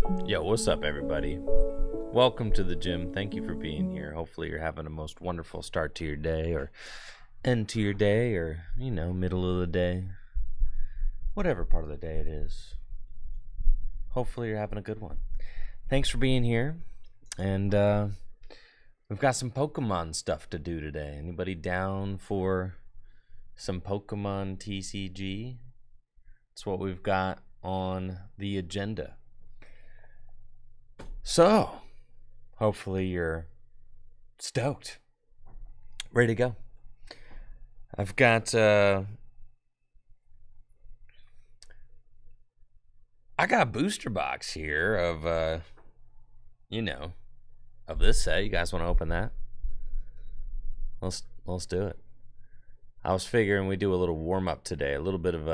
Yo, what's up, everybody? Welcome to the gym. Thank you for being here. Hopefully you're having a most wonderful start to your day, or end to your day, or, you know, middle of the day. Whatever part of the day it is. Hopefully you're having a good one. Thanks for being here. And we've got some Pokemon stuff to do today. Anybody down for some Pokemon TCG? That's what we've got on the agenda. So, hopefully you're stoked, ready to go. I've got I got a booster box here of you know, of this set. You guys want to open that? Let's do it. I was figuring we do a little warm up today, a little bit of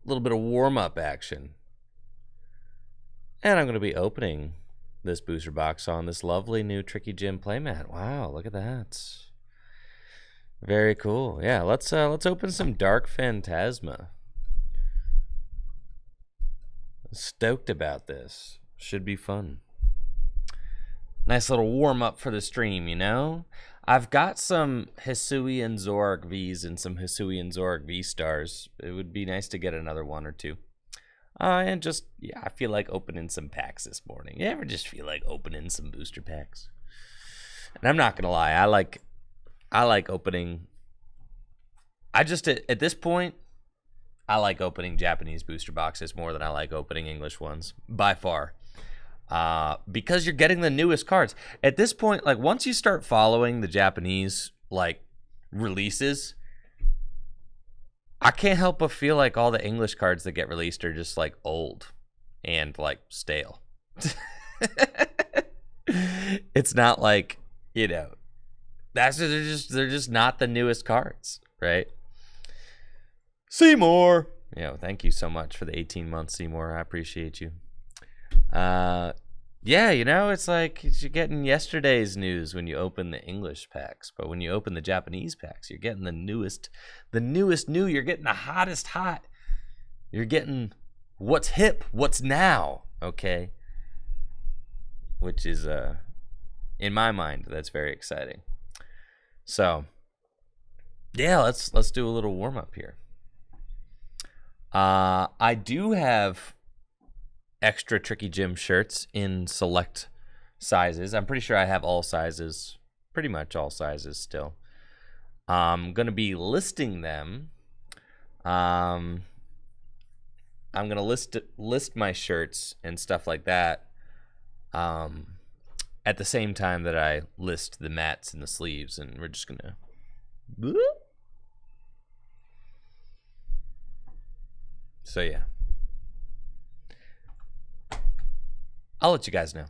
warm up action. And I'm going to be opening this booster box on this lovely new Tricky Gym playmat. Wow, look at that. Very cool. Yeah, let's open some Dark Phantasma. Stoked about this. Should be fun. Nice little warm up for the stream, you know? I've got some Hisuian Zoroark Vs and some Hisuian Zoroark V-Stars. It would be nice to get another one or two. And just, yeah, I feel like opening some packs this morning. You ever just feel like opening some booster packs? And I'm not gonna lie, I like opening. I just at this point, I like opening Japanese booster boxes more than I like opening English ones by far. Because you're getting the newest cards. At this point, like once you start following the Japanese like releases, I can't help but feel like all the English cards that get released are just like old and like stale. It's not like, you know, they're just not the newest cards, right? Seymour, thank you so much for the 18 months, Seymour. I appreciate you. Yeah, you know, it's like you're getting yesterday's news when you open the English packs, but when you open the Japanese packs, you're getting the newest new. You're getting the hottest hot. You're getting what's hip, what's now, okay? Which is, in my mind, that's very exciting. So, yeah, let's do a little warm up here. I do have extra Tricky Gym shirts in select sizes. I'm pretty sure I have all sizes, pretty much all sizes still. I'm going to be listing them. I'm going to list my shirts and stuff like that at the same time that I list the mats and the sleeves, and we're just going to... So, yeah. I'll let you guys know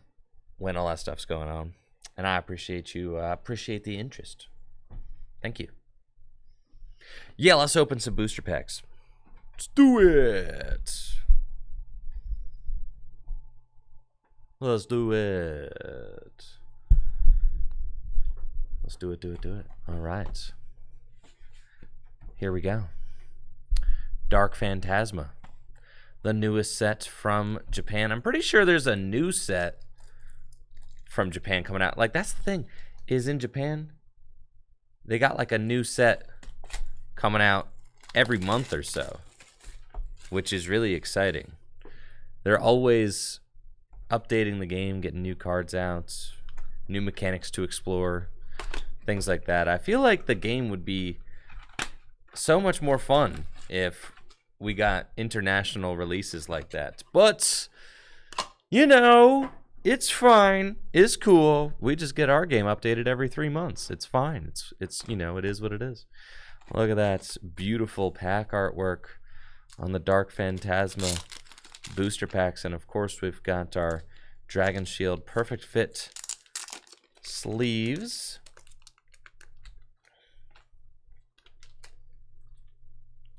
when all that stuff's going on. And I appreciate you. I appreciate the interest. Thank you. Yeah, let's open some booster packs. Let's do it. Let's do it. Let's do it. All right. Here we go. Dark Phantasma. The newest set from Japan. I'm pretty sure there's a new set from Japan coming out. Like, that's the thing, is in Japan, they got like a new set coming out every month or so, which is really exciting. They're always updating the game, getting new cards out, new mechanics to explore, things like that. I feel like the game would be so much more fun if we got international releases like that. But, you know, it's fine. It's cool. We just get our game updated every 3 months. It's fine. It's you know, it is what it is. Look at that beautiful pack artwork on the Dark Phantasma booster packs. And, of course, we've got our Dragon Shield Perfect Fit sleeves.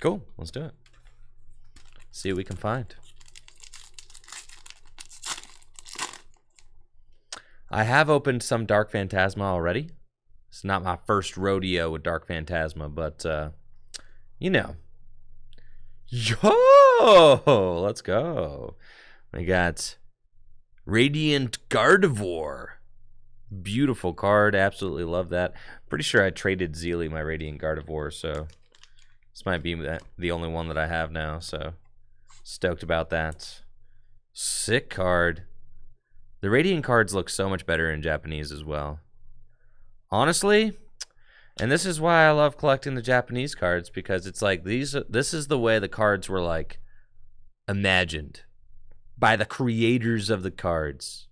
Cool. Let's do it. See what we can find. I have opened some Dark Phantasma already. It's not my first rodeo with Dark Phantasma, but, you know. Yo! Oh, let's go. We got Radiant Gardevoir. Beautiful card. Absolutely love that. Pretty sure I traded Zealy my Radiant Gardevoir, so this might be the only one that I have now, so stoked about that. Sick card. The Radiant cards look so much better in Japanese as well. Honestly, and this is why I love collecting the Japanese cards, because it's like this is the way the cards were like imagined by the creators of the cards.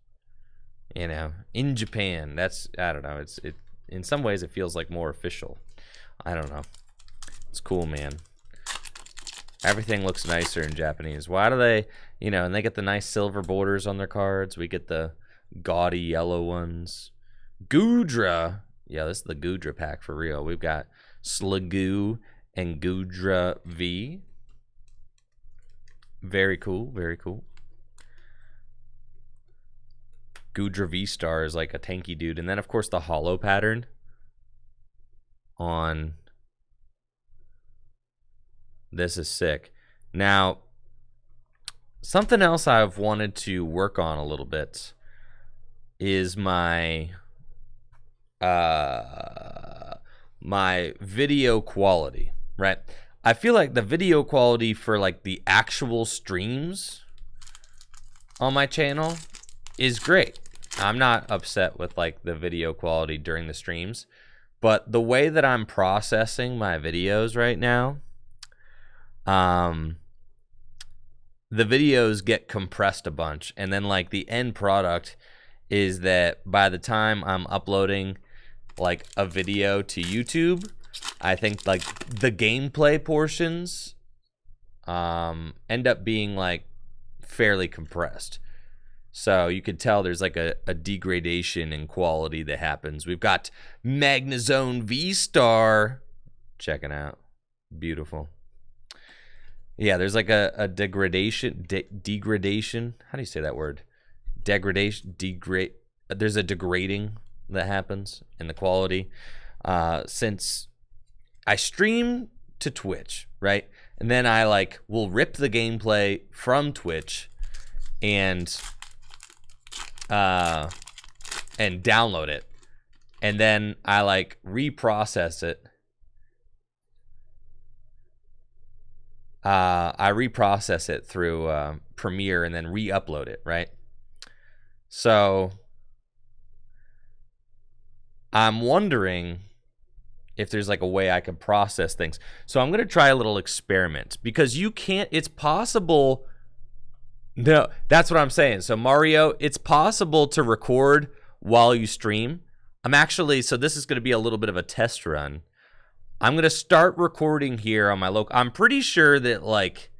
You know, in Japan. That's, I don't know, it in some ways it feels like more official. I don't know. It's cool, man. Everything looks nicer in Japanese. Why do they, you know, and they get the nice silver borders on their cards. We get the gaudy yellow ones. Goodra. Yeah, this is the Goodra pack for real. We've got Sliggoo and Goodra V. Very cool, very cool. Goodra VSTAR is like a tanky dude. And then, of course, the hollow pattern on this is sick. Now, something else I've wanted to work on a little bit is my my video quality, right? I feel like the video quality for like the actual streams on my channel is great. I'm not upset with like the video quality during the streams, but the way that I'm processing my videos right now, the videos get compressed a bunch, and then like the end product is that by the time I'm uploading like a video to YouTube, I think like the gameplay portions end up being like fairly compressed. So you could tell there's like a degradation in quality that happens. We've got Magnezone VSTAR. Checking out. Beautiful. Yeah, there's like a degradation. Degradation. How do you say that word? Degradation. There's a degrading that happens in the quality. Since I stream to Twitch, right? And then I like will rip the gameplay from Twitch and download it, and then I like reprocess it. I reprocess it through Premiere and then re-upload it, right? So I'm wondering if there's like a way I can process things. So I'm gonna try a little experiment, because you can't. It's possible. No, that's what I'm saying. So Mario, it's possible to record while you stream. I'm actually, so this is going to be a little bit of a test run. I'm going to start recording here on my local. I'm pretty sure that like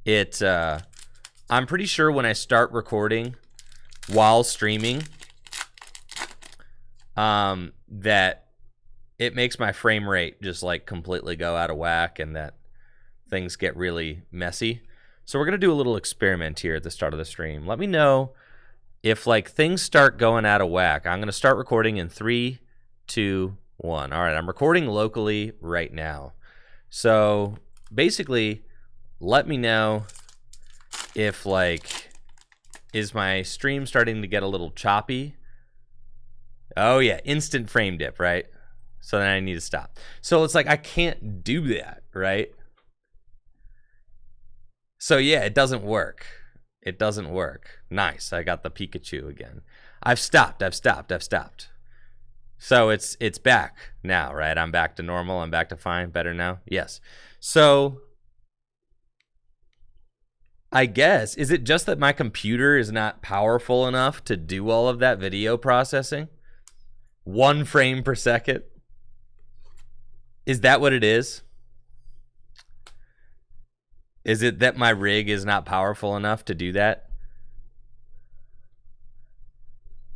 I'm pretty sure when I start recording while streaming, that it makes my frame rate just like completely go out of whack, and that things get really messy. So we're going to do a little experiment here at the start of the stream. Let me know if like things start going out of whack. I'm going to start recording in 3, 2, 1. All right, I'm recording locally right now. So basically, let me know if like, is my stream starting to get a little choppy? Oh yeah, instant frame dip, right? So then I need to stop. So it's like I can't do that, right? So yeah, it doesn't work. It doesn't work. Nice, I got the Pikachu again. I've stopped. So it's back now, right? I'm back to normal. I'm back to fine. Better now? Yes. So I guess, is it just that my computer is not powerful enough to do all of that video processing? 1 frame per second? Is that what it is? Is it that my rig is not powerful enough to do that?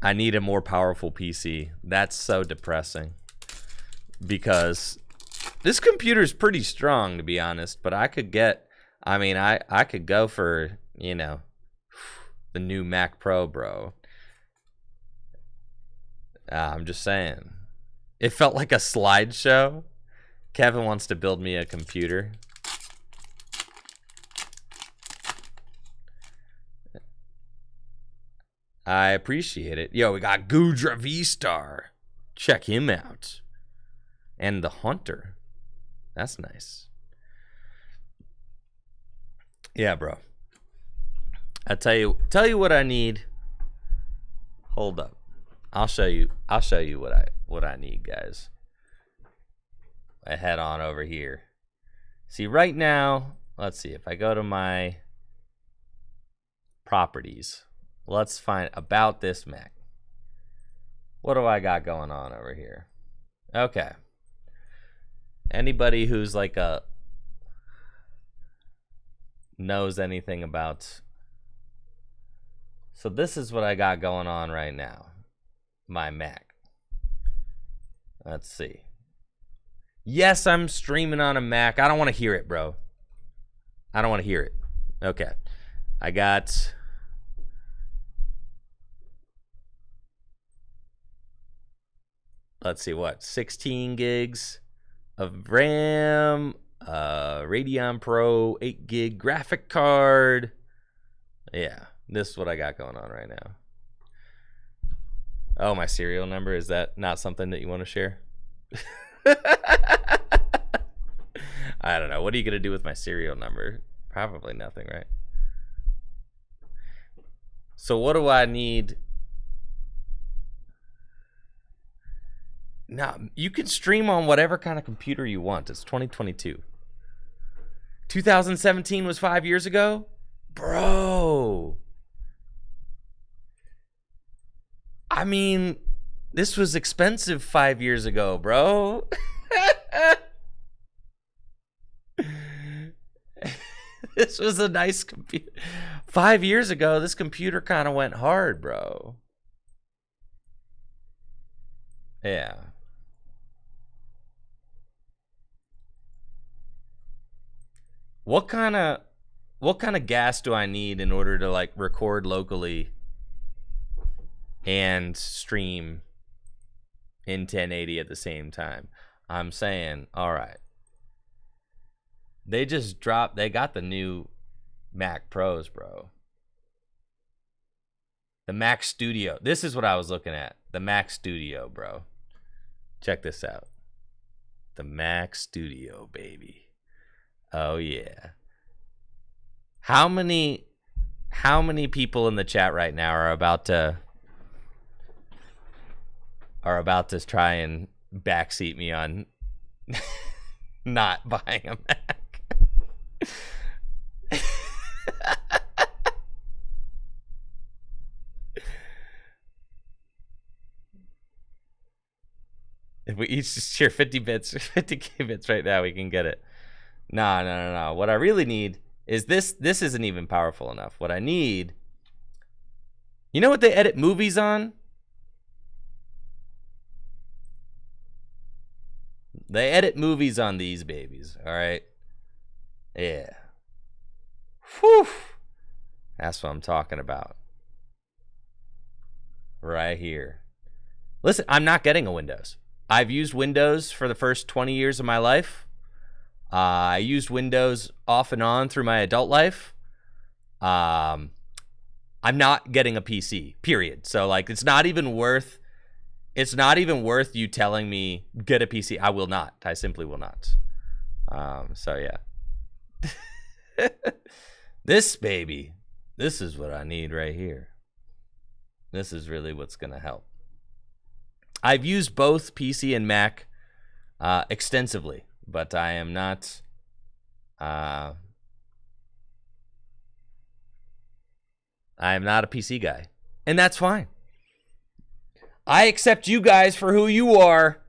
I need a more powerful PC. That's so depressing. Because this computer is pretty strong, to be honest. But I could get, I mean, I could go for, you know, the new Mac Pro, bro. I'm just saying. It felt like a slideshow. Kevin wants to build me a computer. I appreciate it. Yo, we got Gudra VSTAR. Check him out. And the Hunter. That's nice. Yeah, bro. I tell you what I need. Hold up. I'll show you what I need, guys. I head on over here. See, right now, let's see if I go to my properties. Let's find about this Mac. What do I got going on over here? Okay. Anybody who's like knows anything about. So this is what I got going on right now. My Mac. Let's see. Yes, I'm streaming on a Mac. I don't want to hear it, bro. I don't want to hear it. Okay. I got. Let's see what. 16 gigs of RAM. Radeon Pro 8 gig graphic card. Yeah. This is what I got going on right now. Oh, my serial number. Is that not something that you want to share? I don't know. What are you going to do with my serial number? Probably nothing, right? So what do I need? No, you can stream on whatever kind of computer you want. It's 2022. 2017 was 5 years ago? Bro. I mean, this was expensive 5 years ago, bro. This was a nice computer. 5 years ago, this computer kind of went hard, bro. Yeah. What kind of gas do I need in order to like record locally and stream in 1080 at the same time? I'm saying, all right. They got the new Mac Pros, bro. The Mac Studio. This is what I was looking at. The Mac Studio, bro. Check this out. The Mac Studio, baby. Oh yeah. How many people in the chat right now are about to try and backseat me on not buying a Mac? If we each just share 50 bits right now, we can get it. No. What I really need is this. This isn't even powerful enough. What I need, you know what they edit movies on? They edit movies on these babies, all right? Yeah. Whew. That's what I'm talking about. Right here. Listen, I'm not getting a Windows. I've used Windows for the first 20 years of my life. I used Windows off and on through my adult life. I'm not getting a PC, period. So like it's not even worth you telling me get a PC. I will not. I simply will not. So yeah. This baby, this is what I need right here. This is really what's going to help. I've used both PC and Mac extensively, but I am not a PC guy, and that's fine. I accept you guys for who you are.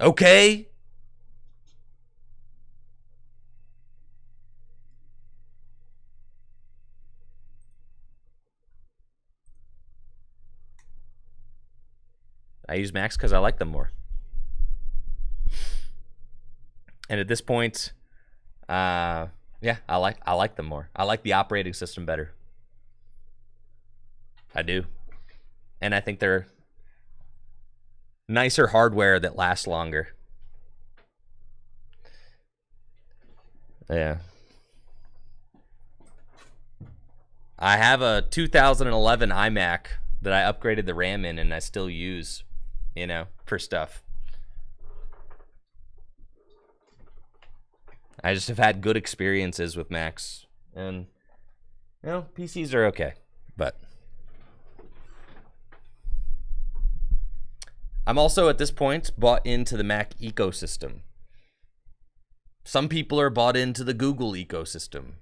Okay? I use Macs because I like them more. And at this point, yeah, I like them more. I like the operating system better. I do. And I think they're nicer hardware that lasts longer. Yeah. I have a 2011 iMac that I upgraded the RAM in and I still use, you know, for stuff. I just have had good experiences with Macs. And, you know, PCs are okay. But I'm also, at this point, bought into the Mac ecosystem. Some people are bought into the Google ecosystem.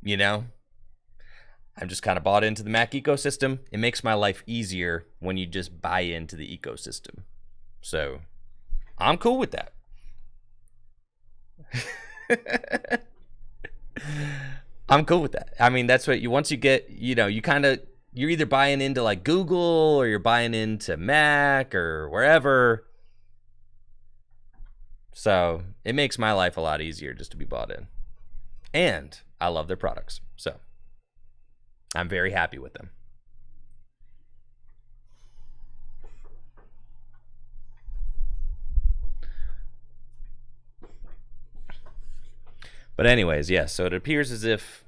You know? I'm just kind of bought into the Mac ecosystem. It makes my life easier when you just buy into the ecosystem. So, I'm cool with that. I'm cool with that. I mean, that's what you, once you get, you know, you're either buying into like Google or you're buying into Mac or wherever. So it makes my life a lot easier just to be bought in. And I love their products. So I'm very happy with them. But anyways, yes, so it appears as if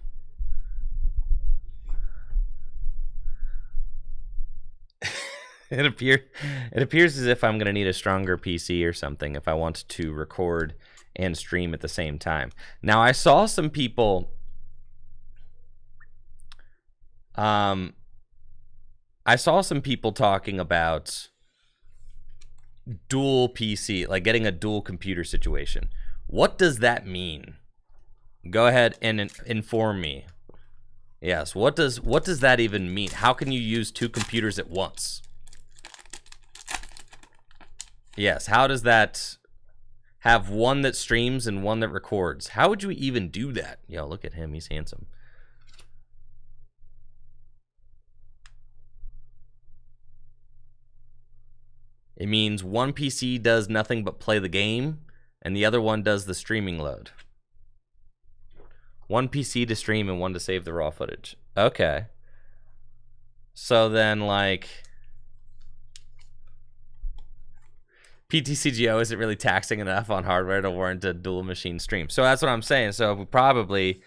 it appears as if I'm going to need a stronger PC or something if I want to record and stream at the same time. Now, I saw some people talking about dual PC, like getting a dual computer situation. What does that mean? Go ahead and inform me. Yes, what does that even mean? How can you use two computers at once? Yes, how does that have one that streams and one that records? How would you even do that? Yo, look at him, he's handsome. It means one PC does nothing but play the game and the other one does the streaming load. One PC to stream and one to save the raw footage. Okay. So then, like, PTCGO isn't really taxing enough on hardware to warrant a dual machine stream. So that's what I'm saying. So we probably,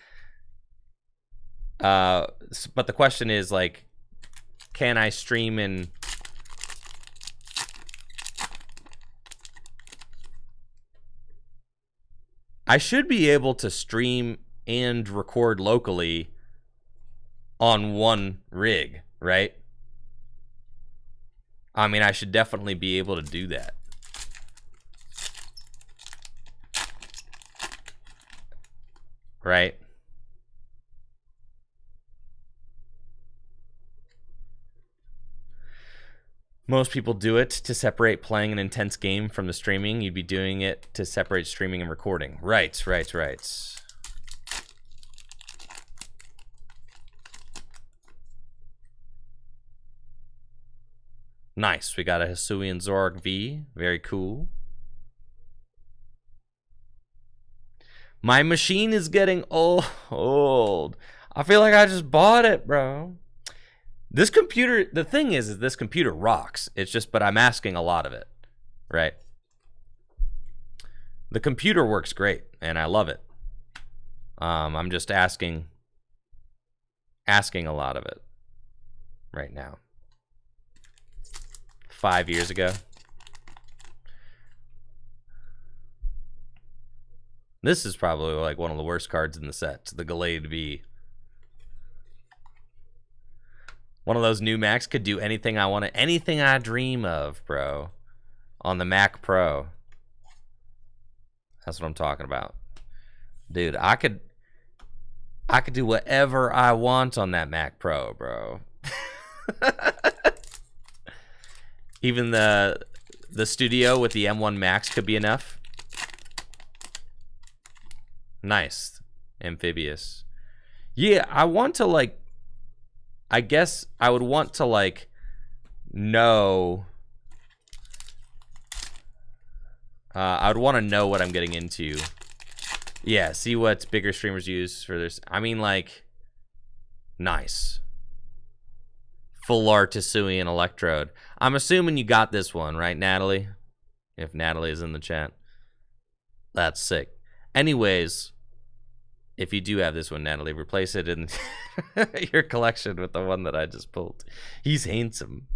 but the question is, like, can I stream in? I should be able to stream and record locally on one rig, right? I mean, I should definitely be able to do that. Right? Most people do it to separate playing an intense game from the streaming. You'd be doing it to separate streaming and recording. Right. Nice. We got a Hisuian Zorg V. Very cool. My machine is getting old. I feel like I just bought it, bro. This computer, the thing is this computer rocks. It's just, but I'm asking a lot of it, right? The computer works great, and I love it. I'm just asking a lot of it right now. 5 years ago. This is probably like one of the worst cards in the set, the Gallade V. One of those new Macs could do anything I want, anything I dream of, bro. On the Mac Pro. That's what I'm talking about. Dude, I could do whatever I want on that Mac Pro, bro. Even the studio with the M1 Max could be enough. Nice. Amphibious. Yeah, I want to, like, I guess I would want to, like, know. I would want to know what I'm getting into. Yeah, see what bigger streamers use for this. I mean, like, nice. Full art Hisuian electrode. I'm assuming you got this one, right, Natalie? If Natalie is in the chat. That's sick. Anyways, If you do have this one, Natalie, replace it in your collection with the one that I just pulled. He's handsome.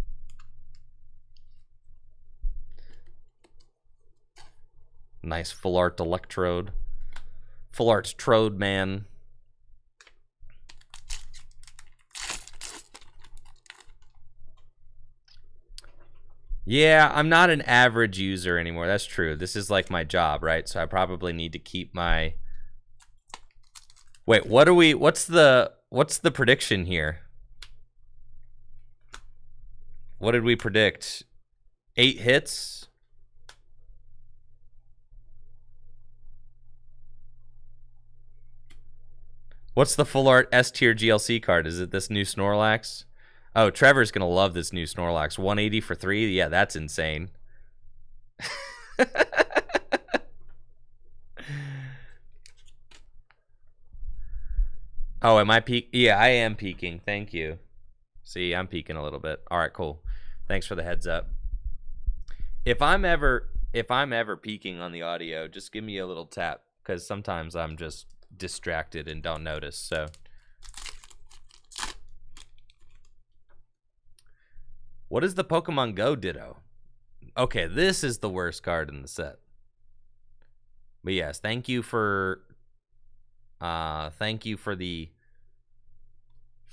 Nice full art Electrode. Full art's Trode Man. Yeah, I'm not an average user anymore. That's true. This is like my job, right? So I probably need to keep my... Wait, what's the prediction here? What did we predict? 8 hits? What's the full art S tier GLC card? Is it this new Snorlax? Oh, Trevor's going to love this new Snorlax. 180 for 3? Yeah, that's insane. Oh, am I peak? Yeah, I am peaking. Thank you. See, I'm peaking a little bit. All right, cool. Thanks for the heads up. If I'm ever peaking on the audio, just give me a little tap, because sometimes I'm just distracted and don't notice. So what is the Pokemon Go Ditto? Okay, this is the worst card in the set. But yes, thank you for the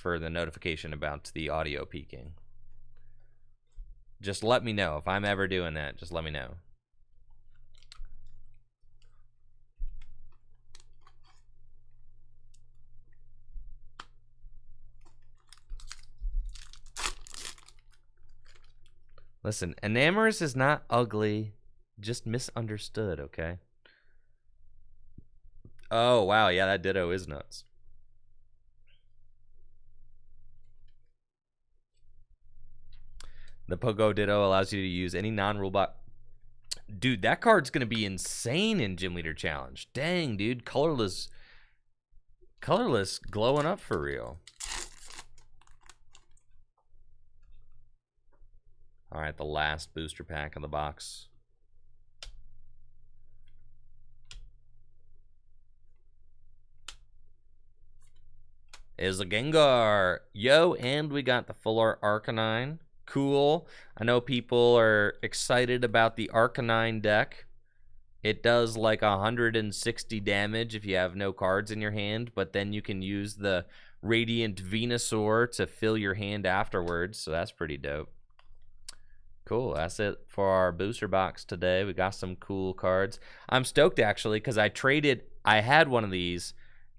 notification about the audio peaking. Just let me know if I'm ever doing that. Just let me know. Listen, Enamorous is not ugly, just misunderstood, okay? Oh, wow, yeah, that Ditto is nuts. The Pogo Ditto allows you to use any non-rule box. Dude, that card's going to be insane in Gym Leader Challenge. Dang, dude, colorless glowing up for real. All right, the last booster pack of the box. Is a Gengar. Yo, and we got the full art Arcanine. Cool. I know people are excited about the Arcanine deck. It does like 160 damage if you have no cards in your hand, but then you can use the Radiant Venusaur to fill your hand afterwards, so that's pretty dope. Cool, that's it for our booster box today. We got some cool cards. I'm stoked actually because I had one of these.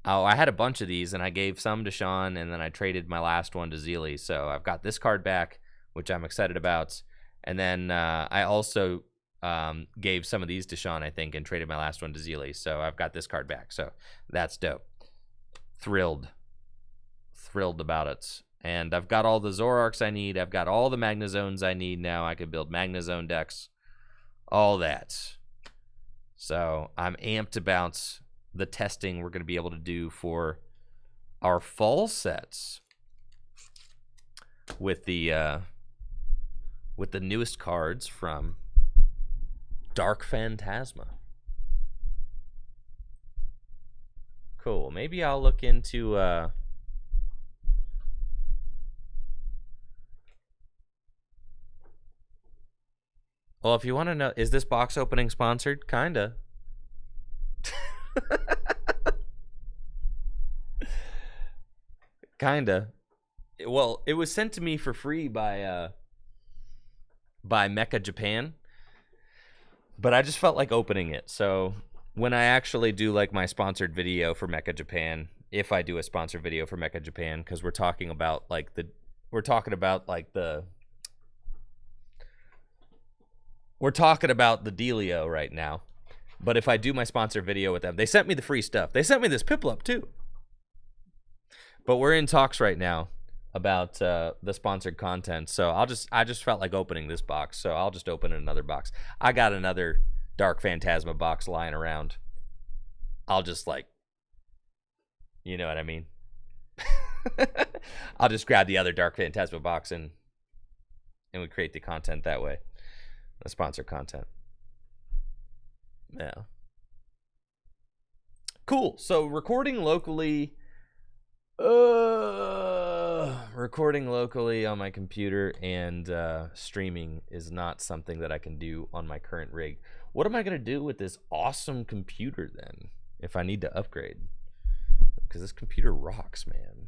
Oh, I had a bunch of these and I gave some to Sean and then I traded my last one to Zeely. So I've got this card back, which I'm excited about. And then I also gave some of these to Sean, I think, and traded my last one to Zeely. So I've got this card back. So that's dope. Thrilled about it. And I've got all the Zoroarks I need. I've got all the Magnezones I need now. I could build Magnezone decks. All that. So I'm amped about the testing we're going to be able to do for our fall sets with the newest cards from Dark Phantasma. Cool. Maybe I'll look into well, if you want to know, is this box opening sponsored? Kinda. Kinda. Well, it was sent to me for free by Mecha Japan, but I just felt like opening it. So when I actually do like my sponsored video for Mecha Japan, if I do a sponsored video for Mecha Japan, because we're talking about the dealio right now. But if I do my sponsored video with them, they sent me the free stuff. They sent me this Piplup too. But we're in talks right now about the sponsored content. So I just felt like opening this box. So I'll just open another box. I got another Dark Phantasma box lying around. I'll just you know what I mean? I'll just grab the other Dark Phantasma box and we create the content that way. The sponsored content. Yeah. Cool. So recording locally on my computer and streaming is not something that I can do on my current rig. What am I going to do with this awesome computer then if I need to upgrade? Because this computer rocks, man.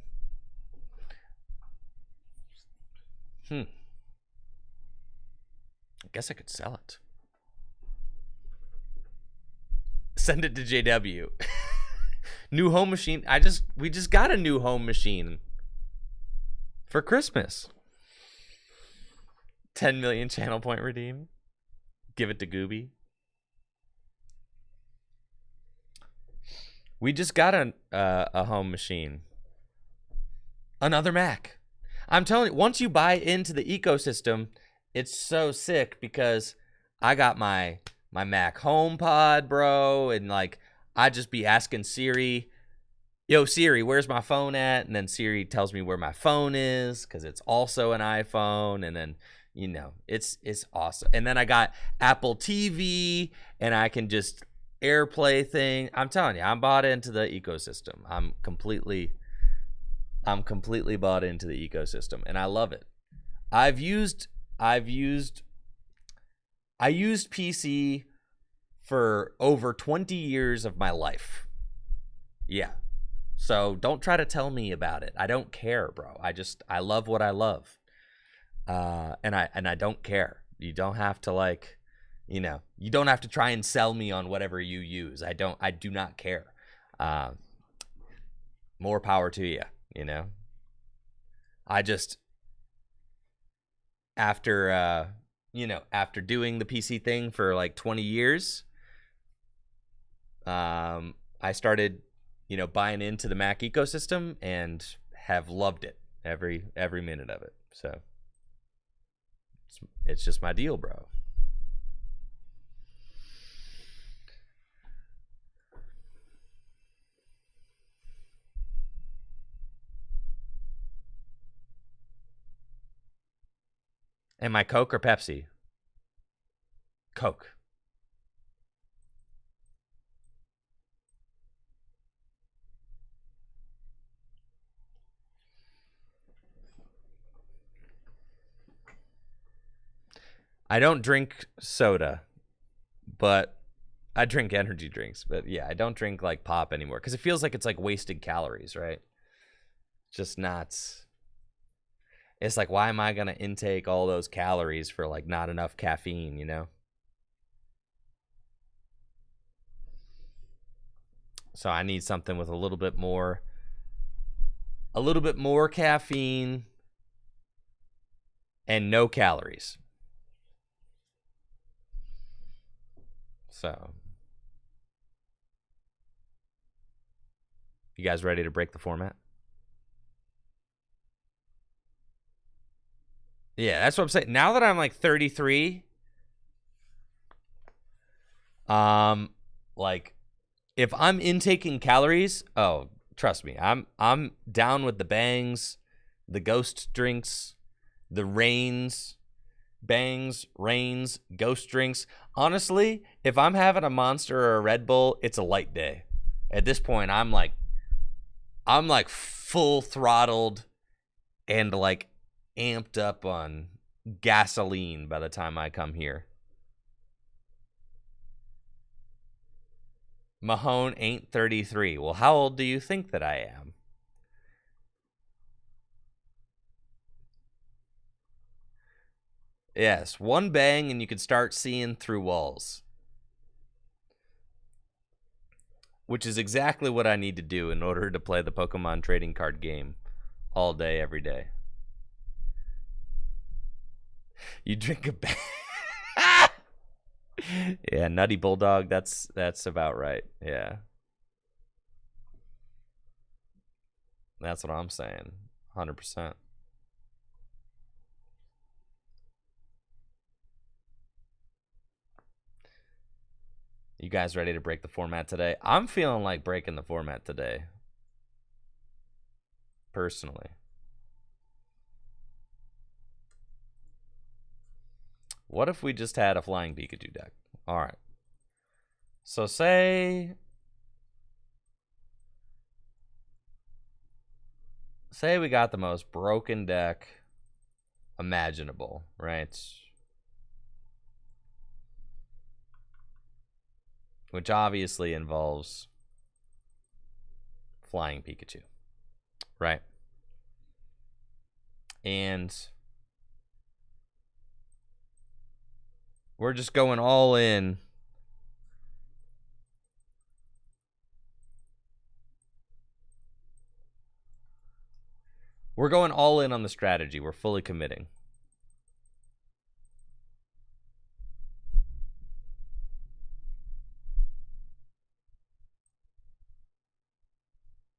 I guess I could sell it. Send it to JW. New home machine. We just got a new home machine for Christmas. 10 million channel point redeem. Give it to Gooby. We just got a home machine. Another Mac. I'm telling you, once you buy into the ecosystem, it's so sick because I got my Mac HomePod, bro, and like I just be asking Siri, yo Siri, where's my phone at? And then Siri tells me where my phone is because it's also an iPhone, and then it's awesome. And then I got Apple TV, and I can just AirPlay thing. I'm telling you, I'm bought into the ecosystem. I'm completely bought into the ecosystem, and I love it. I used PC for over 20 years of my life. Yeah. So don't try to tell me about it. I don't care, bro. I love what I love. And I don't care. You don't have to you don't have to try and sell me on whatever you use. I do not care. More power to you, I just, after doing the PC thing for like 20 years, I started, buying into the Mac ecosystem and have loved it every minute of it. So it's just my deal, bro. Am I Coke or Pepsi? Coke. I don't drink soda, but I drink energy drinks. But yeah, I don't drink like pop anymore because it feels like it's like wasted calories, right? Just not. It's like, why am I going to intake all those calories for like not enough caffeine, So I need something with a little bit more caffeine and no calories. So, you guys ready to break the format? Yeah, that's what I'm saying. Now that I'm like 33, like if I'm intaking calories, oh, trust me, I'm down with the bangs, the ghost drinks, the rains, bangs, rains, ghost drinks. Honestly, if I'm having a Monster or a Red Bull, it's a light day. At this point, I'm like full throttled and like amped up on gasoline by the time I come here. Mahone ain't 33. Well, how old do you think that I am? Yes, one bang and you can start seeing through walls. Which is exactly what I need to do in order to play the Pokemon trading card game all day, every day. You drink a bag. Yeah, Nutty Bulldog, that's about right. Yeah. That's what I'm saying. 100%. You guys ready to break the format today? I'm feeling like breaking the format today. Personally. What if we just had a Flying Pikachu deck? All right. So say say we got the most broken deck imaginable, right? Which obviously involves flying Pikachu, right? And we're just going all in. We're going all in on the strategy. We're fully committing.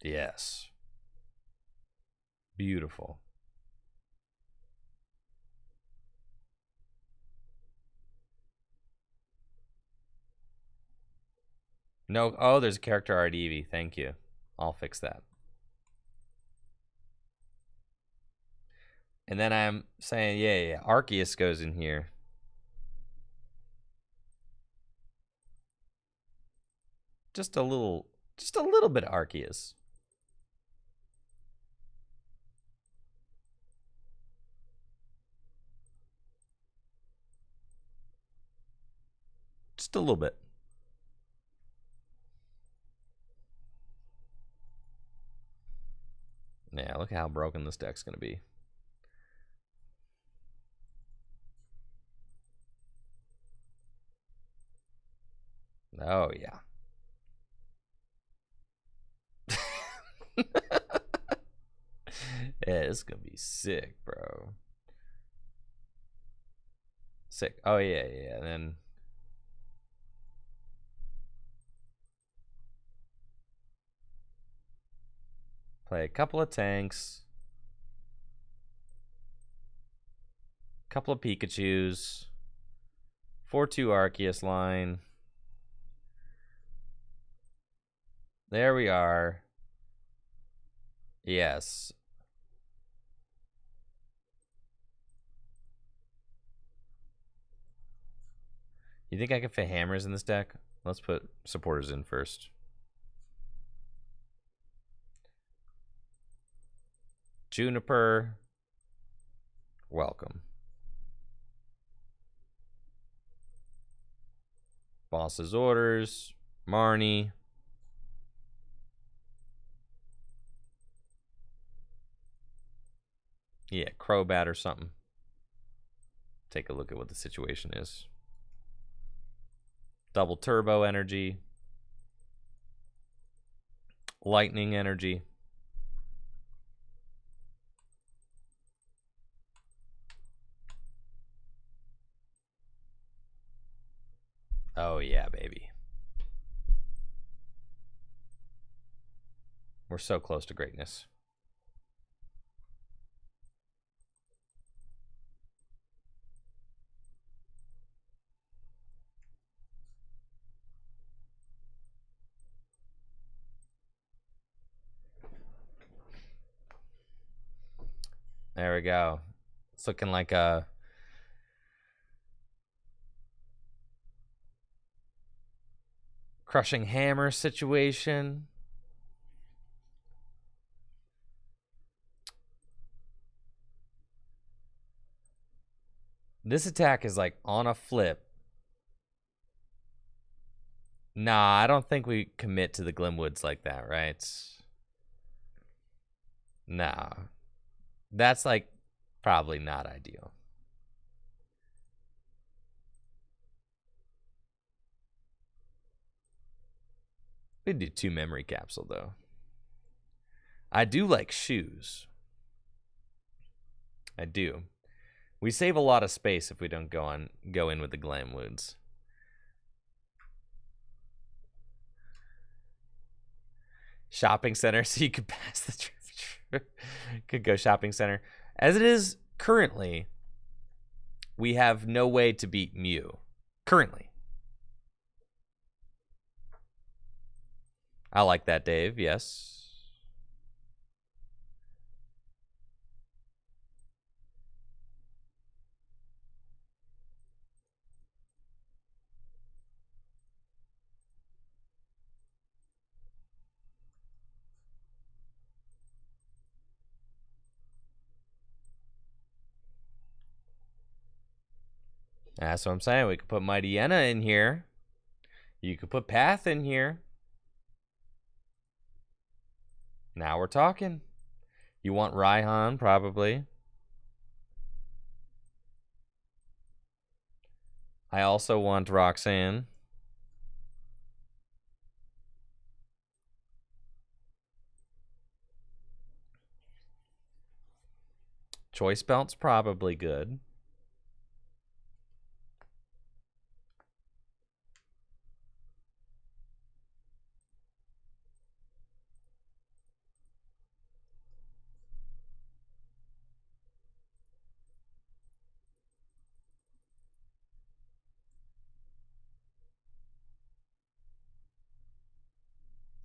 Yes. Beautiful. No, oh, there's a character art Eevee. Thank you. I'll fix that. And then I'm saying, yeah, Arceus goes in here. Just a little bit of Arceus. Just a little bit. Yeah, look how broken this deck's going to be. Oh, yeah. Yeah, it's going to be sick, bro. Sick. Oh, yeah. And then... play a couple of tanks. Couple of Pikachus. 4-2 Arceus line. There we are. Yes. You think I can fit hammers in this deck? Let's put supporters in first. Juniper. Welcome. Boss's orders. Marnie. Yeah, Crobat or something. Take a look at what the situation is. Double turbo energy. Lightning energy. Oh yeah, baby. We're so close to greatness. There we go. It's looking like a crushing hammer situation. This attack is like on a flip. Nah, I don't think we commit to the Glimwoods like that, right? Nah. That's like probably not ideal. We do 2 memory capsule though. I do like shoes. I do. We save a lot of space if we don't go in with the Glamwoods. Shopping center, so you could pass the trip. Could go shopping center. As it is currently, we have no way to beat Mew. Currently. I like that, Dave. Yes. That's what I'm saying. We could put Mightyena in here. You could put Path in here. Now we're talking. You want Raihan, probably. I also want Roxanne. Choice Belt's probably good.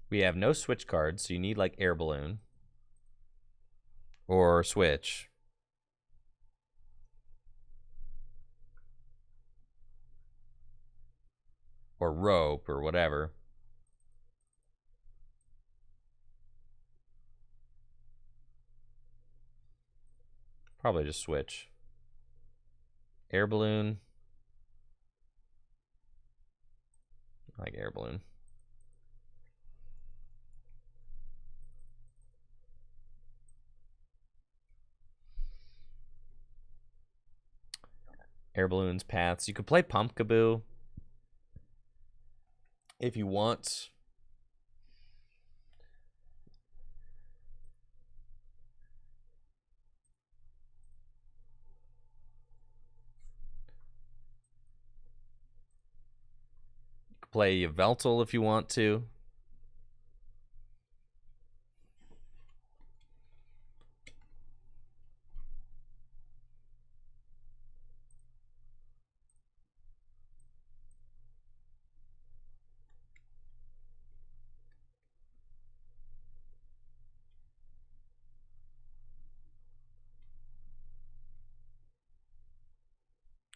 We have no switch cards, so you need like Air Balloon. Or Switch. Or Rope, or whatever. Probably just Switch. Air Balloon. I like Air Balloon. Air Balloons, Paths. You could play Pumpkaboo if you want. You could play Yveltal if you want to.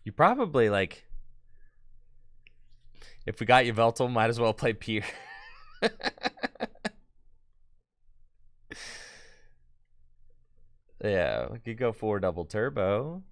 You probably, like, if we got Yveltal, might as well play Pier. Yeah, we could go 4 double turbo.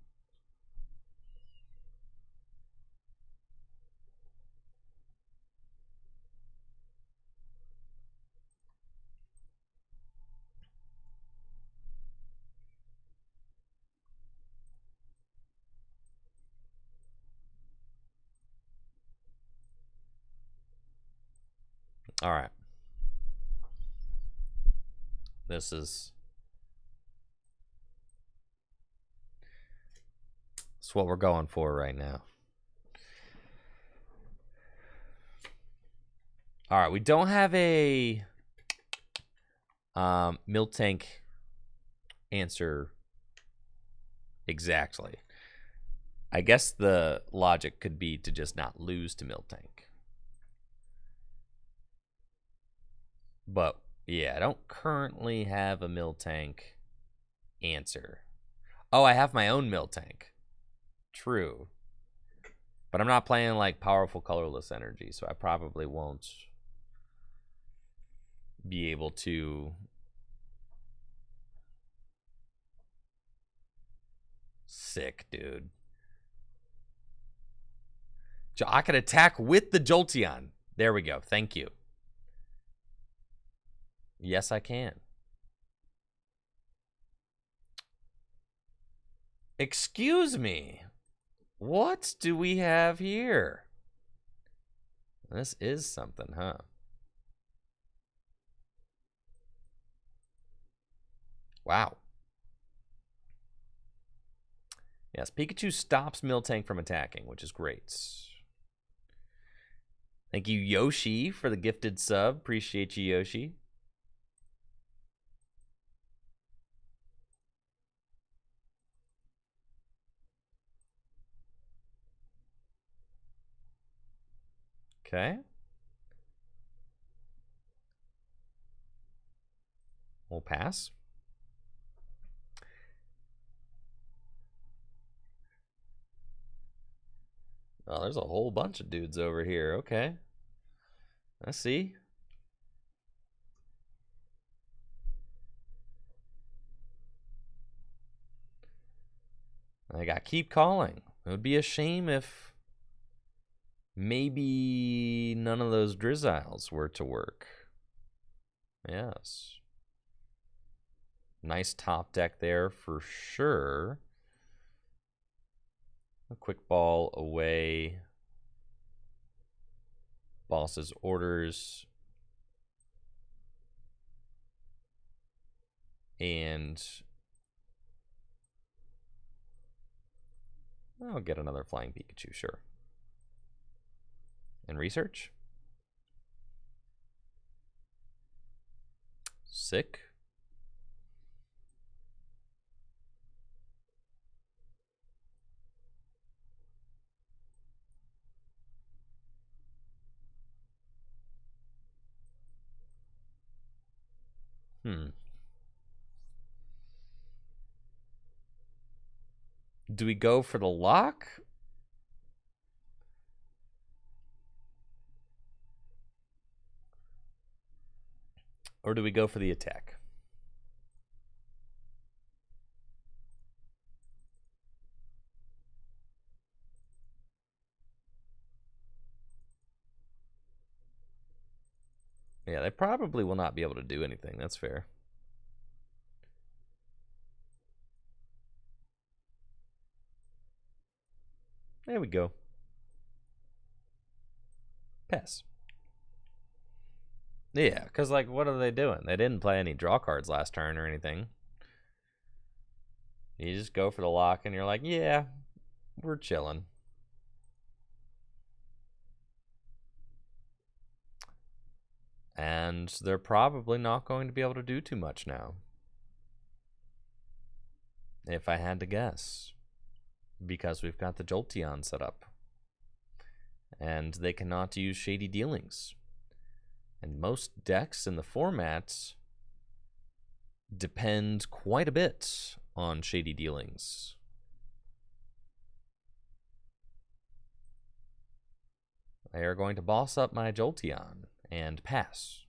All right. This is what we're going for right now. All right, we don't have a Miltank answer exactly. I guess the logic could be to just not lose to Miltank. But yeah, I don't currently have a Miltank answer. Oh, I have my own Miltank. True. But I'm not playing like powerful colorless energy, so I probably won't be able to. Sick, dude. I could attack with the Jolteon. There we go. Thank you. Yes, I can. Excuse me. What do we have here? This is something, huh? Wow. Yes, Pikachu stops Miltank from attacking, which is great. Thank you, Yoshi, for the gifted sub. Appreciate you, Yoshi. Okay. We'll pass. Oh, there's a whole bunch of dudes over here. Okay. I see. I got keep calling. It would be a shame if maybe none of those Drizziles were to work. Yes. Nice top deck there for sure. A quick ball away. Boss's orders. And I'll get another flying Pikachu, sure. And research. Sick. Do we go for the lock? Or do we go for the attack? Yeah, they probably will not be able to do anything. That's fair. There we go. Pass. Yeah, because, like, what are they doing? They didn't play any draw cards last turn or anything. You just go for the lock and you're like, yeah, we're chilling. And they're probably not going to be able to do too much now. If I had to guess. Because we've got the Jolteon set up. And they cannot use Shady Dealings. And most decks in the format depend quite a bit on Shady Dealings. They are going to boss up my Jolteon and pass.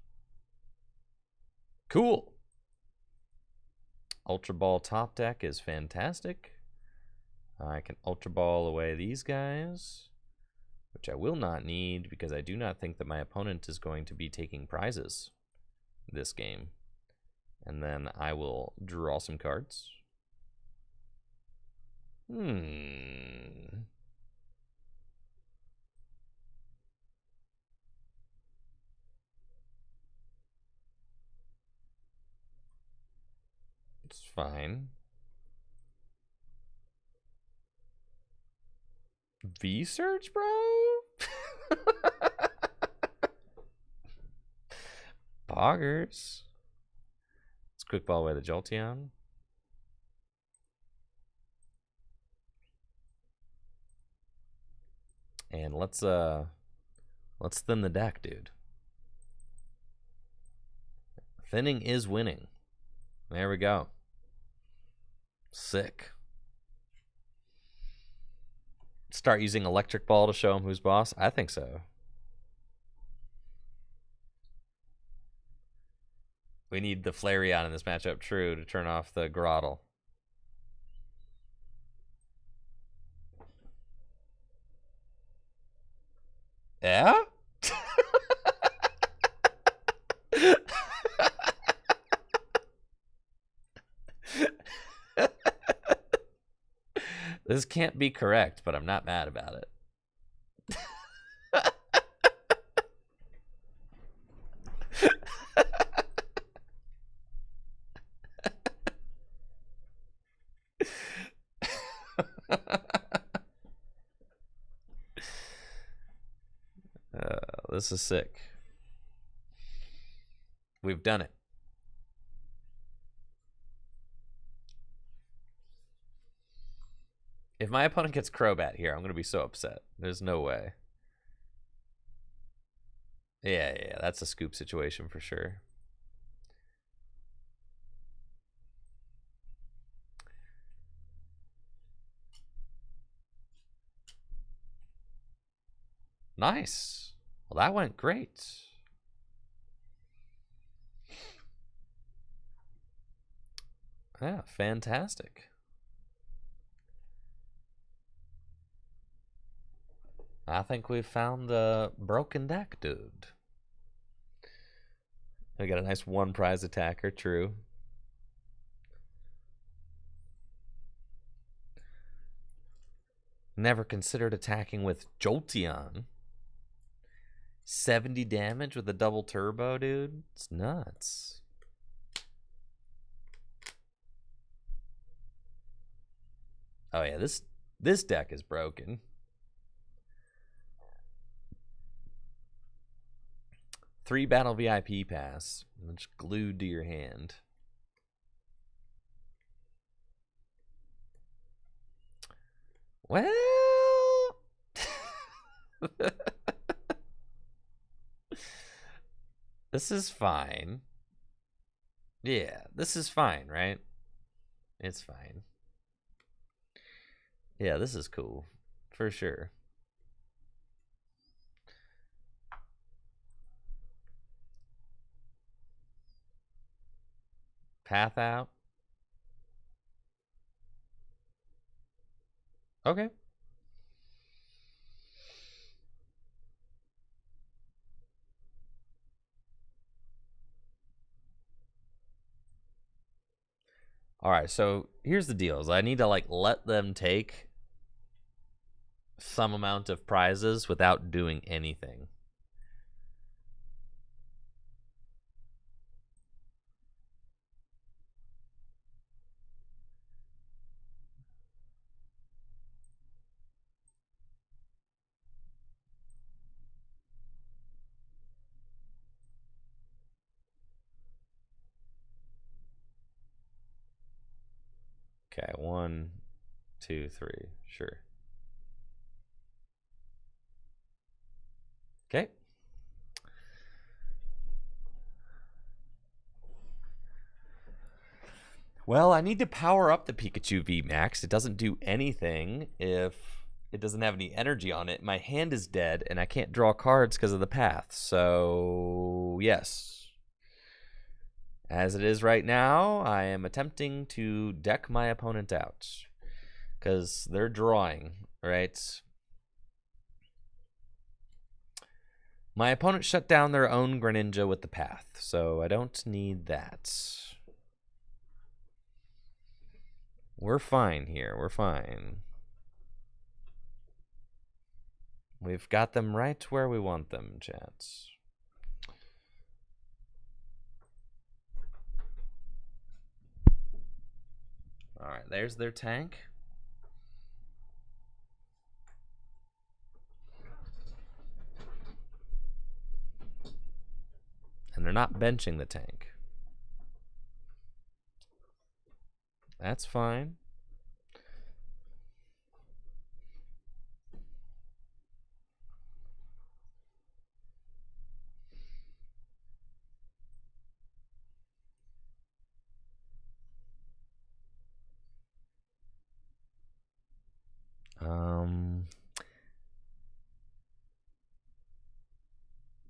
Cool. Ultra Ball top deck is fantastic. I can Ultra Ball away these guys, which I will not need because I do not think that my opponent is going to be taking prizes this game. And then I will draw some cards. It's fine. V-Search, bro? Boggers. Let's quick ball away the Jolteon. And let's thin the deck, dude. Thinning is winning. There we go. Sick. Start using Electric Ball to show him who's boss? I think so. We need the Flareon in this matchup, true, to turn off the Grottle. Yeah? This can't be correct, but I'm not mad about it. This is sick. We've done it. If my opponent gets Crobat here, I'm going to be so upset. There's no way. Yeah, that's a scoop situation for sure. Nice. Well, that went great. Yeah, fantastic. I think we found the broken deck, dude. We got a nice one prize attacker, true. Never considered attacking with Jolteon. 70 damage with a double turbo, dude. It's nuts. Oh yeah, this deck is broken. Three battle VIP pass. It's glued to your hand. Well, this is fine. Yeah, this is fine, right? It's fine. Yeah, this is cool. For sure. Path out. Okay. All right, so here's the deal. Is I need to like let them take some amount of prizes without doing anything. Okay, 1, 2, 3. Sure. Okay. Well, I need to power up the Pikachu VMAX. It doesn't do anything if it doesn't have any energy on it. My hand is dead, and I can't draw cards because of the path. So, yes. As it is right now, I am attempting to deck my opponent out. Because they're drawing, right? My opponent shut down their own Greninja with the path, so I don't need that. We're fine here. We're fine. We've got them right where we want them, chats. All right, there's their tank. And they're not benching the tank. That's fine.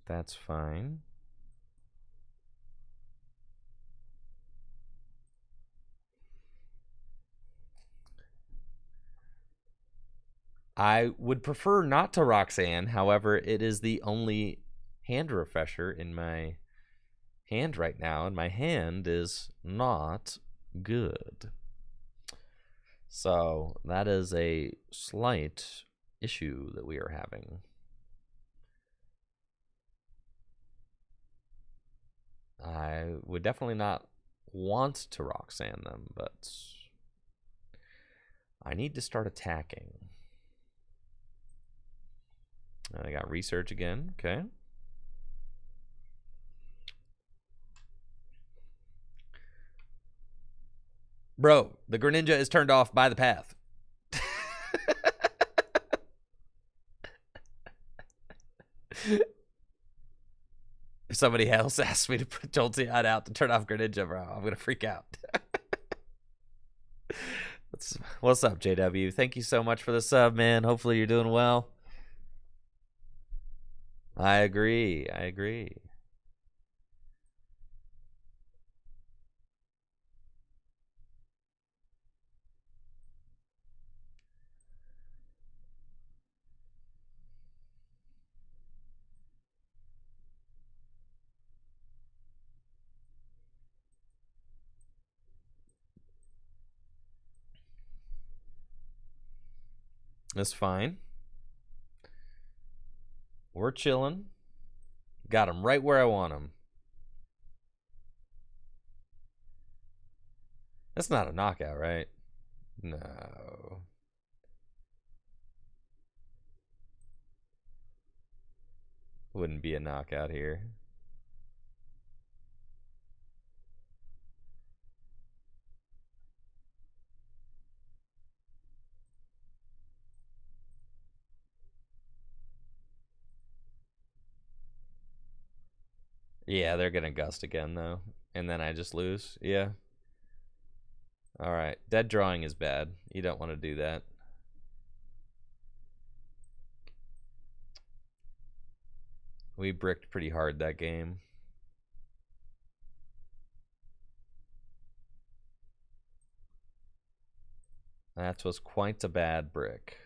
That's fine. I would prefer not to Roxanne. However, it is the only hand refresher in my hand right now, and my hand is not good. So that is a slight issue that we are having. I would definitely not want to Roxanne them, but I need to start attacking. I got research again. Okay. Bro, the Greninja is turned off by the path. If somebody else asks me to put Jolteon out to turn off Greninja, bro, I'm going to freak out. What's up, JW? Thank you so much for the sub, man. Hopefully you're doing well. I agree. I agree. That's fine. We're chilling. Got him right where I want him. That's not a knockout, right? No. Wouldn't be a knockout here. Yeah, they're going to gust again, though. And then I just lose. Yeah. All right. Dead drawing is bad. You don't want to do that. We bricked pretty hard that game. That was quite a bad brick.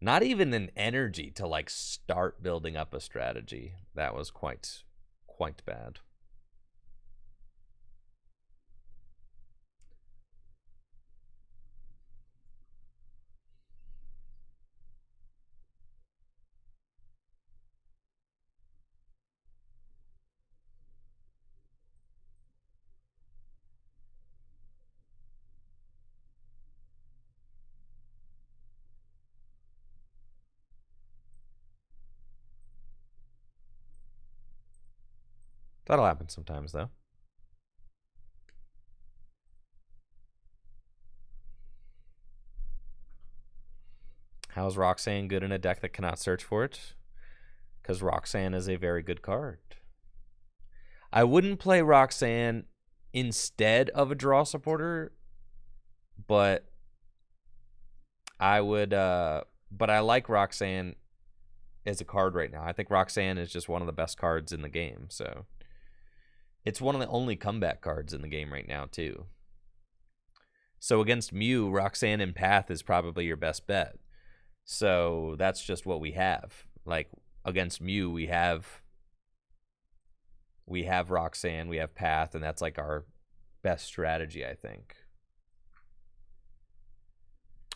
Not even an energy to like start building up a strategy. That was quite bad. That'll happen sometimes, though. How's Roxanne good in a deck that cannot search for it? Because Roxanne is a very good card. I wouldn't play Roxanne instead of a draw supporter, but I would. But I like Roxanne as a card right now. I think Roxanne is just one of the best cards in the game. So it's one of the only comeback cards in the game right now, too. So against Mew, Roxanne and Path is probably your best bet. So that's just what we have. Like against Mew, we have Roxanne, we have Path, and that's like our best strategy, I think.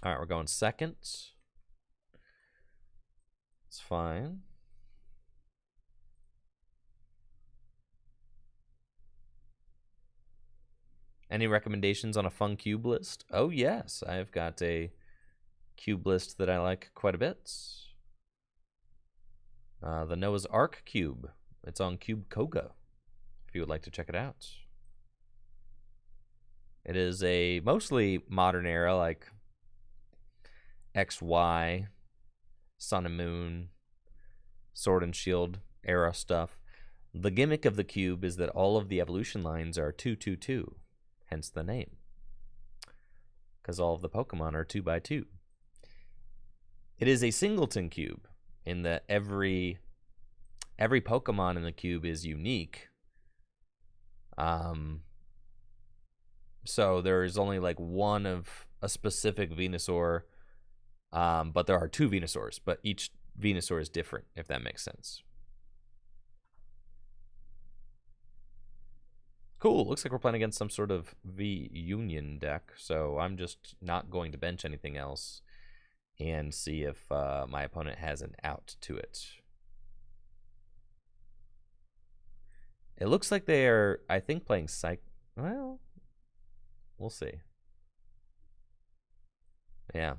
All right, we're going second. It's fine. Any recommendations on a fun cube list? Oh, yes. I've got a cube list that I like quite a bit. The Noah's Ark cube. It's on Cube Koga, if you would like to check it out. It is a mostly modern era, like XY, Sun and Moon, Sword and Shield era stuff. The gimmick of the cube is that all of the evolution lines are 2-2-2, hence the name. Because all of the Pokemon are 2x2. It is a singleton cube in that every Pokemon in the cube is unique. So there is only like one of a specific Venusaur, but there are two Venusaurs, but each Venusaur is different, if that makes sense. Cool. Looks like we're playing against some sort of V-Union deck, so I'm just not going to bench anything else and see if my opponent has an out to it. It looks like they are, I think, playing well, we'll see. Yeah.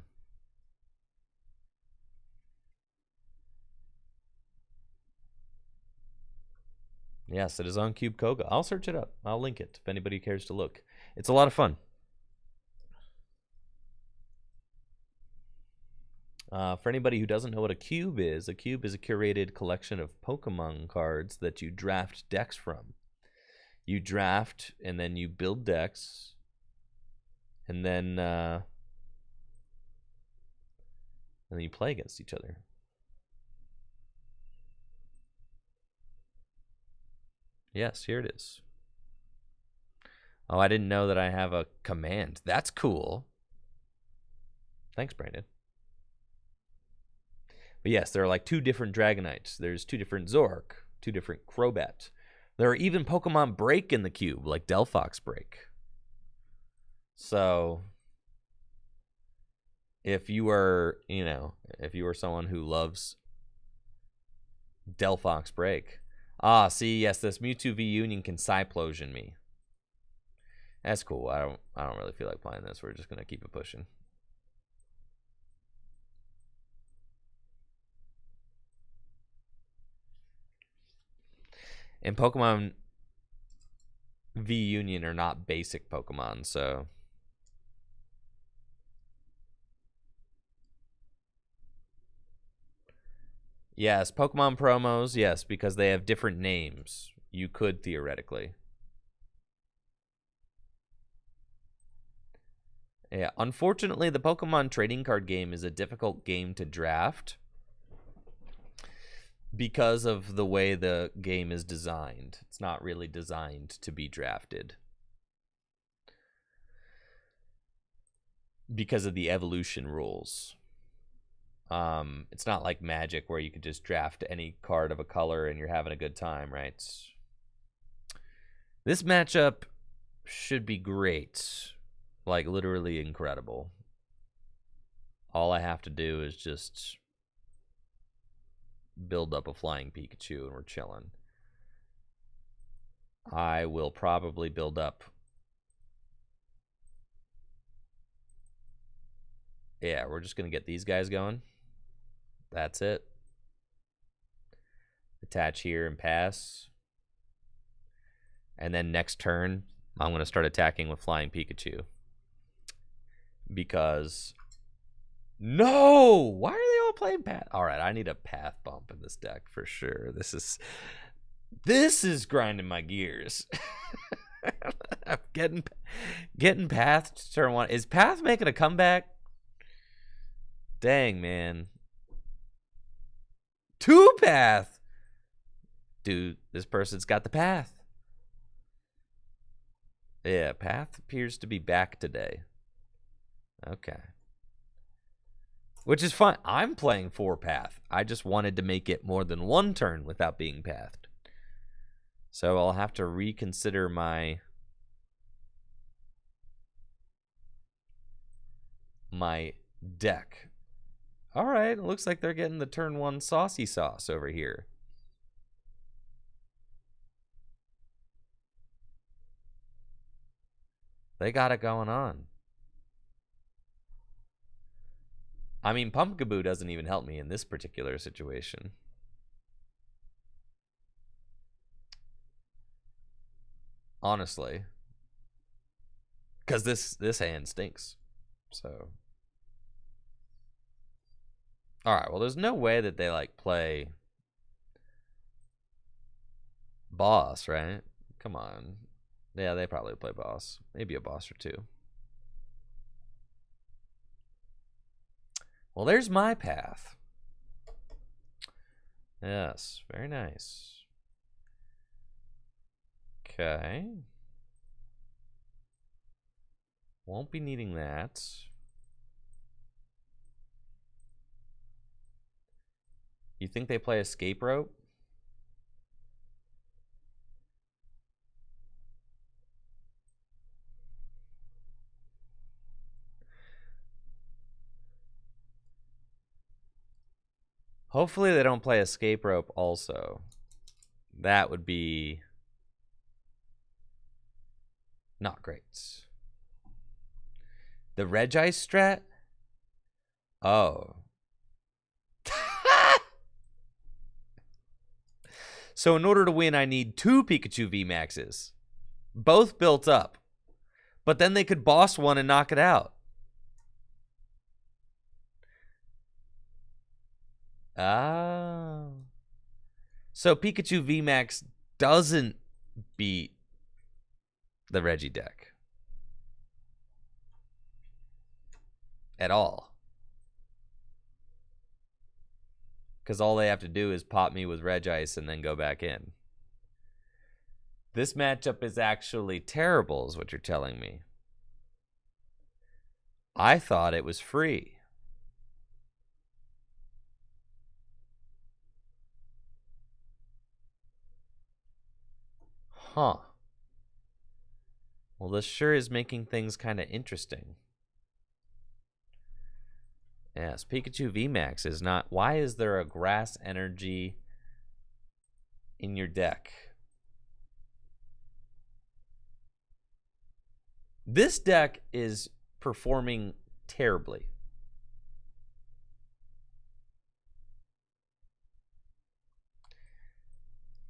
Yes, it is on Cube Koga. I'll search it up. I'll link it if anybody cares to look. It's a lot of fun. For anybody who doesn't know what a cube is a curated collection of Pokemon cards that you draft decks from. You draft, and then you build decks, and then you play against each other. Yes, here it is. Oh, I didn't know that I have a command. That's cool. Thanks, Brandon. But yes, there are like two different Dragonites. There's two different Zork, two different Crobat. There are even Pokemon Break in the cube, like Delphox Break. So if you are, you know, if you are someone who loves Delphox Break. Ah, see, yes, this Mewtwo V Union can Cyplosion me. That's cool. I don't really feel like playing this. We're just gonna keep it pushing. And Pokemon V Union are not basic Pokemon, so yes, Pokemon promos, yes, because they have different names. You could theoretically. Yeah, unfortunately, the Pokemon trading card game is a difficult game to draft because of the way the game is designed. It's not really designed to be drafted because of the evolution rules. It's not like Magic where you could just draft any card of a color and you're having a good time, right? This matchup should be great. Like, literally incredible. All I have to do is just build up a flying Pikachu and we're chilling. I will probably build up. Yeah, we're just going to get these guys going. That's it. Attach here and pass. And then next turn, I'm going to start attacking with Flying Pikachu. Because... No! Why are they all playing Path? Alright, I need a Path bump in this deck for sure. This is grinding my gears. I'm getting Path to turn 1. Is Path making a comeback? Dang, man. 2 Path! Dude, this person's got the Path. Yeah, Path appears to be back today. Okay. Which is fine. I'm playing 4 Path. I just wanted to make it more than 1 turn without being Pathed. So I'll have to reconsider my deck. All right, it looks like they're getting the turn 1 saucy sauce over here. They got it going on. I mean, Pumpkaboo doesn't even help me in this particular situation. Honestly. Because this hand stinks. So. Alright, well, there's no way that they, like, play boss, right? Come on. Yeah, they probably play boss. Maybe a boss or 2. Well, there's my Path. Yes, very nice. Okay. Won't be needing that. You think they play Escape Rope? Hopefully they don't play Escape Rope also. That would be not great. The Regi strat? Oh. So in order to win, I need 2 Pikachu VMAXs. Both built up. But then they could boss one and knock it out. Oh. So Pikachu VMAX doesn't beat the Regi deck. At all. Because all they have to do is pop me with Regice and then go back in. This matchup is actually terrible, is what you're telling me. I thought it was free. Huh. Well, this sure is making things kind of interesting. Yes, Pikachu VMAX is not. Why is there a grass energy in your deck? This deck is performing terribly.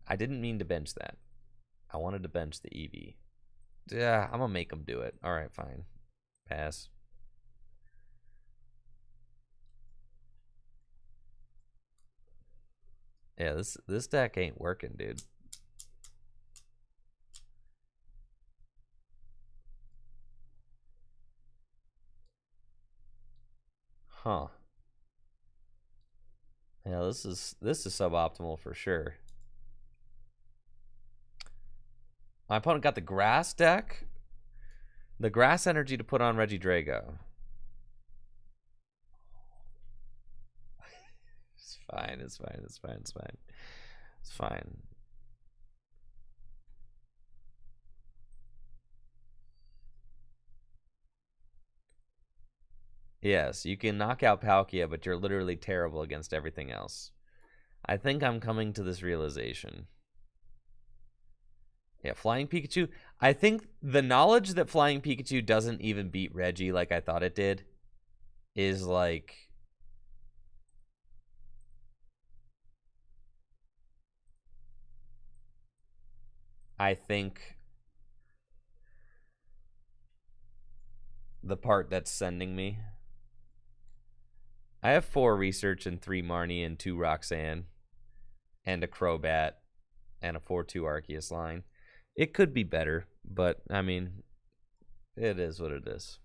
I didn't mean to bench that. I wanted to bench the Eevee. Yeah, I'm gonna make him do it. All right, fine. Pass. Yeah, this deck ain't working, dude. Huh. Yeah, this is suboptimal for sure. My opponent got the grass deck. The grass energy to put on Regi Drago. It's fine, it's fine, it's fine, it's fine. It's fine. Yes, you can knock out Palkia, but you're literally terrible against everything else. I think I'm coming to this realization. Yeah, Flying Pikachu. I think the knowledge that Flying Pikachu doesn't even beat Regi like I thought it did is like... I think the part that's sending me. I have 4 Research and 3 Marnie and 2 Roxanne and a Crobat and a 4-2 Arceus line. It could be better, but I mean, it is what it is.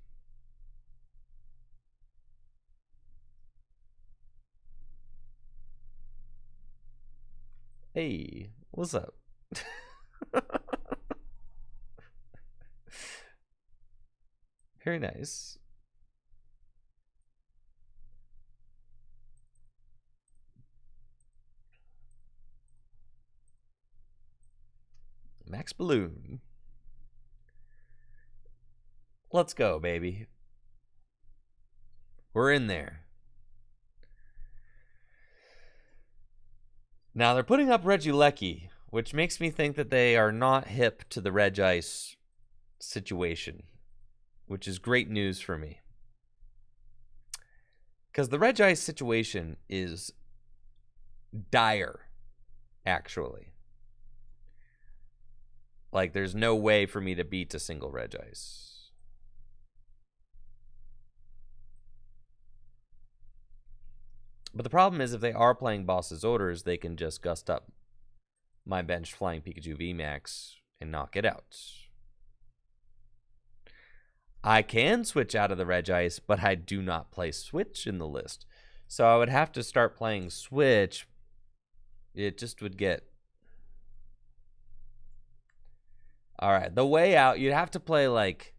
Hey, what's up? Very nice. Max Balloon. Let's go, baby. We're in there. Now they're putting up Regieleki, which makes me think that they are not hip to the Regice situation, which is great news for me. Because the Regice situation is dire, actually. Like, there's no way for me to beat a single Regice. But the problem is, if they are playing Boss's Orders, they can just gust up my bench Flying Pikachu VMAX and knock it out. I can switch out of the Regice, but I do not play Switch in the list. So I would have to start playing Switch. It just would get... Alright, the way out, you'd have to play like...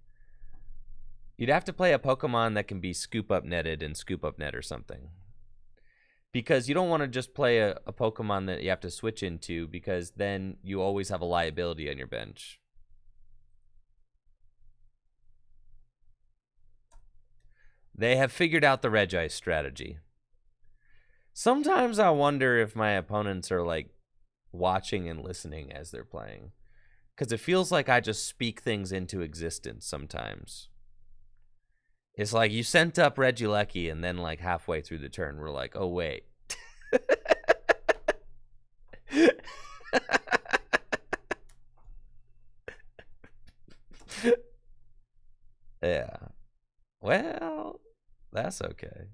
You'd have to play a Pokemon that can be Scoop Up Netted and Scoop Up Net or something. Because you don't want to just play a Pokemon that you have to switch into, because then you always have a liability on your bench. They have figured out the Regice strategy. Sometimes I wonder if my opponents are like watching and listening as they're playing. Because it feels like I just speak things into existence sometimes. It's like you sent up Regieleki, and then like halfway through the turn, we're like, oh, wait. Yeah. Well, that's okay.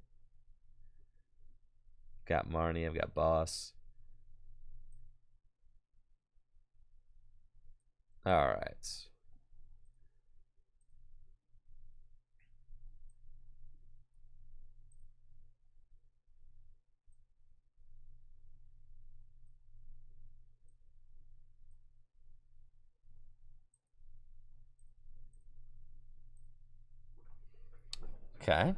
Got Marnie, I've got Boss. All right. Okay.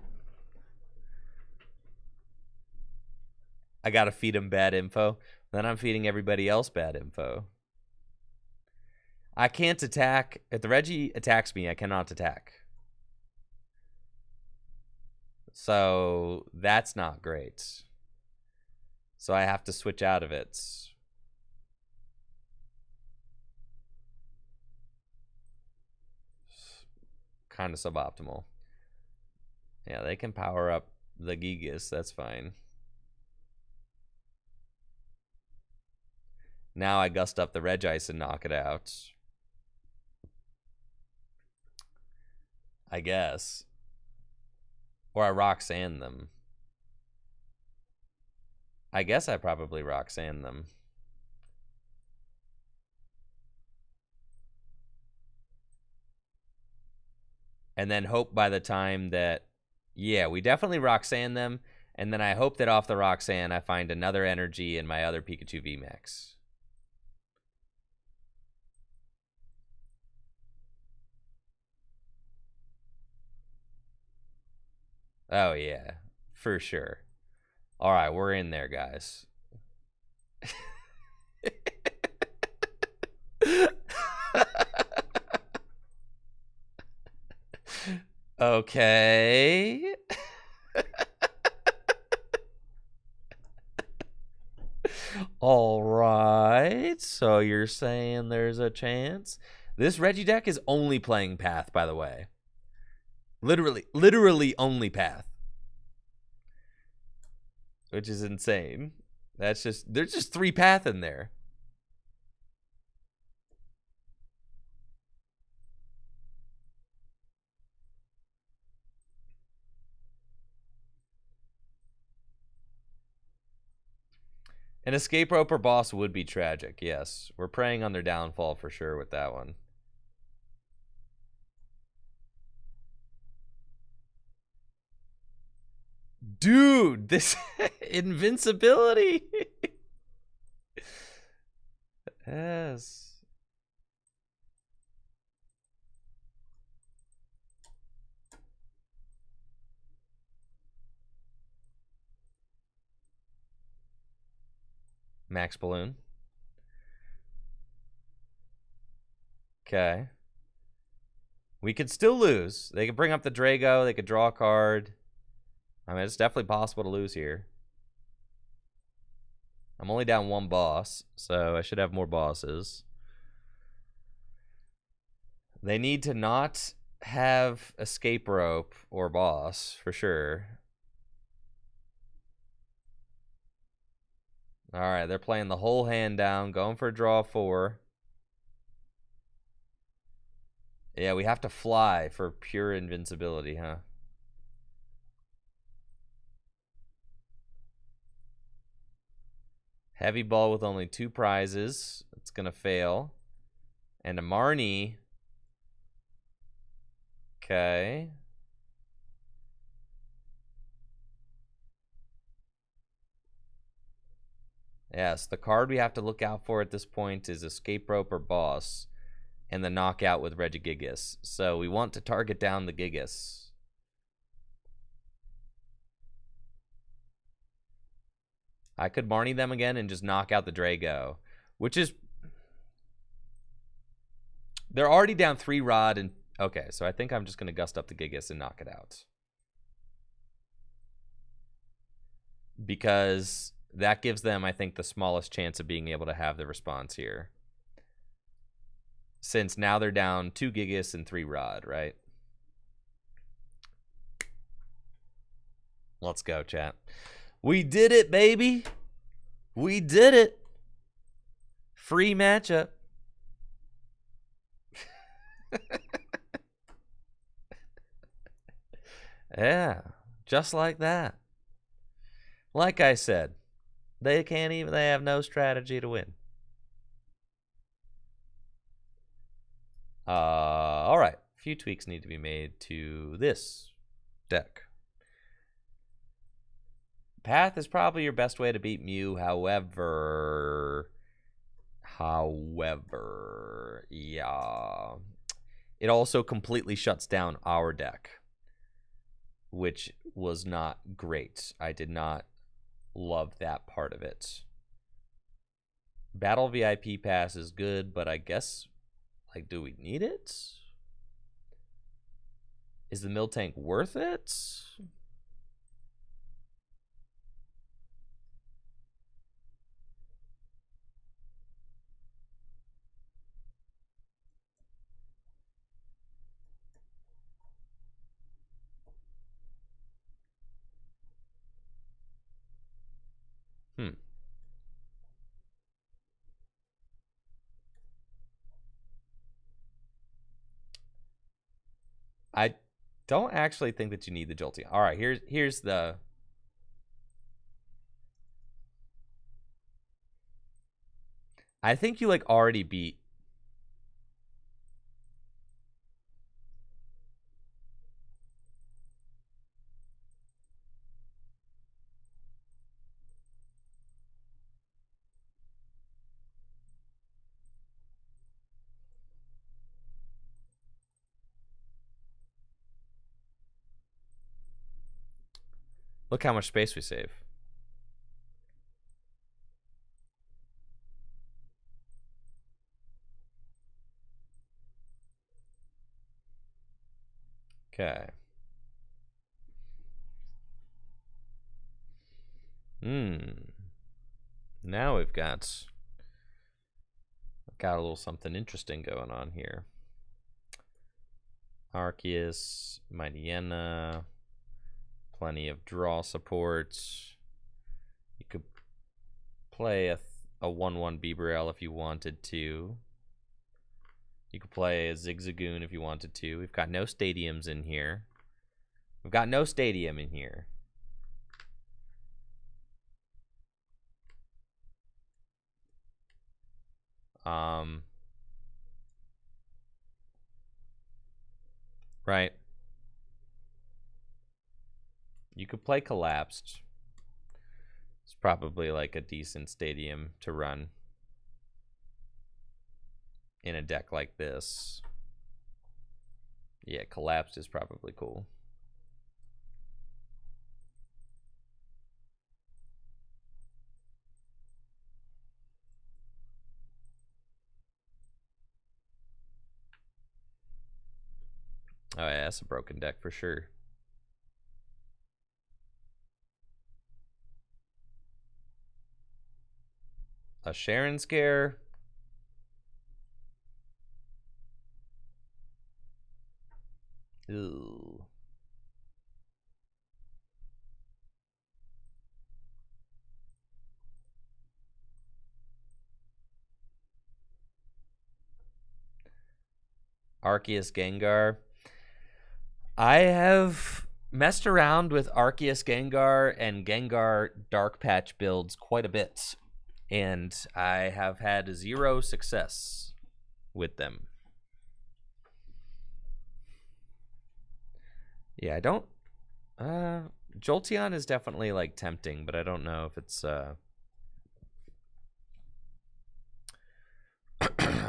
I gotta feed him bad info. Then I'm feeding everybody else bad info. I can't attack. If the Regi attacks me, I cannot attack. So that's not great. So I have to switch out of it. Kind of suboptimal. Yeah, they can power up the Gigas. That's fine. Now I gust up the Regice and knock it out. I guess. Or I Roxanne them. I guess I probably Roxanne them. And then hope by the time that... Yeah, we definitely Roxanne them. And then I hope that off the Roxanne, I find another energy in my other Pikachu VMAX. Oh, yeah. For sure. All right, we're in there, guys. Okay. All right. So you're saying there's a chance? This Regi deck is only playing Path, by the way. Literally only Path. Which is insane. That's just, there's just 3 Path in there. An escape rope or boss would be tragic, yes. We're preying on their downfall for sure with that one. Dude, this invincibility. Yes. Max Balloon. Okay. We could still lose. They could bring up the Drago. They could draw a card. I mean, it's definitely possible to lose here. I'm only down 1 boss, so I should have more bosses. They need to not have escape rope or boss, for sure. All right, they're playing the whole hand down, going for a draw 4. Yeah, we have to fly for pure invincibility, huh? Heavy ball with only 2 prizes. It's going to fail. And a Marnie. Okay. Yes, the card we have to look out for at this point is escape rope or boss. And the knockout with Regigigas. So we want to target down the Gigas. I could Marnie them again and just knock out the Drago. Which is... They're already down 3 Rod and... Okay, so I think I'm just going to gust up the Gigas and knock it out. Because that gives them, I think, the smallest chance of being able to have the response here. Since now they're down 2 Gigas and 3 Rod, right? Let's go, chat. We did it, baby. We did it. Free matchup. Yeah, just like that. Like I said, they have no strategy to win. All right. A few tweaks need to be made to this deck. Path is probably your best way to beat Mew. However, yeah. It also completely shuts down our deck, which was not great. I did not love that part of it. Battle VIP pass is good, but I guess, like, do we need it? Is the Miltank worth it? I don't actually think that you need the Jolteon. All right, here's the... I think you, like, already beat... Look how much space we save. Okay. Now we've got a little something interesting going on here. Arceus, Mightyena, plenty of draw support. You could play a 1/1 Bibarel if you wanted to. You could play a Zigzagoon if you wanted to. We've got no stadiums in here. We've got no stadium in here. Right. You could play Collapsed. It's probably like a decent stadium to run in a deck like this. Yeah, Collapsed is probably cool. Oh yeah, that's a broken deck for sure. A Sharon Scare. Ooh. Arceus Gengar. I have messed around with Arceus Gengar and Gengar Dark Patch builds quite a bit, and I have had 0 success with them. Yeah, I don't... Jolteon is definitely, like, tempting, but I don't know if it's... I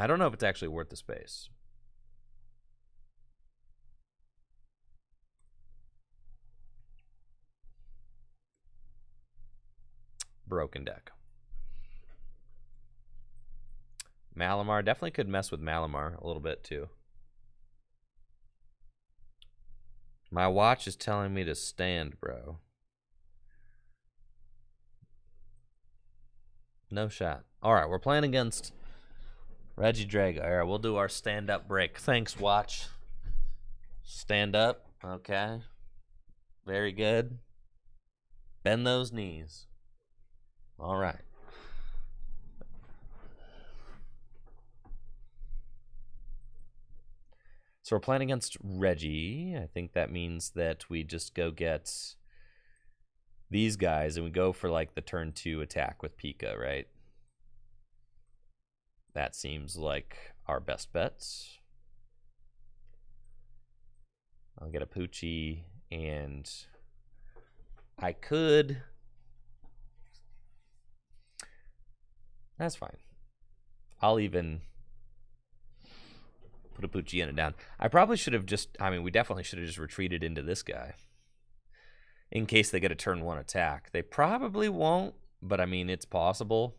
don't know if it's actually worth the space. Broken deck. Malamar. Definitely could mess with Malamar a little bit, too. My watch is telling me to stand, bro. No shot. All right, we're playing against Regi Drago. All right, we'll do our stand-up break. Thanks, watch. Stand up. Okay. Very good. Bend those knees. All right. So we're playing against Regi. I think that means that we just go get these guys and we go for like the turn 2 attack with Pika, right? That seems like our best bets. I'll get a Poochie, and I could... That's fine. I'll even put a Poochie in it down. I probably should have just... I mean, we definitely should have just retreated into this guy in case they get a turn 1 attack. They probably won't, but I mean, it's possible.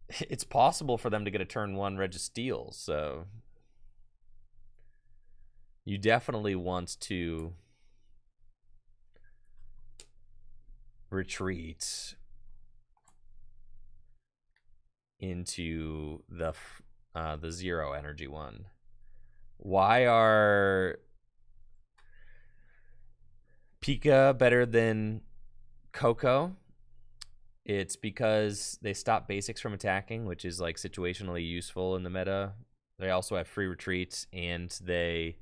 It's possible for them to get a turn 1 Registeel, so you definitely want to retreat into the 0 energy one. Why are Pika better than Coco? It's because they stop basics from attacking, which is like situationally useful in the meta. They also have free retreats, and they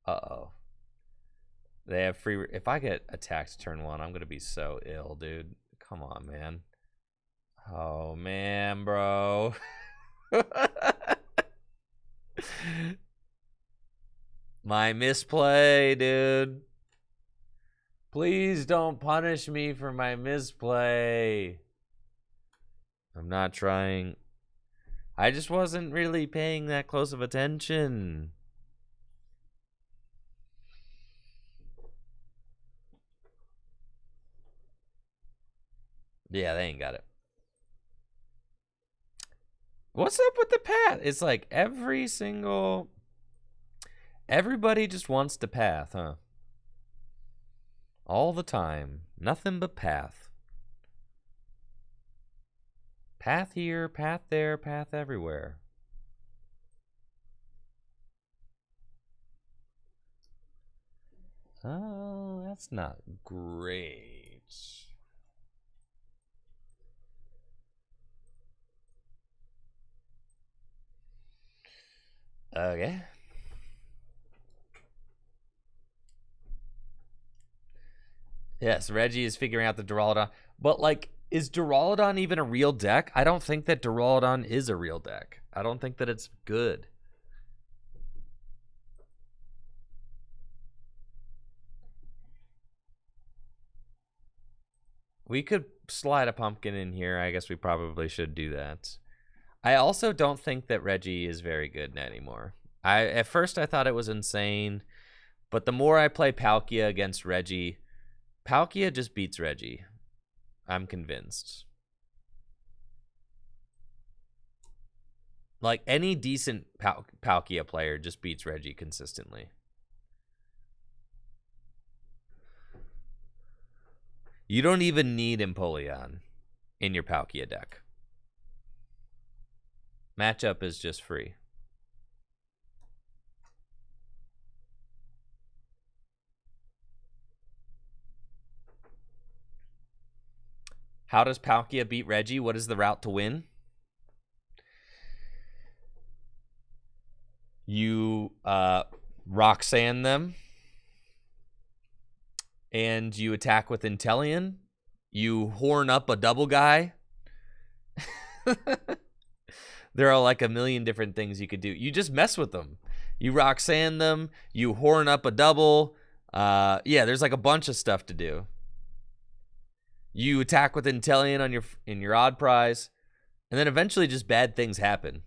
Uh-oh. They have free... If I get attacked turn 1, I'm going to be so ill, dude. Come on, man. Oh, man, bro. My misplay, dude. Please don't punish me for my misplay. I'm not trying. I just wasn't really paying that close of attention. Yeah, they ain't got it. What's up with the path? It's like everybody just wants to path, huh? All the time. Nothing but path. Path here, path there, path everywhere. Oh, that's not great. Okay. Yes, Regi is figuring out the Duraludon. But, like, is Duraludon even a real deck? I don't think that Duraludon is a real deck. I don't think that it's good. We could slide a pumpkin in here. I guess we probably should do that. I also don't think that Regi is very good anymore. At first I thought it was insane, but the more I play Palkia against Regi, Palkia just beats Regi. I'm convinced. Like, any decent Palkia player just beats Regi consistently. You don't even need Empoleon in your Palkia deck. Matchup is just free. How does Palkia beat Regi? What is the route to win? You Roxanne them, and you attack with Inteleon. You horn up a double guy. There are like a million different things you could do. You just mess with them. You Roxanne them. You horn up a double. Yeah, there's like a bunch of stuff to do. You attack with Inteleon in your odd prize, and then eventually just bad things happen.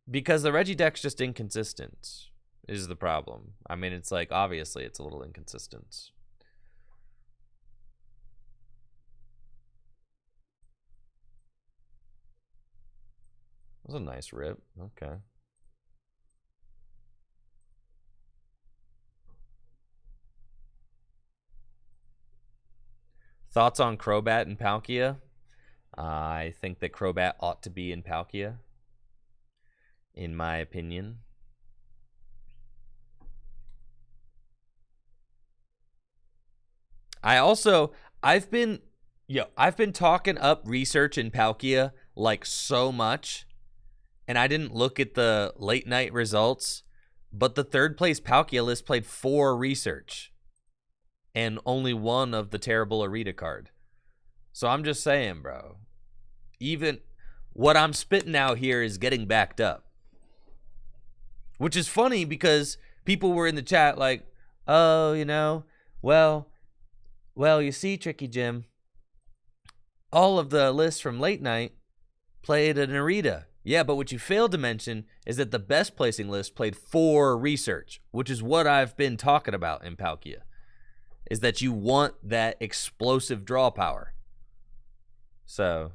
Because the Regi deck's just inconsistent is the problem. I mean, it's like, obviously it's a little inconsistent. That was a nice rip. Okay. Thoughts on Crobat and Palkia? I think that Crobat ought to be in Palkia, in my opinion. I've been talking up research in Palkia like so much, and I didn't look at the late night results, but the third place Palkia list played 4 research and only 1 of the terrible Arita card. So I'm just saying, bro, even what I'm spitting out here is getting backed up. Which is funny because people were in the chat like, oh, you know, well, you see, Tricky Jim, all of the lists from late night played an Arita. Yeah, but what you failed to mention is that the best placing list played 4 research, which is what I've been talking about in Palkia, is that you want that explosive draw power. So,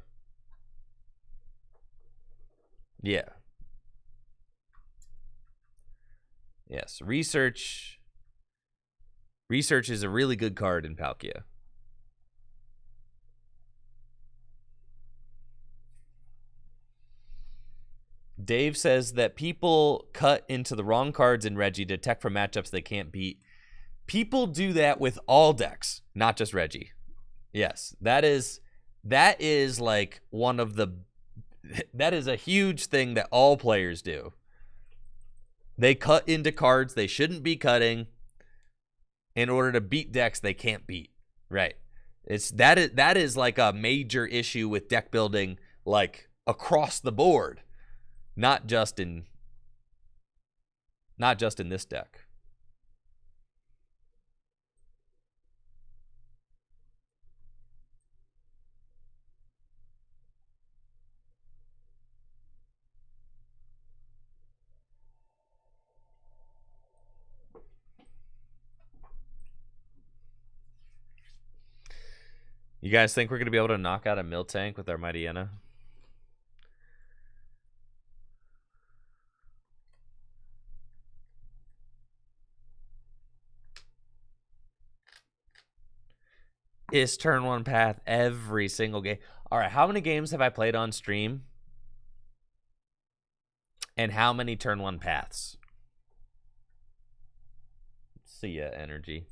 yeah. Yes, research is a really good card in Palkia. Dave says that people cut into the wrong cards in Regi to tech for matchups they can't beat. People do that with all decks, not just Regi. Yes, that is like one of the... That is a huge thing that all players do. They cut into cards they shouldn't be cutting in order to beat decks they can't beat. Right. That is like a major issue with deck building, like across the board, not just in this deck. You guys think we're going to be able to knock out a Miltank with our Mightyena? Is turn one path every single game. All right, how many games have I played on stream? And how many turn one paths? See ya, energy.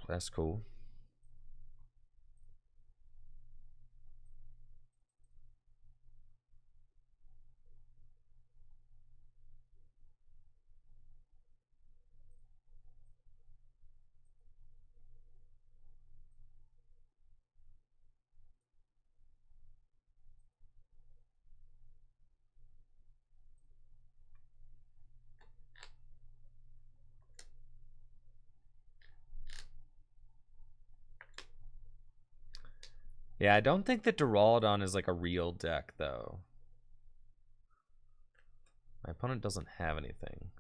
That's cool. Yeah, I don't think that Duraludon is like a real deck, though. My opponent doesn't have anything.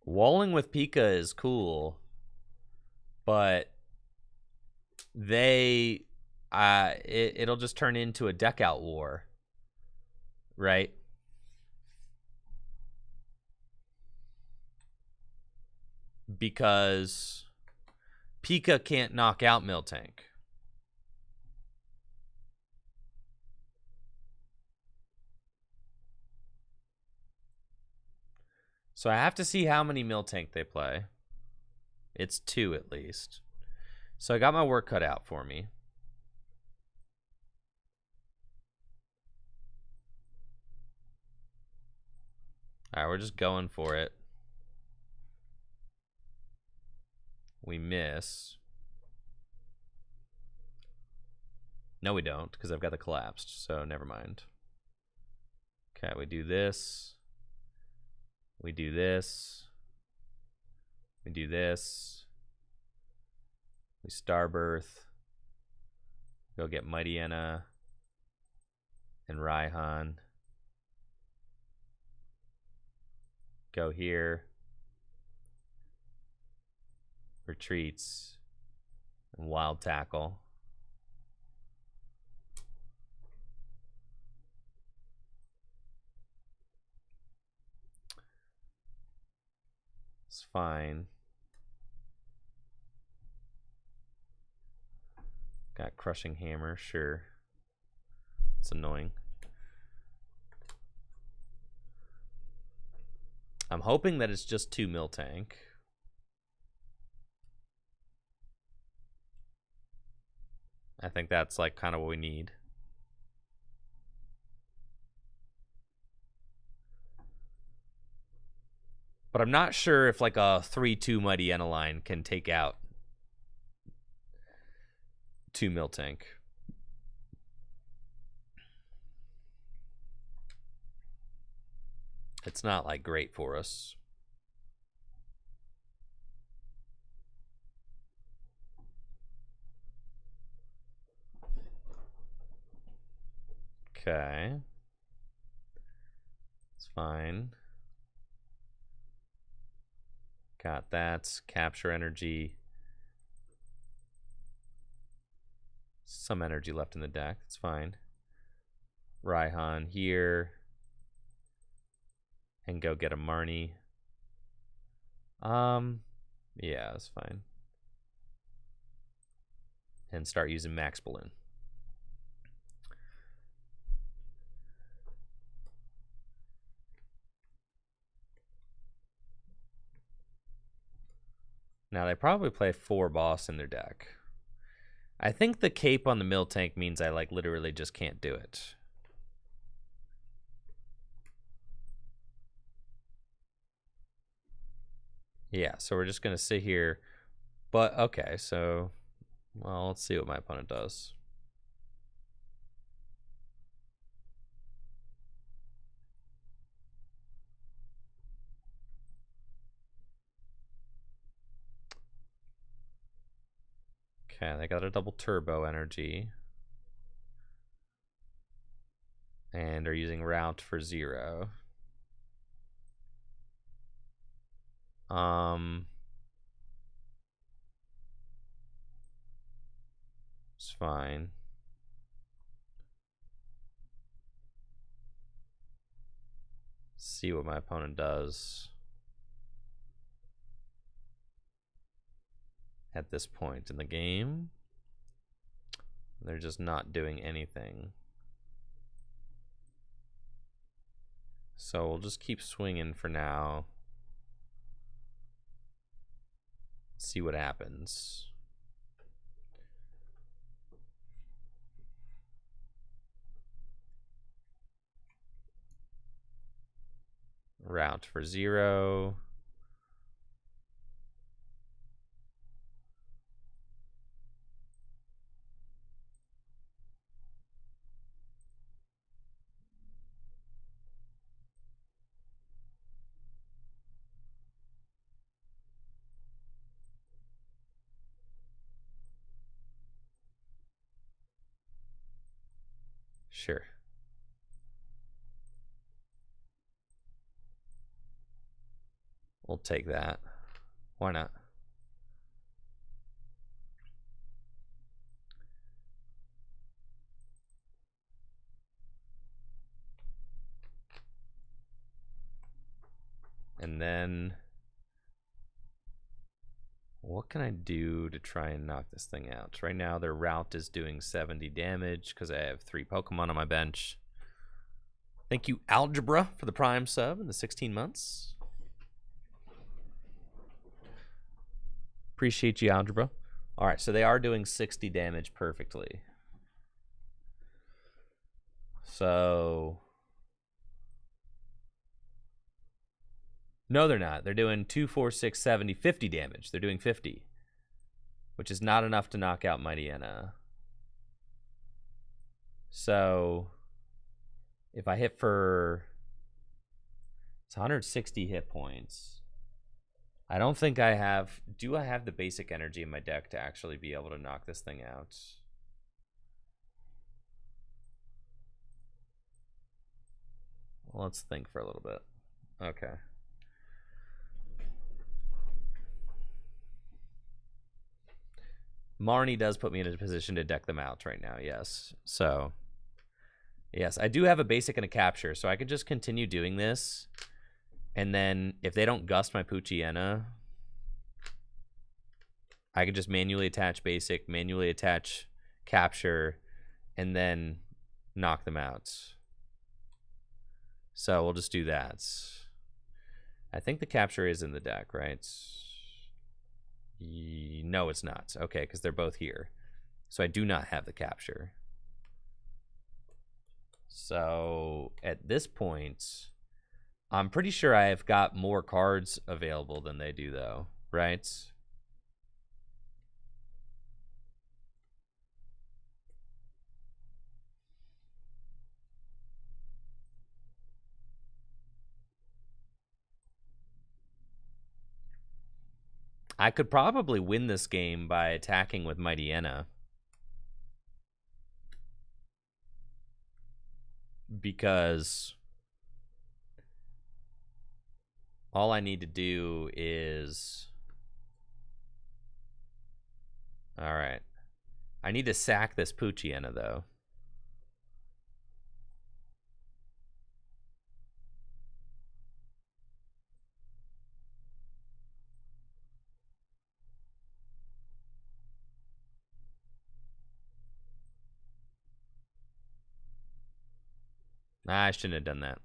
Walling with Pika is cool, but it'll just turn into a deck out war, right? Because Pika can't knock out Miltank. So I have to see how many Miltank they play. It's 2 at least. So I got my work cut out for me. All right, we're just going for it. We miss. No, we don't, because I've got the collapsed, so never mind. Okay, we do this. We do this. We do this. We Starbirth. Go get Mightyena and Raihan. Go here. Retreats. And Wild Tackle. It's fine. Got Crushing Hammer, sure. It's annoying. I'm hoping that it's just 2 Miltank. I think that's like kind of what we need. But I'm not sure if like a 3-2 Mightyena line can take out 2 Miltank. It's not like great for us. Okay. It's fine. Got that. Capture energy. Some energy left in the deck. It's fine. Raihan here. And go get a Marnie. Yeah, that's fine. And start using Max Balloon. Now they probably play 4 boss in their deck. I think the cape on the Miltank means I like literally just can't do it. Yeah, so we're just gonna sit here. But okay, so well, let's see what my opponent does. Okay, they got a double turbo energy. And are using route for 0. It's fine. See what my opponent does at this point in the game. They're just not doing anything. So we'll just keep swinging for now. See what happens. Route for 0. Sure. We'll take that. Why not? And then what can I do to try and knock this thing out? Right now their route is doing 70 damage because I have 3 Pokemon on my bench. Thank you, Algebra, for the Prime sub in the 16 months. Appreciate you, Algebra. All right, so they are doing 60 damage perfectly. So no, they're not. They're doing 2, 4, 6, 70, 50 damage. They're doing 50, which is not enough to knock out Mightyena. So if I hit for, it's 160 hit points. I don't think I have, do I have the basic energy in my deck to actually be able to knock this thing out? Well, let's think for a little bit. Okay. Marnie does put me in a position to deck them out right now, yes. So, yes, I do have a basic and a capture, so I could just continue doing this. And then if they don't gust my Poochyena, I could just manually attach basic, manually attach capture, and then knock them out. So we'll just do that. I think the capture is in the deck, right? No, it's not. Okay, because they're both here. So I do not have the capture. So at this point, I'm pretty sure I have got more cards available than they do, though, right? I could probably win this game by attacking with Mightyena. Because all I need to do is... Alright. I need to sack this Poochyena, though. Nah, I shouldn't have done that.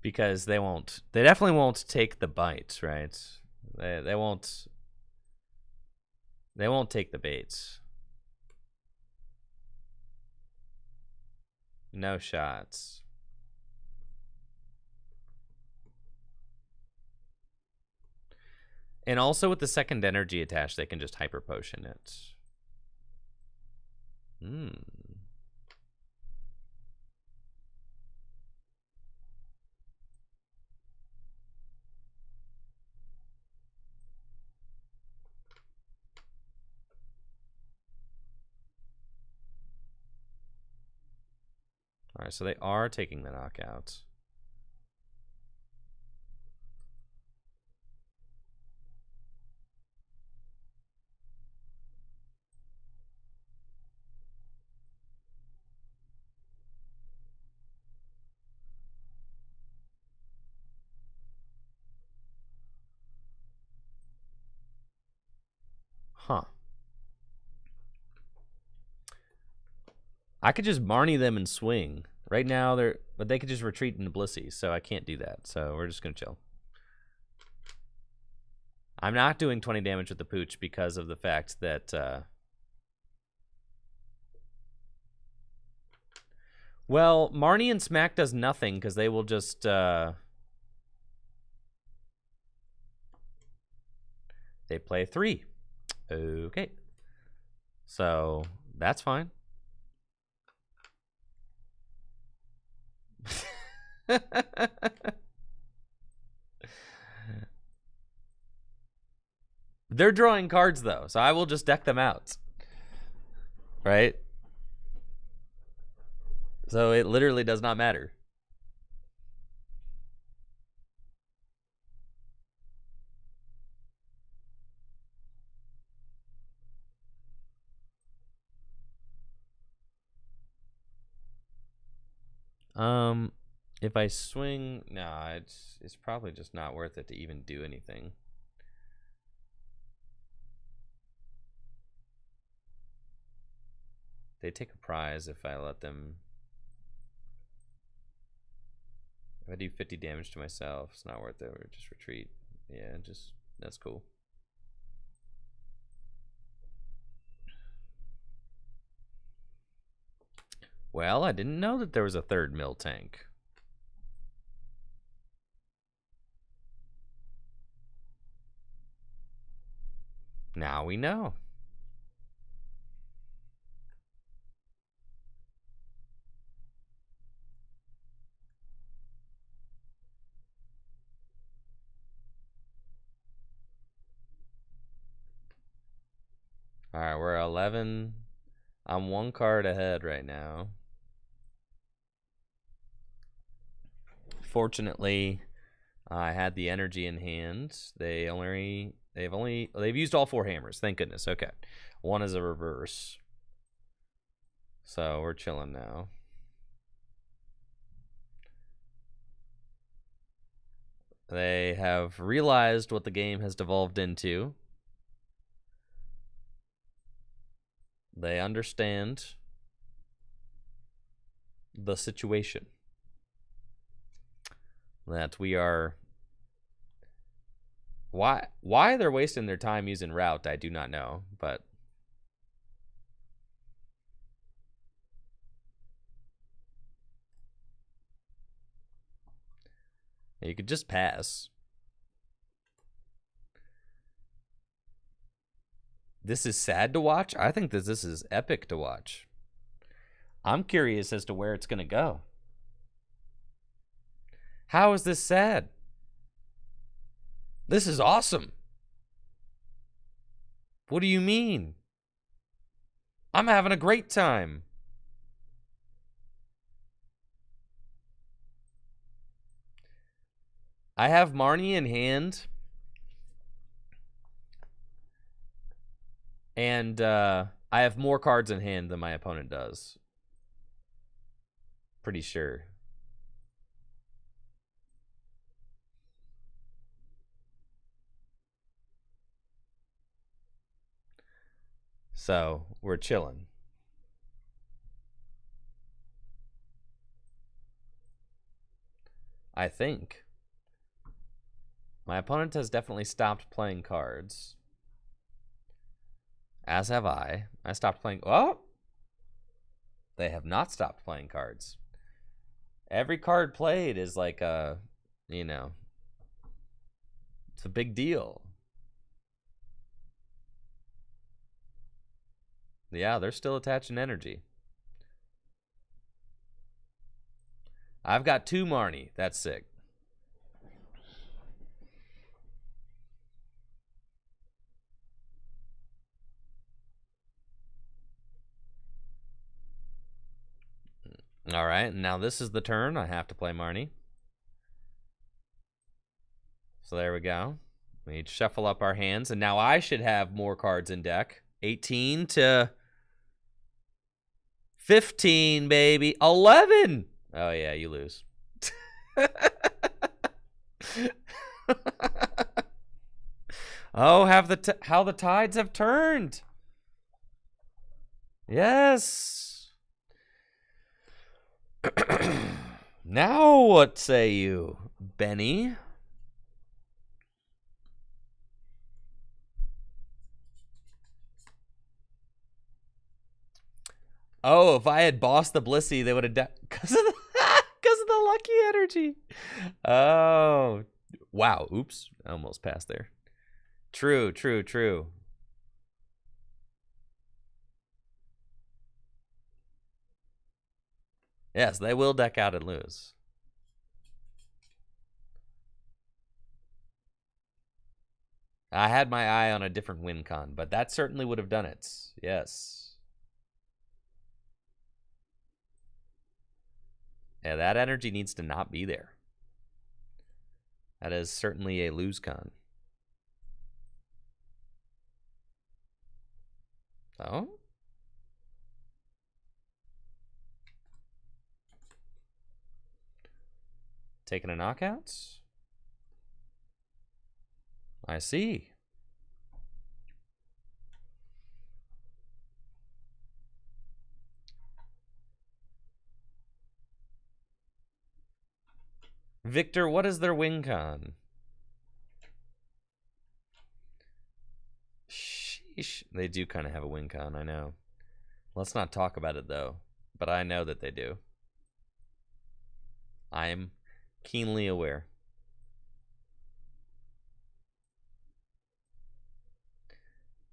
Because they won't. They definitely won't take the bite, right? They won't. They won't take the baits. No shots. And also with the second energy attached, they can just hyper potion it. All right, so they are taking the knockout. Huh. I could just Marnie them and swing. Right now, but they could just retreat into Blissey, so I can't do that. So we're just going to chill. I'm not doing 20 damage with the Pooch because of the fact that... well, Marnie and Smack does nothing because they will just... they play 3. Okay. So, that's fine. They're drawing cards, though, so I will just deck them out. Right? So it literally does not matter. If I swing, nah, it's probably just not worth it to even do anything. They take a prize if I let them. If I do 50 damage to myself, it's not worth it. Or just retreat. Yeah, just that's cool. Well, I didn't know that there was a third mill tank. Now we know. All right, we're 11. I'm 1 card ahead right now. Fortunately, I had the energy in hand. They've used all 4 hammers. Thank goodness. Okay. 1 is a reverse. So we're chilling now. They have realized what the game has devolved into. They understand the situation. That we are... Why they're wasting their time using route, I do not know, but... You could just pass. This is sad to watch? I think that this is epic to watch. I'm curious as to where it's going to go. How is this sad? This is awesome. What do you mean? I'm having a great time. I have Marnie in hand. And I have more cards in hand than my opponent does. Pretty sure. So, we're chilling. I think. My opponent has definitely stopped playing cards. As have I. I stopped playing... Oh! They have not stopped playing cards. Every card played is like a... You know... It's a big deal. Yeah, they're still attaching energy. I've got 2 Marnie. That's sick. All right, now this is the turn. I have to play Marnie. So there we go. We need to shuffle up our hands, and now I should have more cards in deck. 18 to 15, baby. 11! Oh, yeah, you lose. Oh, how the tides have turned. Yes. Now what say you, Benny? Oh, if I had bossed the Blissey, they would have died because of the lucky energy. Oh, wow. Oops, I almost passed there. True, true, true. Yes, they will deck out and lose. I had my eye on a different win con, but that certainly would have done it. Yes. Yeah, that energy needs to not be there. That is certainly a lose con. Oh? Taking a knockout? I see. Victor, what is their win con? Sheesh. They do kind of have a win con, I know. Let's not talk about it, though. But I know that they do. I'm keenly aware.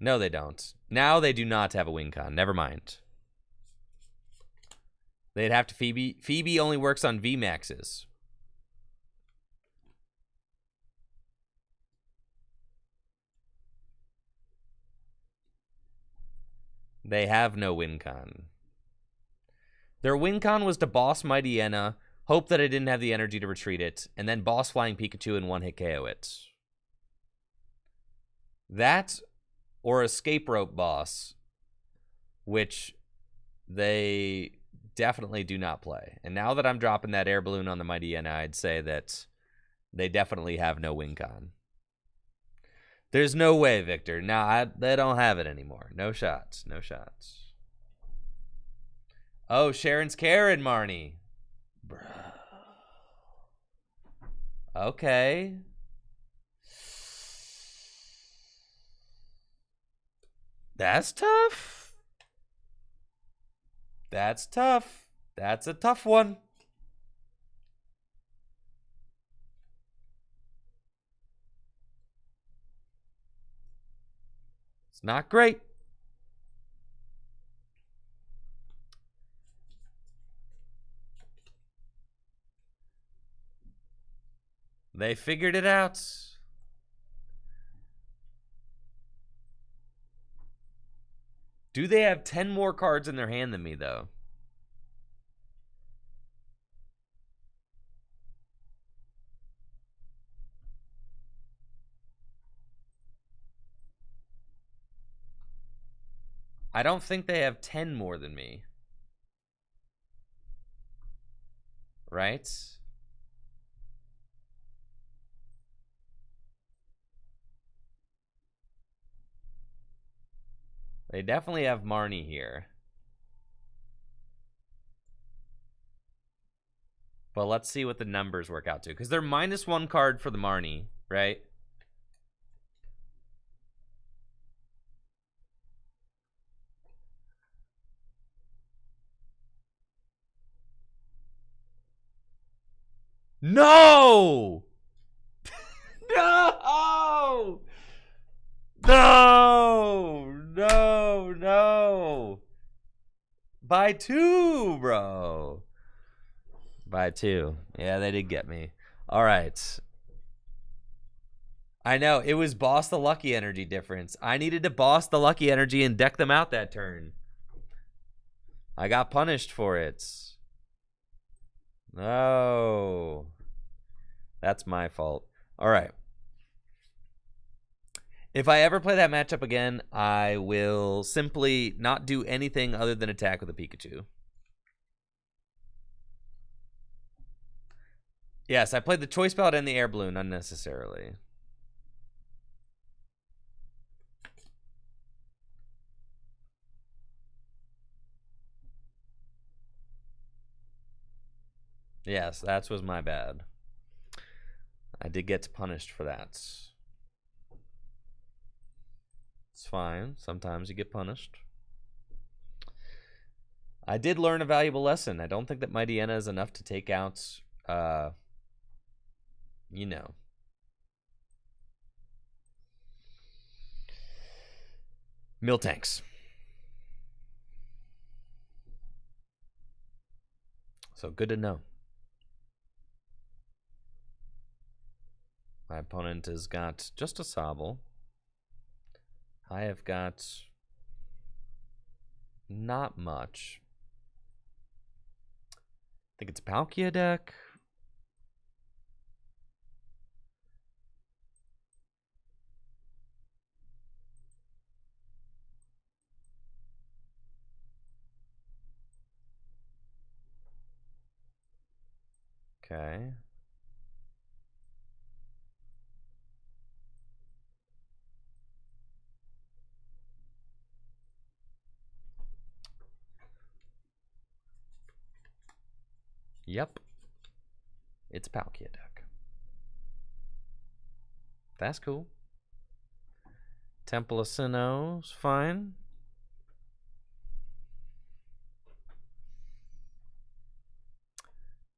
No, they don't. Now they do not have a win con. Never mind. They'd have to Phoebe. Phoebe only works on VMAXs. They have no win con. Their win con was to boss Mighty Enna, hope that I didn't have the energy to retreat it, and then boss Flying Pikachu and one-hit KO it. That or Escape Rope boss, which they definitely do not play. And now that I'm dropping that air balloon on the Mighty Enna, I'd say that they definitely have no win con. There's no way, Victor. No, they don't have it anymore. No shots. No shots. Oh, Sharon's Karen, Marnie. Bruh. Okay. That's tough. That's tough. That's a tough one. It's not great. They figured it out. Do they have 10 more cards in their hand than me, though? I don't think they have 10 more than me. Right? They definitely have Marnie here. But let's see what the numbers work out to. Because they're -1 card for the Marnie, right? No! No! No! No! No! By 2, bro. By 2. Yeah, they did get me. All right. I know. It was boss the lucky energy difference. I needed to boss the lucky energy and deck them out that turn. I got punished for it. No. That's my fault. All right. If I ever play that matchup again, I will simply not do anything other than attack with a Pikachu. Yes, I played the Choice Belt and the Air Balloon unnecessarily. Yes, that was my bad. I did get punished for that. It's fine. Sometimes you get punished. I did learn a valuable lesson. I don't think that Mighty Enna is enough to take out, you know. Miltanks. So good to know. My opponent has got just a Sobble. I have got not much. I think it's a Palkia deck. Okay. Yep. It's a Palkia deck. That's cool. Temple of Sinnoh's fine.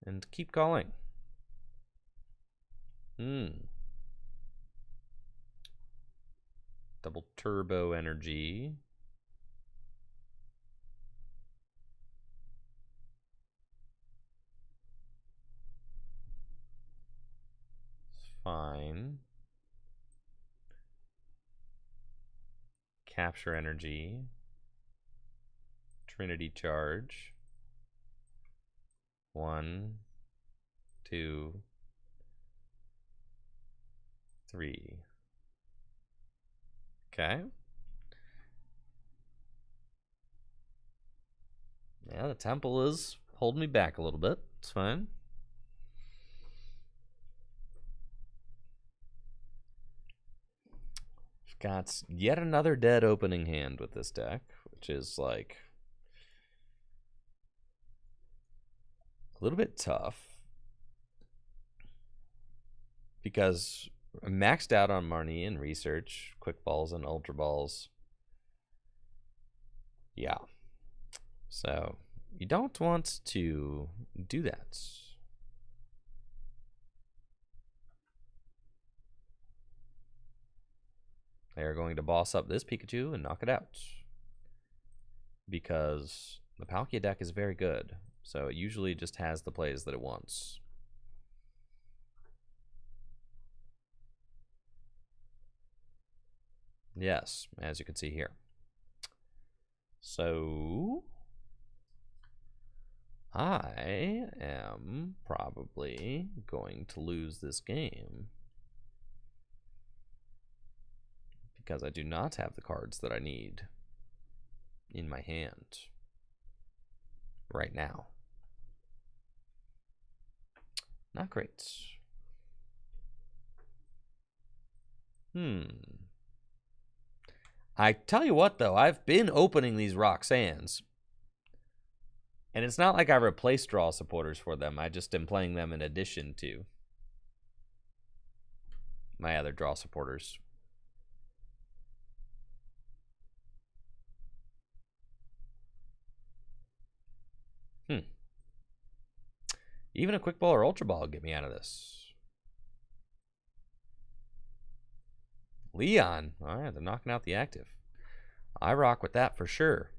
And keep calling. Double turbo energy. It's fine. Capture energy. Trinity charge. 1, 2, 3. Okay. Yeah, the temple is holding me back a little bit. It's fine. Got yet another dead opening hand with this deck, which is like a little bit tough because I'm maxed out on Marnie and research, quick balls and ultra balls. Yeah. So you don't want to do that. They are going to boss up this Pikachu and knock it out. Because the Palkia deck is very good. So it usually just has the plays that it wants. Yes, as you can see here. So I am probably going to lose this game. Because I do not have the cards that I need in my hand right now. Not great. I tell you what, though, I've been opening these Roxannes. And it's not like I replaced draw supporters for them. I just am playing them in addition to my other draw supporters. Even a quick ball or ultra ball will get me out of this. Leon. All right, they're knocking out the active. I rock with that for sure.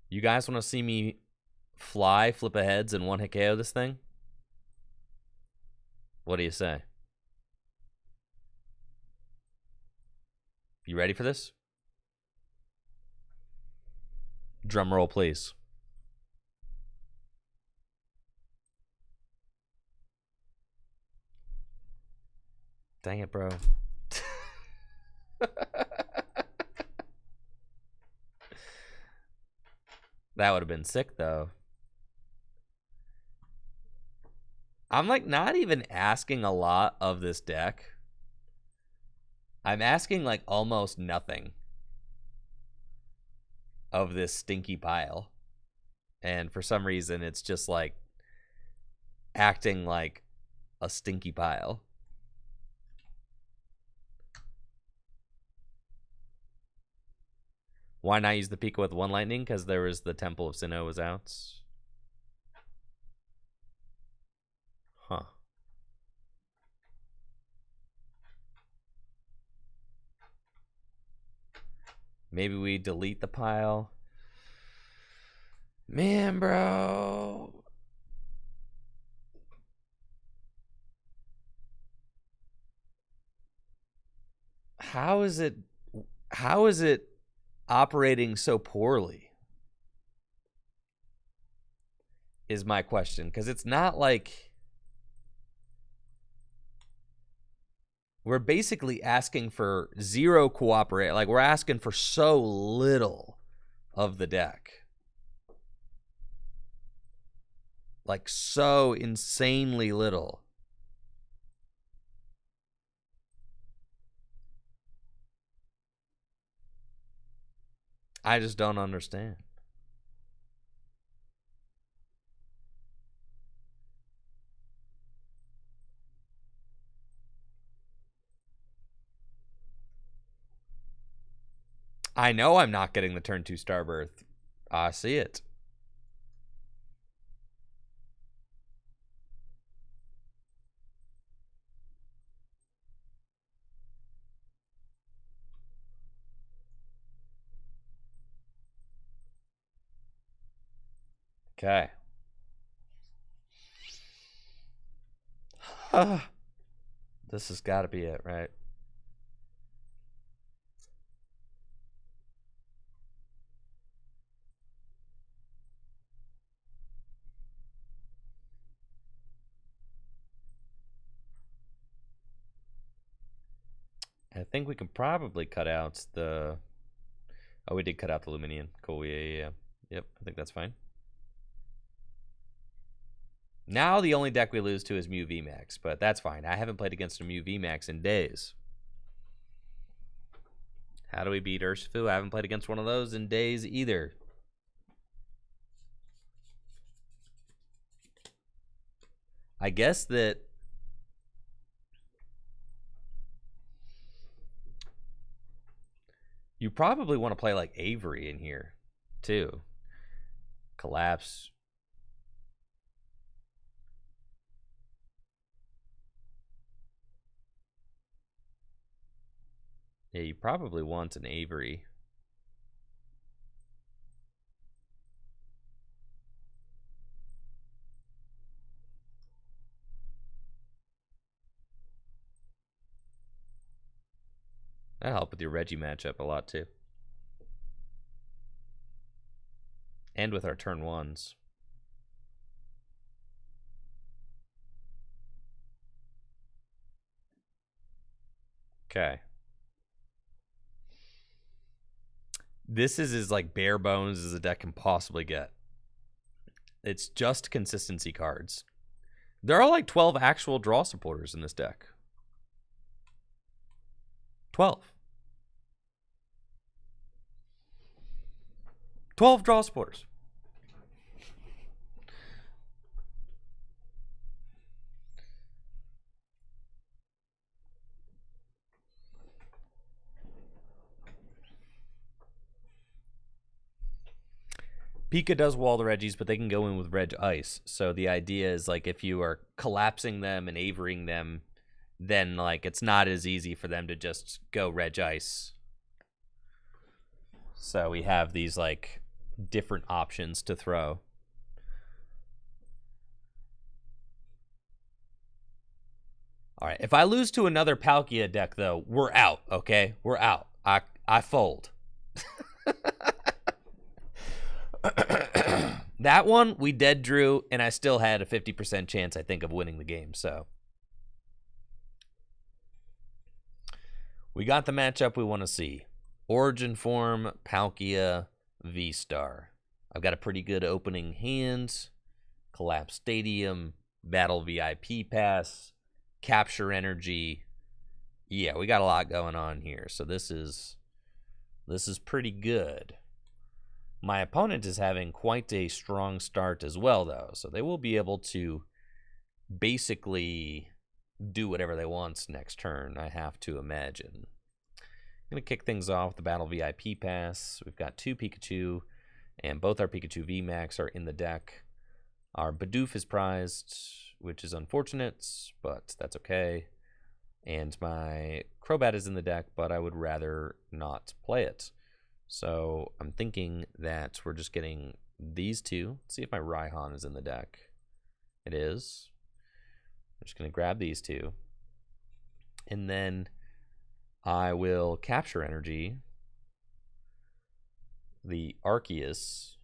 You guys want to see me fly, flip a heads, and one hit KO this thing? What do you say? You ready for this? Drum roll, please. Dang it, bro. That would have been sick, though. I'm like not even asking a lot of this deck. I'm asking like almost nothing of this stinky pile. And for some reason, it's just like acting like a stinky pile. Why not use the Pika with one lightning? Because there was the Temple of Sinnoh was out. Huh. Maybe we delete the pile. Man, bro. How is it operating so poorly? Is my question. Because it's not like we're basically asking for zero cooperate. Like we're asking for so little of the deck. Like so insanely little. I just don't understand. I know I'm not getting the turn 2 Starbirth. I see it. Okay. This has got to be it, right? I think we can probably cut out the... Oh, we did cut out the Luminion. Cool, yeah. Yep, I think that's fine. Now the only deck we lose to is Mew VMAX, but that's fine. I haven't played against a Mew VMAX in days. How do we beat Urshifu? I haven't played against one of those in days either. I guess that... You probably want to play like Avery in here, too. Collapse. Yeah, you probably want an Avery. That'll help with your Regi matchup a lot, too. And with our turn 1s. Okay. This is as like bare bones as a deck can possibly get. It's just consistency cards. There are like 12 actual draw supporters in this deck. 12. 12 draw supporters. Pika does wall the Regis, but they can go in with Reg Ice. So the idea is, like, if you are collapsing them and Averying them, then, like, it's not as easy for them to just go Reg Ice. So we have these, like, different options to throw. All right, if I lose to another Palkia deck, though, we're out, okay? We're out. I fold. That one, we dead drew, and I still had a 50% chance, I think, of winning the game, so. We got the matchup we want to see. Origin Form, Palkia, VSTAR. I've got a pretty good opening hand. Collapse Stadium, Battle VIP Pass, Capture Energy. Yeah, we got a lot going on here, so this is pretty good. My opponent is having quite a strong start as well, though, so they will be able to basically do whatever they want next turn, I have to imagine. I'm going to kick things off with the Battle VIP Pass. We've got 2 Pikachu, and both our Pikachu VMAX are in the deck. Our Bidoof is prized, which is unfortunate, but that's okay. And my Crobat is in the deck, but I would rather not play it. So I'm thinking that we're just getting these two. Let's see if my Raihan is in the deck. It is. I'm just going to grab these two. And then I will Capture Energy the Arceus.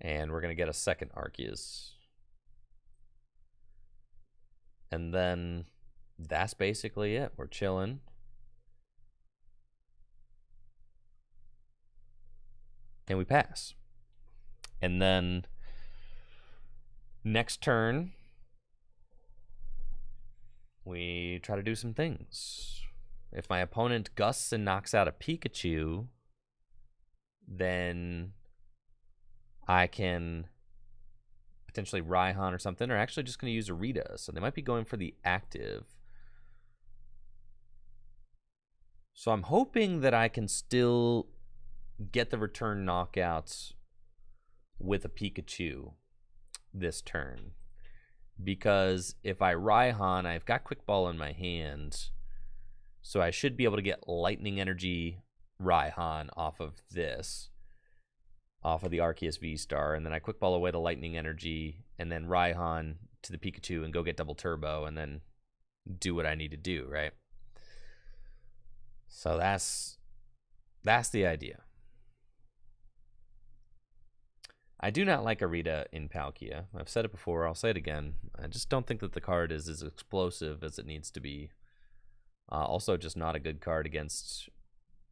And we're going to get a second Arceus. And then that's basically it. We're chilling. And we pass. And then next turn, we try to do some things. If my opponent gusts and knocks out a Pikachu, then I can potentially Raihan or something, or actually just going to use a Rita. So they might be going for the active. So I'm hoping that I can still get the return knockouts with a Pikachu this turn. Because if I Raihan, I've got Quick Ball in my hand. So I should be able to get Lightning Energy Raihan off of this. Off of the Arceus VSTAR. And then I Quick Ball away the Lightning Energy. And then Raihan to the Pikachu and go get Double Turbo. And then do what I need to do, right? So that's the idea. I do not like Arita in Palkia. I've said it before, I'll say it again. I just don't think that the card is as explosive as it needs to be. Also, just not a good card against,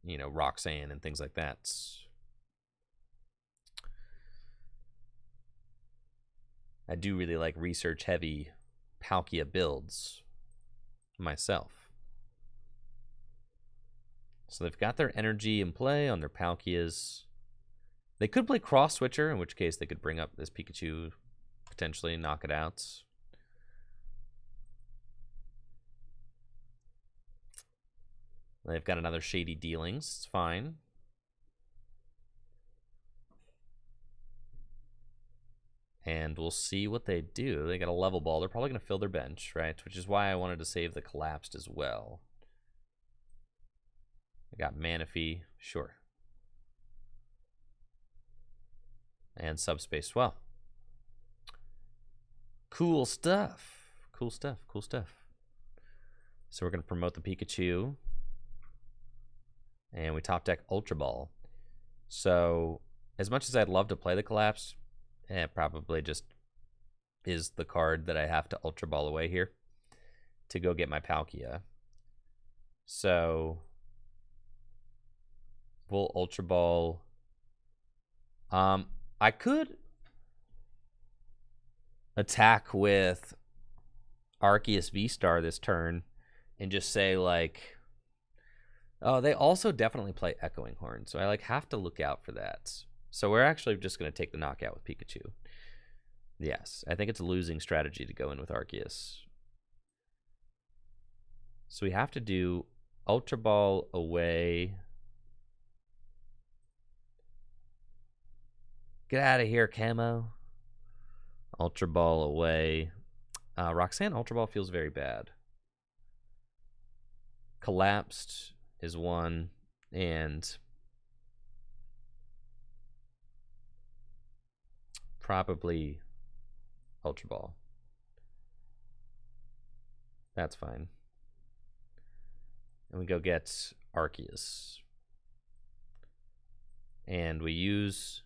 you know, Roxanne and things like that. I do really like research-heavy Palkia builds myself. So they've got their energy in play on their Palkias. They could play Cross Switcher, in which case they could bring up this Pikachu, potentially knock it out. They've got another Shady Dealings. It's fine. And we'll see what they do. They got a level ball. They're probably going to fill their bench, right? Which is why I wanted to save the Collapsed as well. I got Manaphy. Sure. And Subspace Swell. Cool stuff. Cool stuff. Cool stuff. So we're going to promote the Pikachu. And we top deck Ultra Ball. So as much as I'd love to play the Collapse, it probably just is the card that I have to Ultra Ball away here to go get my Palkia. So we'll Ultra Ball. I could attack with Arceus VSTAR this turn and just say, like, oh, they also definitely play Echoing Horn, so I like have to look out for that. So we're actually just going to take the knockout with Pikachu. Yes, I think it's a losing strategy to go in with Arceus. So we have to do Ultra Ball away Get out of here, Camo. Ultra Ball away. Roxanne Ultra Ball feels very bad. Collapsed is one, and probably Ultra Ball. That's fine. And we go get Arceus. And we use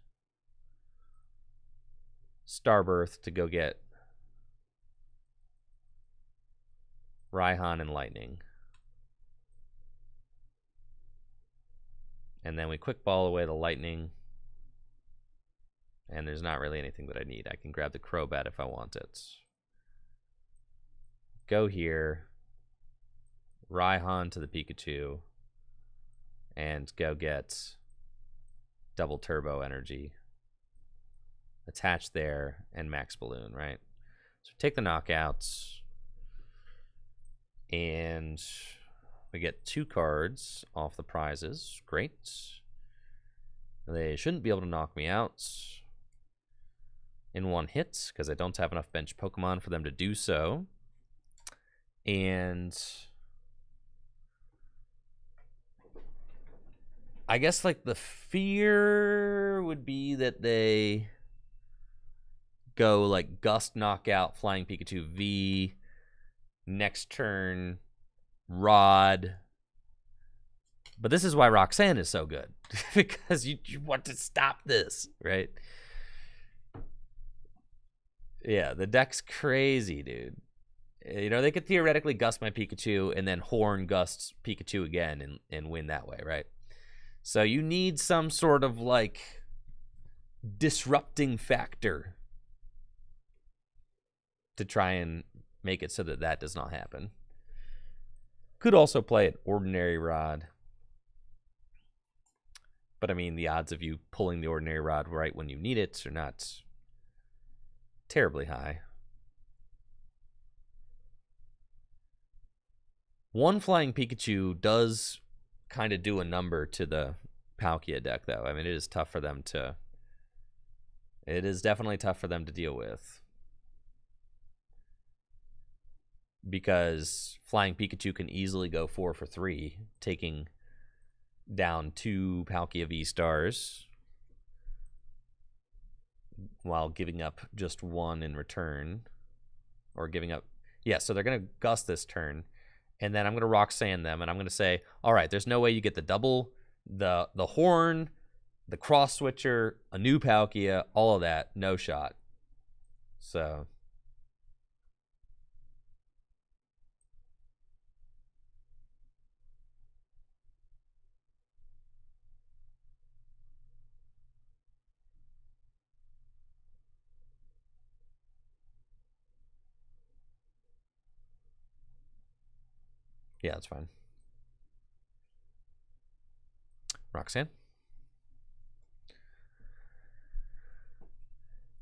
Starbirth to go get Raihan and Lightning. And then we quick ball away the Lightning. And there's not really anything that I need. I can grab the Crobat if I want it. Go here. Raihan to the Pikachu. And go get double turbo energy. Attach there and max balloon, right? So take the knockouts. And we get 2 cards off the prizes. Great. They shouldn't be able to knock me out in one hit because I don't have enough bench Pokemon for them to do so. And I guess like the fear would be that they go like Gust Knockout, Flying Pikachu V, next turn Rod. But this is why Roxanne is so good. Because you want to stop this, right? Yeah, the deck's crazy, dude. You know, they could theoretically Gust my Pikachu and then Horn Gust Pikachu again and win that way, right? So you need some sort of like disrupting factor to try and make it so that that does not happen. Could also play an Ordinary Rod. But I mean, the odds of you pulling the Ordinary Rod right when you need it are not terribly high. One Flying Pikachu does kind of do a number to the Palkia deck, though. I mean, it is tough for them to... It is definitely tough for them to deal with. Because Flying Pikachu can easily go 4 for 3, taking down 2 Palkia VSTARs while giving up just 1 in return. Or giving up... Yeah, so they're going to Gust this turn. And then I'm going to Roxanne them, and I'm going to say, all right, there's no way you get the double, the Horn, the Cross Switcher, a new Palkia, all of that, no shot. So... Yeah, that's fine. Roxanne.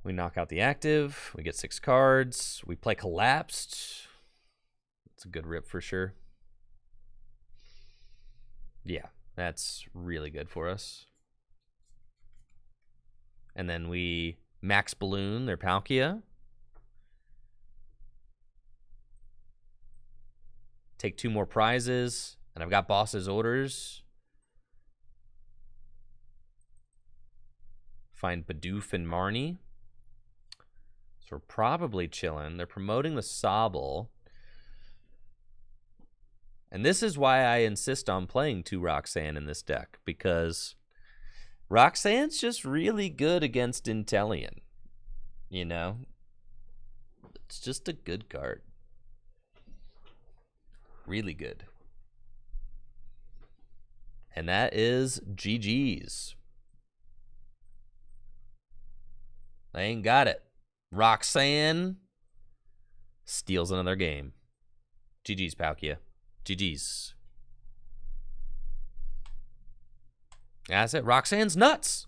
We knock out the active. We get 6 cards. We play Collapsed. It's a good rip for sure. Yeah, that's really good for us. And then we Max Balloon their Palkia. Take 2 more prizes, and I've got Boss's Orders. Find Bidoof and Marnie. So we're probably chilling. They're promoting the Sobble. And this is why I insist on playing 2 Roxanne in this deck, because Roxanne's just really good against Inteleon. You know? It's just a good card. Really good. And that is GG's. They ain't got it. Roxanne steals another game. GG's, Palkia. GG's. That's it. Roxanne's nuts.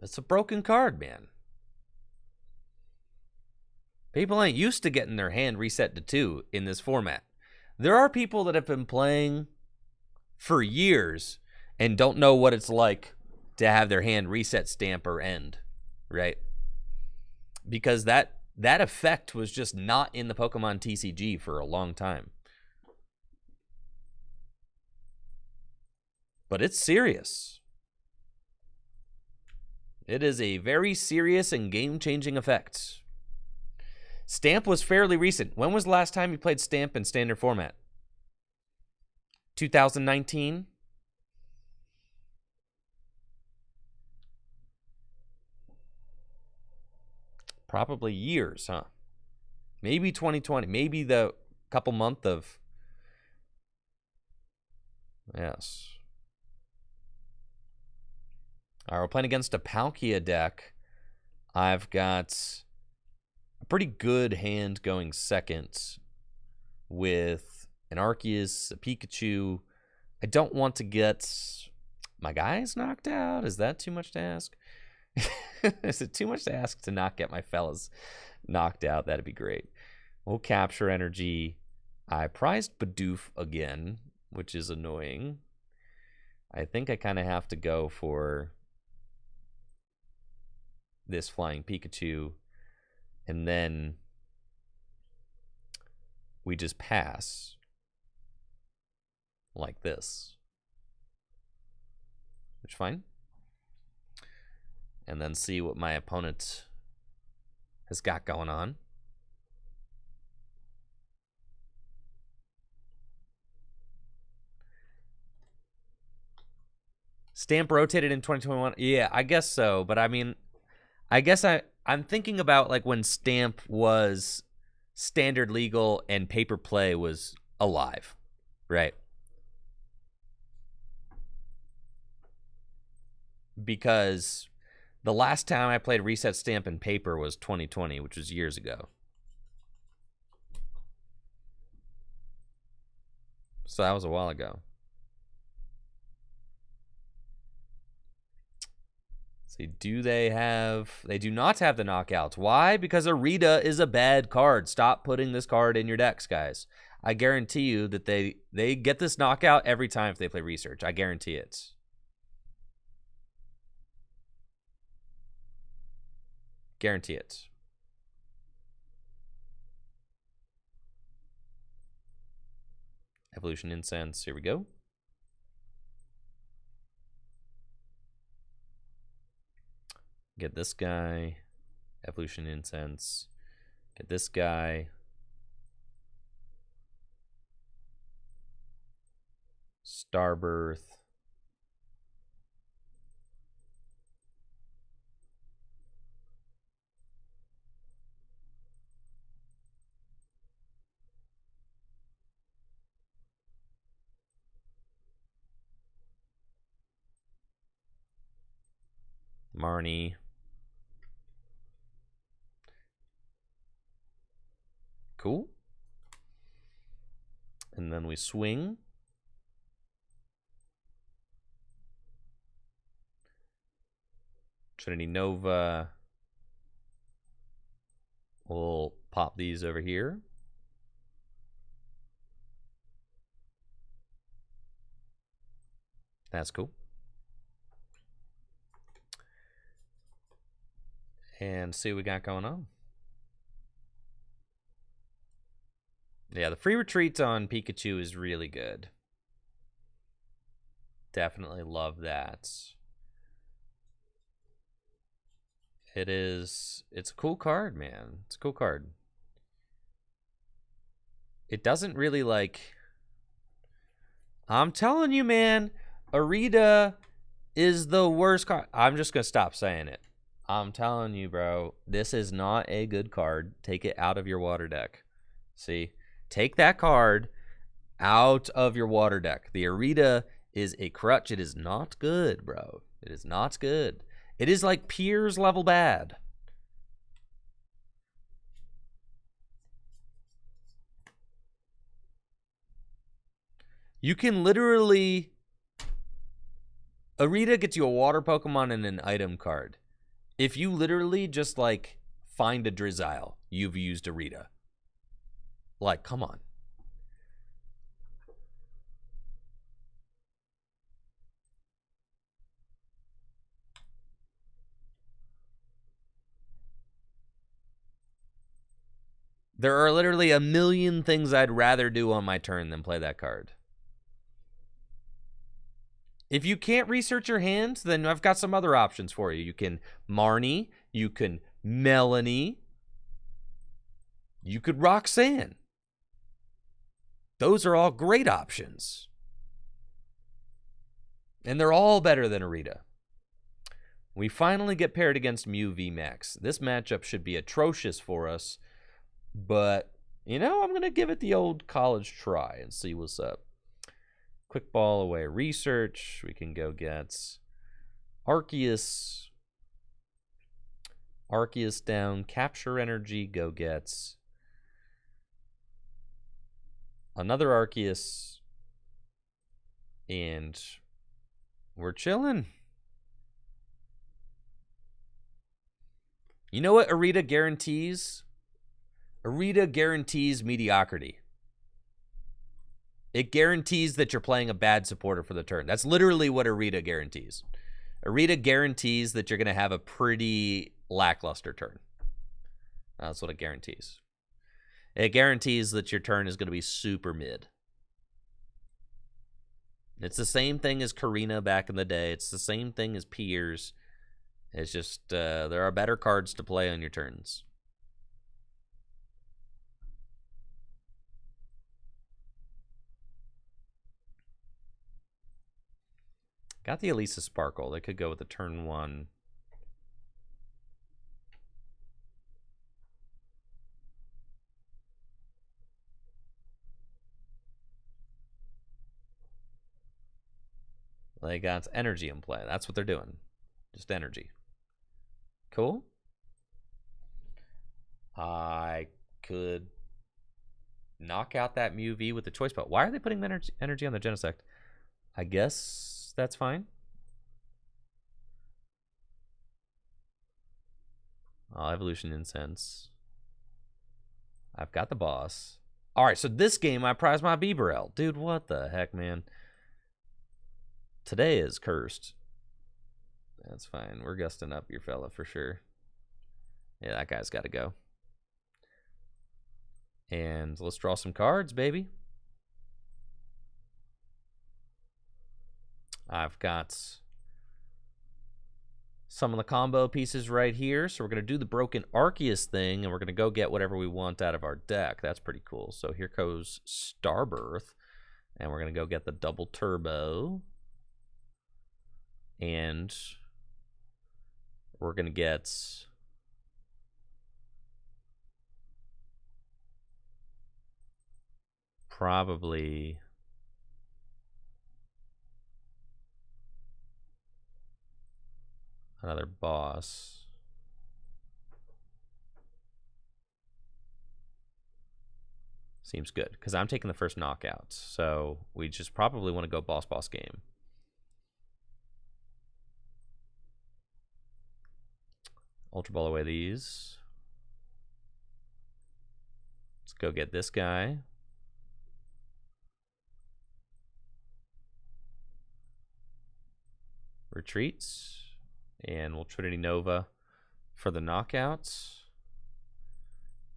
It's a broken card, man. People ain't used to getting their hand reset to 2 in this format. There are people that have been playing for years and don't know what it's like to have their hand reset stamp or end, right? Because that effect was just not in the Pokemon TCG for a long time. But it's serious. It is a very serious and game-changing effect. Stamp was fairly recent. When was the last time you played Stamp in standard format? 2019? Probably years, huh? Maybe 2020. Maybe the couple month of... Yes. All right, we're playing against a Palkia deck. I've got a pretty good hand going second with an Arceus, a Pikachu. I don't want to get my guys knocked out. Is that too much to ask? Is it too much to ask to not get my fellas knocked out? That'd be great. We'll capture energy. I prized Bidoof again, which is annoying. I think I kind of have to go for this flying Pikachu, and then we just pass like this, which is fine, and then see what my opponent has got going on. Stamp rotated in 2021. Yeah, I guess so, but I mean, I guess I'm thinking about like when Stamp was standard legal and paper play was alive, right? Because the last time I played Reset Stamp in paper was 2020, which was years ago. So that was a while ago. See, do they have... They do not have the knockouts. Why? Because Arita is a bad card. Stop putting this card in your decks, guys. I guarantee you that they get this knockout every time if they play Research. I guarantee it. Guarantee it. Evolution Incense. Here we go. Get this guy. Evolution Incense. Get this guy. Starbirth. Marnie. Cool. And then we swing. Trinity Nova. We'll pop these over here. That's cool. And see what we got going on. Yeah, the free retreats on Pikachu is really good. Definitely love that. It's a cool card, man. It's a cool card. It doesn't really like... I'm telling you, man, Arita is the worst card. I'm just going to stop saying it. I'm telling you, bro, this is not a good card. Take it out of your water deck. See? Take that card out of your water deck. The Arita is a crutch. It is not good, bro. It is not good. It is like Piers level bad. You can literally... Arita gets you a water Pokemon and an item card. If you literally just, like, find a Drizzile, you've used Arita. Like, come on. There are literally a million things I'd rather do on my turn than play that card. If you can't research your hand, then I've got some other options for you. You can Marnie, you can Melanie, you could Roxanne. Those are all great options. And they're all better than Arita. We finally get paired against Mew VMAX. This matchup should be atrocious for us, but, you know, I'm going to give it the old college try and see what's up. Quick ball away research. We can go get Arceus. Arceus down. Capture energy. Go get another Arceus. And we're chilling. You know what Arita guarantees? Arita guarantees mediocrity. It guarantees that you're playing a bad supporter for the turn. That's literally what Arita guarantees. Arita guarantees that you're going to have a pretty lackluster turn. That's what it guarantees. It guarantees that your turn is going to be super mid. It's the same thing as Karina back in the day. It's the same thing as Piers. It's just there are better cards to play on your turns. Got the Elisa Sparkle. They could go with the turn 1. They got energy in play. That's what they're doing. Just energy. Cool. I could knock out that Mew V with the choice belt. Why are they putting energy on the Genesect? I guess that's fine. Evolution Incense. I've got the boss. All right, so this game I prize my Bibarel. Dude, what the heck, man? Today is cursed. That's fine. We're gusting up your fella for sure. Yeah, that guy's got to go. And let's draw some cards, baby. I've got some of the combo pieces right here. So we're going to do the broken Arceus thing, and we're going to go get whatever we want out of our deck. That's pretty cool. So here goes Starbirth, and we're going to go get the double turbo. And we're going to get probably another boss. Seems good, because I'm taking the first knockout. So we just probably want to go boss game. Ultra Ball away these. Let's go get this guy. Retreats. And we'll Trinity Nova for the knockouts.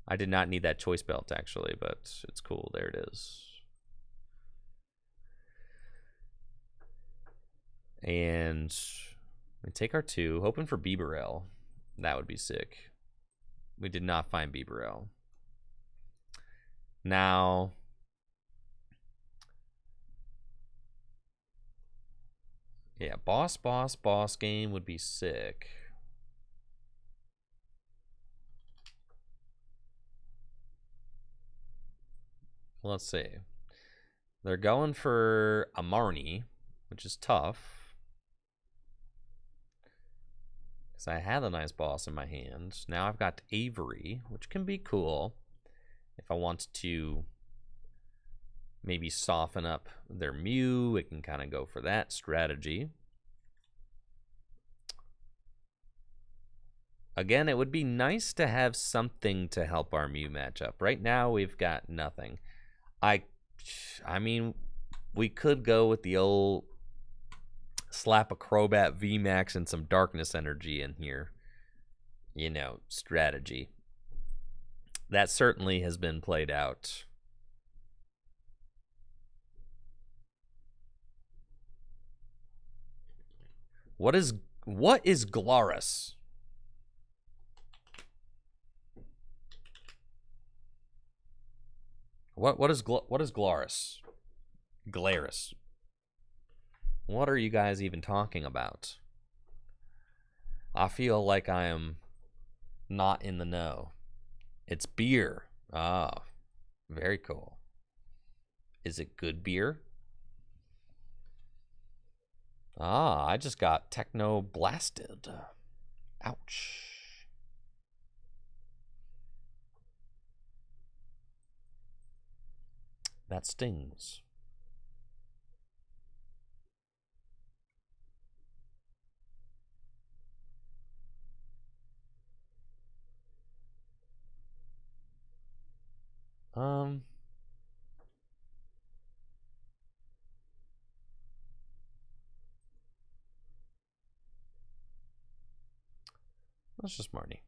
I did not need that choice belt, actually, but it's cool. There it is. And we take our 2, hoping for Bibarel. That would be sick. We did not find Bibarel. Now, yeah, boss game would be sick. Let's see. They're going for a Marnie, which is tough. Because I had a nice boss in my hand. Now I've got Avery, which can be cool. If I want to maybe soften up their Mew, it can kind of go for that strategy. Again, it would be nice to have something to help our Mew matchup. Right now, we've got nothing. I mean, we could go with the old slap a Crobat VMAX and some darkness energy in here. You know, strategy. That certainly has been played out. What is Glarus? What is Glarus? Glarus. What are you guys even talking about? I feel like I am not in the know. It's beer. Ah, very cool. Is it good beer? Ah, I just got techno blasted. Ouch. That stings. That's just Marnie.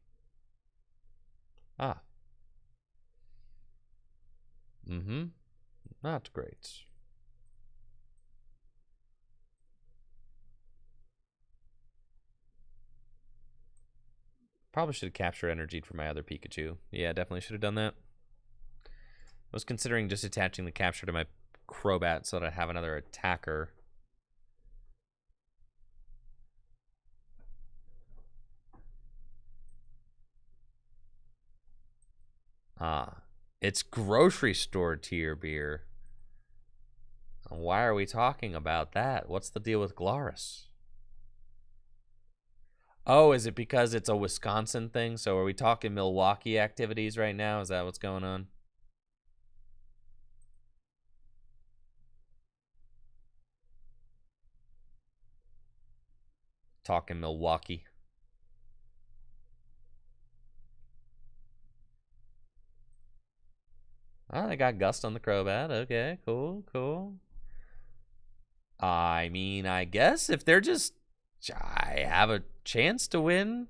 Ah. Mm-hmm. Not great. Probably should have captured energy for my other Pikachu. Yeah, definitely should have done that. I was considering just attaching the capture to my Crobat so that I have another attacker. Ah, it's grocery store tier beer. Why are we talking about that? What's the deal with Glarus? Oh, is it because it's a Wisconsin thing? So are we talking Milwaukee activities right now? Is that what's going on? Talking Milwaukee. Oh, they got Gust on the Crobat. Okay, cool, cool. I mean, I guess if they're just... I have a chance to win.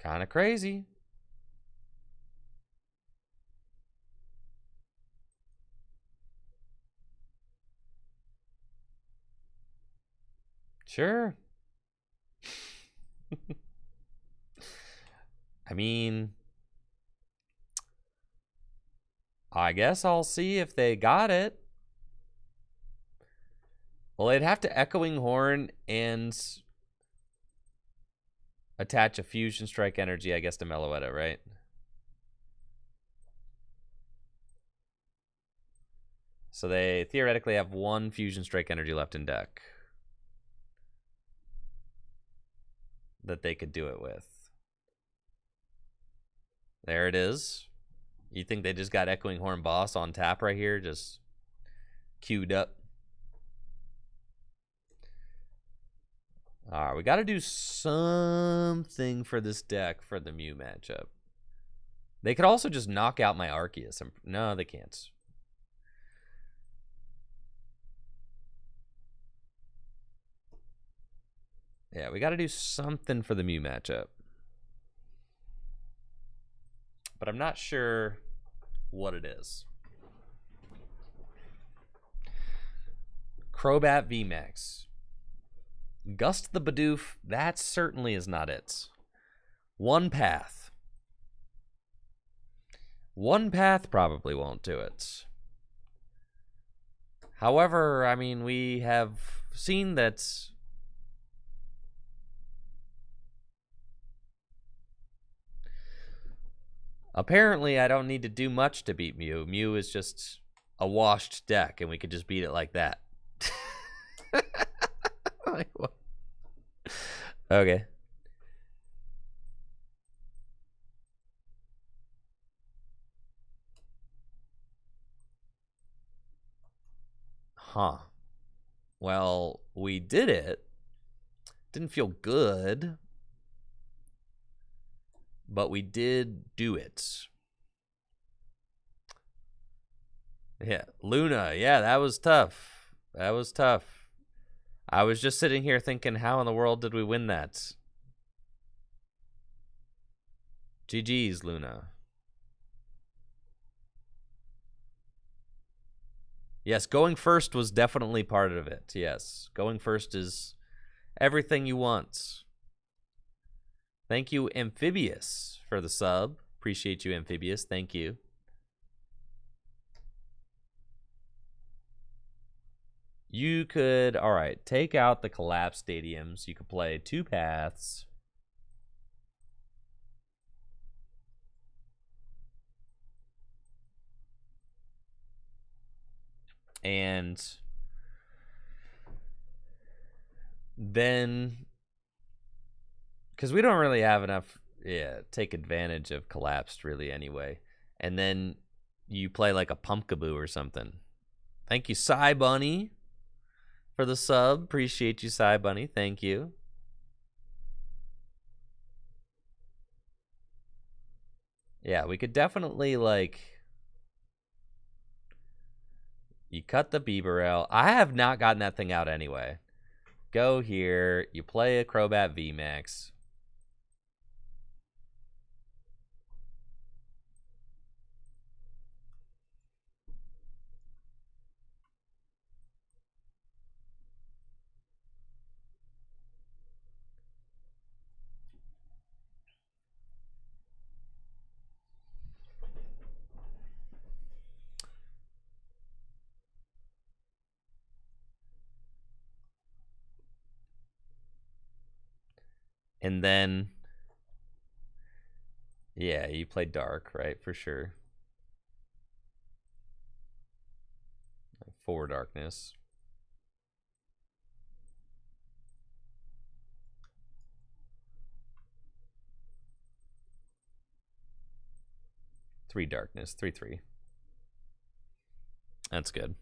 Kind of crazy. Sure. I mean, I guess I'll see if they got it. Well, they'd have to Echoing Horn and attach a Fusion Strike energy, I guess, to Meloetta, right? So they theoretically have one Fusion Strike energy left in deck that they could do it with. There it is. You think they just got Echoing Horn Boss on tap right here, just queued up? All right, we got to do something for this deck for the Mew matchup. They could also just knock out my Arceus. No, they can't. Yeah, we got to do something for the Mew matchup. But I'm not sure what it is. Crobat VMAX. Gust the Bidoof, that certainly is not it. One Path. One Path probably won't do it. However, I mean, we have seen that apparently I don't need to do much to beat Mew. Mew is just a washed deck, and we could just beat it like that. Like what? Okay. Huh. Well, we did it. Didn't feel good, but we did do it. Yeah, Luna. Yeah, that was tough. That was tough. I was just sitting here thinking, how in the world did we win that? GG's, Luna. Yes, going first was definitely part of it. Yes, going first is everything you want. Thank you, Amphibious, for the sub. Appreciate you, Amphibious. Thank you. You could, all right, take out the collapsed stadiums. You could play 2 paths. And then, because we don't really have enough, take advantage of collapsed really anyway. And then you play like a Pumpkaboo or something. Thank you, Psy Bunny, for the sub. Appreciate you, Psy Bunny. Thank you. Yeah, we could definitely, like, you cut the Bieberell. I have not gotten that thing out anyway. Go here. You play a Crobat VMAX. And then, yeah, you play Dark, right? For sure. 4 Darkness. Three Darkness. 3/3. That's good.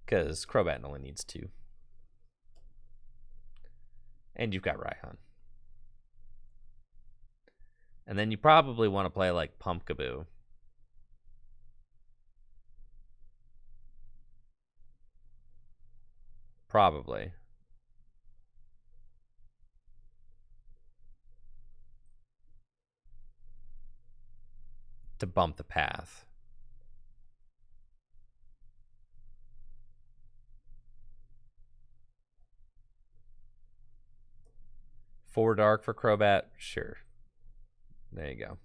Because Crobat only needs 2. And you've got Raihan. And then you probably want to play like Pumpkaboo. Probably. To bump the path. Four Dark for Crobat? Sure. There you go.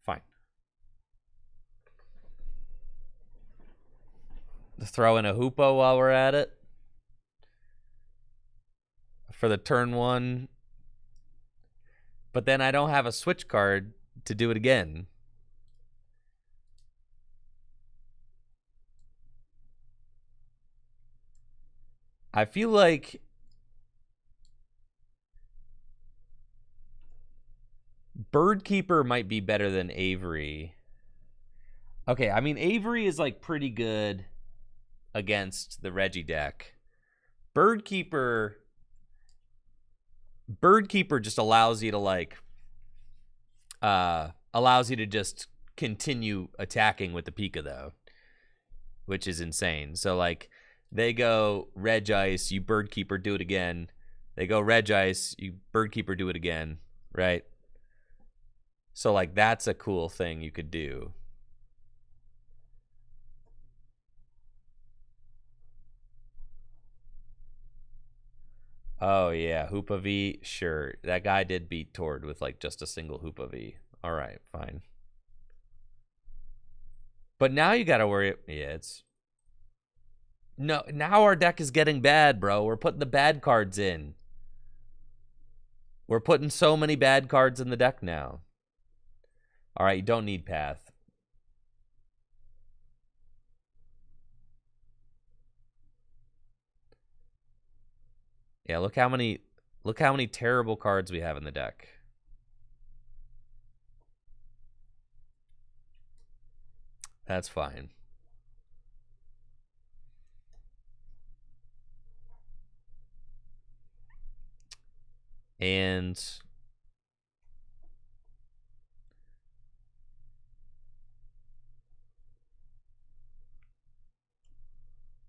Fine. Throw in a Hoopa while we're at it. For the turn 1. But then I don't have a switch card to do it again. I feel like Birdkeeper might be better than Avery. Okay, I mean, Avery is like pretty good against the Regi deck. Birdkeeper just allows you to like allows you to just continue attacking with the Pika though, which is insane. So like they go Regice, you Birdkeeper, do it again. They go Regice, you Birdkeeper, do it again, right? So like that's a cool thing you could do. Oh yeah, Hoopa V, sure. That guy did beat Tord with like just a single Hoopa V. All right, fine. But now you gotta worry. Yeah, it's no. Now our deck is getting bad, bro. We're putting the bad cards in. We're putting so many bad cards in the deck now. All right, you don't need Path. Yeah, look how many terrible cards we have in the deck. That's fine. And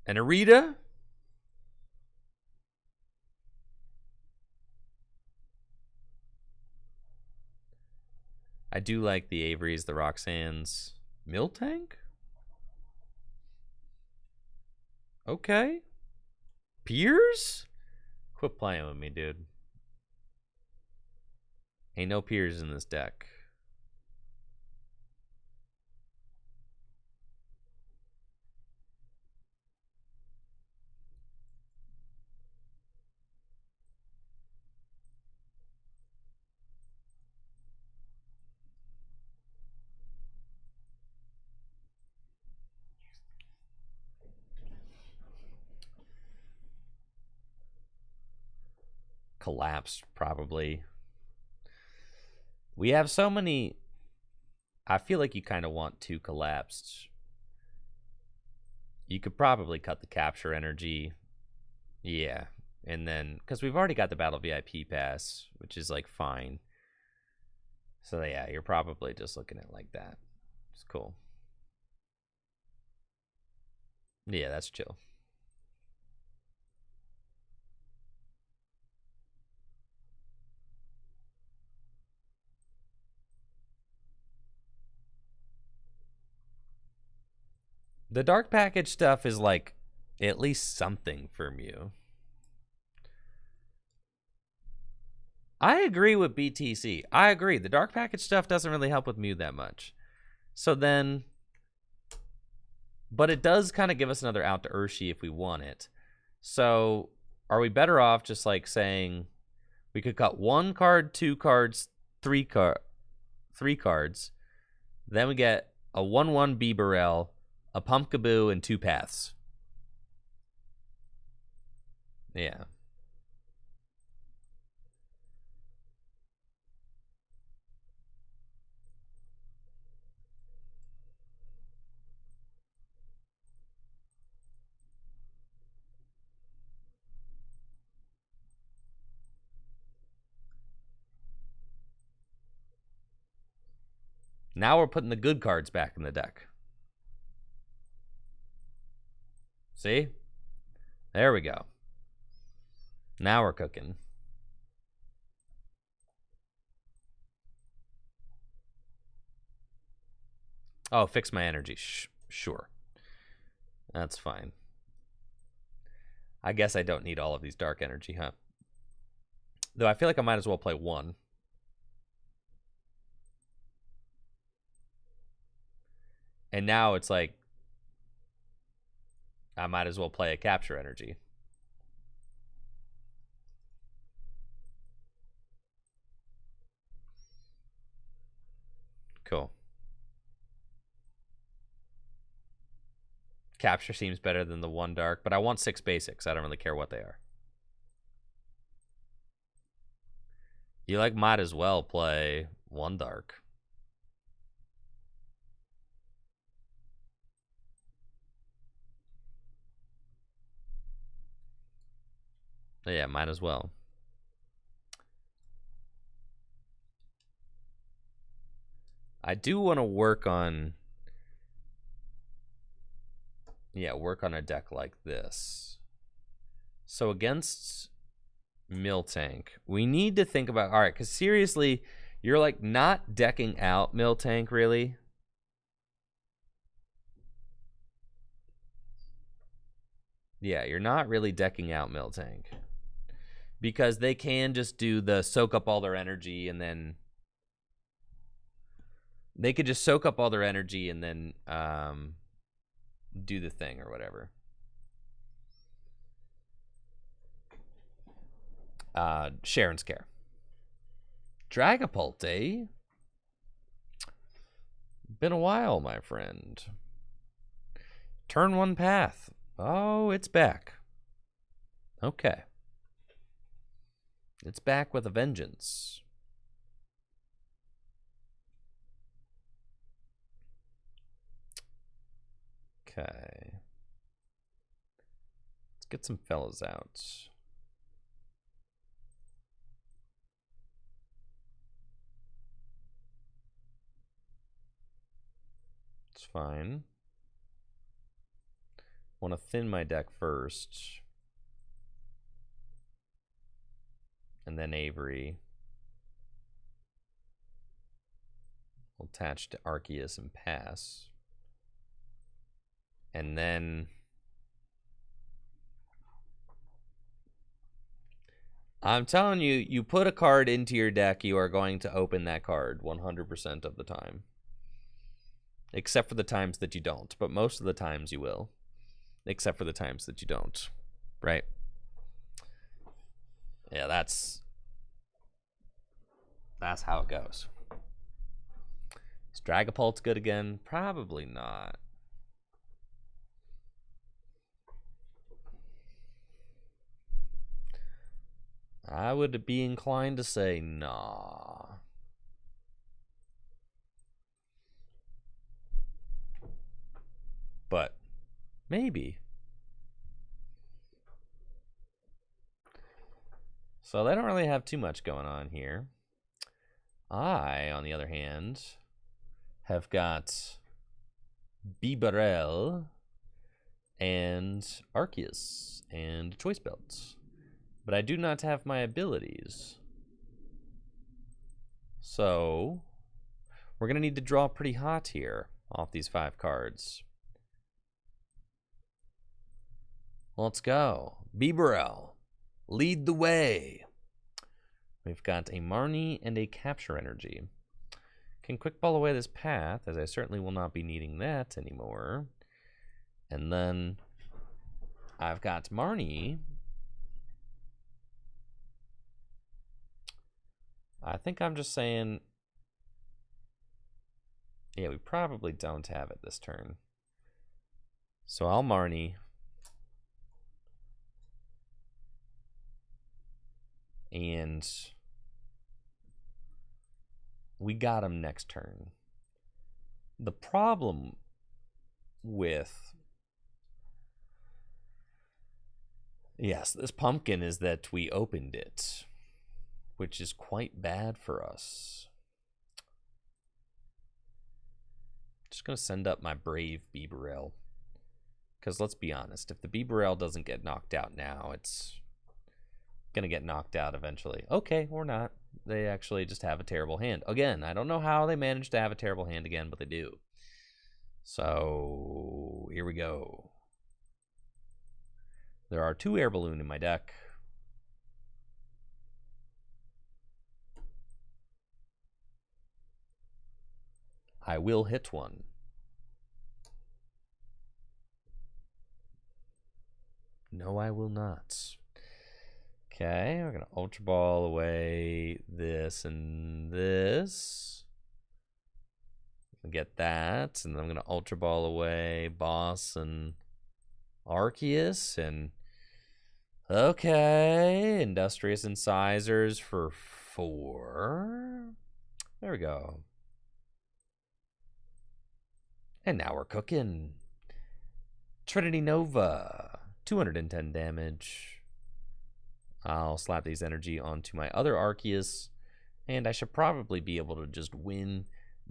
Arita? I do like the Averys, the Roxannes. Miltank? Okay. Piers? Quit playing with me, dude. Ain't no Piers in this deck. Collapsed, probably. We have so many. I feel like you kind of want two collapsed. You could probably cut the capture energy. Yeah. And then, because we've already got the Battle VIP pass, which is like fine. So yeah, you're probably just looking at it like that. It's cool. Yeah, that's chill. The dark package stuff is like at least something for Mew. I agree with BTC. I agree. The dark package stuff doesn't really help with Mew that much. So then, but it does kind of give us another out to Urshi if we want it. So are we better off just like saying we could cut 1 card, 2 cards, 3 cards. Then we get a 1/1 Bibarel, a Pumpkaboo, and 2 paths. Yeah. Now we're putting the good cards back in the deck. See? There we go. Now we're cooking. Oh, fix my energy. Sure. That's fine. I guess I don't need all of these dark energy, huh? Though I feel like I might as well play 1. And now it's like I might as well play a capture energy. Cool. Capture seems better than the 1 dark, but I want 6 basics. I don't really care what they are. You like might as well play 1 dark. Yeah, might as well. I do want to work on... Yeah, work on a deck like this. So against Miltank, we need to think about... All right, because seriously, you're like not decking out Miltank, really. Yeah, you're not really decking out Miltank. Because they can just do the soak up all their energy and then... They could just soak up all their energy and then do the thing or whatever. Sharon's Care. Dragapult, eh? Been a while, my friend. Turn 1 path. Oh, it's back. Okay. It's back with a vengeance. Okay. Let's get some fellas out. It's fine. Want to thin my deck first. And then Avery. We'll attach to Arceus and pass. And then I'm telling you, you put a card into your deck, you are going to open that card 100% of the time. Except for the times that you don't. But most of the times you will. Except for the times that you don't. Right? Yeah, that's how it goes. Is Dragapult good again? Probably not. I would be inclined to say nah. But maybe. So they don't really have too much going on here. I, on the other hand, have got Bibarel and Arceus and Choice Belts. But I do not have my abilities. So we're going to need to draw pretty hot here off these 5 cards. Let's go. Bibarel, lead the way. We've got a Marnie and a Capture Energy. Can quick ball away this path, as I certainly will not be needing that anymore. And then I've got Marnie. I think I'm just saying, yeah, we probably don't have it this turn. So I'll Marnie. And we got him next turn. The problem with, yes, this pumpkin is that we opened it, which is quite bad for us. Just going to send up my brave Bibarel. Because let's be honest, if the Bibarel doesn't get knocked out now, it's going to get knocked out eventually. Okay, or not. They actually just have a terrible hand. Again, I don't know how they managed to have a terrible hand again, but they do. So, here we go. There are 2 Air Balloon in my deck. I will hit one. No, I will not. Okay, we're going to Ultra Ball away this and this. Get that, and then I'm going to Ultra Ball away Boss and Arceus, and okay, Industrious Incisors for 4. There we go. And now we're cooking. Trinity Nova, 210 damage. I'll slap these energy onto my other Arceus, and I should probably be able to just win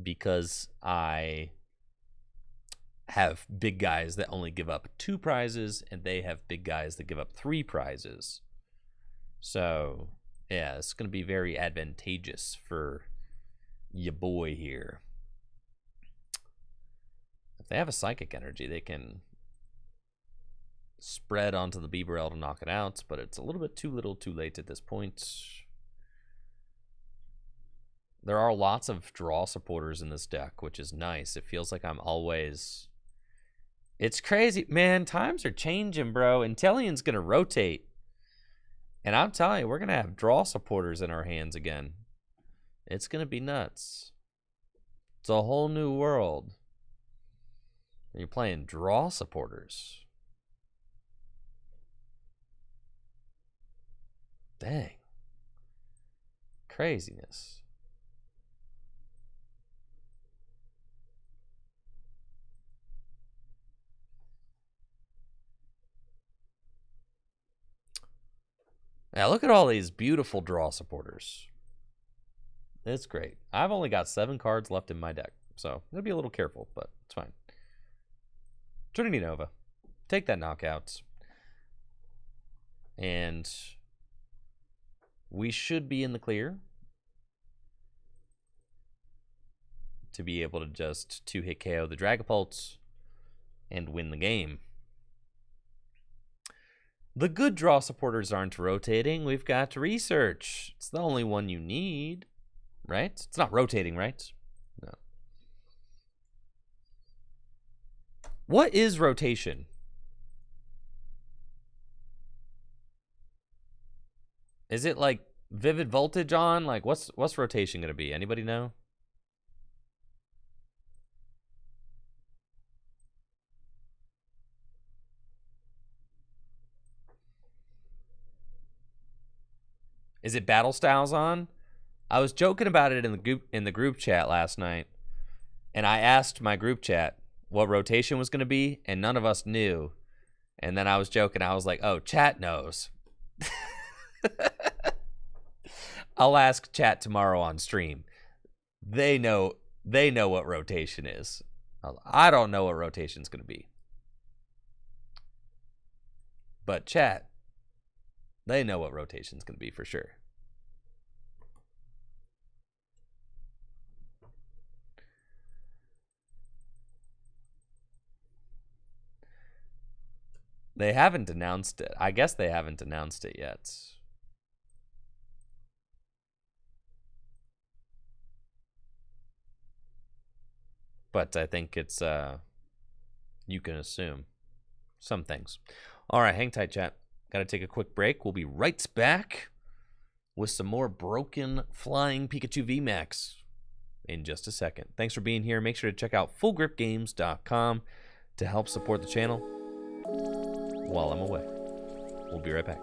because I have big guys that only give up 2 prizes, and they have big guys that give up 3 prizes. So, yeah, it's going to be very advantageous for your boy here. If they have a Psychic Energy, they can spread onto the Bibarel to knock it out, but it's a little bit too little too late at this point. There are lots of draw supporters in this deck, which is nice. It feels like I'm always... It's crazy. Man, times are changing, bro. Intellion's going to rotate. And I'm telling you, we're going to have draw supporters in our hands again. It's going to be nuts. It's a whole new world. You're playing draw supporters. Dang. Craziness. Now look at all these beautiful draw supporters. It's great. I've only got 7 cards left in my deck, so I'm going to be a little careful, but it's fine. Trinity Nova. Take that knockout. And we should be in the clear. to be able to just two-hit KO the Dragapult and win the game. The good draw supporters aren't rotating. We've got research. It's the only one you need, right? It's not rotating, right? No. What is rotation? Is it like Vivid Voltage on? Like what's rotation gonna be? Anybody know? Is it Battle Styles on? I was joking about it in the group chat last night, and I asked my group chat what rotation was gonna be, and none of us knew. And then I was joking. I was like, "Oh, chat knows." I'll ask chat tomorrow on stream. They know what rotation is. I don't know what rotation's going to be. But chat, they know what rotation's going to be for sure. They haven't announced it. I guess they haven't announced it yet. But I think it's, you can assume some things. All right, hang tight, chat. Got to take a quick break. We'll be right back with some more broken flying Pikachu VMAX in just a second. Thanks for being here. Make sure to check out fullgripgames.com to help support the channel while I'm away. We'll be right back.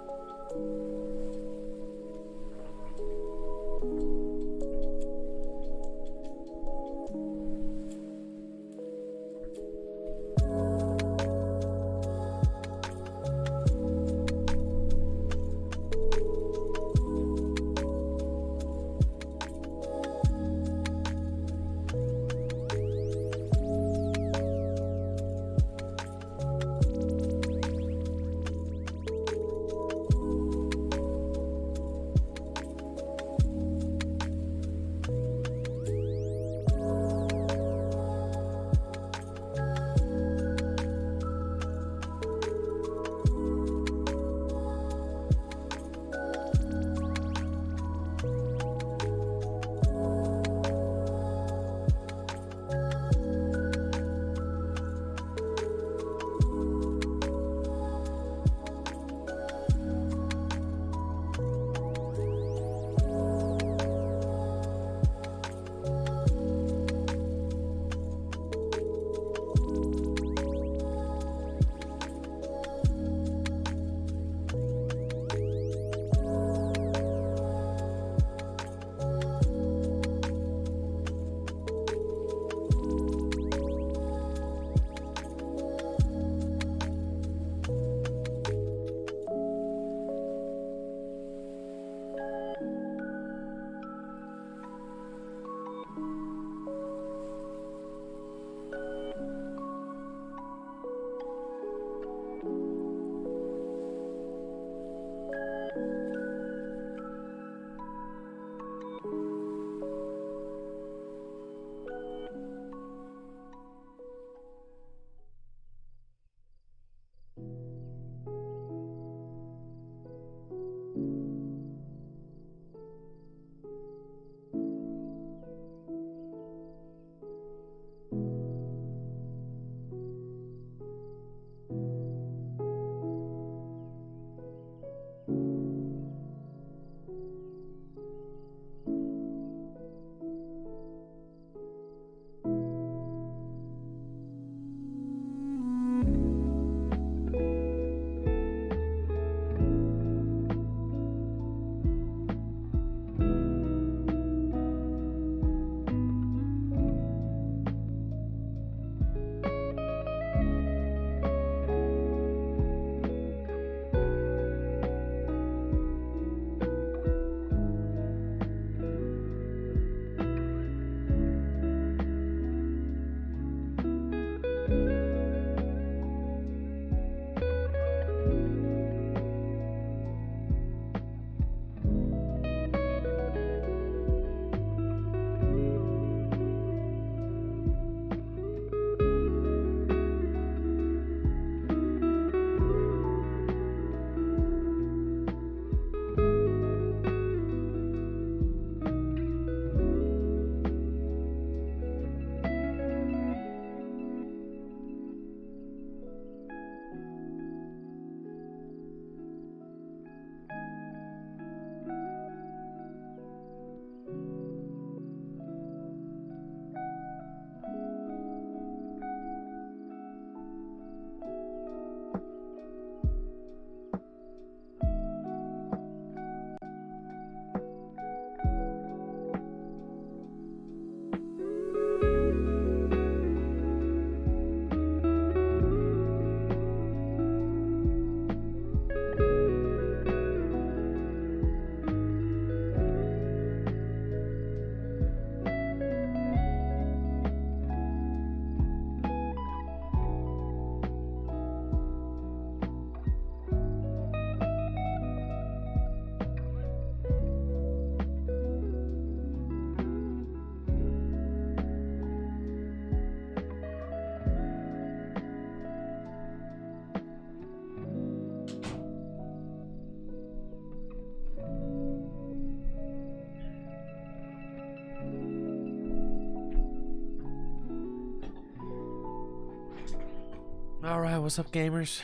All right, what's up, gamers?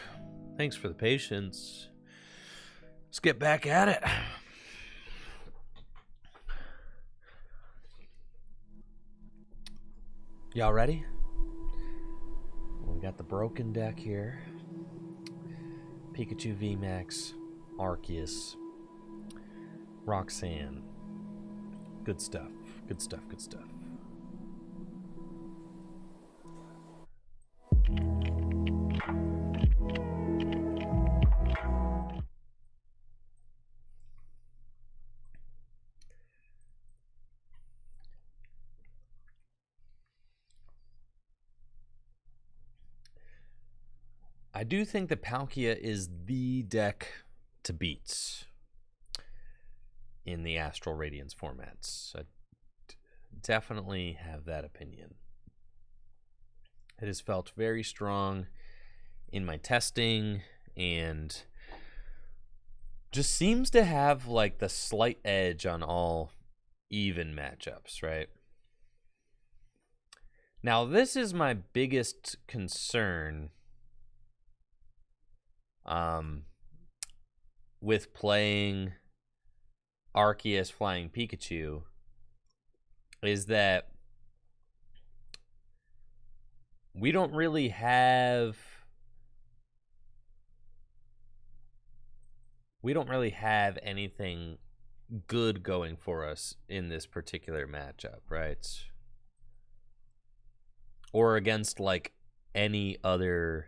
Thanks for the patience. Let's get back at it. Y'all ready? We got the broken deck here. Pikachu VMAX, Arceus, Roxanne. Good stuff. Good stuff. Good stuff. I do think that Palkia is the deck to beat in the Astral Radiance formats. I definitely have that opinion. It has felt very strong in my testing and just seems to have like the slight edge on all even matchups, right? Now, this is my biggest concern with playing Arceus flying Pikachu is that we don't really have anything good going for us in this particular matchup, right? Or against like any other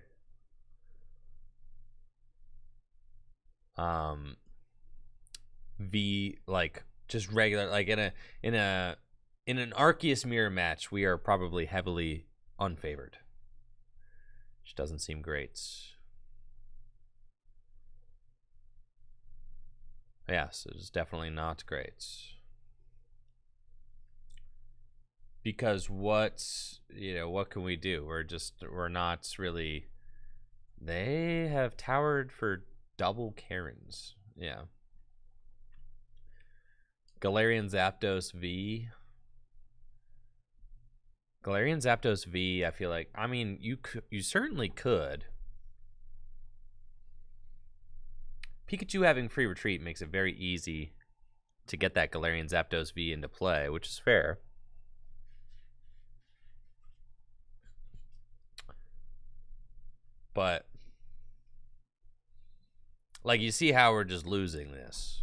like just regular, like in an Arceus mirror match, we are probably heavily unfavored, which doesn't seem great. Yes, it's definitely not great. Because what can we do? We're not really. They have towered for double Karens. Yeah. Galarian Zapdos V. Galarian Zapdos V, I feel like, I mean, you certainly could. Pikachu having free retreat makes it very easy to get that Galarian Zapdos V into play, which is fair. But like, you see how we're just losing this.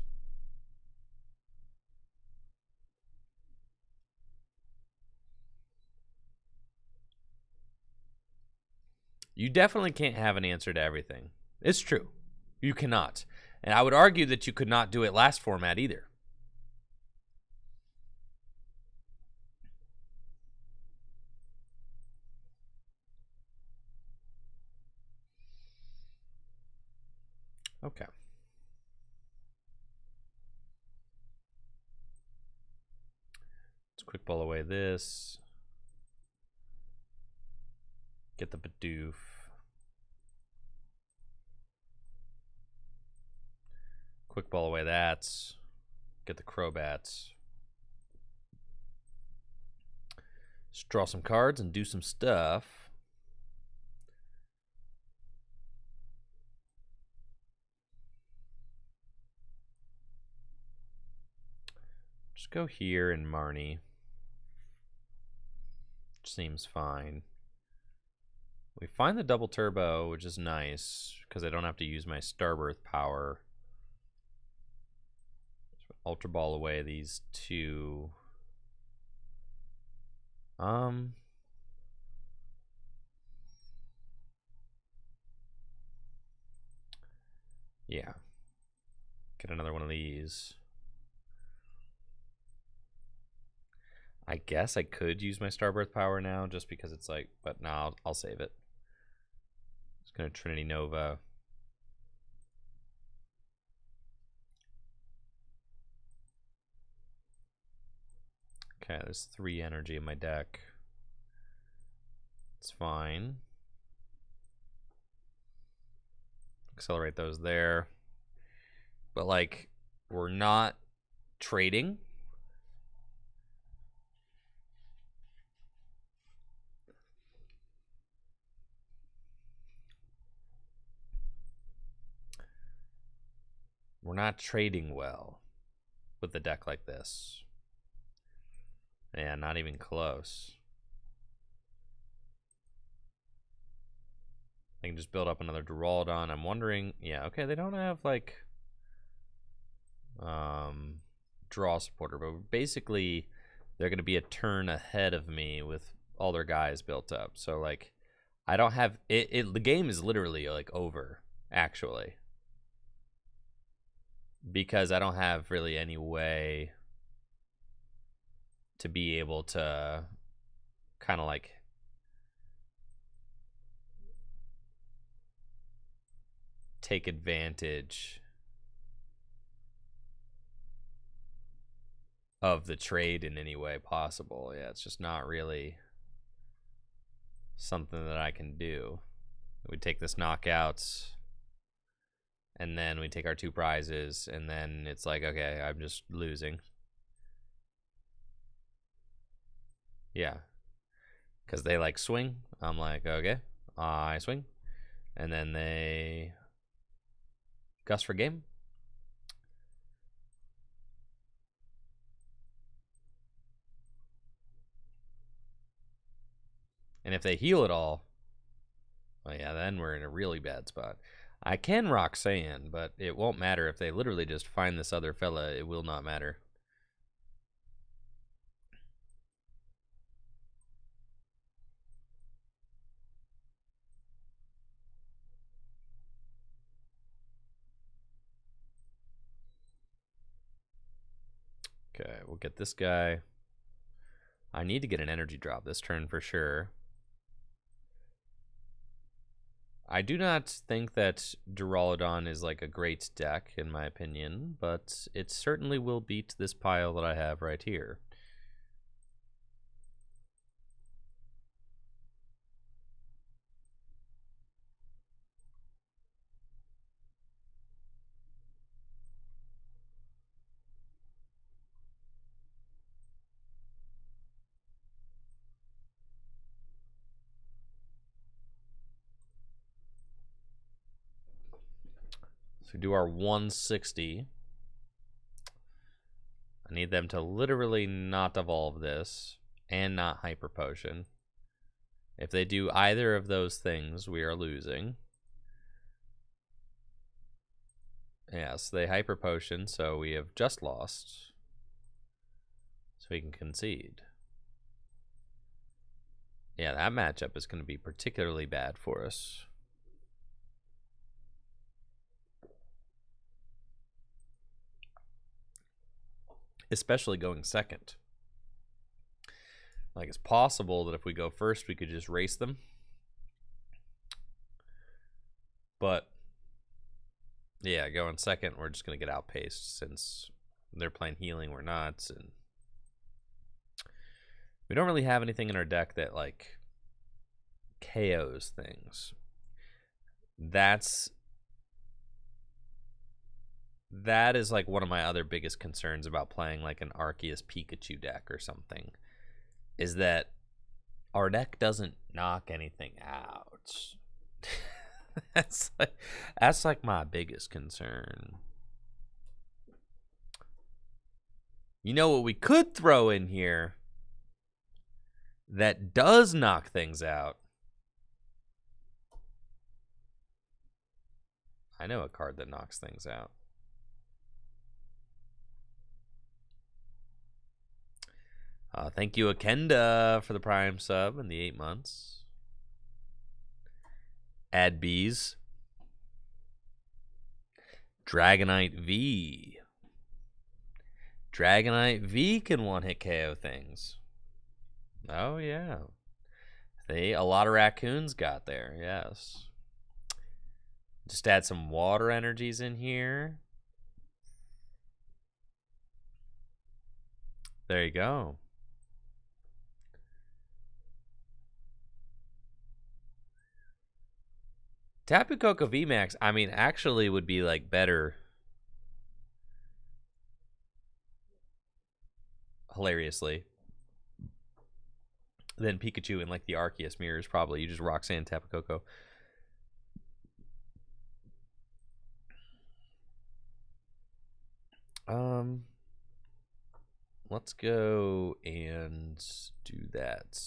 You definitely can't have an answer to everything. It's true. You cannot. And I would argue that you could not do it last format either. Okay. Let's quick ball away this. Get the Bidoof. Quick ball away that. Get the Crobats. Just draw some cards and do some stuff. Just go here and Marnie. Seems fine. We find the double turbo, which is nice because I don't have to use my Starbirth power. Ultra ball away these two. Yeah. Get another one of these. I guess I could use my Starbirth power now just because it's like, but no, I'll save it. Just gonna Trinity Nova. Okay, there's 3 energy in my deck. It's fine. Accelerate those there. But like, we're not trading. We're not trading well with a deck like this. Yeah, not even close. I can just build up another Duraludon. I'm wondering, yeah, okay, they don't have like draw supporter, but basically they're going to be a turn ahead of me with all their guys built up. So like I don't have the game is literally like over actually, because I don't have really any way to be able to kind of like take advantage of the trade in any way possible. Yeah, it's just not really something that I can do. We take this knockouts, and then we take our 2 prizes, and then it's like, okay, I'm just losing. Yeah, because they like swing. I'm like, okay, I swing, and then they gust for game. And if they heal at all, well, yeah, then we're in a really bad spot. I can rock sand, but it won't matter if they literally just find this other fella. It will not matter. Okay, we'll get this guy. I need to get an energy drop this turn for sure. I do not think that Duraludon is like a great deck in my opinion, but it certainly will beat this pile that I have right here. So we do our 160. I need them to literally not evolve this and not Hyper Potion. If they do either of those things, we are losing. Yes, they Hyper Potion, so we have just lost. So we can concede. Yeah, that matchup is going to be particularly bad for us. Especially going second. Like, it's possible that if we go first, we could just race them. But, yeah, going second, we're just going to get outpaced since they're playing healing, we're not. And we don't really have anything in our deck that, like, KOs things. That is, like, one of my other biggest concerns about playing, like, an Arceus Pikachu deck or something. Is that our deck doesn't knock anything out. that's like my biggest concern. You know what we could throw in here that does knock things out? I know a card that knocks things out. Thank you, Akenda, for the Prime sub and the 8 months. Add bees. Dragonite V. Dragonite V can one-hit KO things. Oh, yeah. A lot of raccoons got there, yes. Just add some water energies in here. There you go. Tapu Koko VMAX, I mean, actually would be, like, better. Hilariously. Than Pikachu and, like, the Arceus mirrors, probably. You just Roxanne Tapu Koko. let's go and do that.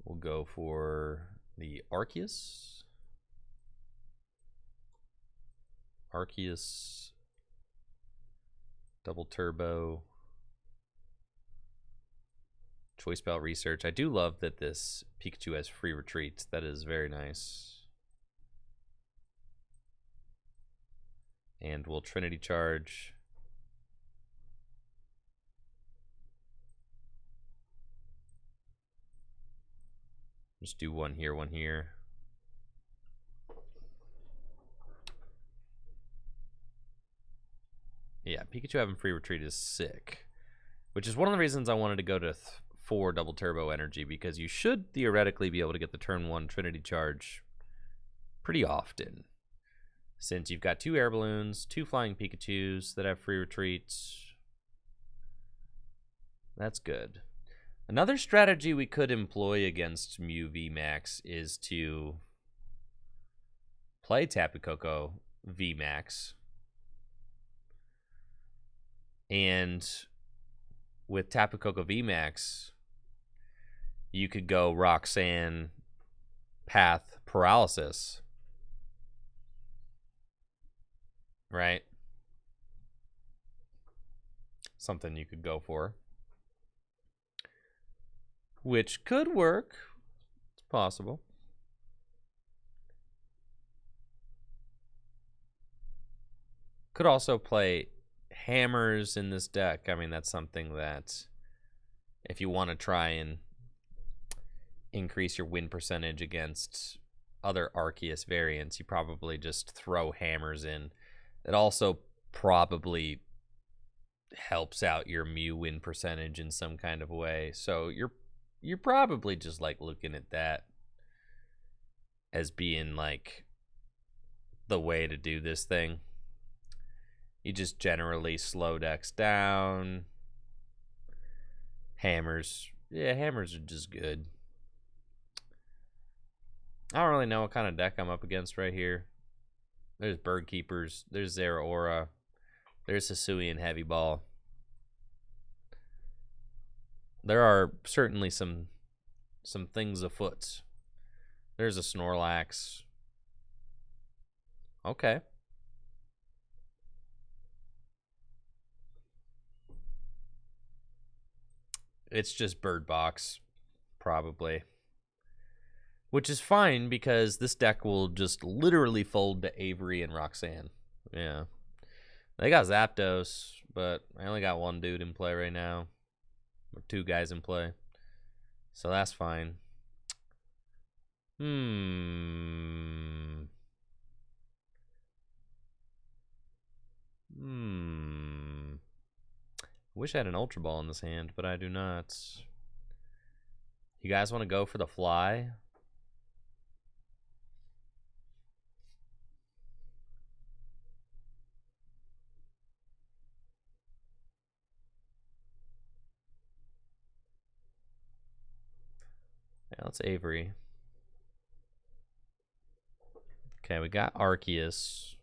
We'll go for the Arceus. Arceus. Double Turbo. Choice Belt Research. I do love that this Pikachu has free retreats. That is very nice. And we'll Trinity Charge. Just do one here, one here. Yeah, Pikachu having free retreat is sick. Which is one of the reasons I wanted to go to 4 double turbo energy, because you should theoretically be able to get the turn 1 Trinity Charge pretty often. Since you've got 2 air balloons, 2 flying Pikachus that have free retreats. That's good. Another strategy we could employ against Mew VMAX is to play Tapu Koko VMAX. And with Tapu Koko VMAX, you could go Roxanne, Path, Paralysis. Right? Something you could go for. Which could work. It's possible. Could also play hammers in this deck. I mean, that's something that if you want to try and increase your win percentage against other Arceus variants, you probably just throw hammers in. It also probably helps out your Mew win percentage in some kind of way. So you're probably just like looking at that as being like the way to do this thing. You just generally slow decks down. Hammers. Yeah, hammers are just good. I don't really know what kind of deck I'm up against right here. There's Bird Keepers. There's Zeraora. There's Hisuian Heavy Ball. There are certainly some things afoot. There's a Snorlax. Okay. It's just Bird Box, probably. Which is fine, because this deck will just literally fold to Avery and Roxanne. Yeah. They got Zapdos, but I only got 1 dude in play right now. Or 2 guys in play. So that's fine. Wish I had an Ultra Ball in this hand, but I do not. You guys want to go for the fly? Yeah, let's Avery. Okay, we got Arceus.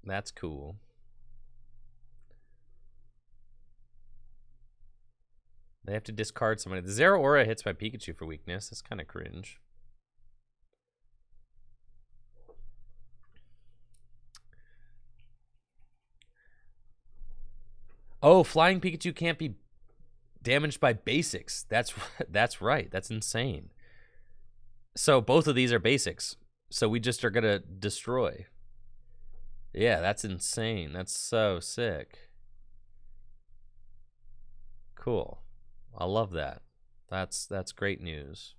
That's cool. They have to discard somebody. The Zeraora hits my Pikachu for weakness. That's kind of cringe. Oh, Flying Pikachu can't be damaged by basics. That's right. That's insane. So both of these are basics. So we just are going to destroy. Yeah, that's insane. That's so sick. Cool. I love that. That's great news.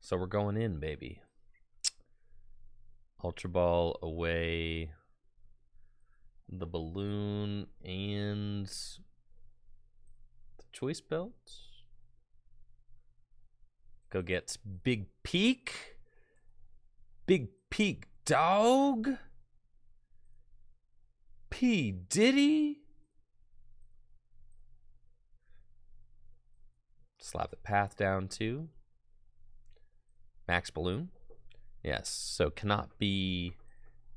So we're going in, baby. Ultra Ball away. The balloon and the choice belt. Go get Big Peak. Big Peak dog. P. Diddy. Slap the path down too. Max Balloon. Yes, so cannot be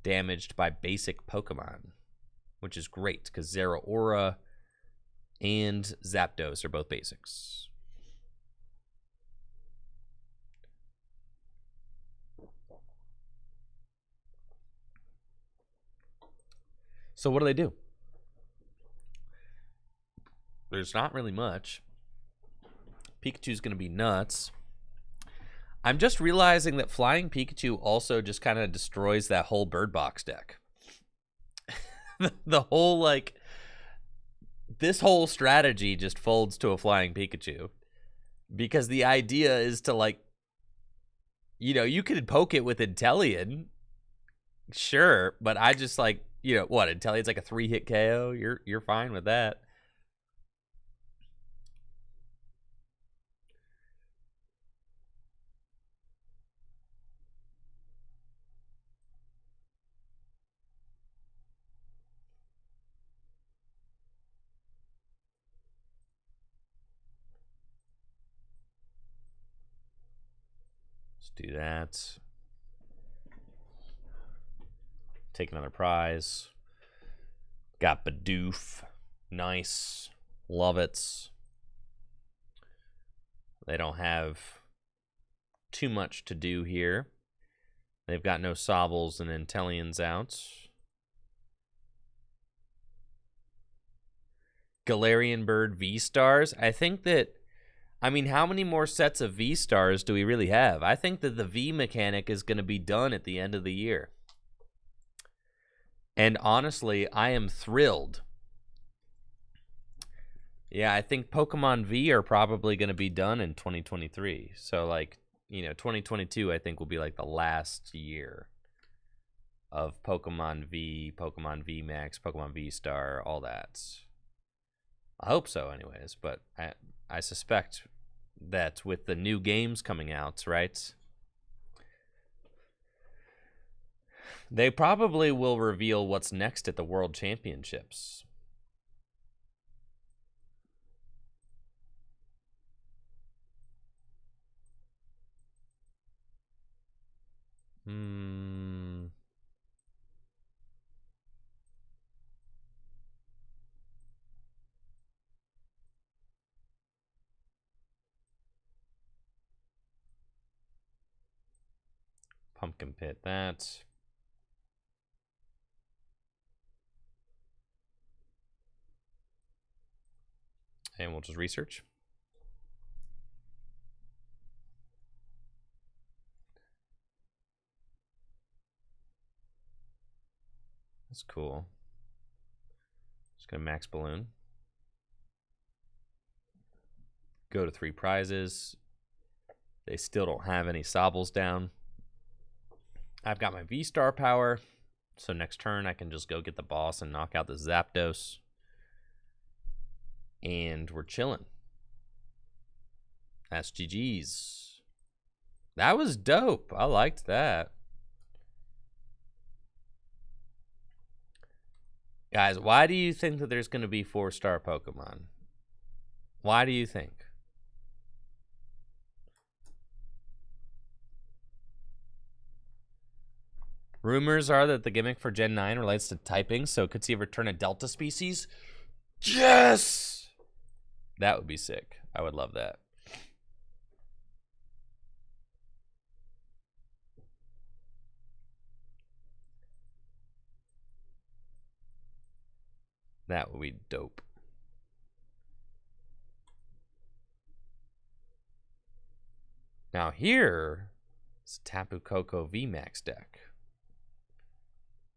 damaged by basic Pokemon, which is great because Zeraora and Zapdos are both basics. So what do? There's not really much. Pikachu's going to be nuts. I'm just realizing that Flying Pikachu also just kind of destroys that whole Bird Box deck. The whole, like, this whole strategy just folds to a Flying Pikachu. Because the idea is to, like, you know, you could poke it with Inteleon. Sure, but I just, like, you know, what, Inteleon's like a 3-hit KO? You're fine with that. Let's do that. Take another prize. Got Bidoof. Nice. Love it. They don't have too much to do here. They've got no Sobbles and Inteleons out. Galarian Bird V-Stars. I think that, I mean, how many more sets of V-Stars do we really have? I think that the V mechanic is going to be done at the end of the year. And honestly, I am thrilled. Yeah, I think Pokemon V are probably going to be done in 2023. So, like, you know, 2022, I think, will be like the last year of Pokemon V, Pokemon VMAX, Pokemon V-Star, all that. I hope so, anyways. But I suspect that with the new games coming out, right, they probably will reveal what's next at the World Championships. Pumpkin Pit, that. And we'll just research. That's cool. Just gonna max balloon. Go to 3 prizes. They still don't have any Sobbles down. I've got my V-Star power. So next turn I can just go get the boss and knock out the Zapdos. And we're chilling. That's GG's. That was dope. I liked that. Guys, why do you think that there's going to be 4-star Pokemon? Why do you think? Rumors are that the gimmick for Gen 9 relates to typing, so could see a return of Delta species. Yes! That would be sick. I would love that. That would be dope. Now here is Tapu Koko VMAX deck,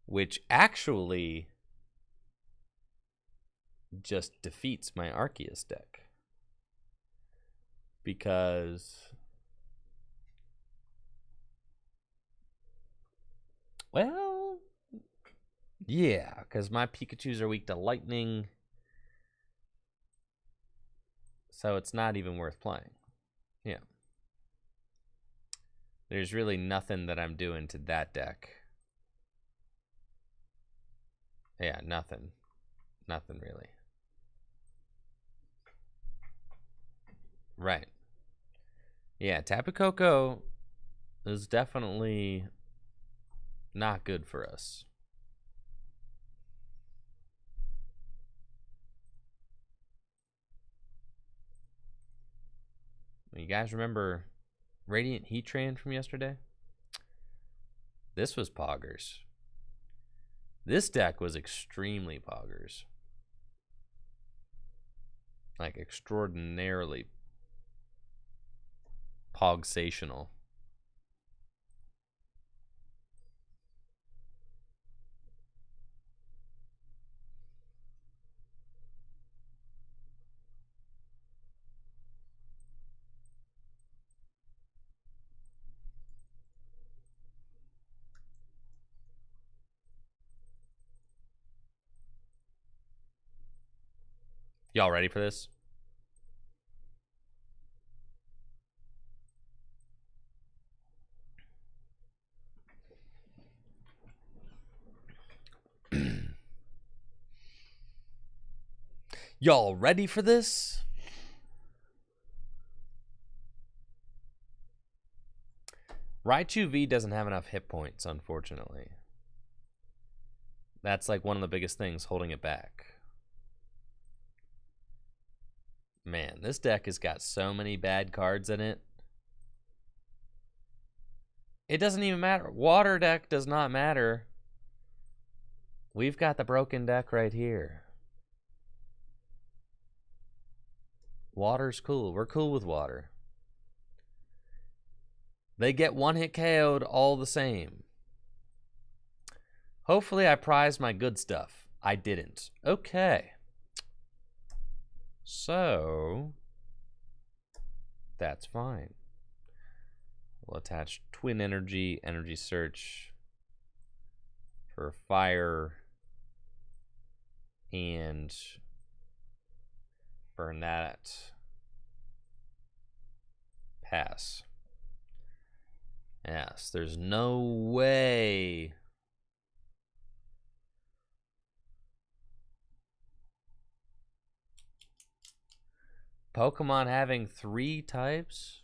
which actually just defeats my Arceus deck. Because, well, yeah, because my Pikachus are weak to lightning. So it's not even worth playing. Yeah. There's really nothing that I'm doing to that deck. Yeah, nothing. Nothing really. Right. Yeah, Tapu Koko is definitely not good for us. You guys remember Radiant Heatran from yesterday? This was poggers. This deck was extremely poggers. Like, extraordinarily pogsational. Y'all ready for this? Y'all ready for this? Raichu V doesn't have enough hit points, unfortunately. That's like one of the biggest things holding it back. Man, this deck has got so many bad cards in it. It doesn't even matter. Water deck does not matter. We've got the broken deck right here. Water's cool. We're cool with water. They get one hit KO'd all the same. Hopefully I prized my good stuff. I didn't. Okay. So, that's fine. We'll attach Twin Energy, Energy Search for fire, and burn that. Pass. Yes, there's no way. Pokemon having 3 types?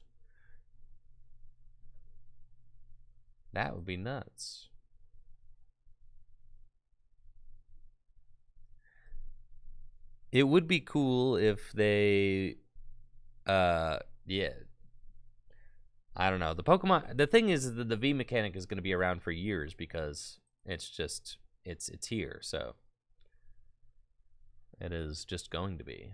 That would be nuts. It would be cool if they, yeah. I don't know. The Pokemon, the thing is that the V mechanic is going to be around for years because it's just, it's here, so. It is just going to be.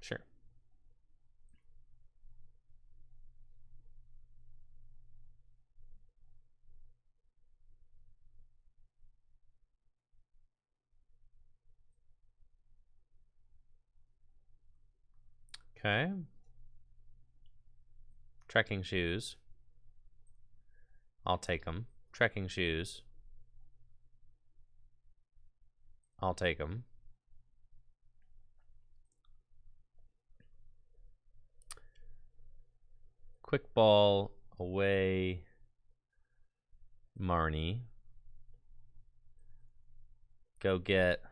Sure. Okay. Trekking shoes. I'll take them. Trekking shoes. I'll take them. Quick ball away. Marnie. Go get. How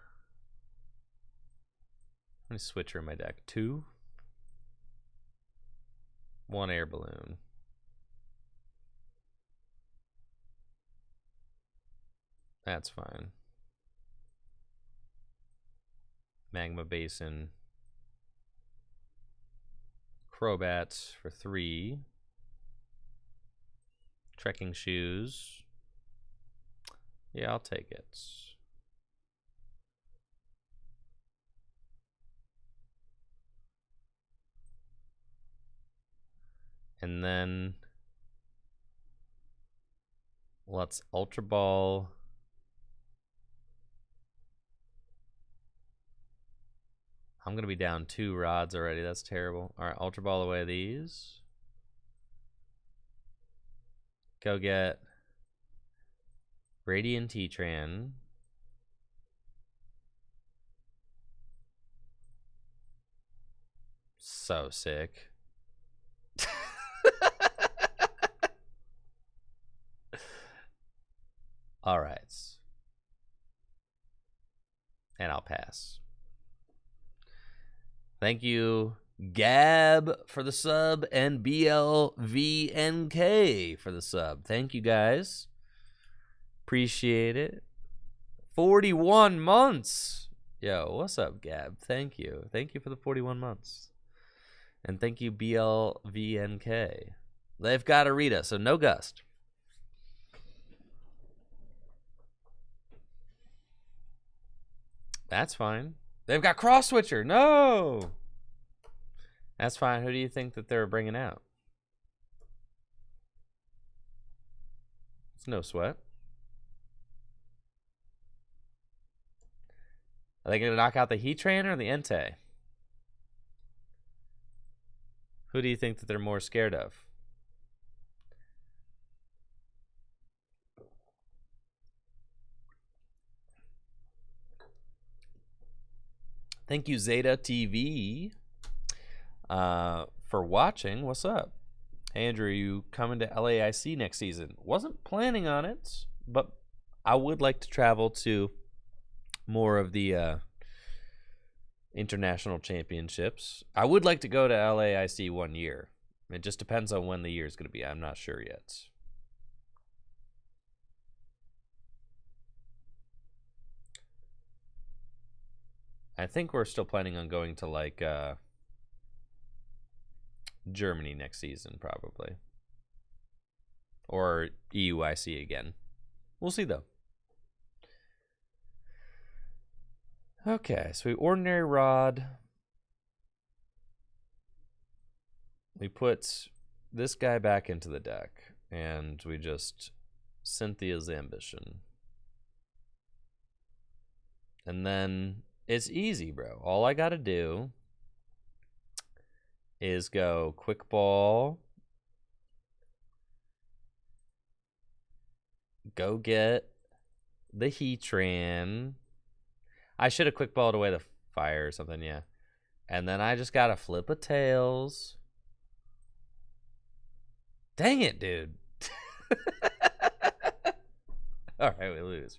many switcher in my deck? 2. 1 air balloon. That's fine. Magma Basin. Crobat for 3. Trekking shoes. Yeah, I'll take it. And then let's Ultra Ball. I'm going to be down 2 rods already. That's terrible. All right, Ultra Ball away these. Go get Radiant Heatran. So sick. All right. And I'll pass. Thank you, Gab, for the sub, and BLVNK for the sub. Thank you, guys. Appreciate it. 41 months. Yo, what's up, Gab? Thank you. Thank you for the 41 months. And thank you, BLVNK. They've got to read us, so no Gust. That's fine. They've got Cross Switcher. No! That's fine. Who do you think that they're bringing out? It's no sweat. Are they going to knock out the Heatran or the Entei? Who do you think that they're more scared of? Thank you, Zeta TV, for watching. What's up? Hey, Andrew, you coming to LAIC next season? Wasn't planning on it, but I would like to travel to more of the international championships. I would like to go to LAIC one year. It just depends on when the year is going to be. I'm not sure yet. I think we're still planning on going to like Germany next season, probably. Or EUIC again. We'll see, though. Okay, so we ordinary rod. We put this guy back into the deck, and we just Cynthia's Ambition. And then it's easy, bro. All I gotta do is go Quick Ball, go get the Heatran. I should have Quick Balled away the fire or something, yeah. And then I just gotta flip a Tails. Dang it, dude. All right, we lose.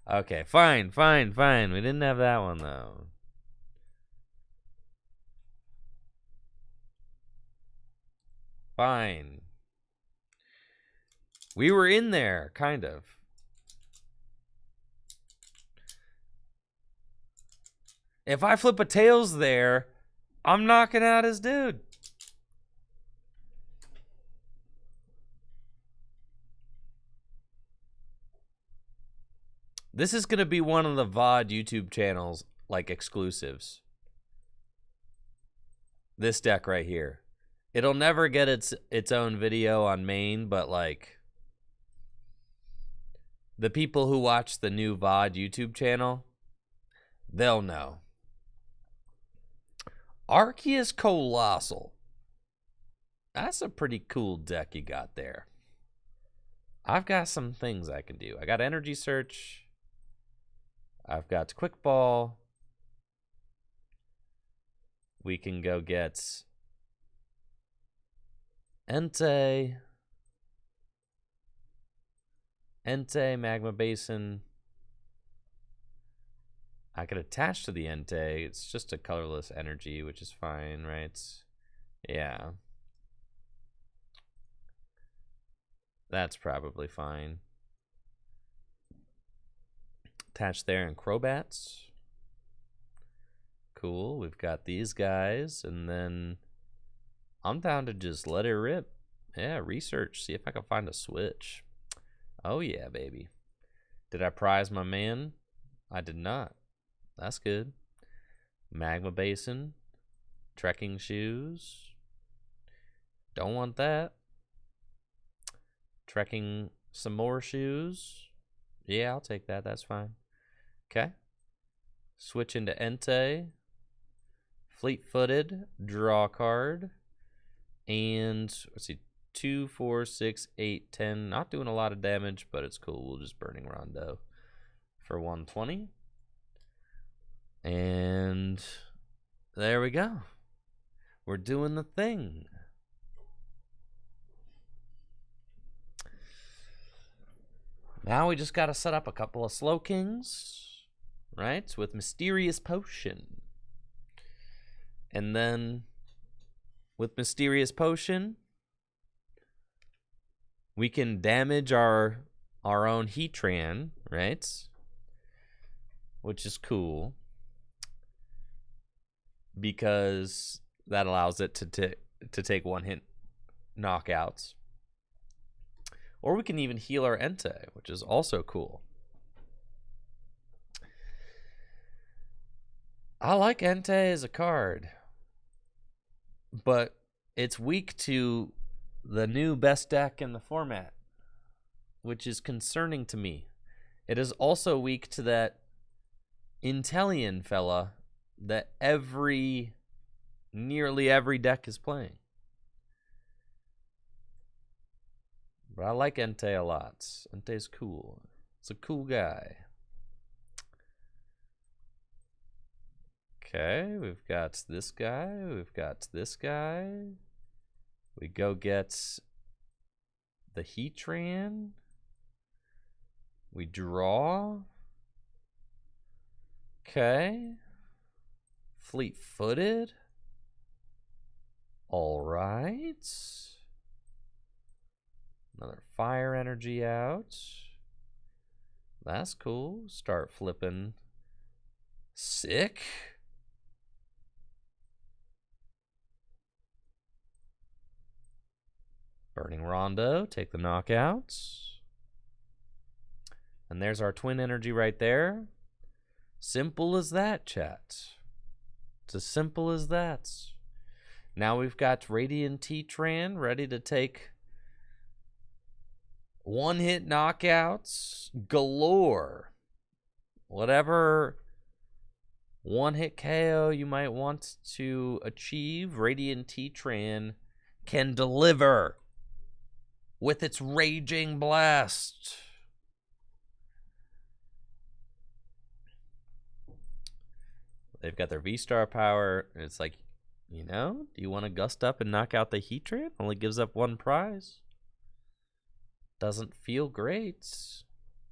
Okay, fine. We didn't have that one, though. Fine. We were in there, kind of. If I flip a Tails there, I'm knocking out his dude. This is going to be one of the VOD YouTube channels, like, exclusives. This deck right here. It'll never get its own video on main, but, like, the people who watch the new VOD YouTube channel, they'll know. Arceus Colossal. That's a pretty cool deck you got there. I've got some things I can do. I got Energy Search. I've got Quick Ball. We can go get Entei, Magma Basin. I could attach to the Entei. It's just a colorless energy, which is fine, right? Yeah. That's probably fine. Attach there and Crobats. Cool. We've got these guys, and then I'm down to just let it rip. Yeah, research. See if I can find a switch. Oh, yeah, baby. Did I prize my man? I did not. That's good. Magma Basin. Trekking Shoes. Don't want that. Trekking some more shoes. Yeah, I'll take that. That's fine. Okay. Switch into Entei. Fleet-footed. Draw card. And, let's see. 2, 4, 6, 8, 10. Not doing a lot of damage, but it's cool. We'll just Burning Rondo for 120. And there we go. We're doing the thing. Now we just got to set up a couple of Slow Kings, right? With Mysterious Potion. And then with Mysterious Potion, we can damage our own Heatran, right? Which is cool, because that allows it to take one-hit knockouts. Or we can even heal our Entei, which is also cool. I like Entei as a card, but it's weak to the new best deck in the format, which is concerning to me. It is also weak to that Intellion fella that nearly every deck is playing. But I like Entei a lot. Entei's cool. It's a cool guy. Okay, we've got this guy. We've got this guy. We go get the Heatran. We draw. Okay. Fleet-footed. All right. Another fire energy out. That's cool. Start flipping. Sick. Burning Rondo. Take the knockouts. And there's our twin energy right there. Simple as that, chat. It's as simple as that. Now we've got Radiant Heatran ready to take one-hit knockouts galore. Whatever one-hit KO you might want to achieve, Radiant Heatran can deliver with its Raging Blast. They've got their VSTAR power. And it's like, you know, do you want to gust up and knock out the Heatran? Only gives up one prize. Doesn't feel great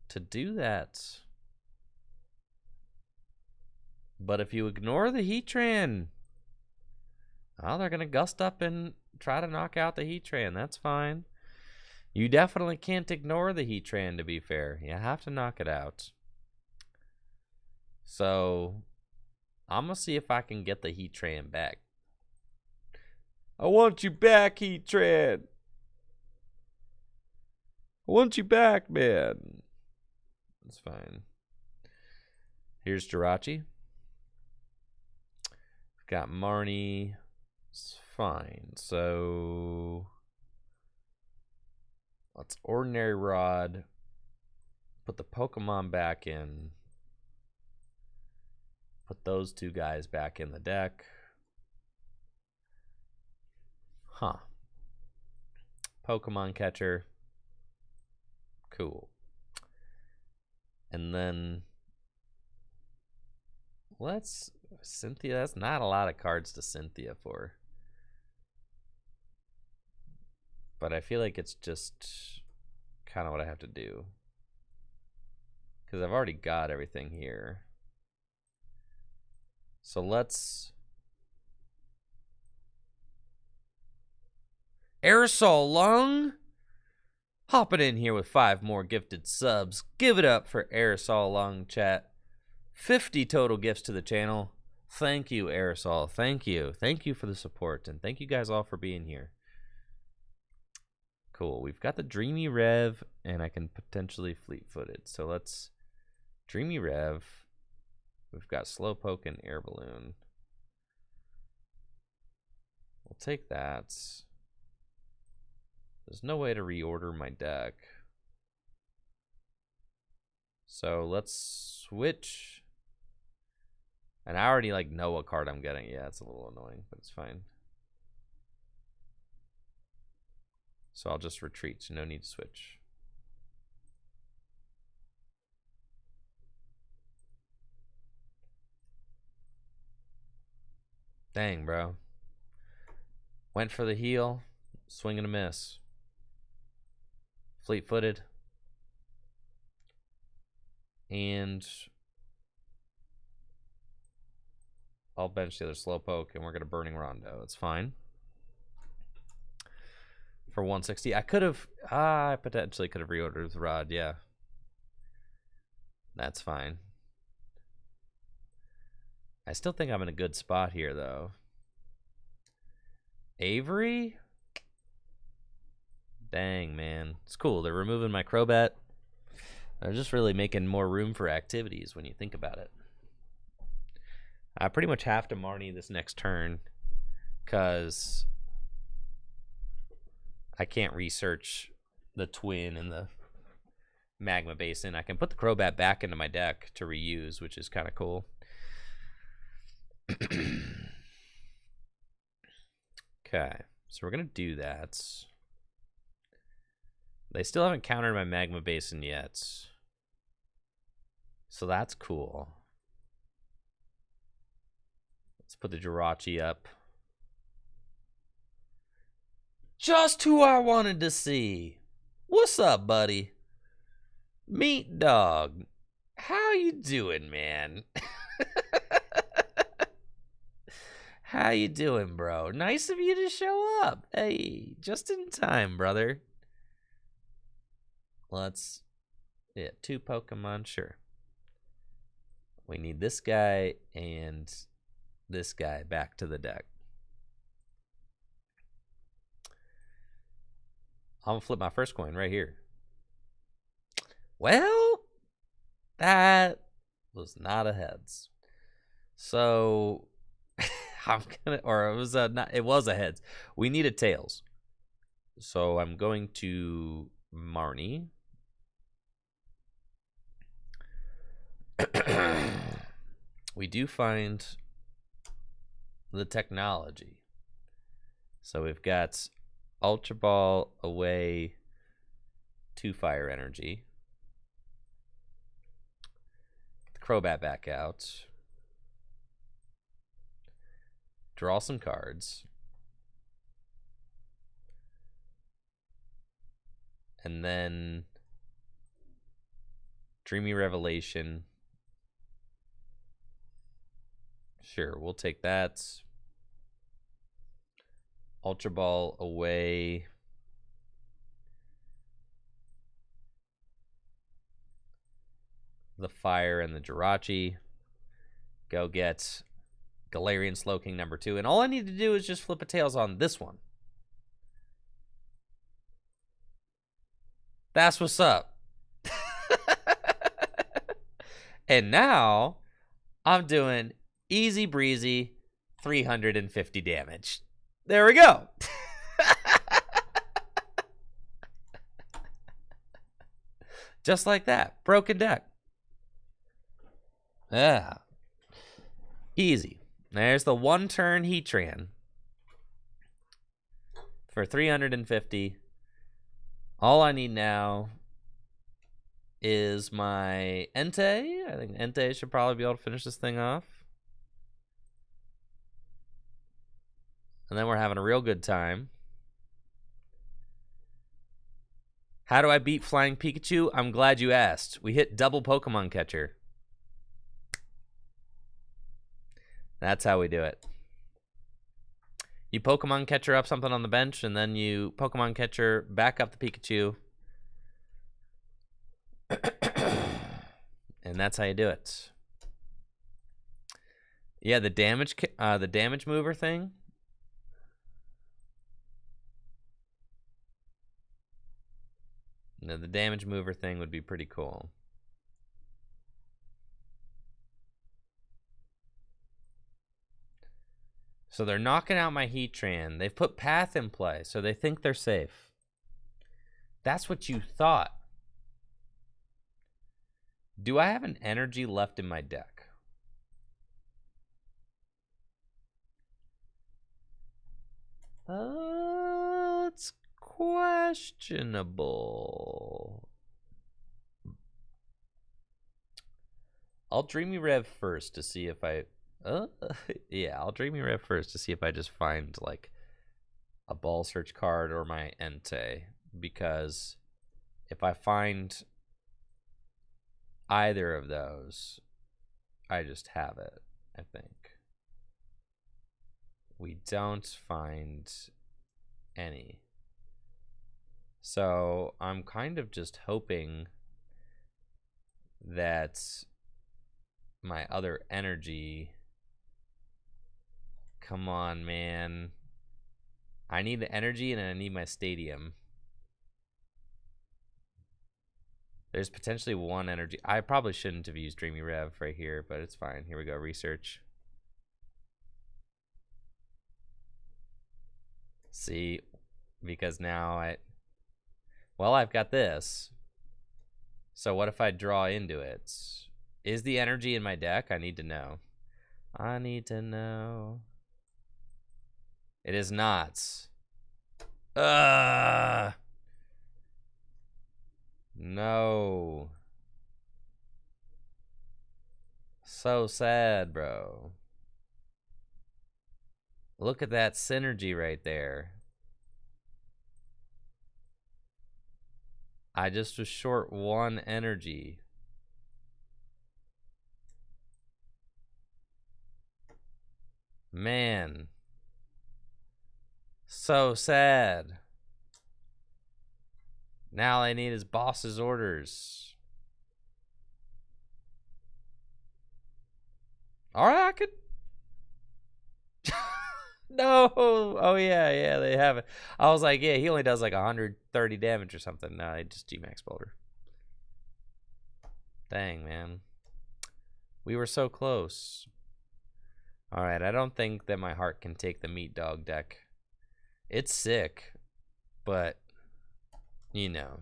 to do that. But if you ignore the Heatran, oh, they're going to gust up and try to knock out the Heatran. That's fine. You definitely can't ignore the Heatran, to be fair. You have to knock it out. So I'm going to see if I can get the Heatran back. I want you back, Heatran. I want you back, man. That's fine. Here's Jirachi. Got Marnie. It's fine. So let's Ordinary Rod. Put the Pokemon back in. Put those two guys back in the deck. Huh. Pokemon Catcher. Cool. And then let's Cynthia. That's not a lot of cards to Cynthia for. But I feel like it's just kind of what I have to do. Because I've already got everything here. So let's Aerosol Lung hopping in here with 5 more gifted subs. Give it up for Aerosol Lung, chat. 50 total gifts to the channel. Thank you, Aerosol. Thank you. Thank you for the support. And thank you guys all for being here. Cool. We've got the Dreamy Rev, and I can potentially fleet-footed. So let's Dreamy Rev. We've got Slowpoke and Air Balloon. We'll take that. There's no way to reorder my deck. So let's switch. And I already know what card I'm getting. Yeah, it's a little annoying, but it's fine. So I'll just retreat. No need to switch. Dang, bro. Went for the heal. Swing and a miss. Fleet-footed. And I'll bench the other Slowpoke, and we're going to Burning Rondo. It's fine. For 160. I could have... I potentially could have reordered with Rod, yeah. That's fine. I still think I'm in a good spot here, though. Avery? Dang, man. It's cool. They're removing my Crobat. They're just really making more room for activities when you think about it. I pretty much have to Marnie this next turn because I can't research the Twin and the Magma Basin. I can put the Crobat back into my deck to reuse, which is kind of cool. Okay, so we're going to do that. They still haven't countered my Magma Basin yet. So that's cool. Let's put the Jirachi up. Just who I wanted to see. What's up, buddy? Meat Dog. How you doing, man? How you doing, bro? Nice of you to show up. Hey, just in time, brother. Let's... Yeah, 2 Pokemon, sure. We need this guy and this guy back to the deck. I'm going to flip my first coin right here. Well, that was not a heads. So... I'm gonna, or it was not. It was a heads. We needed tails, so I'm going to Marnie. We do find the technology, so we've got Ultra Ball away, 2 Fire Energy. Get the Crobat back out. Draw some cards. And then Dreamy Revelation. Sure, we'll take that. Ultra Ball away. The Fire and the Jirachi. Go get Galarian Slowking number 2. And all I need to do is just flip a tails on this one. That's what's up. And now I'm doing easy breezy 350 damage. There we go. Just like that. Broken deck. Yeah. Easy. There's the 1-turn Heatran for 350. All I need now is my Entei. I think Entei should probably be able to finish this thing off. And then we're having a real good time. How do I beat Flying Pikachu? I'm glad you asked. We hit double Pokemon Catcher. That's how we do it. You Pokemon Catcher up something on the bench, and then you Pokemon Catcher back up the Pikachu. And that's how you do it. Yeah, the damage mover thing. No, the damage mover thing would be pretty cool. So they're knocking out my Heatran. They've put Path in play, so they think they're safe. That's what you thought. Do I have an energy left in my deck? It's questionable. I'll Dreamy Rev first to see if I... yeah, I'll Dreamy Rev first to see if I just find, like, a Ball Search card or my Entei. Because if I find either of those, I just have it, I think. We don't find any. So I'm kind of just hoping that my other energy... Come on, man. I need the energy and I need my stadium. There's potentially one energy. I probably shouldn't have used Dreamy Rev right here, but it's fine. Here we go, research. See, because now I've got this. So what if I draw into it? Is the energy in my deck? I need to know. I need to know. It is not. No. So sad, bro. Look at that synergy right there. I just was short one energy. Man. So sad. Now all I need is boss's orders. Alright, I could... No. Oh, yeah, they have it. I was like, yeah, he only does like 130 damage or something. No, I just G-Max Boulder. Dang, man. We were so close. Alright, I don't think that my heart can take the Meat Dog deck. It's sick, but, you know,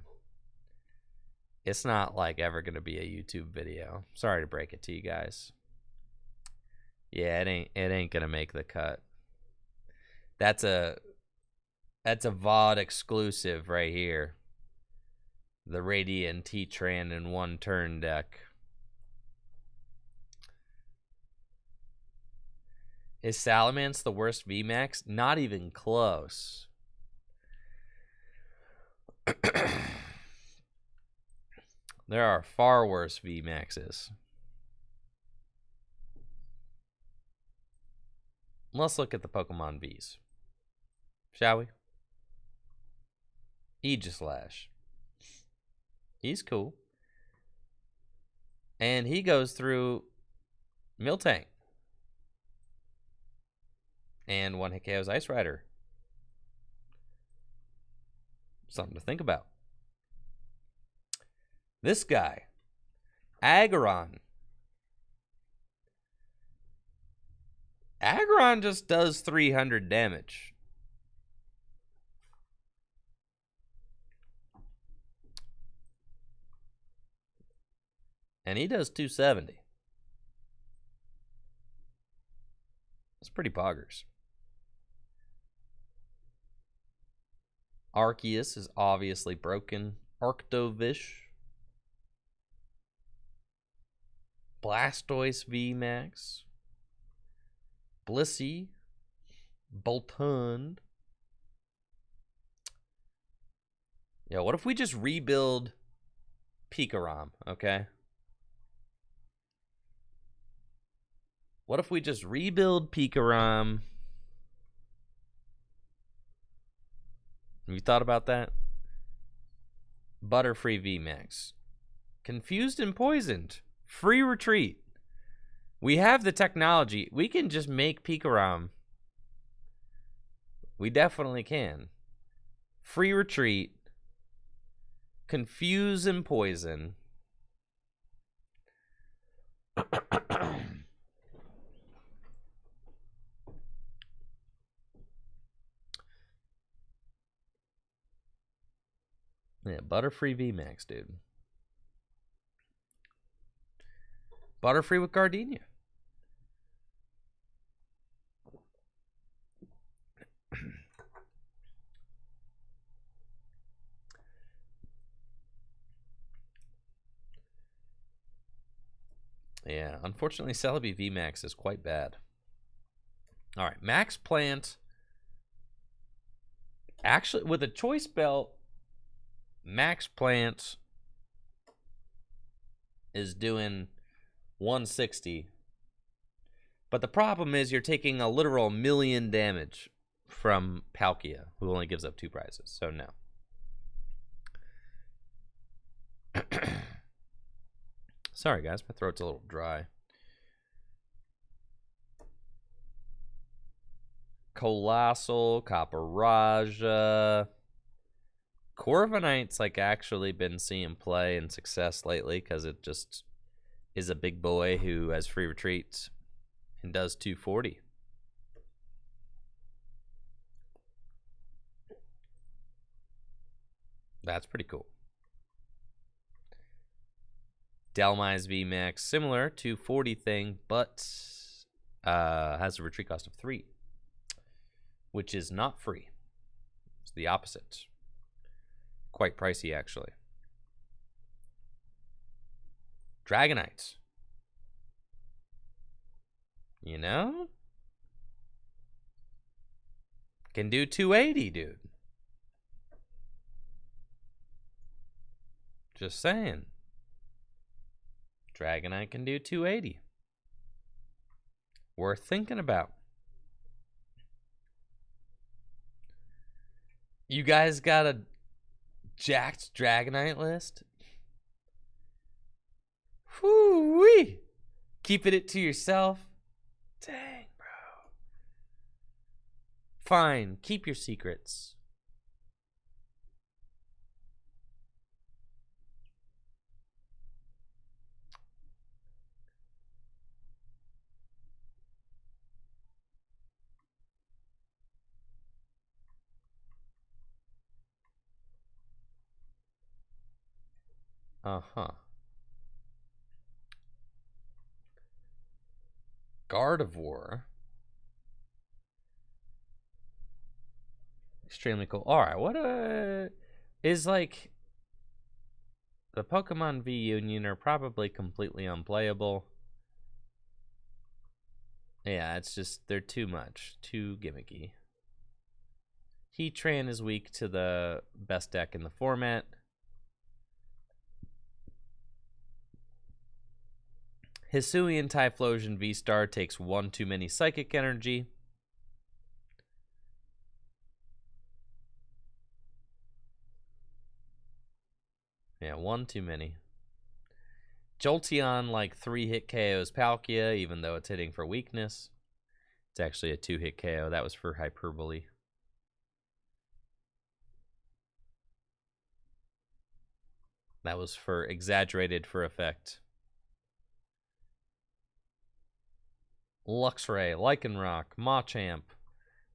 it's not like ever going to be a YouTube video. Sorry to break it to you guys. Yeah, it ain't going to make the cut. That's a VOD exclusive right here. The Radiant T-Tran in one turn deck. Is Salamence the worst VMAX? Not even close. There are far worse VMAXs. Let's look at the Pokemon Vs. Shall we? Aegislash. He's cool. And he goes through Miltank. And one hit KO's Ice Rider. Something to think about. This guy, Aggron. Aggron just does 300 damage. And he does 270. That's pretty poggers. Arceus is obviously broken. Arctovish. Blastoise VMAX. Blissey. Boltund. Yeah, what if we just rebuild Pikarom, okay? What if we just rebuild Pikarom? Have you thought about that? Butterfree VMAX. Confused and Poisoned. Free Retreat. We have the technology. We can just make Pikarom. We definitely can. Free Retreat. Confuse and Poison. Yeah, Butterfree VMAX, dude. Butterfree with Gardenia. Yeah, unfortunately, Celebi VMAX is quite bad. All right, Max Plant. Actually, with a choice belt, Max Plant is doing 160. But the problem is you're taking a literal million damage from Palkia, who only gives up 2 prizes. So no. Sorry, guys. My throat's a little dry. Colossal, Caparajah. Corviknight's like actually been seeing play and success lately because it just is a big boy who has free retreats and does 240. That's pretty cool. Delmai's VMAX, similar to 40 thing, but has a retreat cost of 3, which is not free. It's the opposite. Quite pricey, actually. Dragonite. You know? Can do 280, dude. Just saying. Dragonite can do 280. Worth thinking about. You guys got a jacked Dragonite list? Whoo-wee! Keeping it to yourself? Dang, bro. Fine, keep your secrets. Uh-huh. Gardevoir. Extremely cool. Alright, what is like the Pokemon V Union are probably completely unplayable. Yeah, it's just they're too much. Too gimmicky. Heatran is weak to the best deck in the format. Hisuian Typhlosion VSTAR takes 1 too many psychic energy. Yeah, 1 too many. Jolteon like 3-hit KOs Palkia, even though it's hitting for weakness. It's actually a 2-hit KO. That was for hyperbole. That was for exaggerated for effect. Luxray, Lycanroc, Machamp.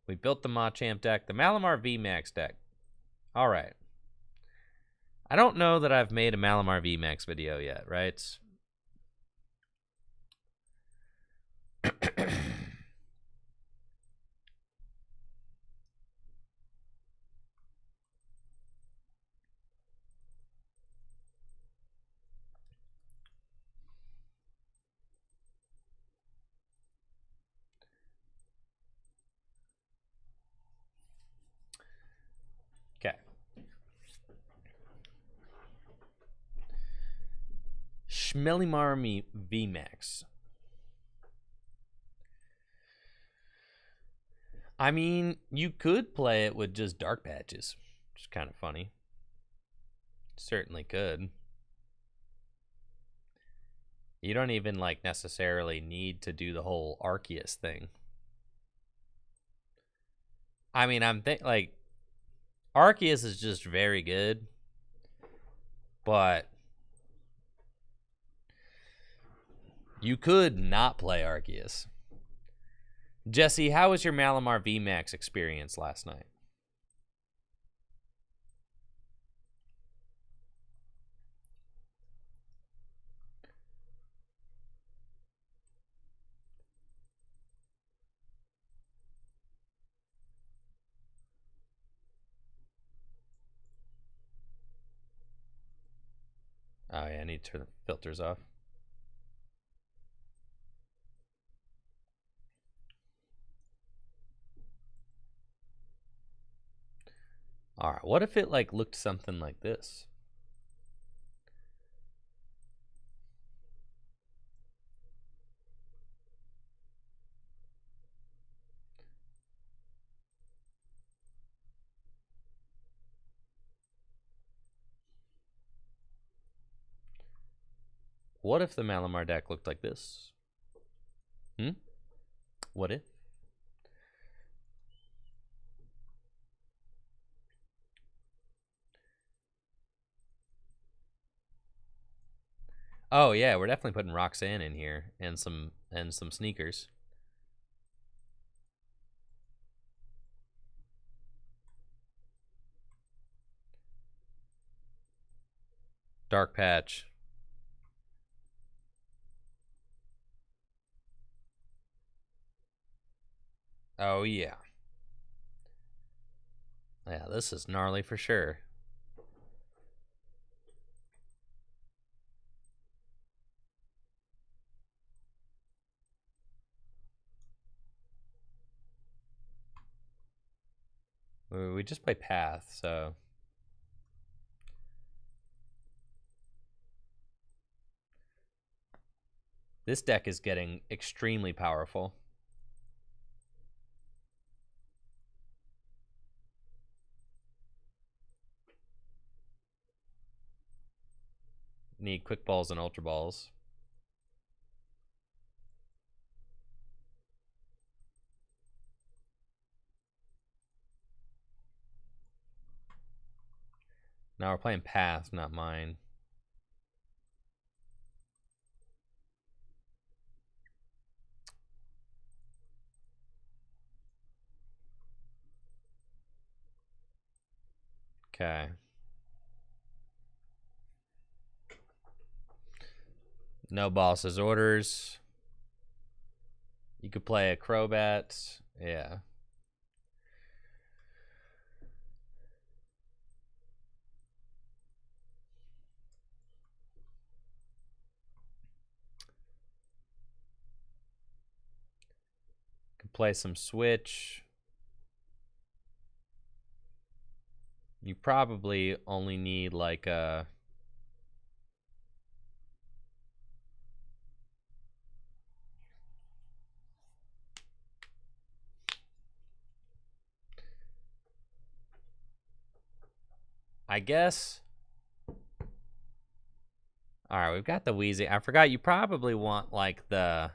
We built the Machamp deck. The Malamar VMAX deck. Alright. I don't know that I've made a Malamar VMAX video yet, right? Okay. Schmelimar VMAX. I mean, you could play it with just dark patches, which is kind of funny. Certainly could. You don't even like necessarily need to do the whole Arceus thing. I mean, I'm like Arceus is just very good, but you could not play Arceus. Jesse, how was your Malamar VMAX experience last night? Oh yeah, I need to turn the filters off. All right, what if it like looked something like this? What if the Malamar deck looked like this? What if? Oh yeah, we're definitely putting Roxanne in here and some sneakers. Dark Patch. Oh yeah. Yeah, this is gnarly for sure. We just play Path, so this deck is getting extremely powerful. Need quick balls and ultra balls. Now we're playing Path, not mine. Okay. No boss's orders. You could play a Crobat. Yeah. Could play some Switch. You probably only need like a... I guess. All right, we've got the Wheezy. I forgot you probably want like the...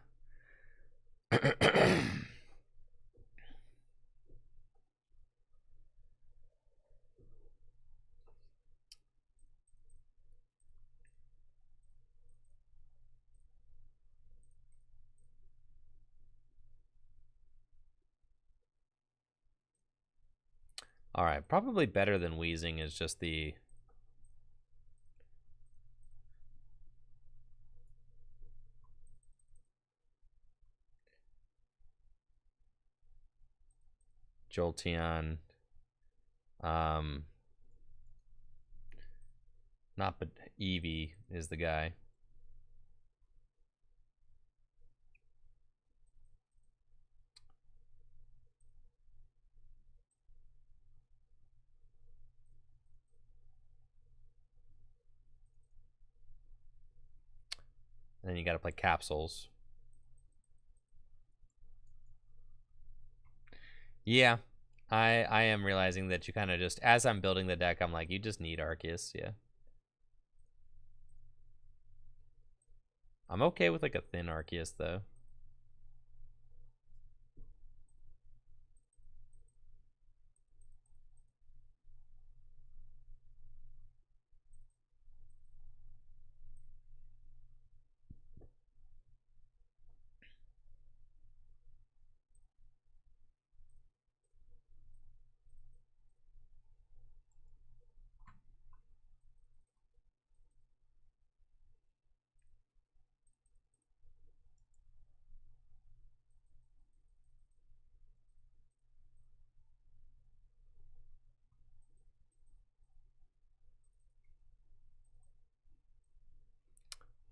All right, probably better than Wheezing is just the... Jolteon. Not, but Eevee is the guy. And then you got to play Capsules. Yeah, I am realizing that you kind of just, as I'm building the deck, I'm like, you just need Arceus, yeah. I'm okay with like a thin Arceus, though.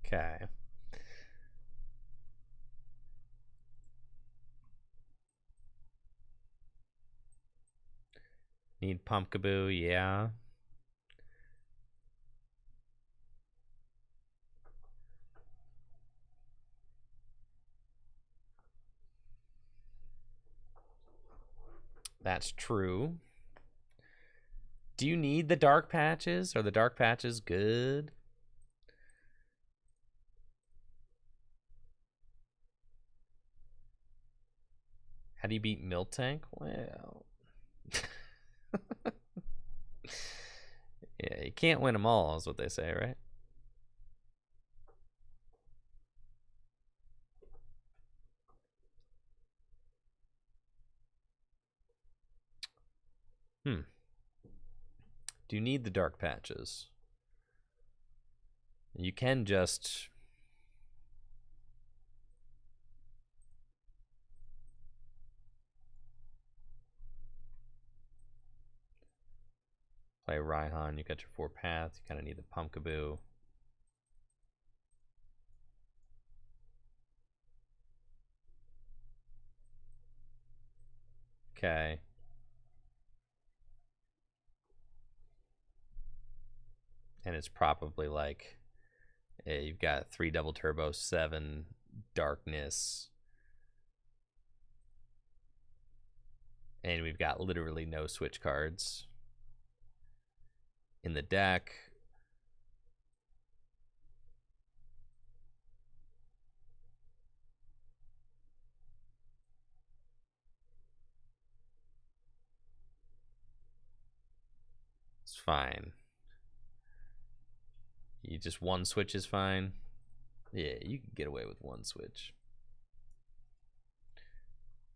Okay. Need Pumpkaboo, yeah. That's true. Do you need the dark patches? Are the dark patches good? How do you beat Miltank? Well, yeah, you can't win them all, is what they say, right? Do you need the dark patches? You can just play Raihan. You got your 4 paths. You kind of need the Pumpkaboo. Okay. And it's probably like you've got 3 double turbo, 7 darkness, and we've got literally no switch cards in the deck. It's fine. You just 1 switch is fine. Yeah, you can get away with 1 switch.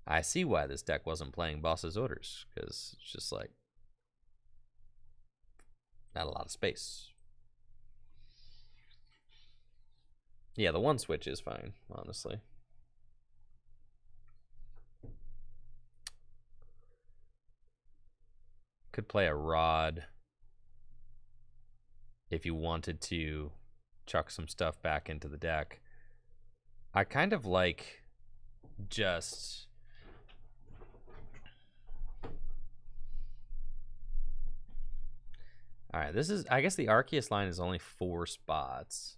I see why this deck wasn't playing Boss's Orders, because it's just like not a lot of space. Yeah, the 1 switch is fine, honestly. Could play a Rod if you wanted to chuck some stuff back into the deck. I kind of like just all right, this is, I guess the Arceus line is only 4 spots.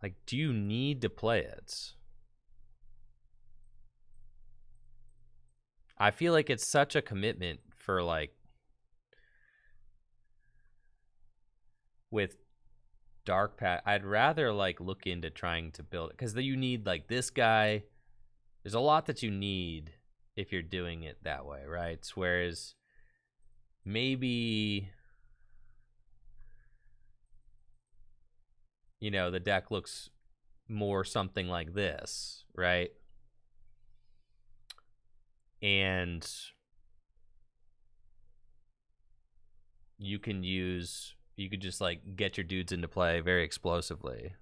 Like, do you need to play it? I feel like it's such a commitment for, like, with Dark Pat. I'd rather, like, look into trying to build it, because you need, like, this guy. There's a lot that you need if you're doing it that way, right? Whereas maybe, you know, the deck looks more something like this, right? And you could just like get your dudes into play very explosively.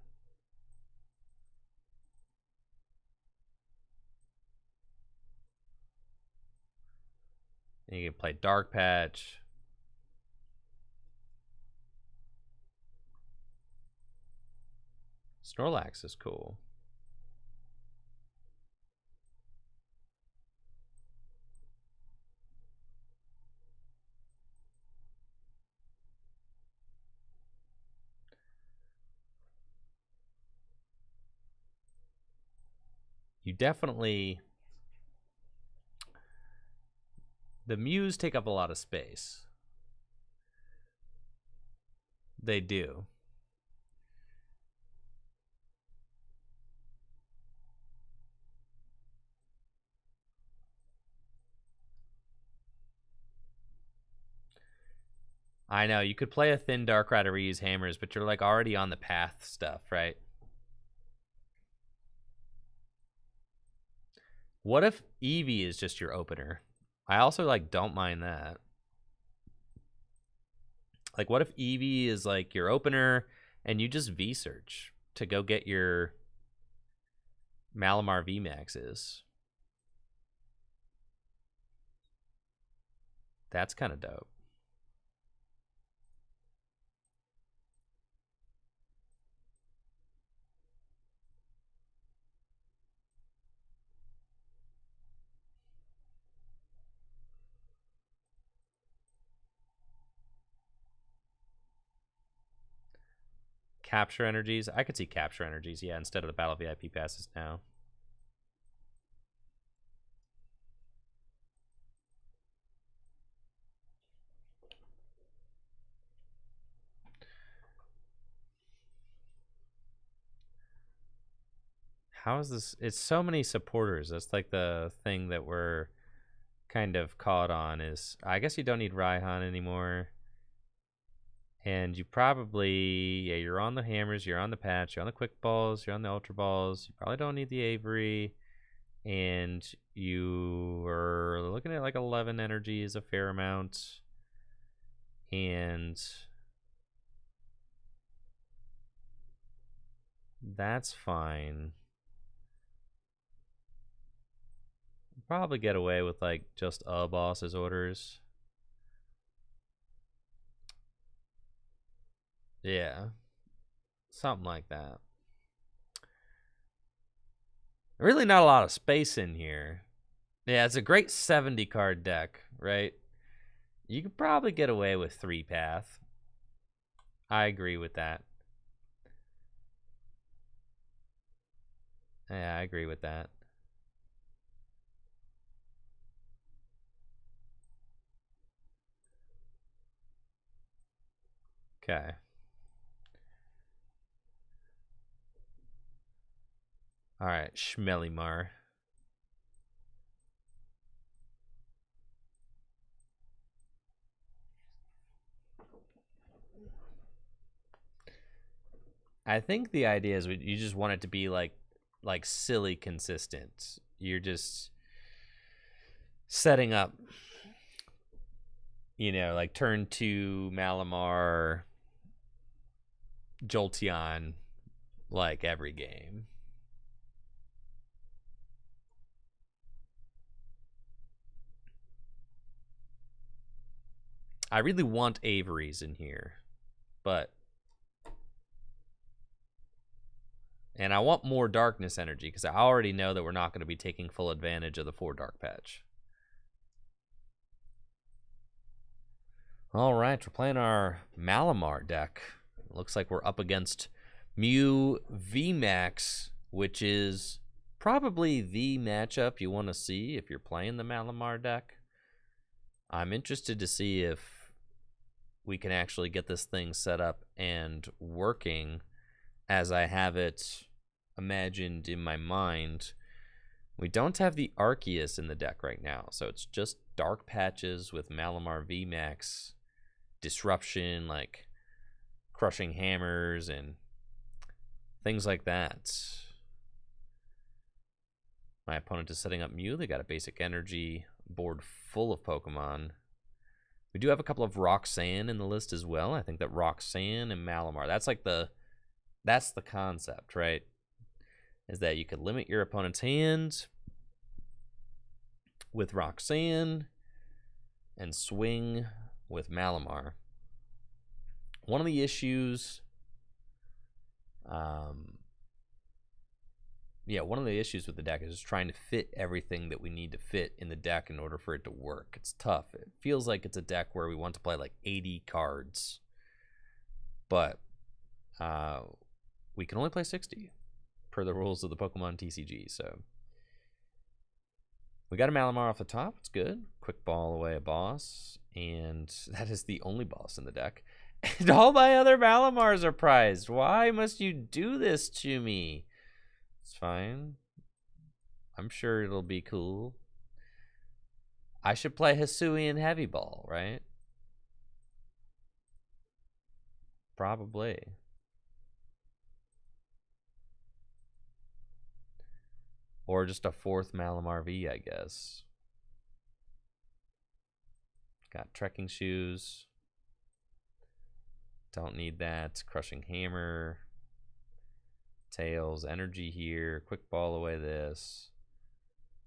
And you can play Dark Patch. Snorlax is cool. You definitely, the Mews take up a lot of space. They do. I know, you could play a thin Dark Rider or use hammers, but you're like already on the path stuff, right? What if Eevee is just your opener? I also like don't mind that. Like, what if Eevee is like your opener and you just V-search to go get your Malamar VMAXs? That's kind of dope. Capture energies. I could see capture energies, yeah, instead of the battle VIP passes now. how is this? It's so many supporters. That's like the thing that we're kind of caught on is, I guess you don't need Raihan anymore. And you probably, yeah, you're on the hammers, you're on the patch, you're on the quick balls, you're on the ultra balls. You probably don't need the Avery. And you are looking at like 11 energy is a fair amount. And that's fine. Probably get away with like just a boss's orders. Yeah. Something like that. Really not a lot of space in here. Yeah, it's a great 70 card deck, right? You could probably get away with 3-path. I agree with that. Yeah, I agree with that. Okay. All right, Schmellimar. I think the idea is you just want it to be like silly consistent. You're just setting up, you know, like turn 2 Malamar, Jolteon, like every game. I really want Avery's in here, but and I want more darkness energy because I already know that we're not going to be taking full advantage of the 4 dark patch. All right, we're playing our Malamar deck. Looks like we're up against Mew VMAX, which is probably the matchup you want to see if you're playing the Malamar deck. I'm interested to see if we can actually get this thing set up and working as I have it imagined in my mind. We don't have the Arceus in the deck right now, so it's just dark patches with Malamar VMAX, disruption, like crushing hammers and things like that. My opponent is setting up Mew. They got a basic energy board full of Pokemon. We do have a couple of Roxanne in the list as well. I think that Roxanne and Malamar, that's the concept, right? Is that you could limit your opponent's hand with Roxanne and swing with Malamar. One of the issues, one of the issues with the deck is just trying to fit everything that we need to fit in the deck in order for it to work. It's tough. It feels like it's a deck where we want to play like 80 cards, but we can only play 60 per the rules of the Pokemon TCG. So we got a Malamar off the top. It's good. Quick ball away a boss, and that is the only boss in the deck. And all my other Malamars are prized. Why must you do this to me? It's fine. I'm sure it'll be cool. I should play Hisuian Heavy Ball, right? Probably. Or just a 4th Malamar V, I guess. Got trekking shoes. Don't need that. Crushing hammer. Tails, energy here. Quick ball away this.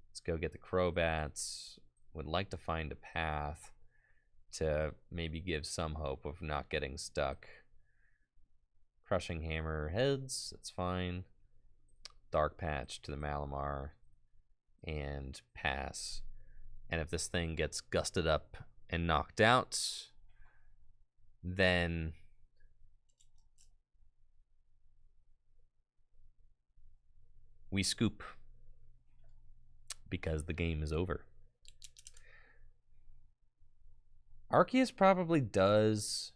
Let's go get the Crobats. Would like to find a path to maybe give some hope of not getting stuck. Crushing hammer heads. That's fine. Dark patch to the Malamar and pass. And if this thing gets gusted up and knocked out, then we scoop because the game is over. Arceus probably does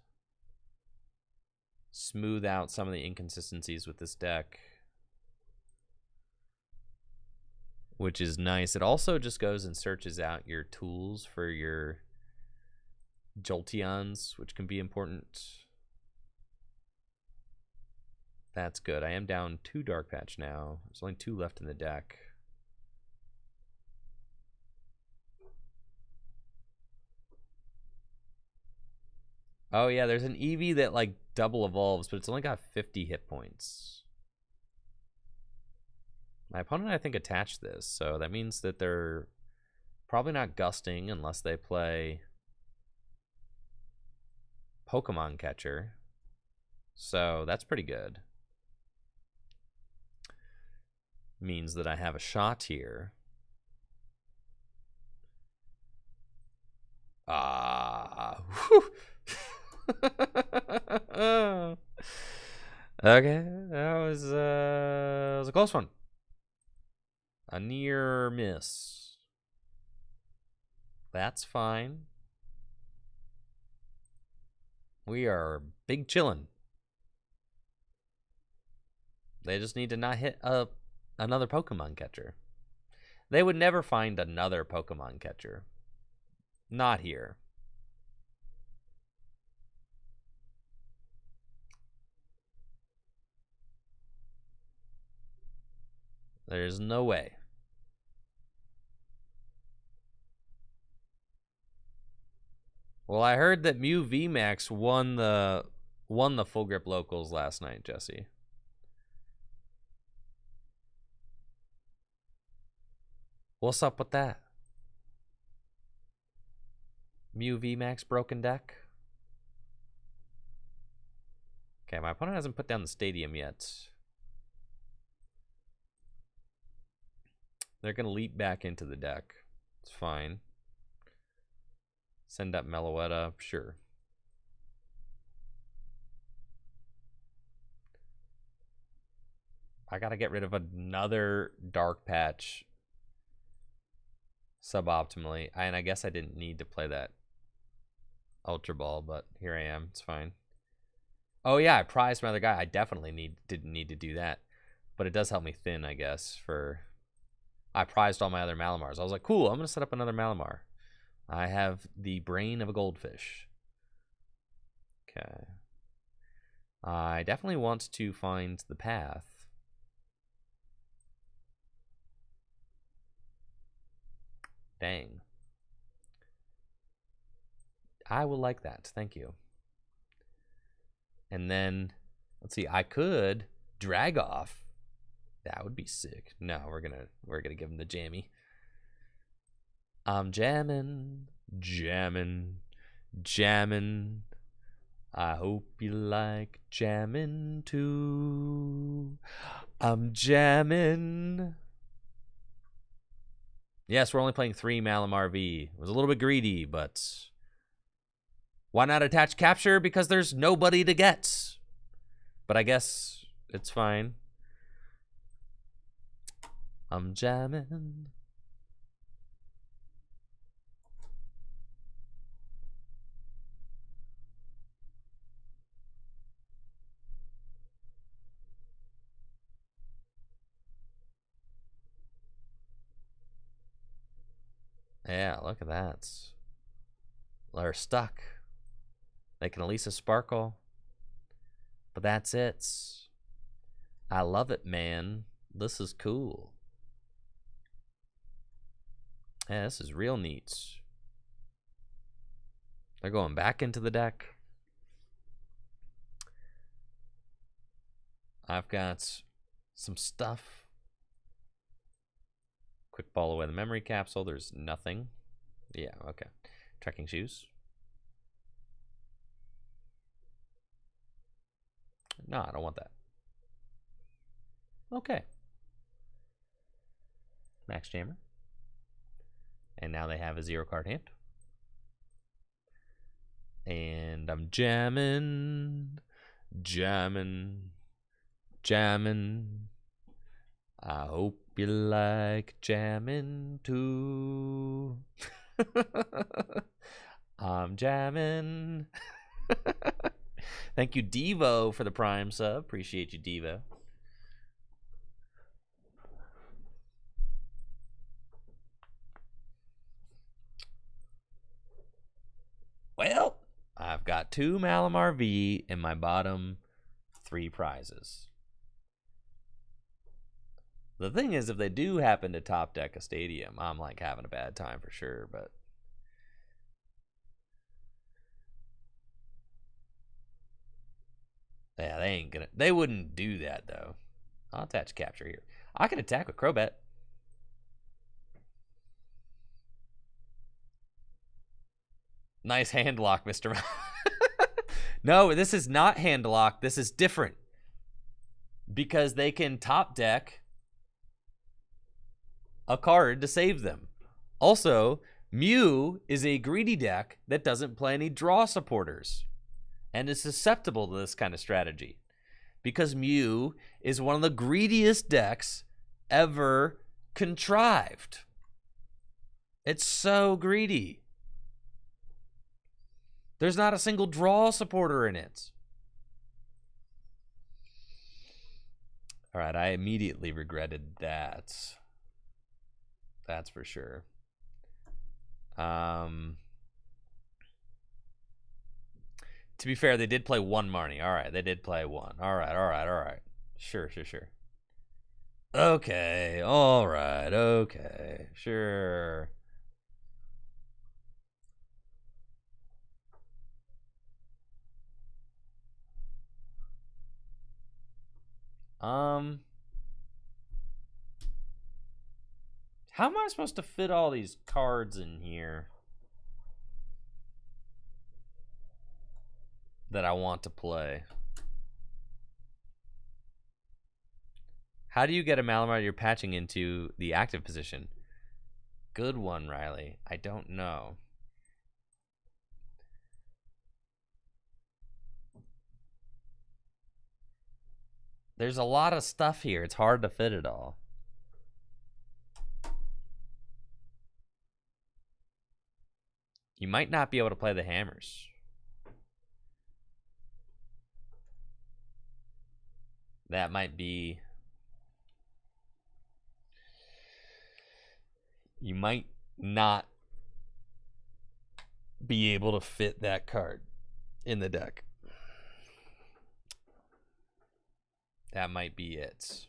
smooth out some of the inconsistencies with this deck. which is nice. It also just goes and searches out your tools for your Jolteons, which can be important. That's good. I am down 2 Dark Patch now. There's only 2 left in the deck. Oh yeah, there's an Eevee that like double evolves, but it's only got 50 hit points. My opponent, I think, attached this, so that means that they're probably not gusting unless they play Pokemon Catcher. So that's pretty good. Means that I have a shot here. Okay, that was a close one. A near miss. That's fine. We are big chillin'. They just need to not hit another Pokemon catcher. They would never find another Pokemon catcher. Not here. There's no way. Well, I heard that Mew VMAX won the full grip locals last night, Jesse. What's up with that? Mew VMAX broken deck? Okay, my opponent hasn't put down the stadium yet. They're going to leap back into the deck. It's fine. Send up Meloetta, sure. I got to get rid of another Dark Patch suboptimally. And I guess I didn't need to play that Ultra Ball, but here I am. It's fine. Oh yeah, I prized my other guy. I definitely didn't need to do that. But it does help me thin, I guess, for... I prized all my other Malamars. I was like, cool, I'm going to set up another Malamar. I have the brain of a goldfish. Okay. I definitely want to find the path. Dang. I will like that. Thank you. And then, let's see, I could drag off. That would be sick. No, we're gonna give him the jammy. I'm jamming. I hope you like jamming too. I'm jamming. Yes, we're only playing 3 Malamar V. It was a little bit greedy, but why not attach capture? Because there's nobody to get. But I guess it's fine. I'm jamming. Yeah, look at that. They're stuck. They can at least sparkle. But that's it. I love it, man. This is cool. Yeah, this is real neat. They're going back into the deck. I've got some stuff. Quick ball away the memory capsule. There's nothing. Yeah, okay. Trekking shoes. No, I don't want that. Okay. Max Jammer. And now they have a 0-card hand. And I'm jamming. I hope you like jamming too. I'm jamming. Thank you, Devo, for the Prime sub. Appreciate you, Devo. got 2 Malamar V in my bottom 3 prizes. The thing is, if they do happen to top deck a stadium, I'm like having a bad time for sure, but yeah, they wouldn't do that though. I'll attach capture here. I can attack with Crobat. Nice hand lock, Mr. No, this is not hand lock. This is different. Because they can top deck a card to save them. Also, Mew is a greedy deck that doesn't play any draw supporters and is susceptible to this kind of strategy. Because Mew is one of the greediest decks ever contrived. It's so greedy. There's not a single draw supporter in it. All right, I immediately regretted that. That's for sure. To be fair, they did play 1 Marnie. All right, they did play 1. All right. Sure. Okay, all right, okay, sure. How am I supposed to fit all these cards in here that I want to play? How do you get a Malamar you're patching into the active position? Good one, Riley. I don't know. There's a lot of stuff here. It's hard to fit it all. You might not be able to play the hammers. That might be... You might not be able to fit that card in the deck. That might be it.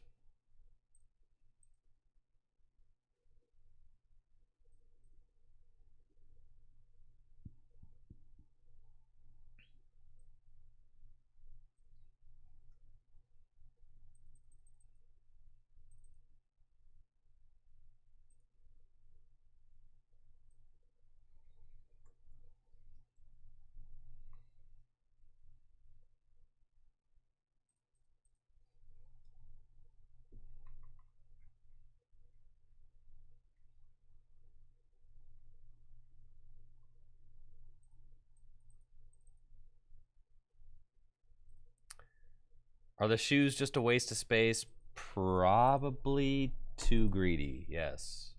Are the shoes just a waste of space? Probably too greedy, yes.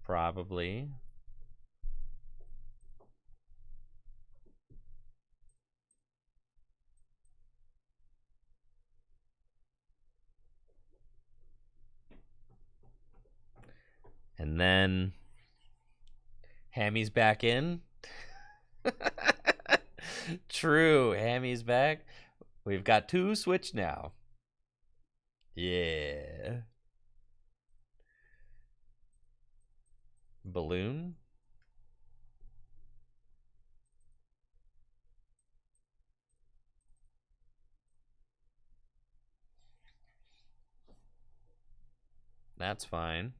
Probably. And then Hammy's back in. True, Hammy's back. We've got 2 switch now. Yeah. Balloon. That's fine.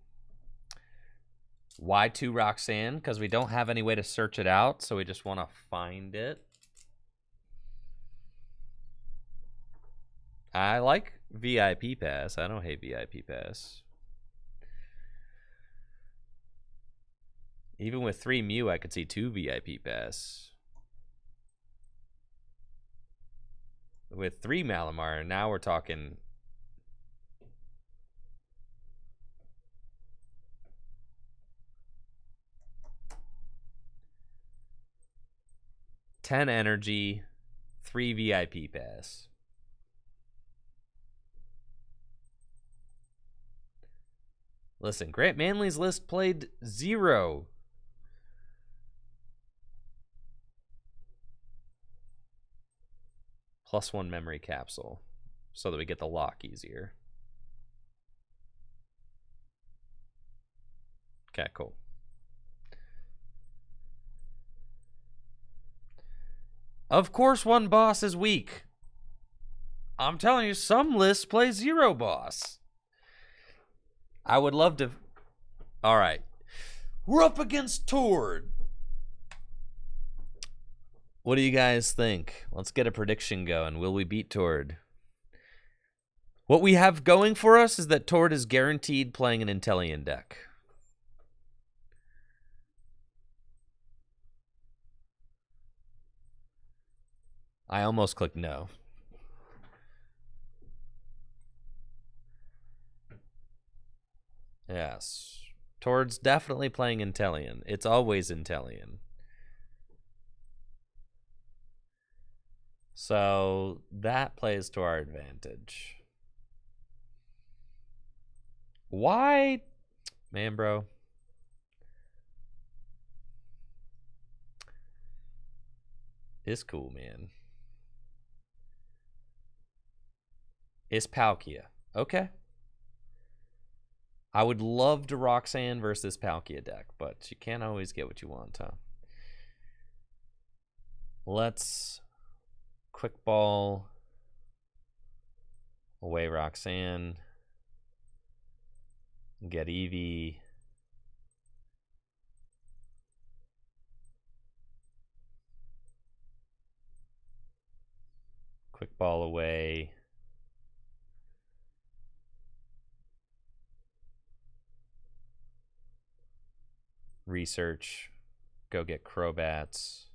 Why 2 Roxanne? Because we don't have any way to search it out, so we just want to find it. I like VIP Pass. I don't hate VIP Pass. Even with 3 Mew, I could see 2 VIP Pass. With 3 Malamar, now we're talking... $10 energy, 3 VIP Pass. Listen, Grant Manley's list played 0. +1 memory capsule so that we get the lock easier. Okay, cool. Of course one boss is weak. I'm telling you, some lists play 0 boss. I would love to... All right. We're up against Tord. What do you guys think? Let's get a prediction going. Will we beat Tord? What we have going for us is that Tord is guaranteed playing an Inteleon deck. I almost clicked no. Yes. Tord's definitely playing Inteleon. It's always Inteleon. So that plays to our advantage. Why? Man, bro. It's cool, man. It's Palkia. Okay. I would love to Roxanne versus Palkia deck, but you can't always get what you want, huh? Let's quick ball away Roxanne. Get Eevee. Quick ball away. Research. Go get Crobats.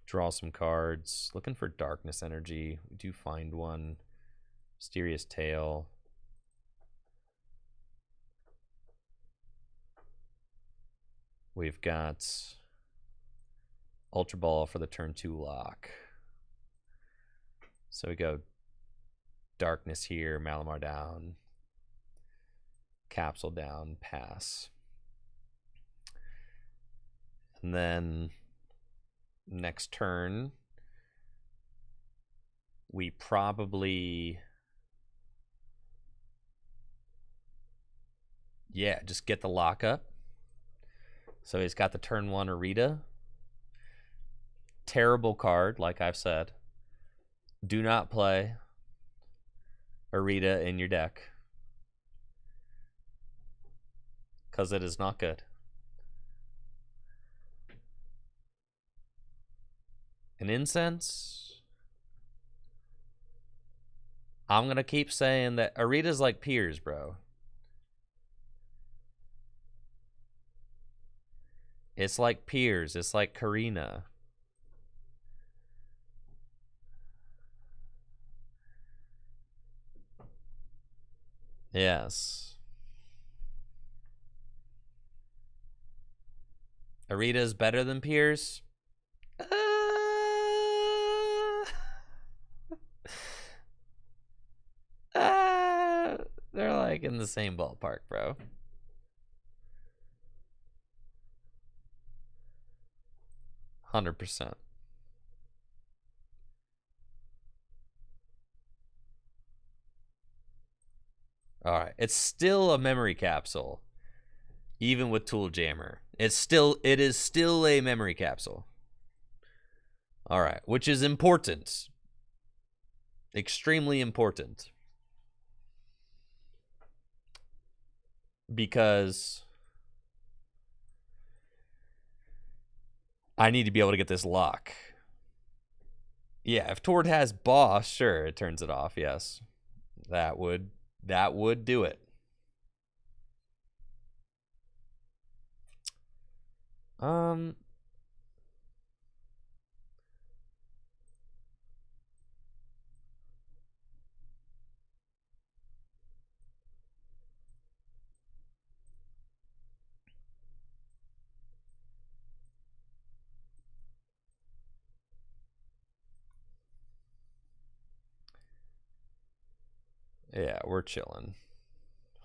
Draw some cards. Looking for Darkness Energy. We do find one. Mysterious Tail. We've got Ultra Ball for the turn 2 lock. So we go Darkness here, Malamar down, Capsule down, pass. And then next turn, we probably... Yeah, just get the lockup. So he's got the turn 1 Arita. Terrible card, like I've said. Do not play Arita in your deck, because it is not good. An Incense. I'm going to keep saying that Arita's like Piers, bro. It's like Piers. It's like Karina. Yes. Arita's better than Piers? They're like in the same ballpark, bro. %100. All right, it's still a memory capsule, even with Tool Jammer. It is still a memory capsule. All right, which is important, extremely important, because I need to be able to get this lock. Yeah, if Tord has boss, sure, it turns it off. Yes, that would do it. Yeah, we're chilling.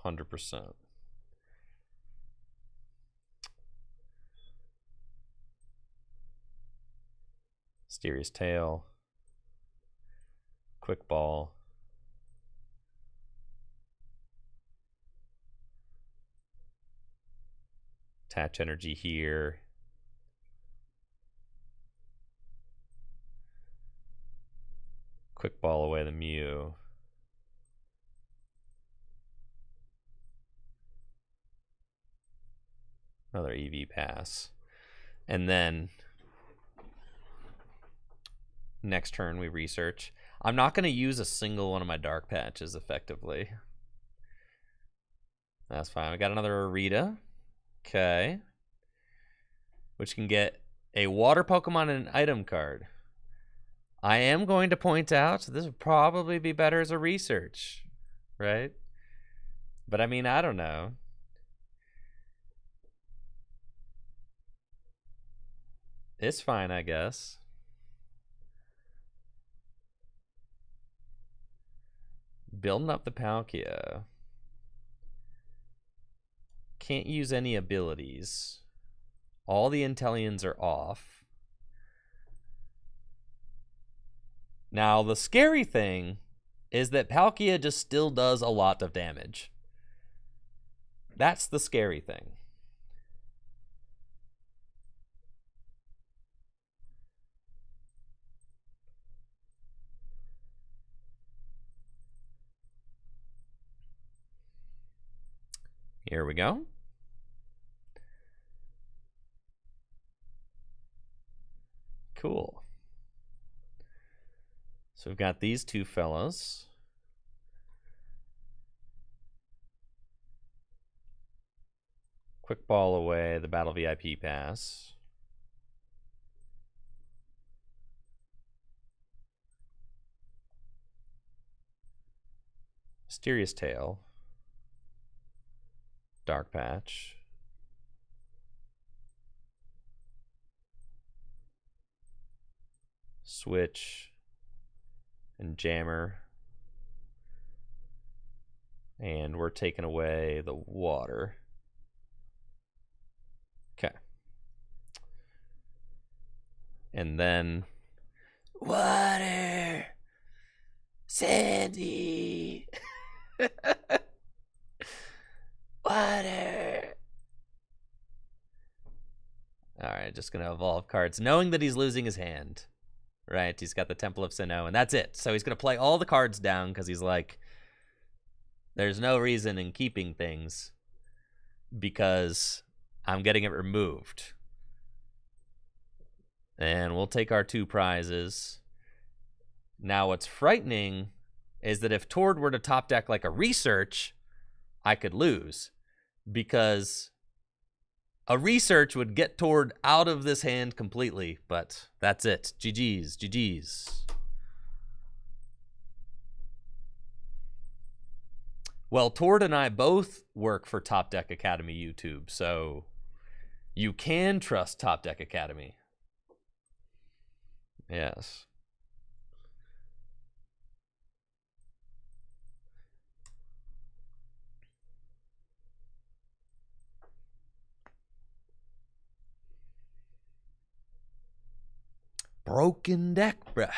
100%. Mysterious Tail. Quick Ball. Attach energy here. Quick Ball away the Mew. Another EV pass. And then next turn we research. I'm not going to use a single one of my dark patches effectively. That's fine. We got another Arita. Okay. Which can get a water Pokemon and an item card. I am going to point out this would probably be better as a research, right? But I mean, I don't know. It's fine, I guess. Building up the Palkia. Can't use any abilities. All the Intellions are off. Now, the scary thing is that Palkia just still does a lot of damage. That's the scary thing. Here we go. Cool. So we've got these two fellas. Quick Ball away the Battle VIP pass. Mysterious Tail. Dark Patch. Switch. And Jammer. And we're taking away the water. Okay. And then water. Sandy. Water. Alright, just gonna evolve cards, knowing that he's losing his hand. Right, he's got the Temple of Sinnoh, and that's it. So he's gonna play all the cards down because he's like, there's no reason in keeping things because I'm getting it removed. And we'll take our 2 prizes. Now, what's frightening is that if Tord were to top deck like a research, I could lose because a research would get Tord out of this hand completely, but that's it. GG's, GG's. Well, Tord and I both work for Top Deck Academy YouTube, so you can trust Top Deck Academy. Yes. Broken deck, bruh.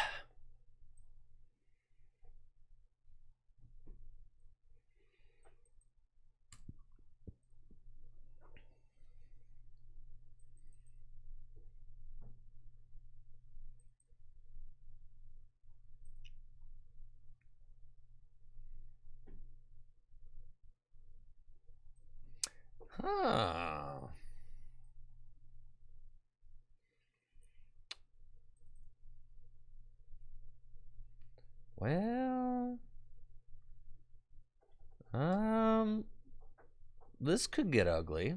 Huh. Well, this could get ugly.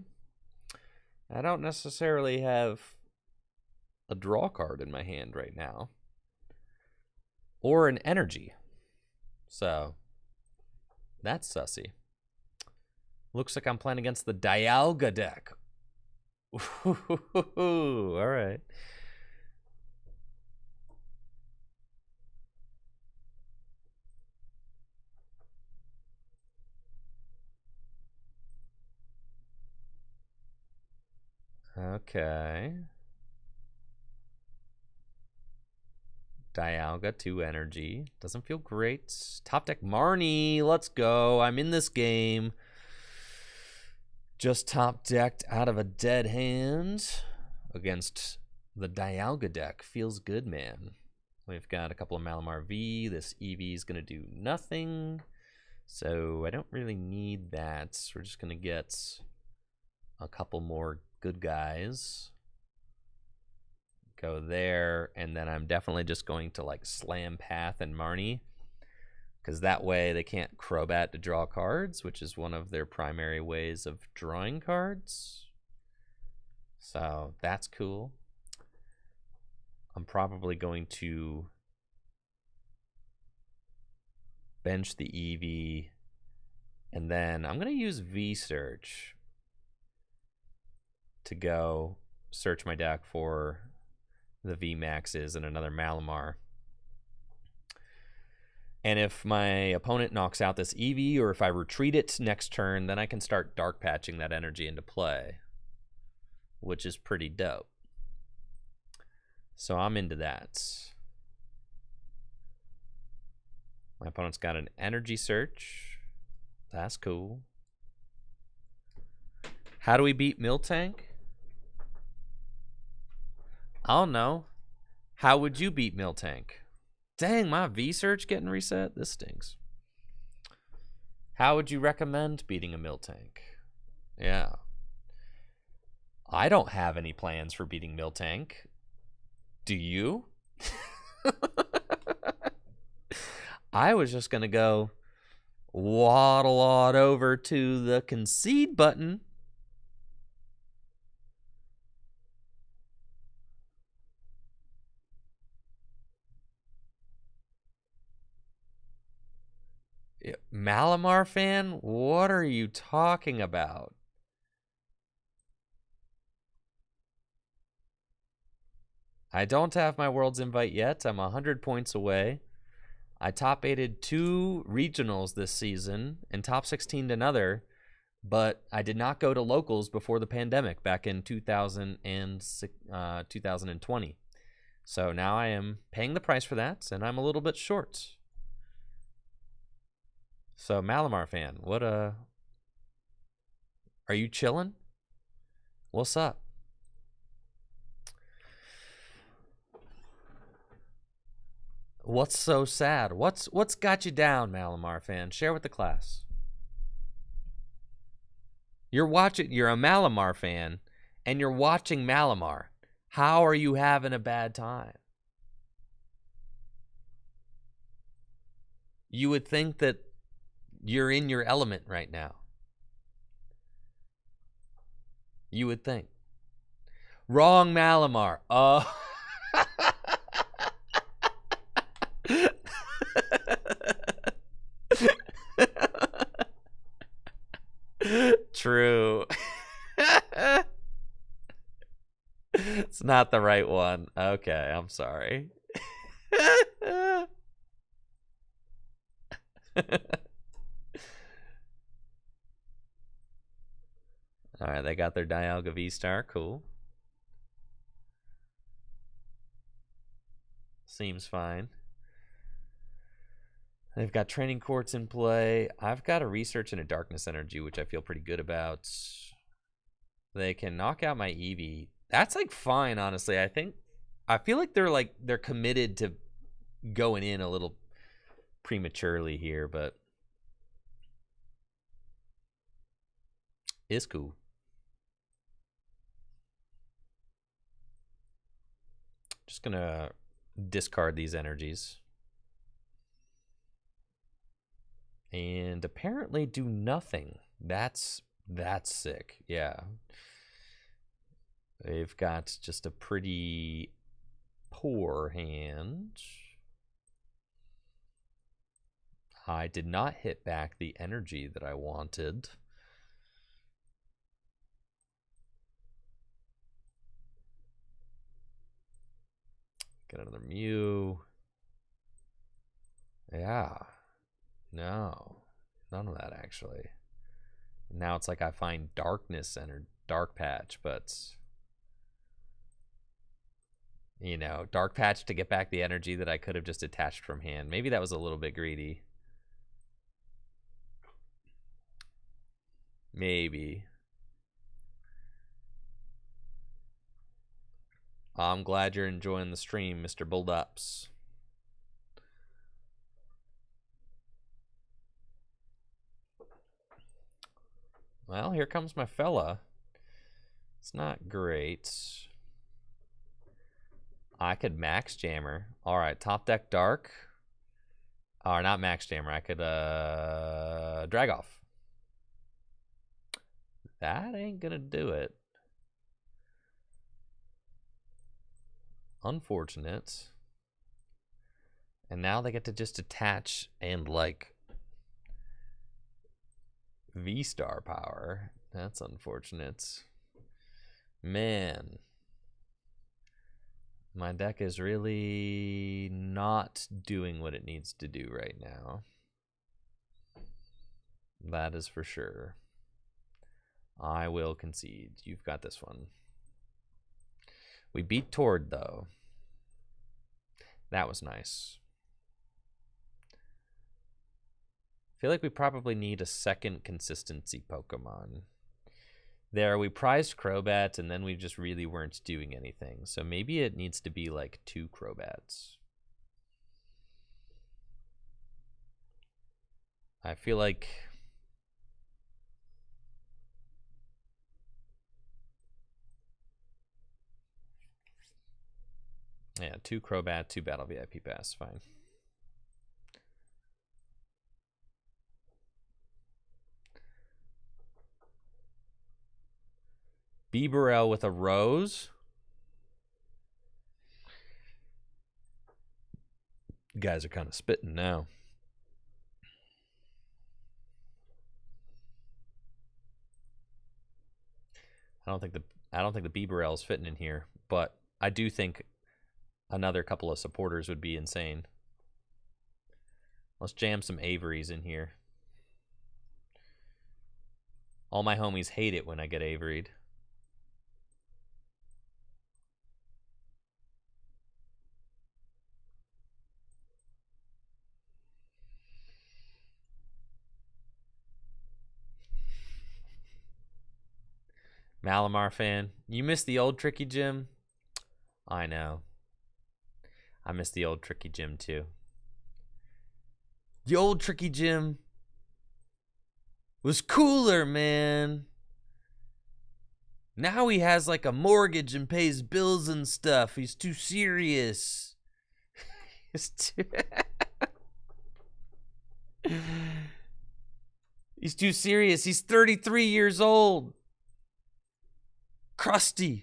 I don't necessarily have a draw card in my hand right now. Or an energy. So, that's sussy. Looks like I'm playing against the Dialga deck. Ooh, all right. Okay. Dialga, 2 energy. Doesn't feel great. Top deck Marnie. Let's go. I'm in this game. Just top decked out of a dead hand against the Dialga deck. Feels good, man. We've got a couple of Malamar V. This EV is going to do nothing. So I don't really need that. So we're just going to get a couple more good guys. Go there. And then I'm definitely just going to like slam Path and Marnie. Because that way they can't Crobat to draw cards, which is one of their primary ways of drawing cards. So that's cool. I'm probably going to bench the EV, and then I'm going to use V-Search to go search my deck for the VMAXs and another Malamar. And if my opponent knocks out this EV, or if I retreat it next turn, then I can start Dark Patching that energy into play, which is pretty dope. So I'm into that. My opponent's got an Energy Search. That's cool. How do we beat Miltank? I don't know. How would you beat Miltank? Dang, my V-Search getting reset? This stinks. How would you recommend beating a Miltank? Yeah. I don't have any plans for beating Miltank. Do you? I was just going to go waddle on over to the concede button. Malamar fan? What are you talking about? I don't have my World's Invite yet. I'm 100 points away. I top 8'd 2 regionals this season and top 16'd another, but I did not go to locals before the pandemic back in 2020. So now I am paying the price for that, and I'm a little bit short. So Malamar fan, what are you chilling? What's up? What's so sad? What's got you down, Malamar fan? Share with the class. You're a Malamar fan, and you're watching Malamar. How are you having a bad time? You would think that you're in your element right now. You would think. Wrong Malamar. Oh. True. It's not the right one. Okay, I'm sorry. All right, they got their Dialga VSTAR. Cool. Seems fine. They've got Training Courts in play. I've got a Research and a Darkness Energy, which I feel pretty good about. They can knock out my Eevee. That's like fine, honestly. I feel like they're committed to going in a little prematurely here, but it's cool. Just gonna discard these energies. And apparently do nothing. That's sick. Yeah. They've got just a pretty poor hand. I did not hit back the energy that I wanted. Get another Mew. Yeah. No. None of that, actually. Now it's like I find Darkness and Dark Patch, but You know, Dark Patch to get back the energy that I could have just attached from hand. Maybe that was a little bit greedy. Maybe. I'm glad you're enjoying the stream, Mr. Bulldups. Well, here comes my fella. It's not great. I could Max Jammer. All right, top deck Dark. Or not Max Jammer. I could drag off. That ain't gonna do it. Unfortunate. And now they get to just attach and like VSTAR power. That's unfortunate. Man. My deck is really not doing what it needs to do right now. That is for sure. I will concede. You've got this one. We beat Tord, though. That was nice. I feel like we probably need a second consistency Pokemon. There, we prized Crobat, and then we just really weren't doing anything. So maybe it needs to be like 2 Crobats. I feel like... Yeah, 2 Crobat, 2 Battle VIP Pass, fine. Bibarel with a Rose. You guys are kind of spitting now. I don't think the Bibarel is fitting in here, but I do think another couple of supporters would be insane. Let's jam some Averys in here. All my homies hate it when I get Avery'd. Malamar fan. You miss the old Tricky Gym? I know. I miss the old Tricky Gym too. The old Tricky Gym was cooler, man. Now he has like a mortgage and pays bills and stuff. He's too serious. He's too... He's too serious. He's 33 years old. Krusty,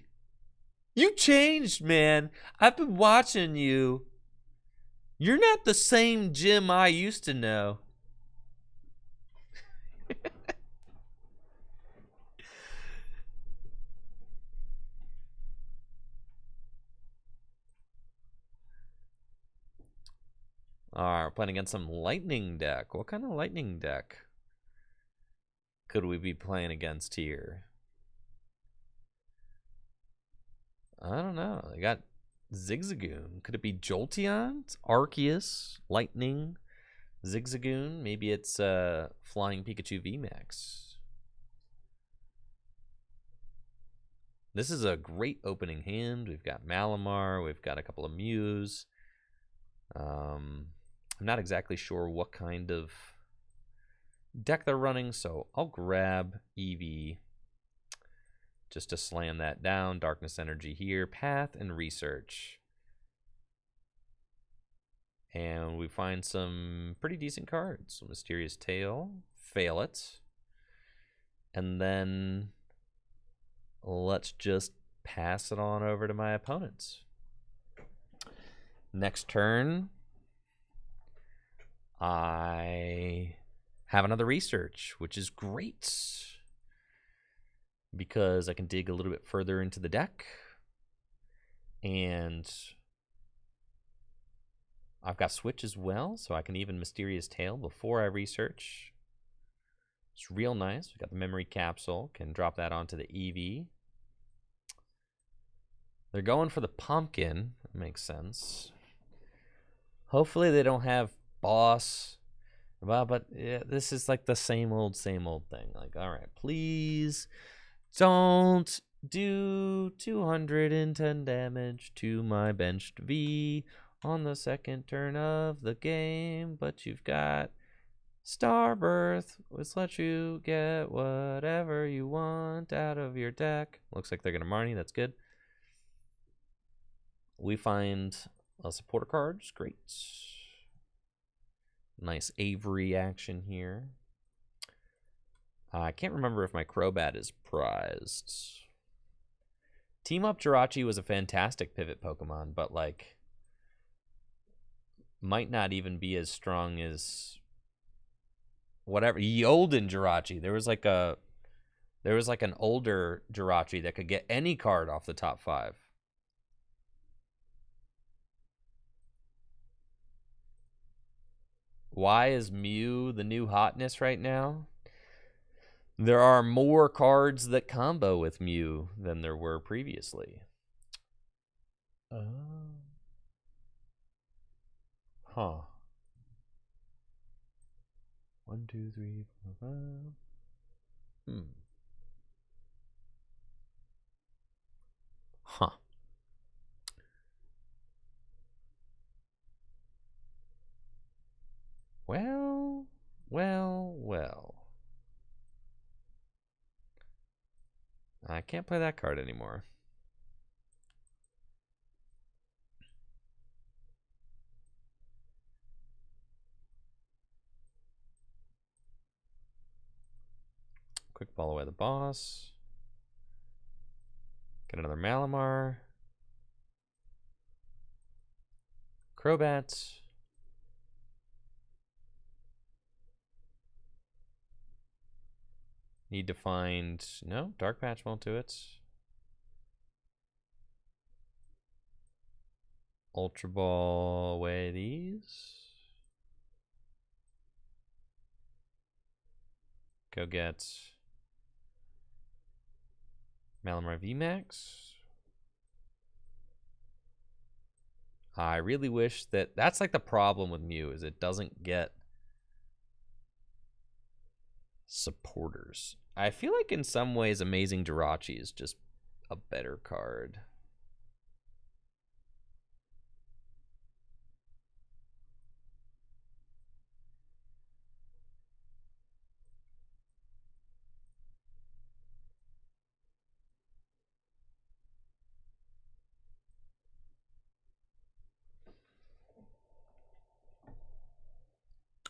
you changed, man. I've been watching you. You're not the same Jim I used to know. Alright, we're playing against some lightning deck. What kind of lightning deck could we be playing against here? I don't know. They got Zigzagoon. Could it be Jolteon? It's Arceus, Lightning, Zigzagoon. Maybe it's Flying Pikachu VMAX. This is a great opening hand. We've got Malamar. We've got a couple of Mews. I'm not exactly sure what kind of deck they're running, so I'll grab Eevee just to slam that down. Darkness Energy here, Path, and Research. And we find some pretty decent cards. Mysterious Tail, Fail It. And then let's just pass it on over to my opponents. Next turn, I have another Research, which is great because I can dig a little bit further into the deck. And I've got Switch as well, so I can even Mysterious Tail before I Research. It's real nice. We got the Memory Capsule, can drop that onto the Eevee. They're going for the pumpkin. That makes sense. Hopefully they don't have boss. Well, but yeah, this is like the same old thing. Like, all right, please don't do 210 damage to my benched V on the second turn of the game, but you've got Starbirth, which lets you get whatever you want out of your deck. Looks like they're going to Marnie. That's good. We find a supporter cards. Great. Nice Avery action here. I can't remember if my Crobat is prized. Team Up Jirachi was a fantastic pivot Pokemon, but like might not even be as strong as whatever. Olden Jirachi. There was like an older Jirachi that could get any card off the top 5. Why is Mew the new hotness right now? There are more cards that combo with Mew than there were previously. Huh. 1, 2, 3, 4, 5. Huh. Well. I can't play that card anymore. Quick ball away the boss. Get another Malamar. Crobat. Need to find... No, Dark Patch won't do it. Ultra Ball away these. Go get Malamar VMAX. I really wish that's like the problem with Mew, is it doesn't get supporters. I feel like in some ways Amazing Jirachi is just a better card.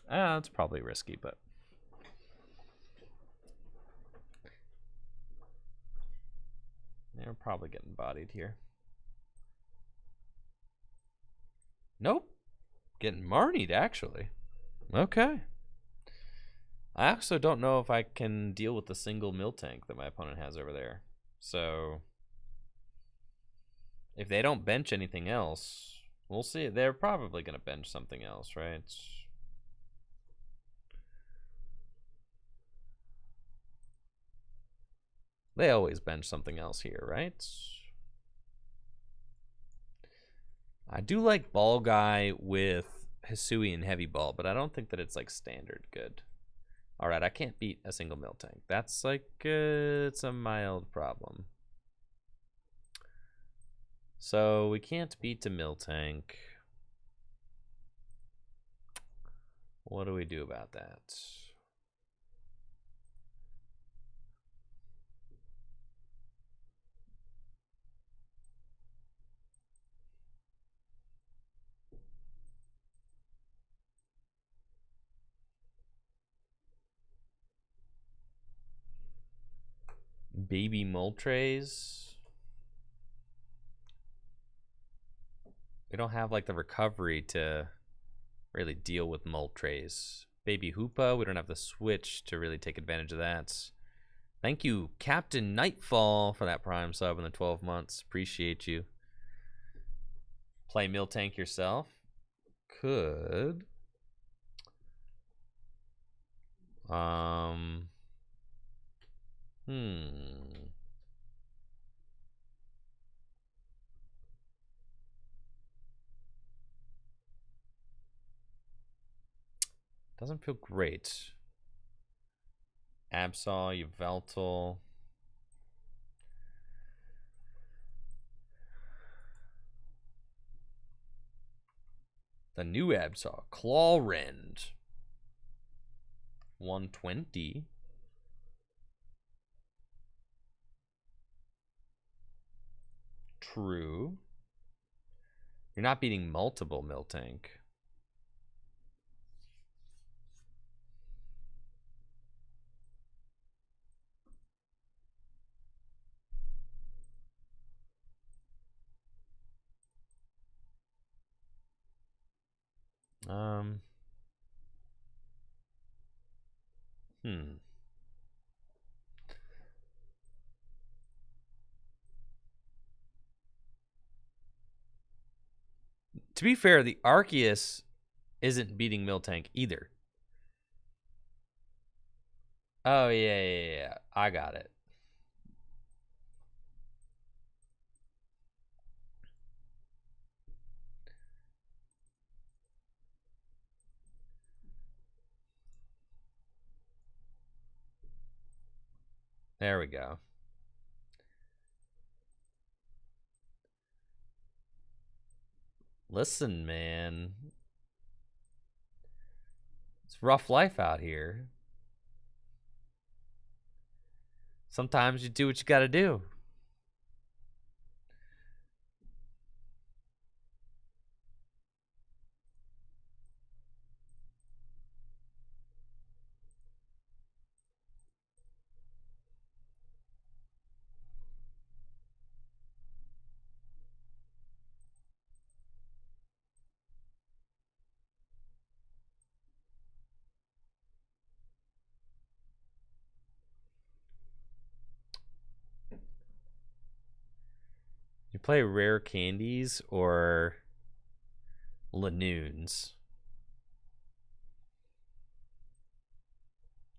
It's probably risky, but they're probably getting bodied here. Nope. Getting Marnied, actually. Okay. I also don't know if I can deal with the single Miltank that my opponent has over there. So if they don't bench anything else, we'll see. They're probably going to bench something else, right? They always bench something else here, right? I do like Ball Guy with Hisui and Heavy Ball, but I don't think that it's like standard good. All right, I can't beat a single Miltank. That's like, it's a mild problem. So we can't beat a Miltank. What do we do about that? Baby Moltres. We don't have like the recovery to really deal with Moltres. Baby Hoopa, we don't have the switch to really take advantage of that. Thank you, Captain Nightfall, for that Prime sub in the 12 months. Appreciate you. Play Miltank yourself? Could. Doesn't feel great. Absol, Yveltal. The new Absol, Clawrend. 120. True. You're not beating multiple Miltank. To be fair, the Arceus isn't beating Miltank either. Oh, yeah. I got it. There we go. Listen, man. It's rough life out here. Sometimes you do what you gotta do. You play rare candies or Lanoons.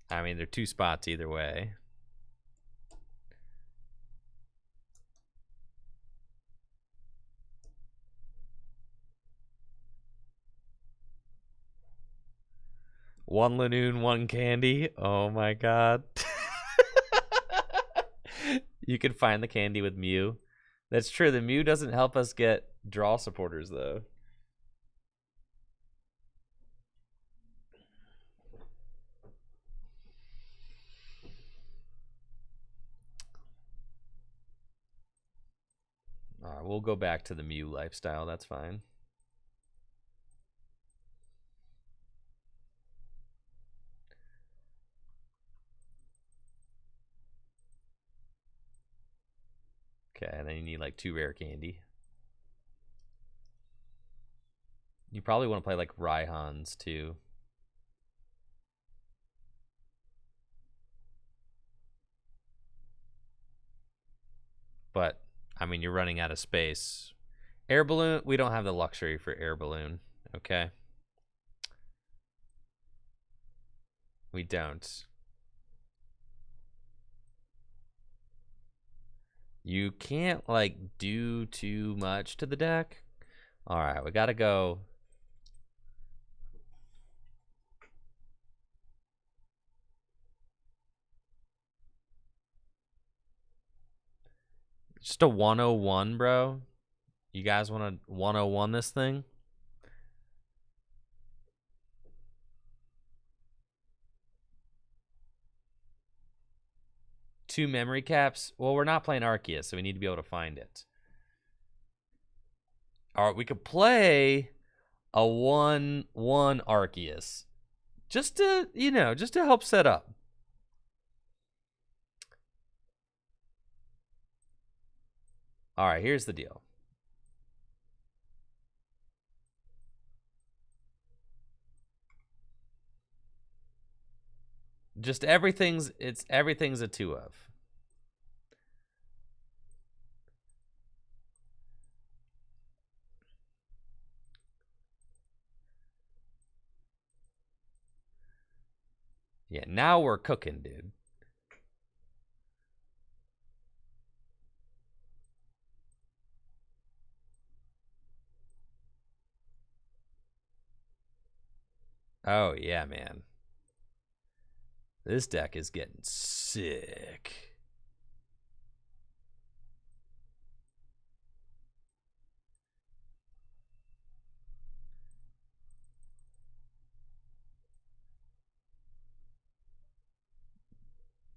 I mean, they're two spots either way. One Lanoon, one candy. Oh my god. You can find the candy with Mew. That's true. The Mew doesn't help us get draw supporters, though. All right, we'll go back to the Mew lifestyle. That's fine. Okay, and then you need like 2 rare candy. You probably want to play like Raihans too. But I mean, you're running out of space. Air balloon, we don't have the luxury for air balloon. Okay. We don't. You can't like do too much to the deck. All right, we got to go. Just a 101, bro. You guys want to 101 this thing? Two memory caps. Well, we're not playing Arceus, so we need to be able to find it. All right, we could play a 1-1 Arceus. Just to, you know, just to help set up. All right, here's the deal. Just everything's a 2 of. Yeah, now we're cooking, dude. Oh, yeah, man. This deck is getting sick.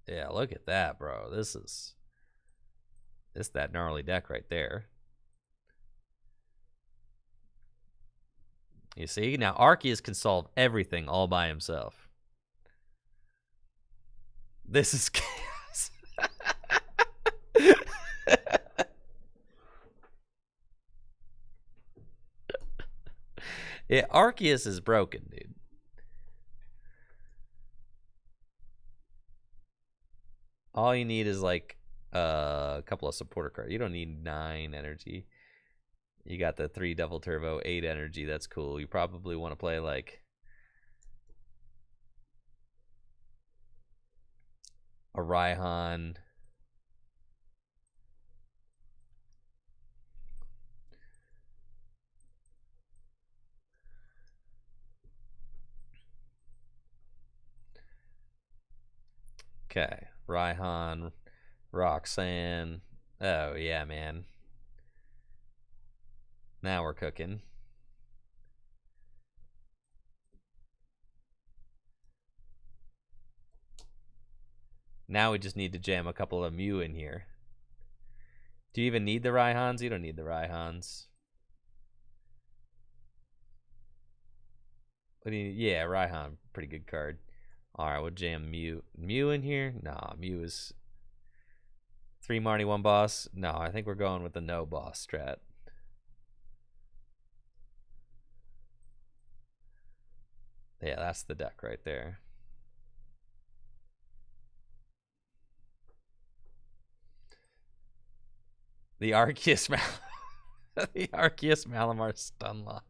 Yeah, look at that, bro. This is that gnarly deck right there. You see? Now Arceus can solve everything all by himself. This is chaos. Yeah, Arceus is broken, dude. All you need is like a couple of supporter cards. You don't need 9 energy. You got the 3 double turbo, 8 energy. That's cool. You probably want to play like a Raihan. Okay, Raihan, Roxanne. Oh, yeah, man. Now we're cooking. Now we just need to jam a couple of Mew in here. Do you even need the Raihans? You don't need the Raihans. What do you, yeah, Raihan, pretty good card. All right, we'll jam Mew. Mew in here? Nah, Mew is 3 Marnie, 1 boss. No, I think we're going with the no boss strat. Yeah, that's the deck right there. The Arceus the Arceus Malamar Stunlock.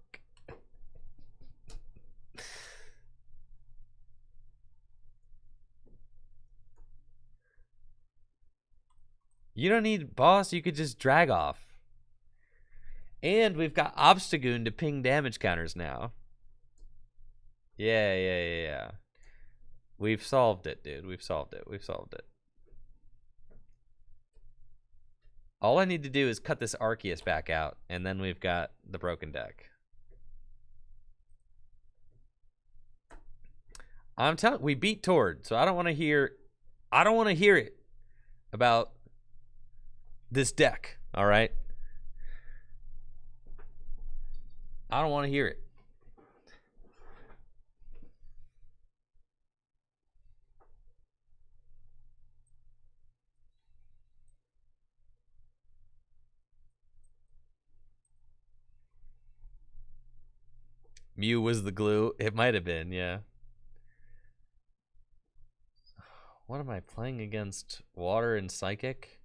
You don't need boss, you could just drag off. And we've got Obstagoon to ping damage counters now. Yeah. We've solved it, dude. We've solved it. All I need to do is cut this Arceus back out, and then we've got the broken deck. I'm telling, we beat Tord, so I don't want to hear it about this deck. All right, I don't want to hear it. Mew was the glue. It might have been, yeah. What am I playing against? Water and Psychic?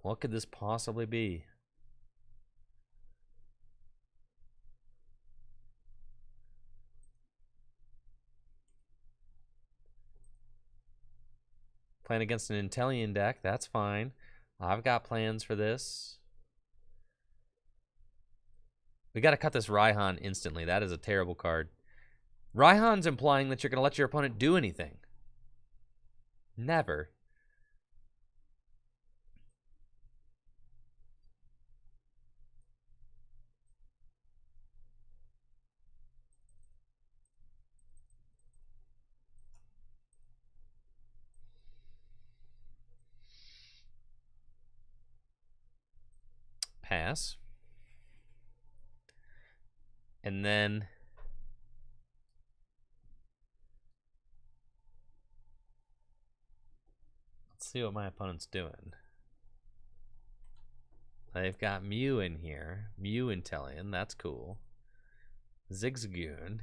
What could this possibly be? Playing against an Inteleon deck, that's fine. I've got plans for this. We got to cut this Raihan instantly. That is a terrible card. Raihan's implying that you're going to let your opponent do anything. Never. Pass. And then let's see what my opponent's doing. They've got Mew in here. Mew Inteleon, that's cool. Zigzagoon.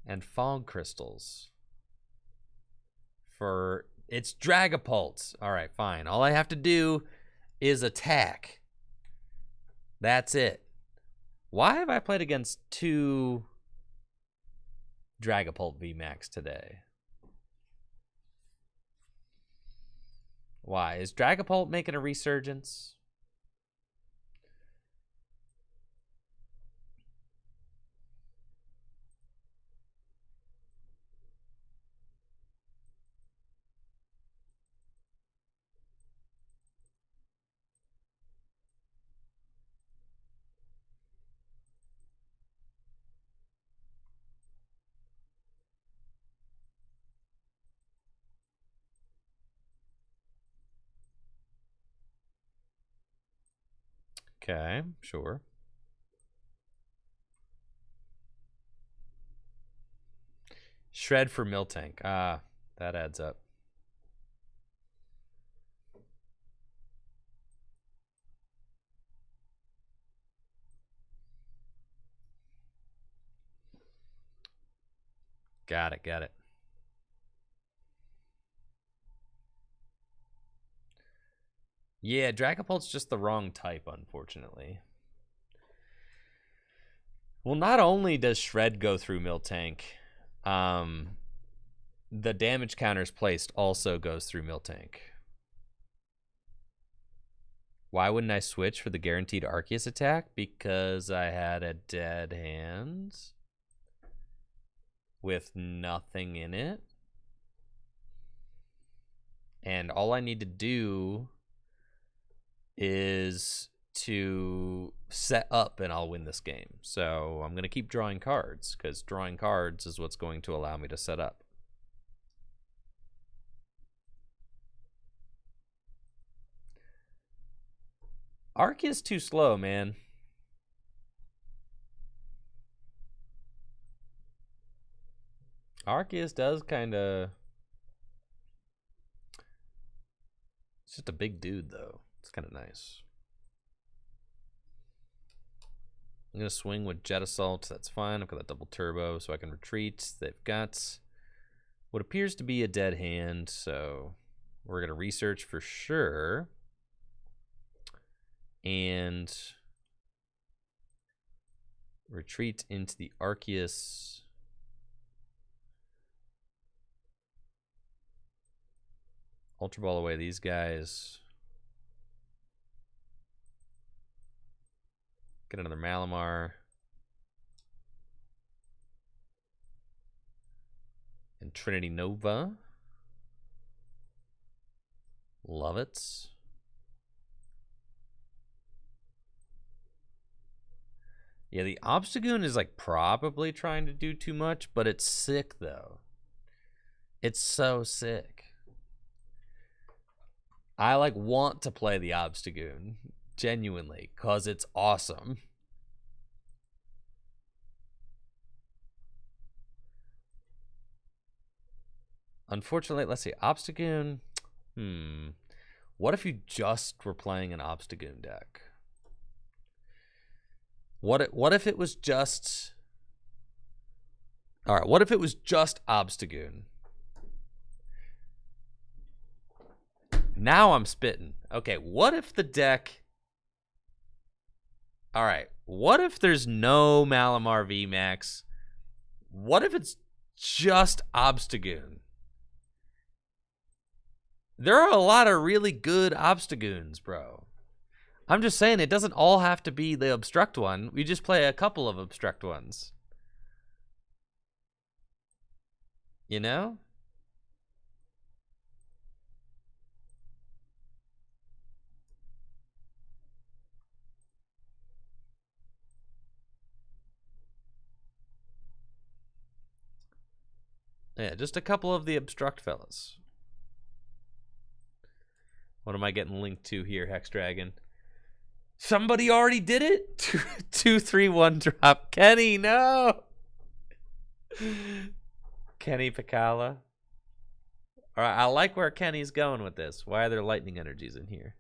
And Fog Crystals. For it's Dragapult. Alright, fine. All I have to do is attack. That's it. Why have I played against 2 Dragapult VMAX today? Why? Is Dragapult making a resurgence? Okay, sure. Shred for Miltank. Ah, that adds up. Got it, got it. Yeah, Dragapult's just the wrong type, unfortunately. Well, not only does Shred go through Miltank, the damage counters placed also goes through Miltank. Why wouldn't I switch for the guaranteed Arceus attack? Because I had a dead hand with nothing in it. And all I need to do is to set up and I'll win this game. So I'm going to keep drawing cards because drawing cards is what's going to allow me to set up. Arceus too slow, man. Arceus does kind of... It's just a big dude, though. It's kind of nice. I'm going to swing with Jet Assault. That's fine. I've got that double turbo, so I can retreat. They've got what appears to be a dead hand, so we're going to research for sure. And retreat into the Arceus. Ultra Ball away these guys. Get another Malamar. And Trinity Nova. Love it. Yeah, the Obstagoon is like probably trying to do too much, but it's sick though. It's so sick. I like want to play the Obstagoon genuinely because it's awesome. Unfortunately, let's see, Obstagoon. What if you just were playing an Obstagoon deck? What if it was just... All right, what if it was just Obstagoon? Now I'm spitting. Okay, what if the deck... All right, what if there's no Malamar VMAX? What if it's just Obstagoon? There are a lot of really good Obstagoons, bro. I'm just saying it doesn't all have to be the Obstruct one. We just play a couple of Obstruct ones. You know? Yeah, just a couple of the Obstruct fellas. What am I getting linked to here, Hex Dragon? Somebody already did it? 2-3-1 drop. Kenny, no! Kenny Picala. All right, I like where Kenny's going with this. Why are there lightning energies in here?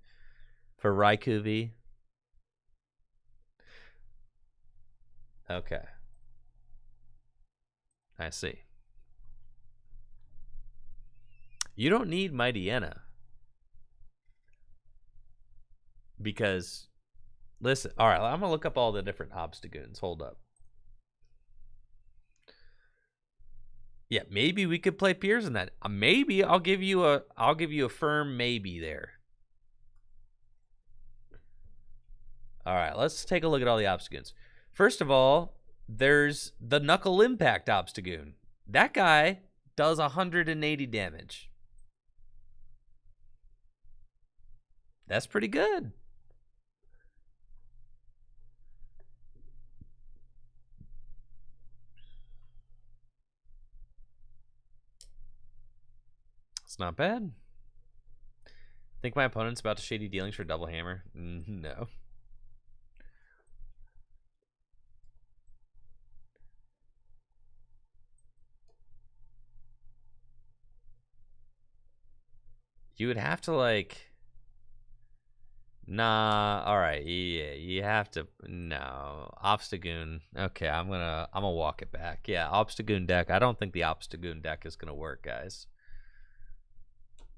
For Raikou V? Okay. I see. You don't need Mightyena. Because, listen, all right, I'm going to look up all the different Obstagoons. Hold up. Yeah, maybe we could play Piers in that. Maybe I'll give you a firm maybe there. All right, let's take a look at all the Obstagoons. First of all, there's the Knuckle Impact Obstagoon. That guy does 180 damage. That's pretty good. It's not bad. Think my opponent's about to shady dealings for double hammer? No. You would have to like. Nah, all right, yeah, you have to. No, Obstagoon. Okay, I'm gonna walk it back. Yeah, Obstagoon deck. I don't think the Obstagoon deck is gonna work, guys.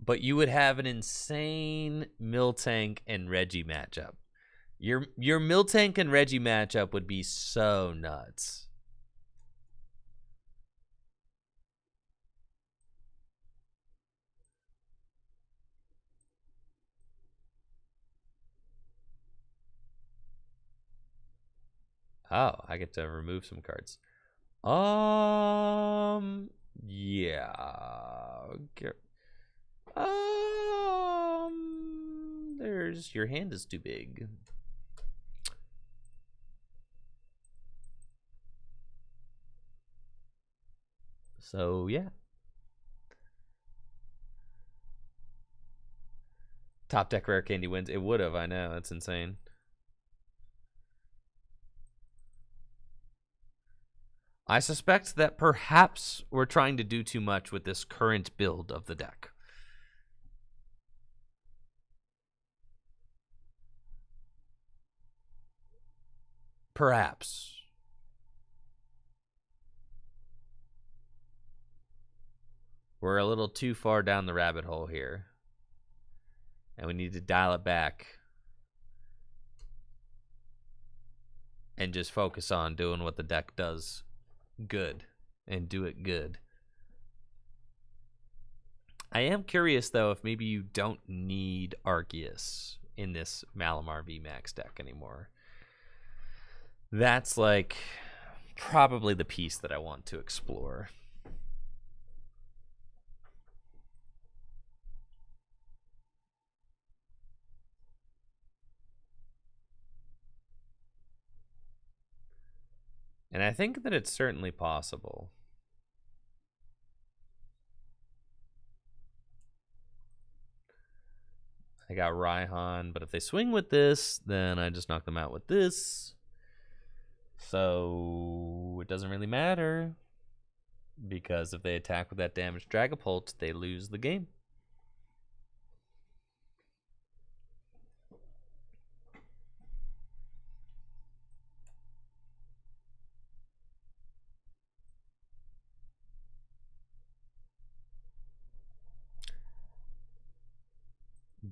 But you would have an insane Miltank and Regi matchup. Your Miltank and Regi matchup would be so nuts. Oh, I get to remove some cards. Yeah. There's your hand is too big. So yeah. Top deck rare candy wins. It would have, I know. That's insane. I suspect that perhaps we're trying to do too much with this current build of the deck. Perhaps. We're a little too far down the rabbit hole here. And we need to dial it back. And just focus on doing what the deck does good. And do it good. I am curious, though, if maybe you don't need Arceus in this Malamar VMAX deck anymore. That's, like, probably the piece that I want to explore. And I think that it's certainly possible. I got Raihan, but if they swing with this, then I just knock them out with this. So it doesn't really matter. Because if they attack with that damaged Dragapult, they lose the game.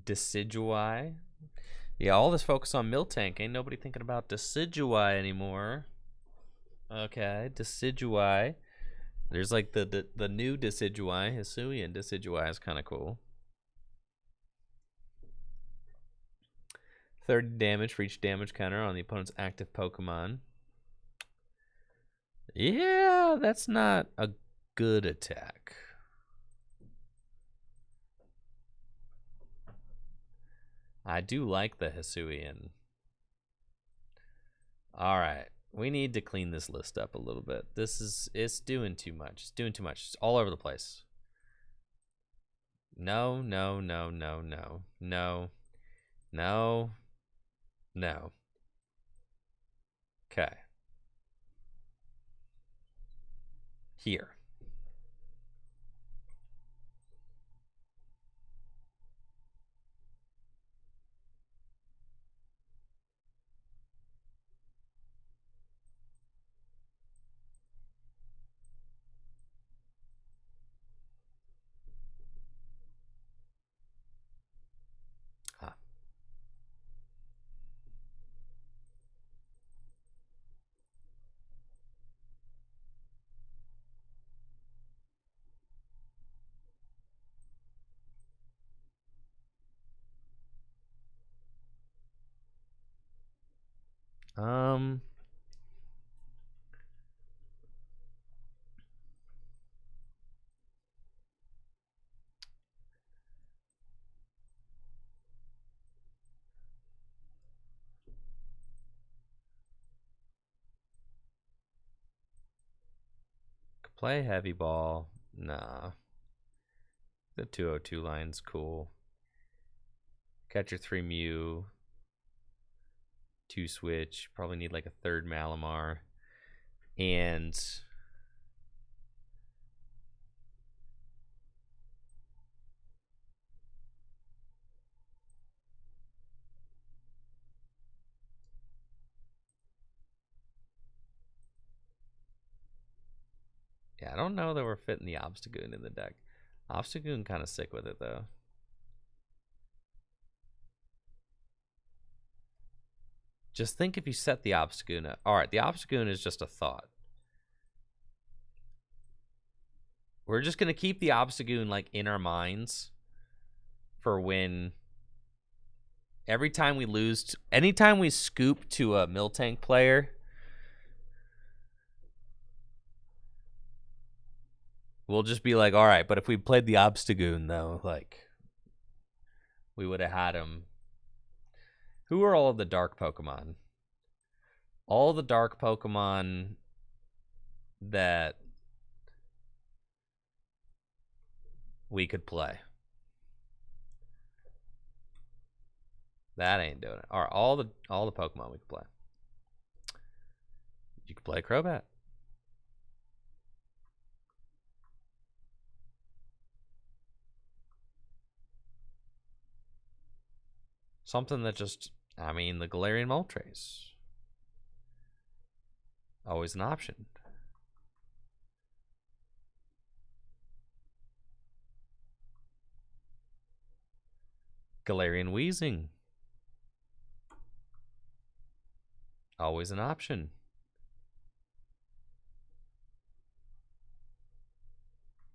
Decidueye. Yeah, all this focus on Miltank. Ain't nobody thinking about Decidueye anymore. Okay, Decidueye. There's like the new Decidueye. Hisuian Decidueye is kind of cool. 30 damage for each damage counter on the opponent's active Pokemon. Yeah, that's not a good attack. I do like the Hisuian. All right. We need to clean this list up a little bit. It's doing too much. It's doing too much. It's all over the place. No, no, no, no, no. No. No. No. Okay. Here. Huh. Play heavy ball. Nah. The 202 line's cool. Catcher 3 Mew. 2 switch. Probably need like a third Malamar. And don't know that we're fitting the Obstagoon in the deck. Obstagoon kind of sick with it, though. Just think if you set the Obstagoon up. All right, the Obstagoon is just a thought. We're just going to keep the Obstagoon, like, in our minds for when... Every time we lose... Anytime we scoop to a Miltank player... We'll just be like, all right, but if we played the Obstagoon, though, like... We would have had him... Who are all of the dark Pokemon? All the dark Pokemon that we could play. That ain't doing it. All right, all the Pokemon we could play. You could play Crobat. Something that just, I mean, the Galarian Moltres. Always an option. Galarian Weezing. Always an option.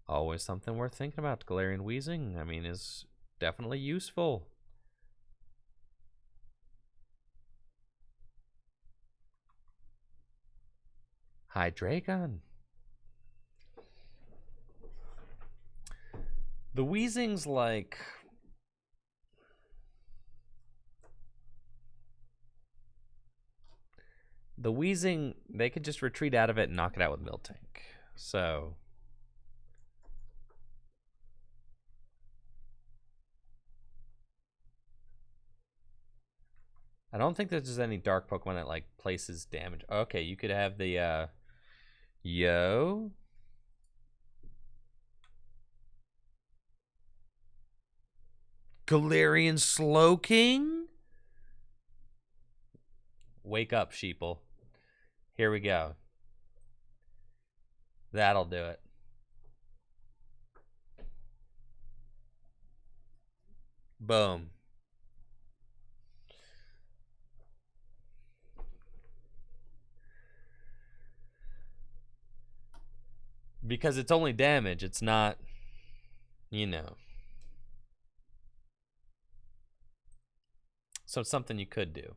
Always something worth thinking about. Galarian Weezing, I mean, is definitely useful. Hydreigon. The Weezing's like... The Weezing, they could just retreat out of it and knock it out with Miltank. So... I don't think there's any dark Pokemon that, like, places damage. Okay, you could have the, Yo. Galarian Slowking? Wake up, sheeple. Here we go. That'll do it. Boom. Because it's only damage, it's not, you know. So it's something you could do.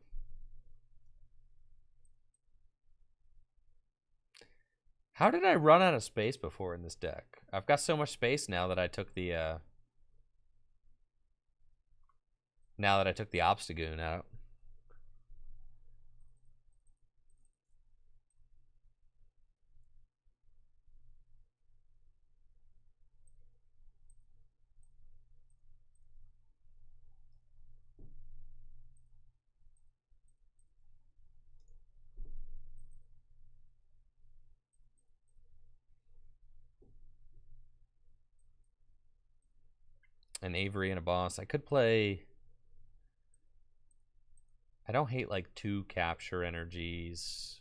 How did I run out of space before in this deck? I've got so much space now that I took the Obstagoon out. An Avery and a boss. I could play... I don't hate, like, 2 capture energies.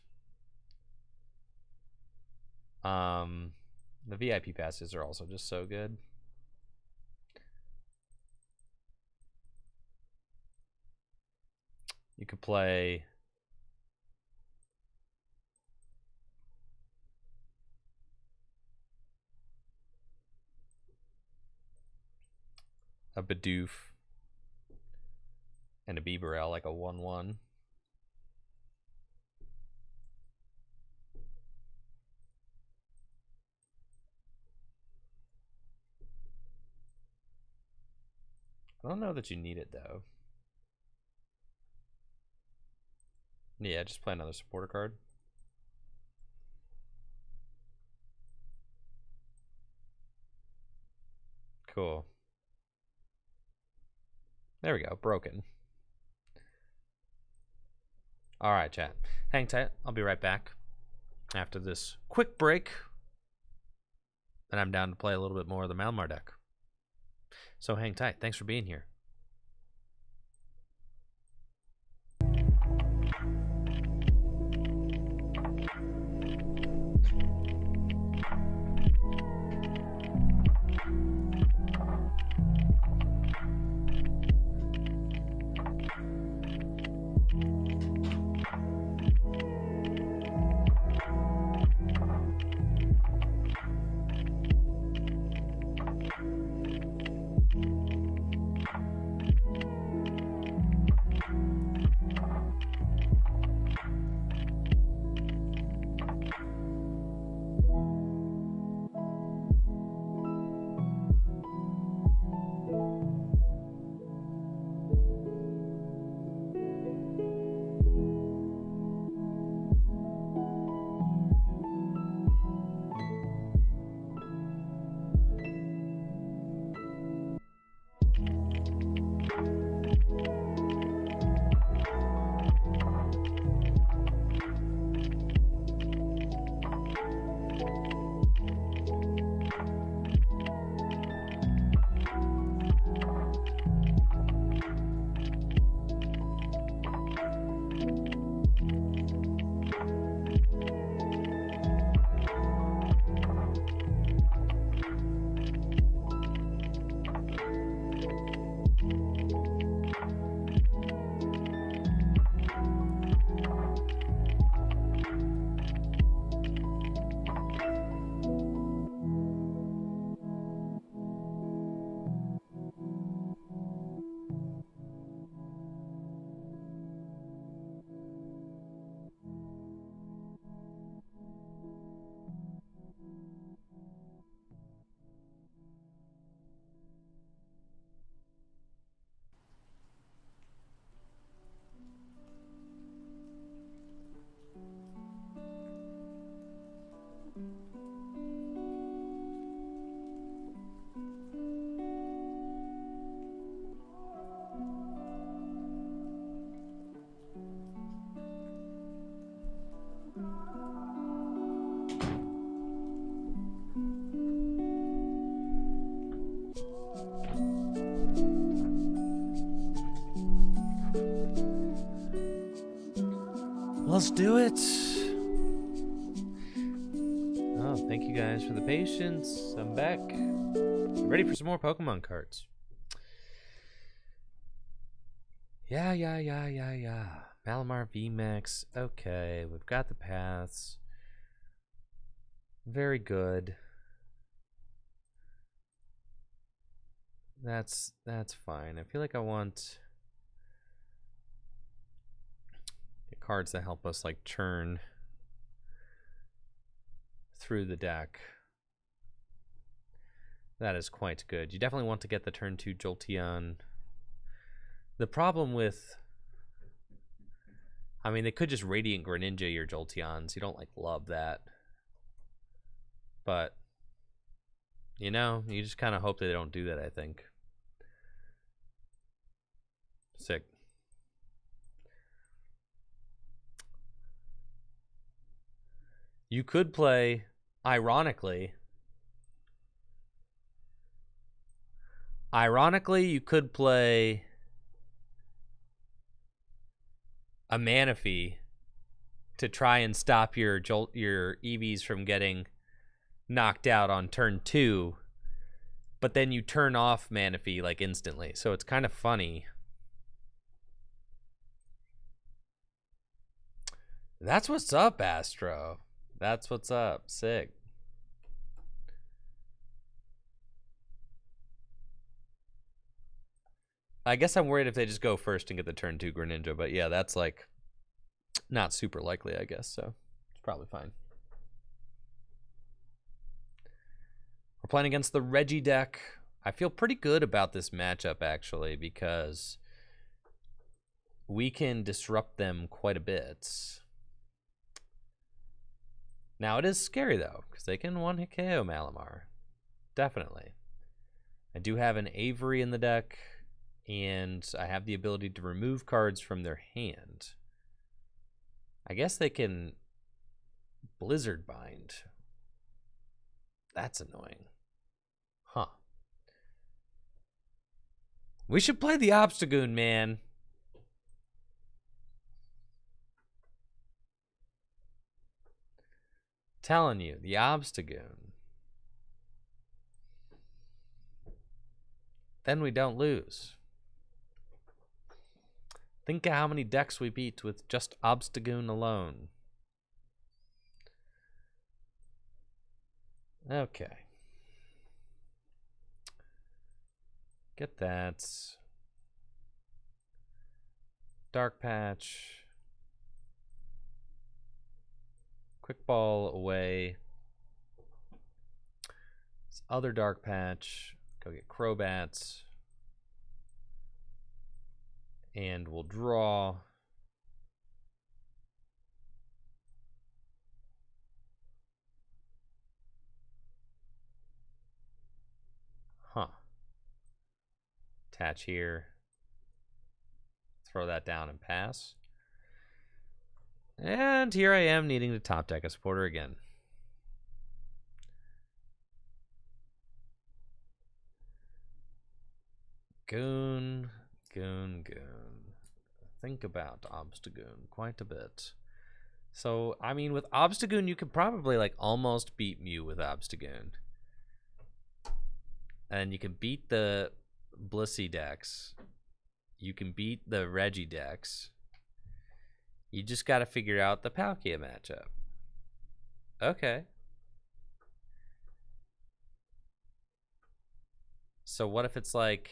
The VIP passes are also just so good. You could play... a Bidoof and a Bibarel, like a 1/1. I don't know that you need it, though. Yeah, just play another supporter card. Cool. There we go, broken. All right, chat. Hang tight. I'll be right back after this quick break. And I'm down to play a little bit more of the Malamar deck. So hang tight. Thanks for being here. Let's do it. Oh, thank you guys for the patience. I'm back. Ready for some more Pokemon cards. Yeah. Malamar VMAX. Okay, we've got the paths. Very good. That's fine. I feel like I want the cards that help us like churn through the deck. That is quite good. You definitely want to get the turn 2 Jolteon. The problem with, I mean, they could just Radiant Greninja your Jolteons. You don't like love that. But, you know, you just kind of hope they don't do that, I think. Sick. You could play, ironically, you could play a Manaphy to try and stop your EVs from getting knocked out on turn 2, but then you turn off Manaphy like instantly. So it's kind of funny. That's what's up, Astro. That's what's up. Sick. I guess I'm worried if they just go first and get the turn 2 Greninja, but yeah, that's like not super likely, I guess, so it's probably fine. We're playing against the Regi deck. I feel pretty good about this matchup, actually, because we can disrupt them quite a bit. Now, it is scary, though, because they can one-hit KO Malamar. Definitely. I do have an Avery in the deck, and I have the ability to remove cards from their hand. I guess they can Blizzard Bind. That's annoying. Huh. We should play the Obstagoon, man. Telling you, the Obstagoon. Then we don't lose. Think of how many decks we beat with just Obstagoon alone. Okay. Get that. Dark Patch. Quick Ball away. This other Dark Patch. Go get Crobats. And we'll draw. Huh. Attach here. Throw that down and pass. And here I am needing to top deck a supporter again. Goon. Think about Obstagoon quite a bit. So, I mean, with Obstagoon, you could probably, like, almost beat Mew with Obstagoon. And you can beat the Blissey decks. You can beat the Regi decks. You just got to figure out the Palkia matchup. Okay. So what if it's like...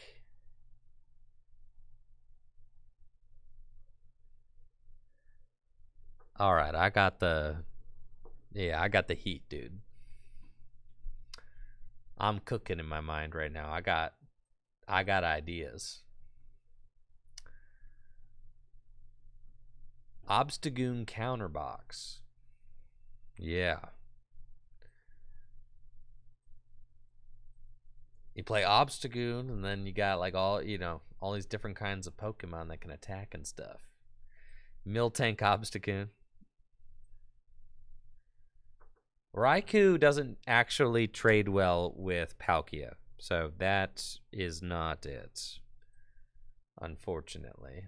All right, I got the heat, dude. I'm cooking in my mind right now. I got ideas. Obstagoon Counterbox. Yeah. You play Obstagoon, and then you got like all these different kinds of Pokemon that can attack and stuff. Miltank Obstagoon. Raikou doesn't actually trade well with Palkia, so that is not it, unfortunately.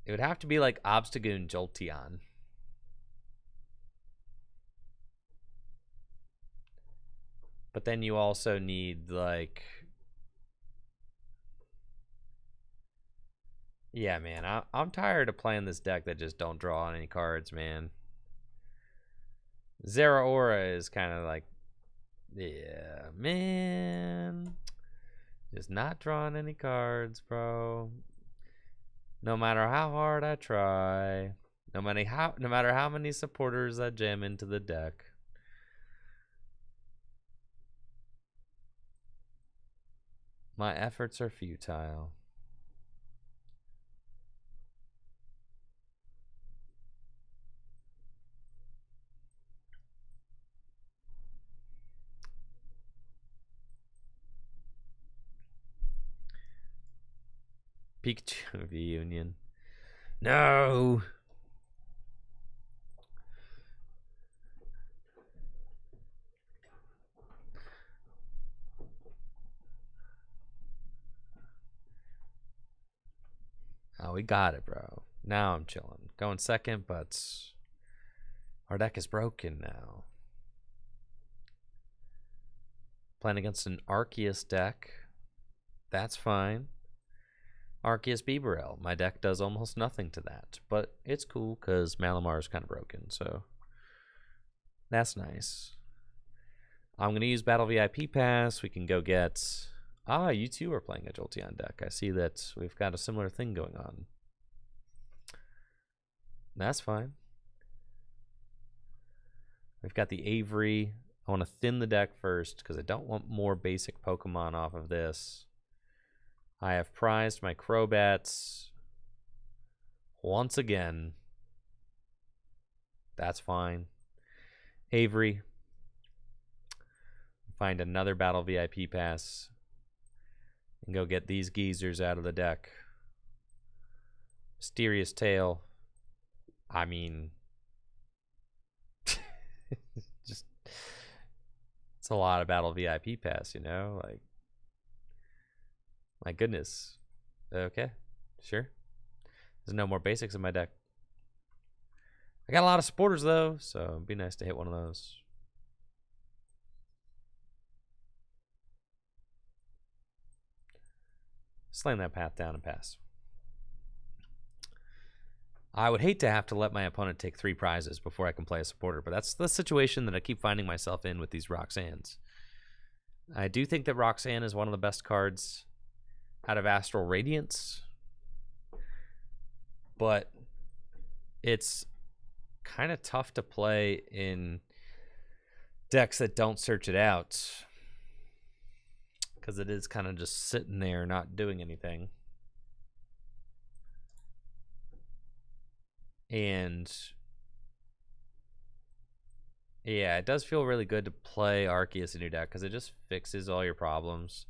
It would have to be like Obstagoon Jolteon. But then you also need like... Yeah, man, I'm tired of playing this deck that just don't draw any cards, man. Zeraora is kind of like... Yeah, man. Just not drawing any cards, bro. No matter how hard I try, no matter how many supporters I jam into the deck. My efforts are futile. Pikachu reunion. No. Oh, we got it, bro. Now I'm chilling. Going second, but our deck is broken now. Playing against an Arceus deck. That's fine. Arceus Bibarel. My deck does almost nothing to that, but it's cool because Malamar is kind of broken, so that's nice. I'm going to use Battle VIP Pass. We can go get... Ah, you two are playing a Jolteon deck. I see that we've got a similar thing going on. That's fine. We've got the Avery. I want to thin the deck first because I don't want more basic Pokemon off of this. I have prized my Crobats once again. That's fine. Avery. Find another Battle VIP Pass. And go get these geezers out of the deck. Mysterious Tail. I mean... just... It's a lot of Battle VIP Pass, you know? Like... My goodness. Okay. Sure. There's no more basics in my deck. I got a lot of supporters, though, so it'd be nice to hit one of those. Slam that path down and pass. I would hate to have to let my opponent take 3 prizes before I can play a supporter, but that's the situation that I keep finding myself in with these Roxannes. I do think that Roxanne is one of the best cards out of Astral Radiance, but it's kind of tough to play in decks that don't search it out because it is kind of just sitting there not doing anything. And yeah, it does feel really good to play Arceus in your deck because it just fixes all your problems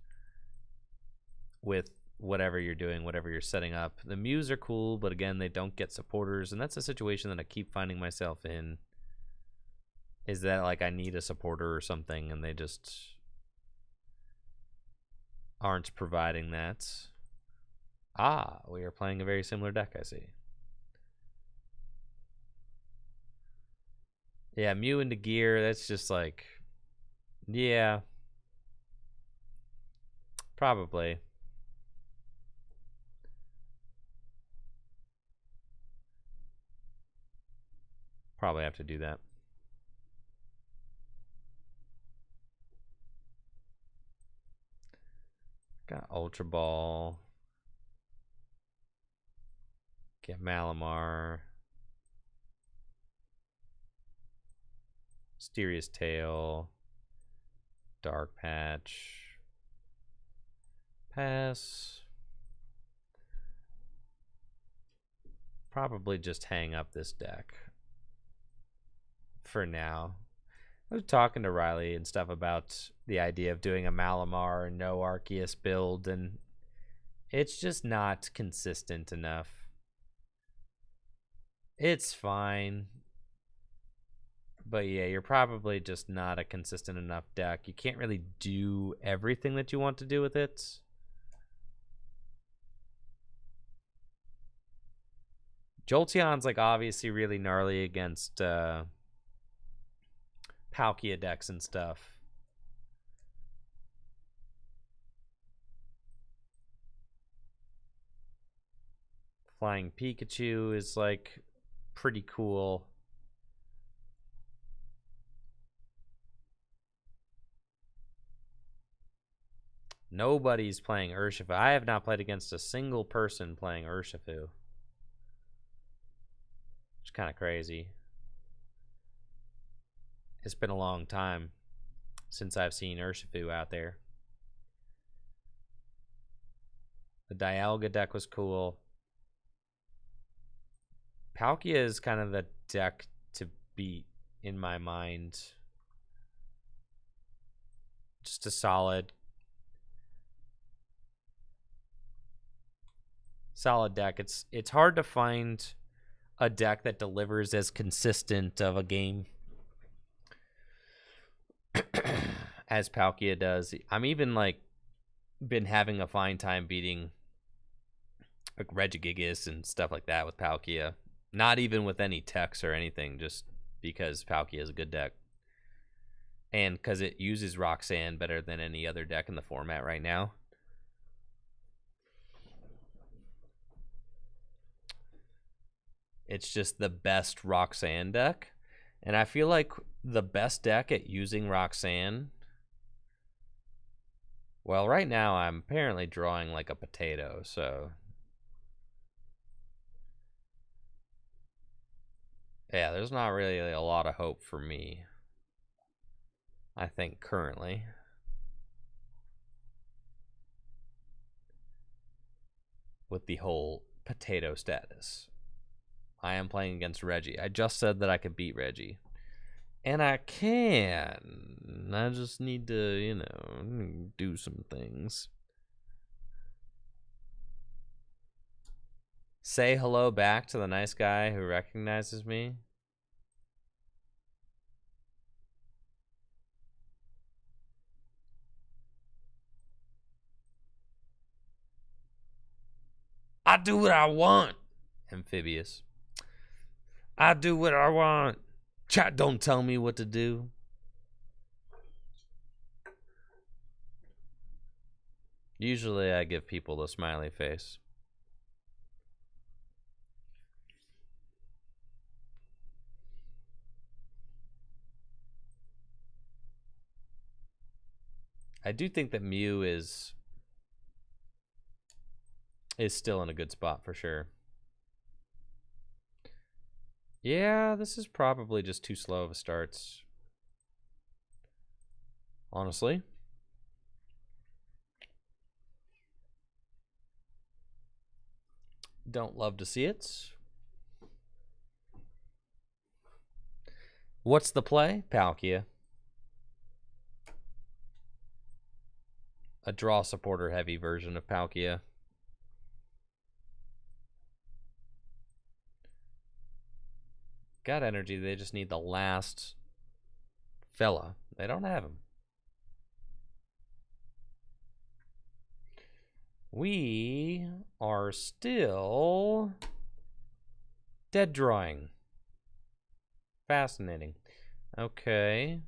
with whatever you're doing, whatever you're setting up. The Mews are cool, but again, they don't get supporters, and that's a situation that I keep finding myself in, is that like I need a supporter or something and they just aren't providing that. Ah, we are playing a very similar deck, I see. Yeah, Mew into gear, that's just like, yeah, probably. Probably have to do that. Got Ultra Ball. Get Malamar. Mysterious Tail. Dark Patch. Pass. Probably just hang up this deck for now. I was talking to Riley and stuff about the idea of doing a Malamar and no Arceus build, and it's just not consistent enough. It's fine, but yeah, you're probably just not a consistent enough deck. You can't really do everything that you want to do with it. Jolteon's like obviously really gnarly against Palkia decks and stuff. Flying Pikachu is like pretty cool. Nobody's playing Urshifu. I have not played against a single person playing Urshifu. It's kind of crazy. It's been a long time since I've seen Urshifu out there. The Dialga deck was cool. Palkia is kind of the deck to beat in my mind. Just a solid deck. It's hard to find a deck that delivers as consistent of a game as Palkia does. I'm even like been having a fine time beating like Regigigas and stuff like that with Palkia. Not even with any techs or anything, just because Palkia is a good deck. And because it uses Roxanne better than any other deck in the format right now. It's just the best Roxanne deck. And I feel like the best deck at using Roxanne... Well, right now I'm apparently drawing like a potato, so... Yeah, there's not really a lot of hope for me, I think, currently. With the whole potato status. I am playing against Regi. I just said that I could beat Regi. And I can. I just need to, you know, do some things. Say hello back to the nice guy who recognizes me. I do what I want. Amphibious. I do what I want. Chat don't tell me what to do. Usually I give people the smiley face. I do think that Mew is still in a good spot for sure. Yeah, this is probably just too slow of a start. Honestly. Don't love to see it. What's the play? Palkia. A draw supporter heavy version of Palkia. Got energy, they just need the last fella. They don't have him. We are still dead drawing. Fascinating. Okay.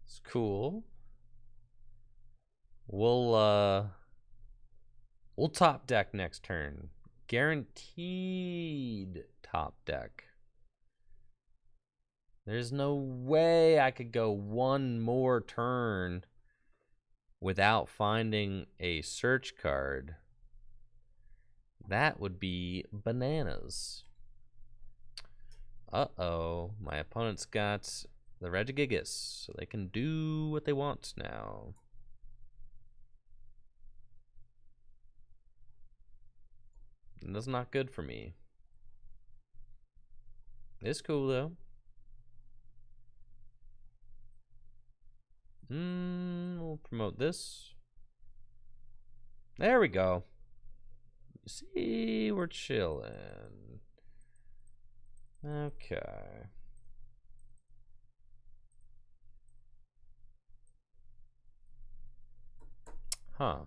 It's cool. We'll top deck next turn. Guaranteed top deck. There's no way I could go one more turn without finding a search card. That would be bananas. Uh-oh. My opponent's got the Regigigas, so they can do what they want now. And that's not good for me. It's cool, though. We'll promote this. There we go. See, we're chilling. Okay. Huh.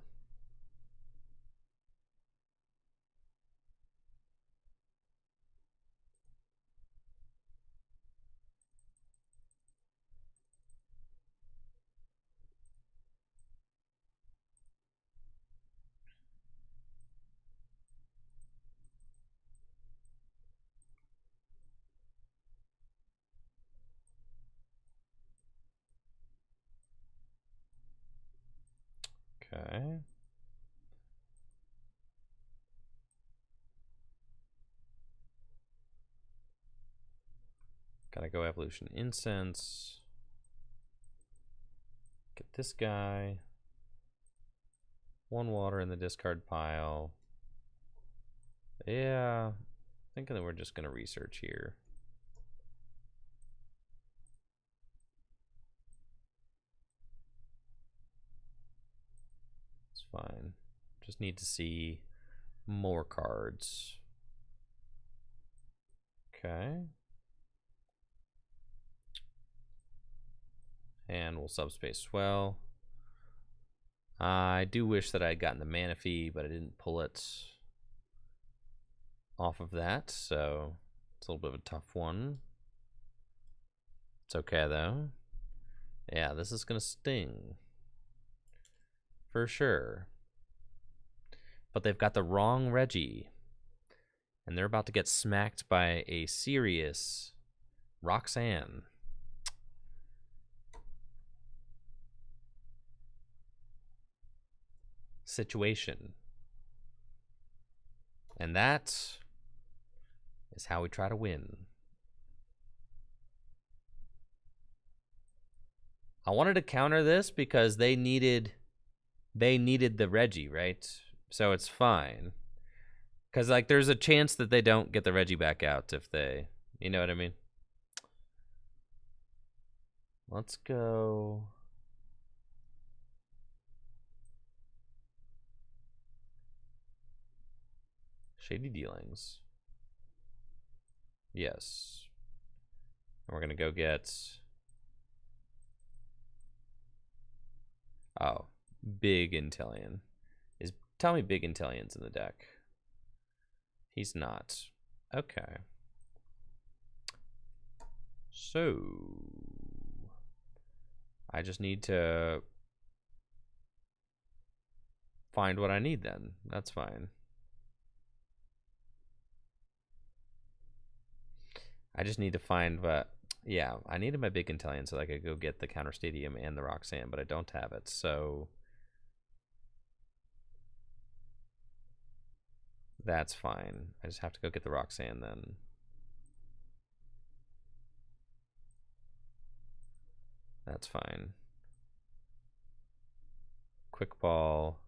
Okay. Gotta go evolution incense. Get this guy. 1 water in the discard pile. Yeah. Thinking that we're just gonna research here. It's fine. Just need to see more cards. Okay. And we'll subspace swell. I do wish that I had gotten the Manaphy, but I didn't pull it off of that, so it's a little bit of a tough one. It's okay, though. Yeah, this is going to sting. For sure. But they've got the wrong Regi. And they're about to get smacked by a serious Roxanne. Situation. And that is how we try to win. I wanted to counter this because they needed the Regi, right? So it's fine. Because, like, there's a chance that they don't get the Regi back out if they... You know what I mean? Let's go... Shady Dealings. Yes. And we're going to go get... Oh, Big Intellion. Tell me Big Intellion's in the deck. He's not. Okay. So... I just need to... find what I need then. That's fine. I just need to find what... Yeah, I needed my Big Intellion so that I could go get the Counter Stadium and the Roxanne, but I don't have it, so... That's fine. I just have to go get the Roxanne then. That's fine. Quick Ball.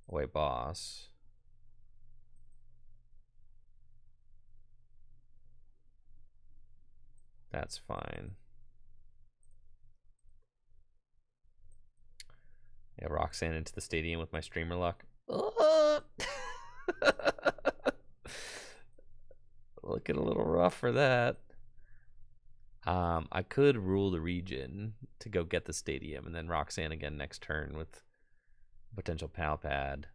Wait, boss. That's fine. Yeah, Roxanne into the stadium with my streamer luck. Looking a little rough for that. I could rule the region to go get the stadium and then Roxanne again next turn with potential pal pad.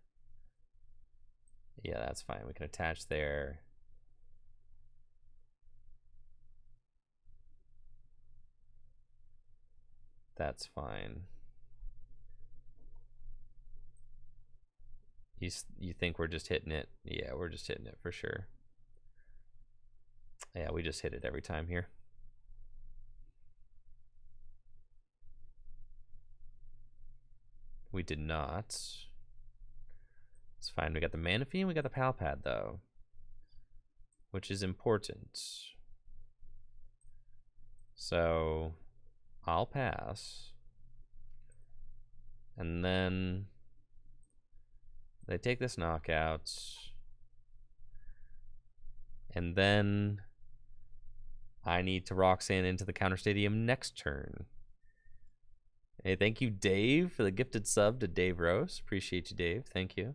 Yeah, that's fine. We can attach there. That's fine. You think we're just hitting it? Yeah, we're just hitting it for sure. Yeah, we just hit it every time here. We did not. It's fine. We got the Manaphy and we got the pal pad though, which is important. So I'll pass. And then they take this knockout. And then I need to Roxanne into the counter stadium next turn. Hey, thank you, Dave, for the gifted sub to Dave Rose. Appreciate you, Dave. Thank you.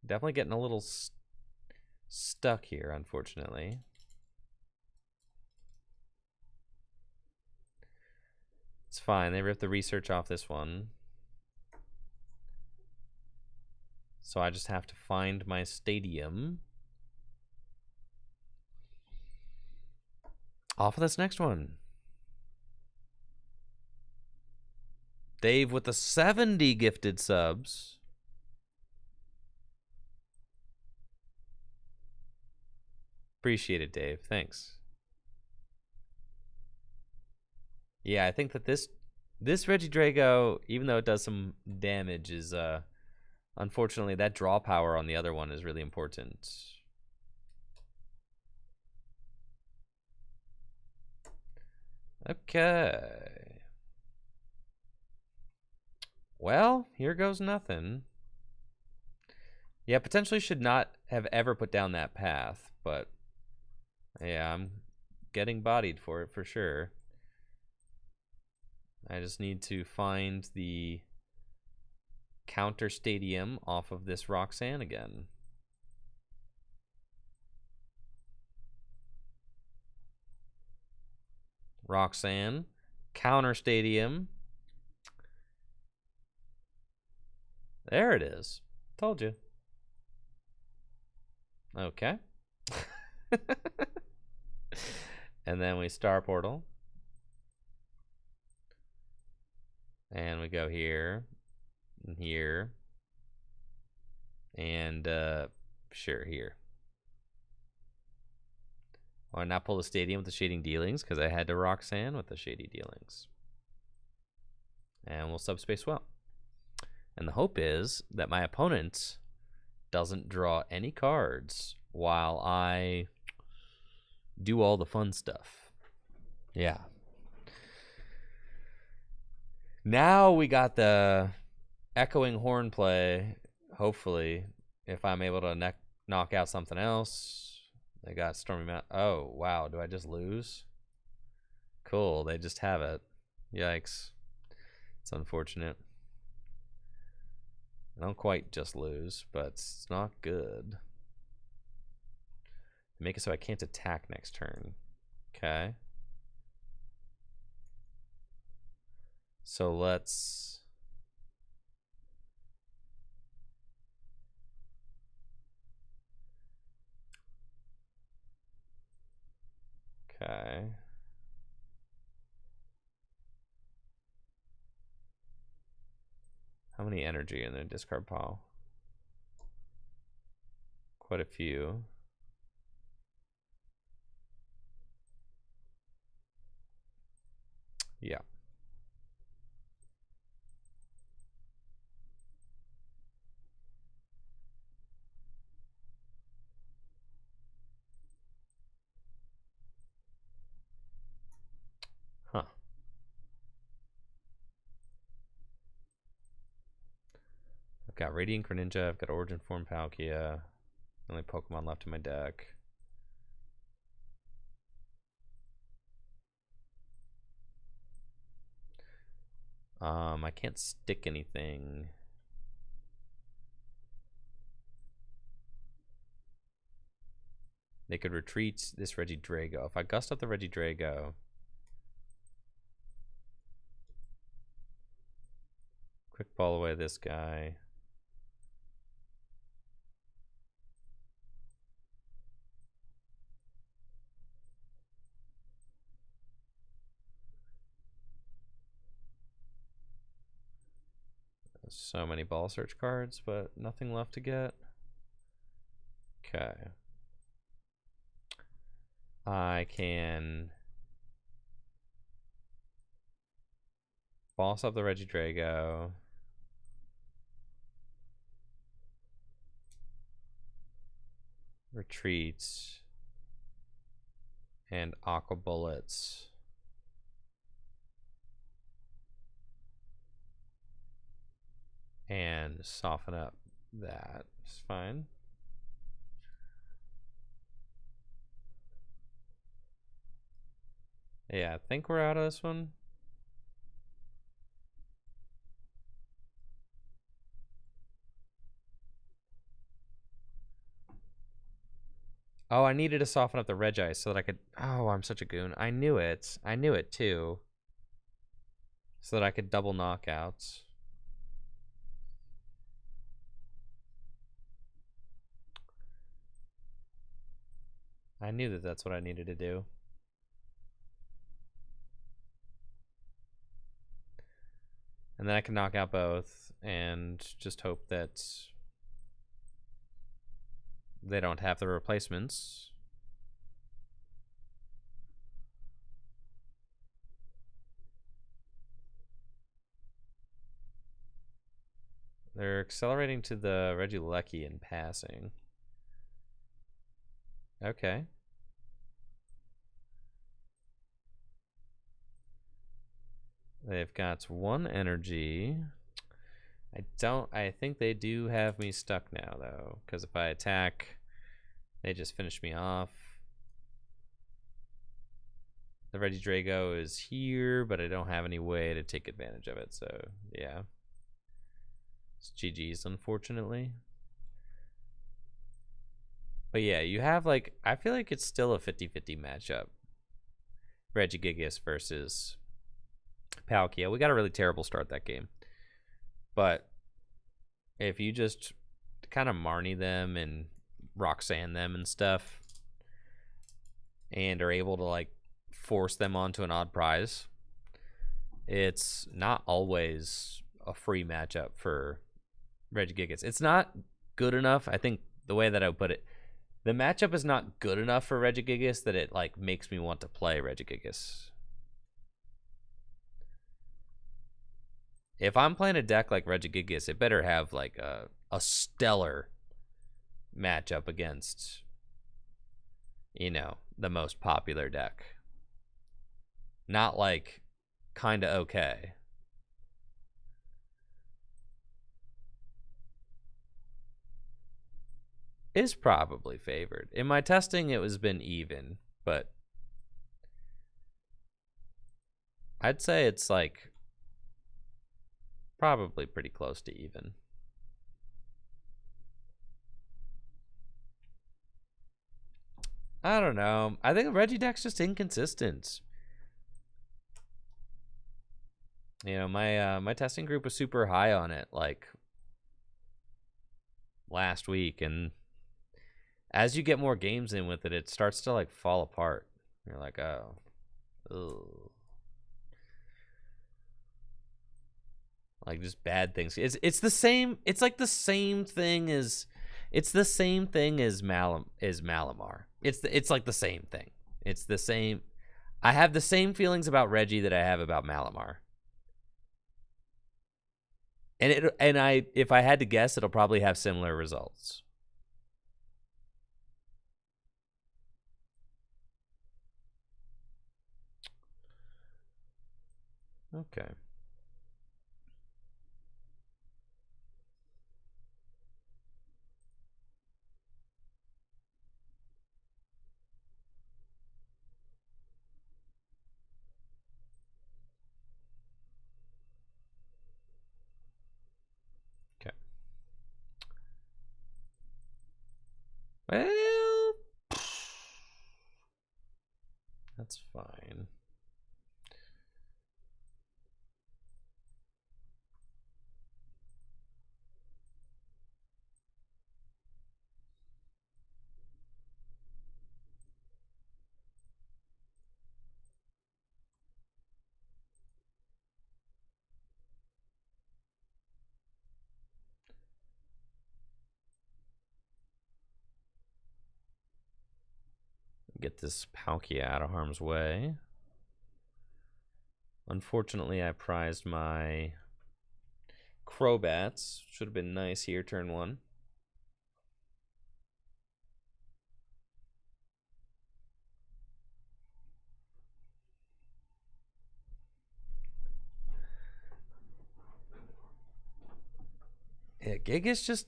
Definitely getting a little stuck here, unfortunately. It's fine. They ripped the research off this one. So I just have to find my stadium off of this next one. Dave with the 70 gifted subs. Appreciate it, Dave. Thanks. Yeah, I think that this Regi Drago, even though it does some damage, is unfortunately that draw power on the other one is really important. Okay. Well, here goes nothing. Yeah, potentially should not have ever put down that path, but yeah, I'm getting bodied for it for sure. I just need to find the counter stadium off of this Roxanne again. Roxanne, counter stadium. There it is. Told you. Okay. And then we star portal. And we go here. And here. And sure, here. Why not pull the stadium with the shading dealings? Because I had to Roxanne with the shady dealings. And we'll subspace well. And the hope is that my opponent doesn't draw any cards while I do all the fun stuff. Yeah. Now we got the echoing horn play. Hopefully, if I'm able to knock out something else. They got Stormy Mountain. Oh, wow. Do I just lose? Cool. They just have it. Yikes. It's unfortunate. I don't quite just lose, but it's not good. Make it so I can't attack next turn. Okay. So let's... Okay. How many energy in the discard pile? Quite a few. Yeah. Huh. I've got Radiant Greninja, I've got Origin Form Palkia. Only Pokemon left in my deck. I can't stick anything. They could retreat this Regi Drago. If I gust up the Regi Drago, quick ball away this guy. So many ball search cards, but nothing left to get. Okay. I can boss up the Regi Drago. Retreats. And Aqua Bullets. And soften up that. It's fine. Yeah, I think we're out of this one. Oh, I needed to soften up the Regi so that I could... Oh, I'm such a goon. I knew it. I knew it, too. So that I could double knockouts. I knew that that's what I needed to do. And then I can knock out both and just hope that they don't have the replacements. They're accelerating to the Regieleki and passing. Okay. They've got one energy. I think they do have me stuck now, though, because if I attack, they just finish me off. The Regidrago is here, but I don't have any way to take advantage of it, so yeah. It's GG's, unfortunately. But yeah, you have, like, I feel like it's still a 50-50 matchup. Regigigas versus Palkia. We got a really terrible start that game. But if you just kind of Marnie them and Roxanne them and stuff, and are able to, like, force them onto an odd prize, it's not always a free matchup for Regigigas. It's not good enough. I think the way that I would put it, the matchup is not good enough for Regigigas that it, like, makes me want to play Regigigas. If I'm playing a deck like Regigigas, it better have, like, a stellar matchup against, you know, the most popular deck. Not, like, kind of okay. Is probably favored. In my testing, it was been even, but I'd say it's, like, probably pretty close to even. I don't know. I think Regi deck's just inconsistent. You know, my testing group was super high on it, like, last week, and as you get more games in with it, it starts to, like, fall apart. You're like, oh, ugh. Like, just bad things. It's the same. It's like the same thing as, it's the same thing as Malamar. It's like the same thing. It's the same. I have the same feelings about Regi that I have about Malamar. And if I had to guess, it'll probably have similar results. Okay. Okay. Well, that's fine. Get this Palkia out of harm's way. Unfortunately, I prized my Crobats. Should have been nice here, turn one. Yeah, Giga's just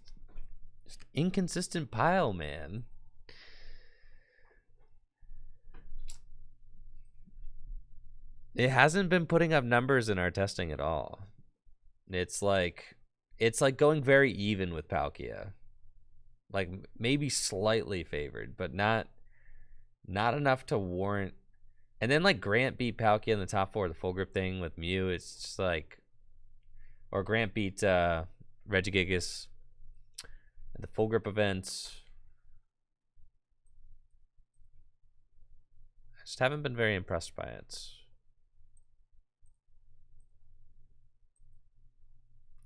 inconsistent pile, man. It hasn't been putting up numbers in our testing at all. It's like going very even with Palkia. Like maybe slightly favored, but not enough to warrant. And then like Grant beat Palkia in the top 4 of the full grip thing with Mew. It's just like, or Grant beat Regigigas at the full grip events. I just haven't been very impressed by it.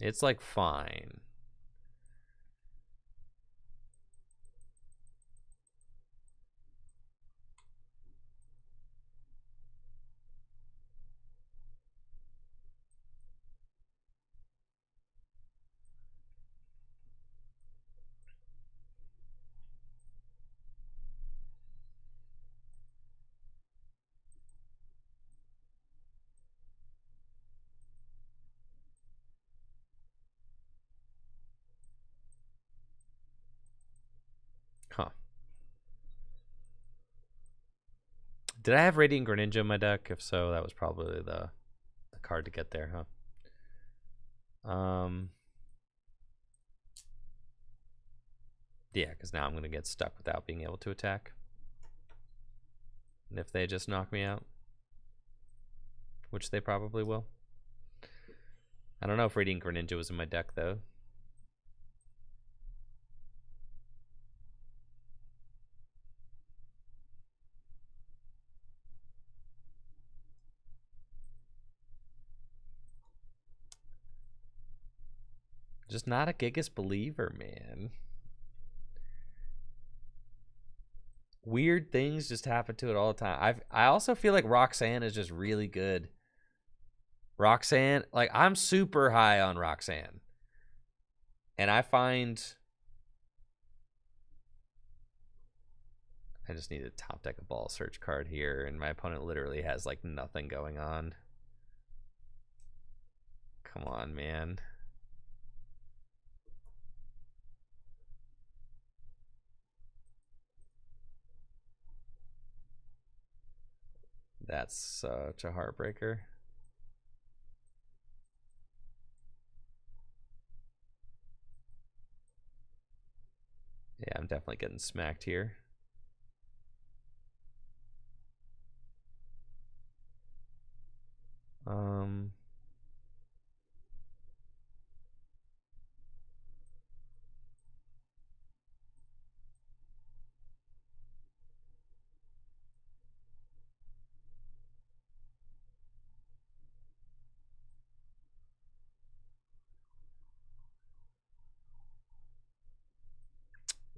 It's like fine. Huh. Did I have Radiant Greninja in my deck? If so, that was probably the card to get there, huh? Yeah, because now I'm going to get stuck without being able to attack. And if they just knock me out, which they probably will. I don't know if Radiant Greninja was in my deck, though. Just not a Gigas believer, man. Weird things just happen to it all the time. I also feel like Roxanne is just really good. Roxanne, like I'm super high on Roxanne. And I find I just need a top deck a ball search card here, and my opponent literally has like nothing going on. Come on, man. That's such a heartbreaker. Yeah, I'm definitely getting smacked here.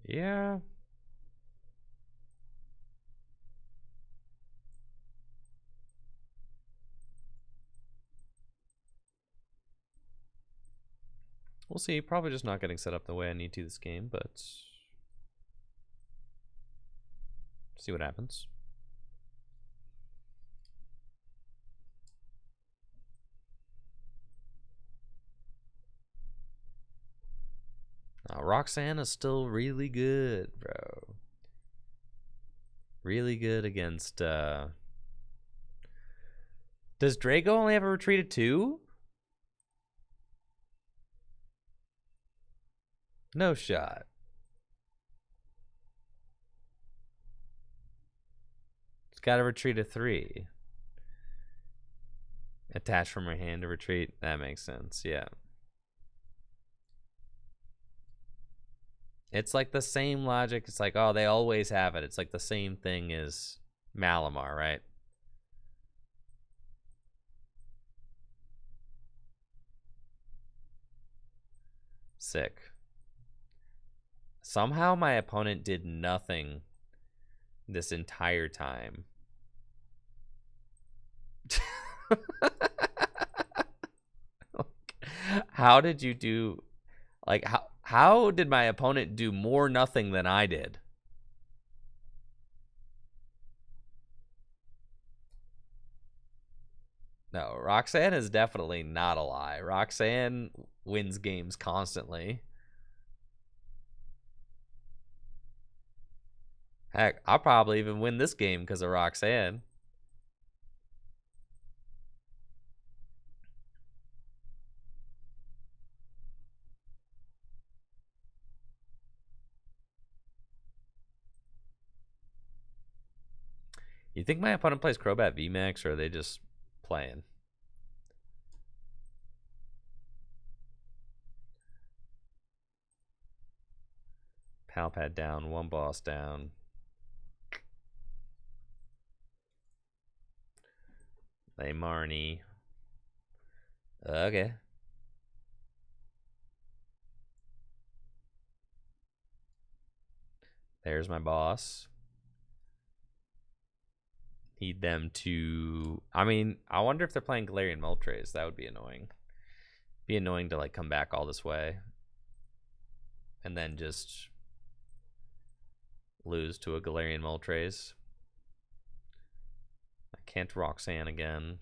Yeah. We'll see. Probably just not getting set up the way I need to this game, but see what happens. Roxanne is still really good, bro. Really good against does Drago only have a retreat of 2? No shot. It's got a retreat of 3. Attach from her hand to retreat. That makes sense, yeah. It's like the same logic. It's like, oh, they always have it. It's like the same thing as Malamar, right? Sick. Somehow my opponent did nothing this entire time. How did you do? Like, how did my opponent do more nothing than I did? No, Roxanne is definitely not a lie. Roxanne wins games constantly. Heck, I'll probably even win this game because of Roxanne. You think my opponent plays Crobat VMAX, or are they just playing? Palpad down, one boss down. They Marnie. Okay. There's my boss. Need them to... I mean, I wonder if they're playing Galarian Moltres. That would be annoying. Be annoying to, like, come back all this way. And then just lose to a Galarian Moltres. I can't Roxanne again.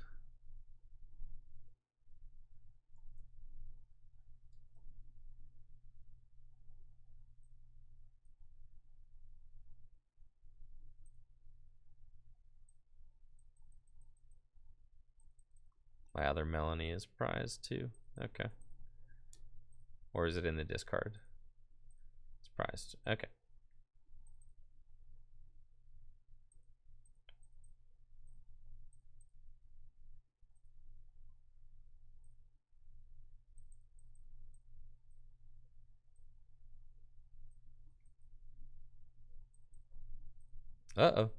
My other Melanie is prized too. Okay. Or is it in the discard? It's prized. Okay. Uh-oh.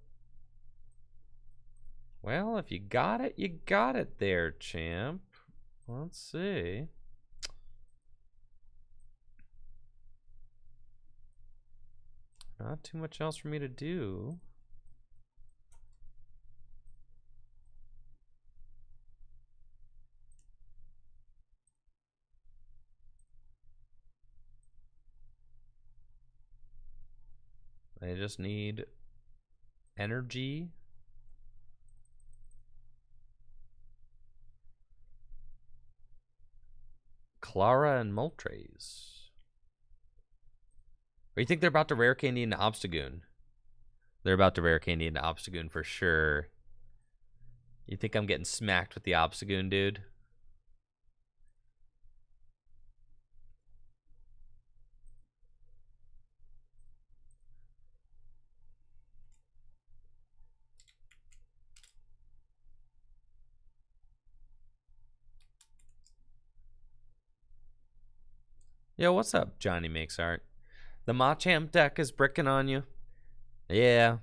Well, if you got it there, champ. Let's see. Not too much else for me to do. They just need energy. Clara and Moltres. Or you think they're about to rare candy into Obstagoon? They're about to rare candy into Obstagoon for sure. You think I'm getting smacked with the Obstagoon, dude? Yo, what's up, Johnny Makes Art? The Machamp deck is bricking on you. Yeah.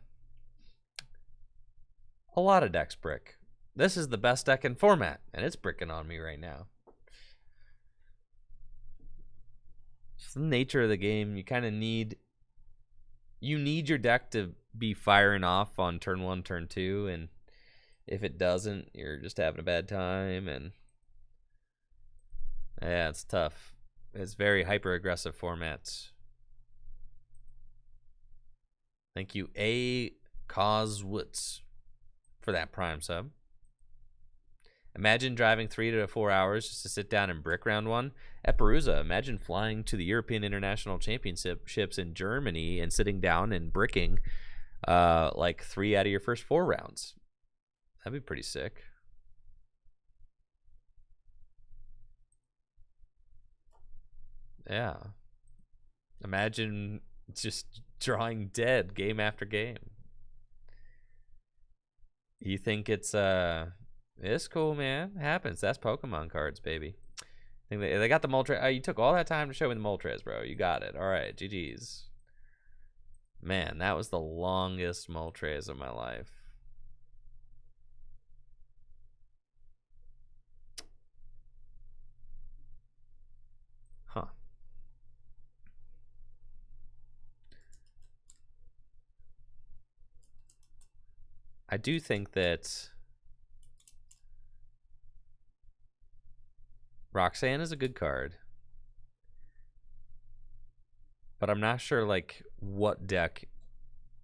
A lot of decks brick. This is the best deck in format, and it's bricking on me right now. It's the nature of the game. You kind of need... You need your deck to be firing off on turn 1, turn 2, and if it doesn't, you're just having a bad time, and... Yeah, it's tough. It's very hyper-aggressive formats. Thank you, A. Coswoods, for that Prime sub. Imagine driving 3 to 4 hours just to sit down and brick round 1. At Perusa, imagine flying to the European International Championships in Germany and sitting down and bricking like 3 out of your first 4 rounds. That'd be pretty sick. Yeah. Imagine just drawing dead game after game. You think it's cool, man. It happens. That's Pokemon cards, baby. I think they got the Moltres. Oh, you took all that time to show me the Moltres, bro. You got it. All right, GG's. Man, that was the longest Moltres of my life. Huh. I do think that Roxanne is a good card, but I'm not sure like what deck.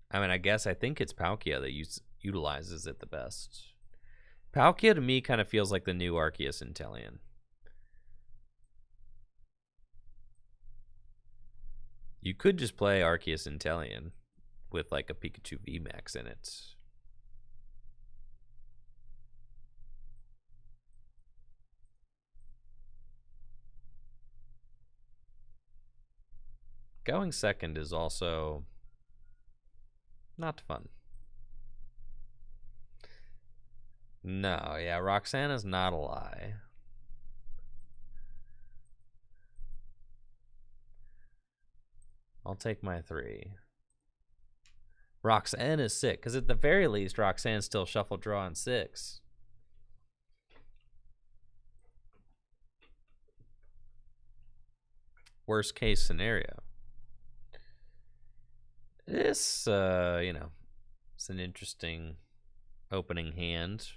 I mean, I think it's Palkia that utilizes it the best. Palkia to me kind of feels like the new Arceus Inteleon. You could just play Arceus Inteleon with like a Pikachu VMAX in it. Going second is also not fun. No, yeah, Roxanna's not a lie. I'll take my 3. Roxanne is sick, because at the very least, Roxanne's still shuffle draw on 6. Worst case scenario. This, you know, it's an interesting opening hand.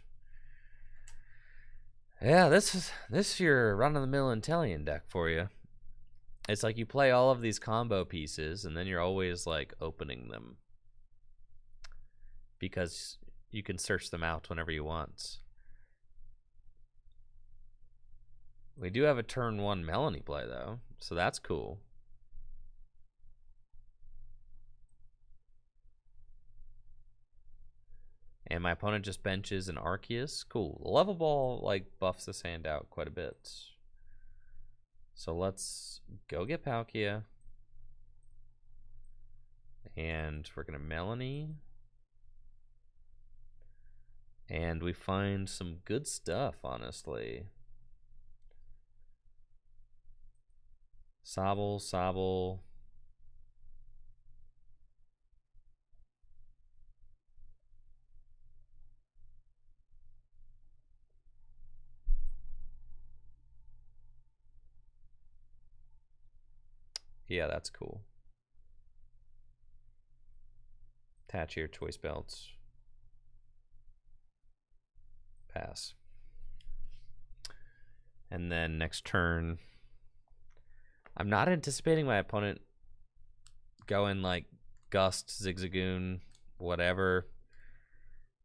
Yeah, this is your run-of-the-mill Intellion deck for you. It's like you play all of these combo pieces, and then you're always like opening them because you can search them out whenever you want. We do have a turn 1 Melanie play though, so that's cool. And my opponent just benches an Arceus. Cool. The level ball like buffs this hand out quite a bit. So let's go get Palkia. And we're gonna Melanie. And we find some good stuff, honestly. Sobble. Yeah, that's cool. Attach your choice belts. Pass. And then next turn, I'm not anticipating my opponent going like Gust, Zigzagoon, whatever.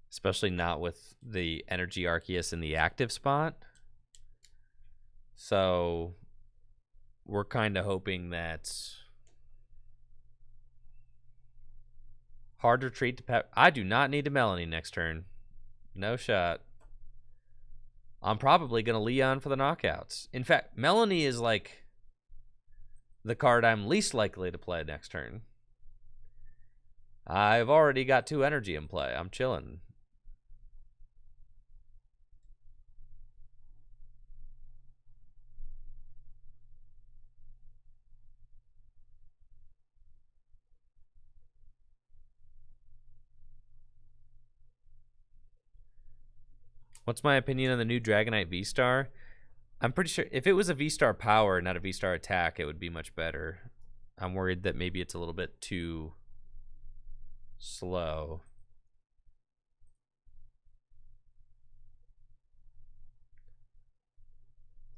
Especially not with the Energy Arceus in the active spot. So we're kind of hoping that hard retreat to Pep. I do not need a Melanie next turn. No shot. I'm probably going to Leon for the knockouts. In fact, Melanie is like the card I'm least likely to play next turn. I've already got 2 energy in play. I'm chilling. What's my opinion on the new Dragonite VSTAR? I'm pretty sure if it was a VSTAR power, not a VSTAR attack, it would be much better. I'm worried that maybe it's a little bit too slow.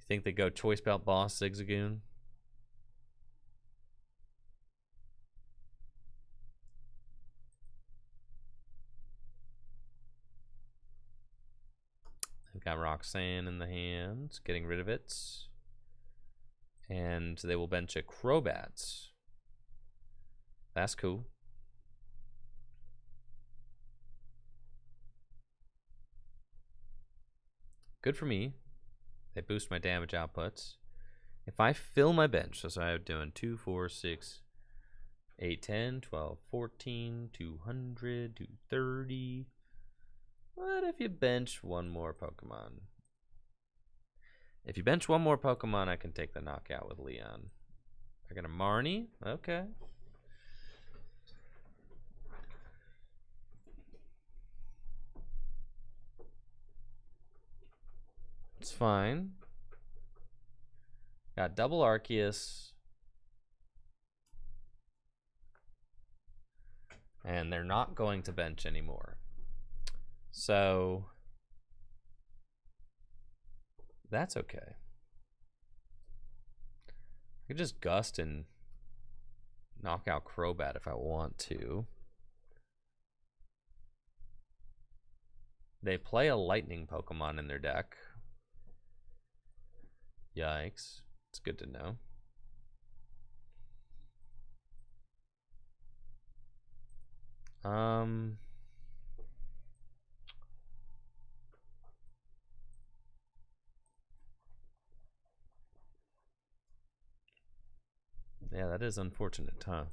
You think they go Choice Belt Boss, Zigzagoon? They've got Roxanne in the hand, getting rid of it. And they will bench a Crobat. That's cool. Good for me. They boost my damage outputs. If I fill my bench, so I'm doing 2, 4, 6, 8, 10, 12, 14, 200, 230. What if you bench one more Pokemon? If you bench one more Pokemon, I can take the knockout with Leon. They're gonna Marnie? Okay. It's fine. Got double Arceus. And they're not going to bench anymore. So that's okay. I could just Gust and knock out Crobat if I want to. They play a lightning Pokemon in their deck. Yikes. It's good to know. Yeah, that is unfortunate, huh?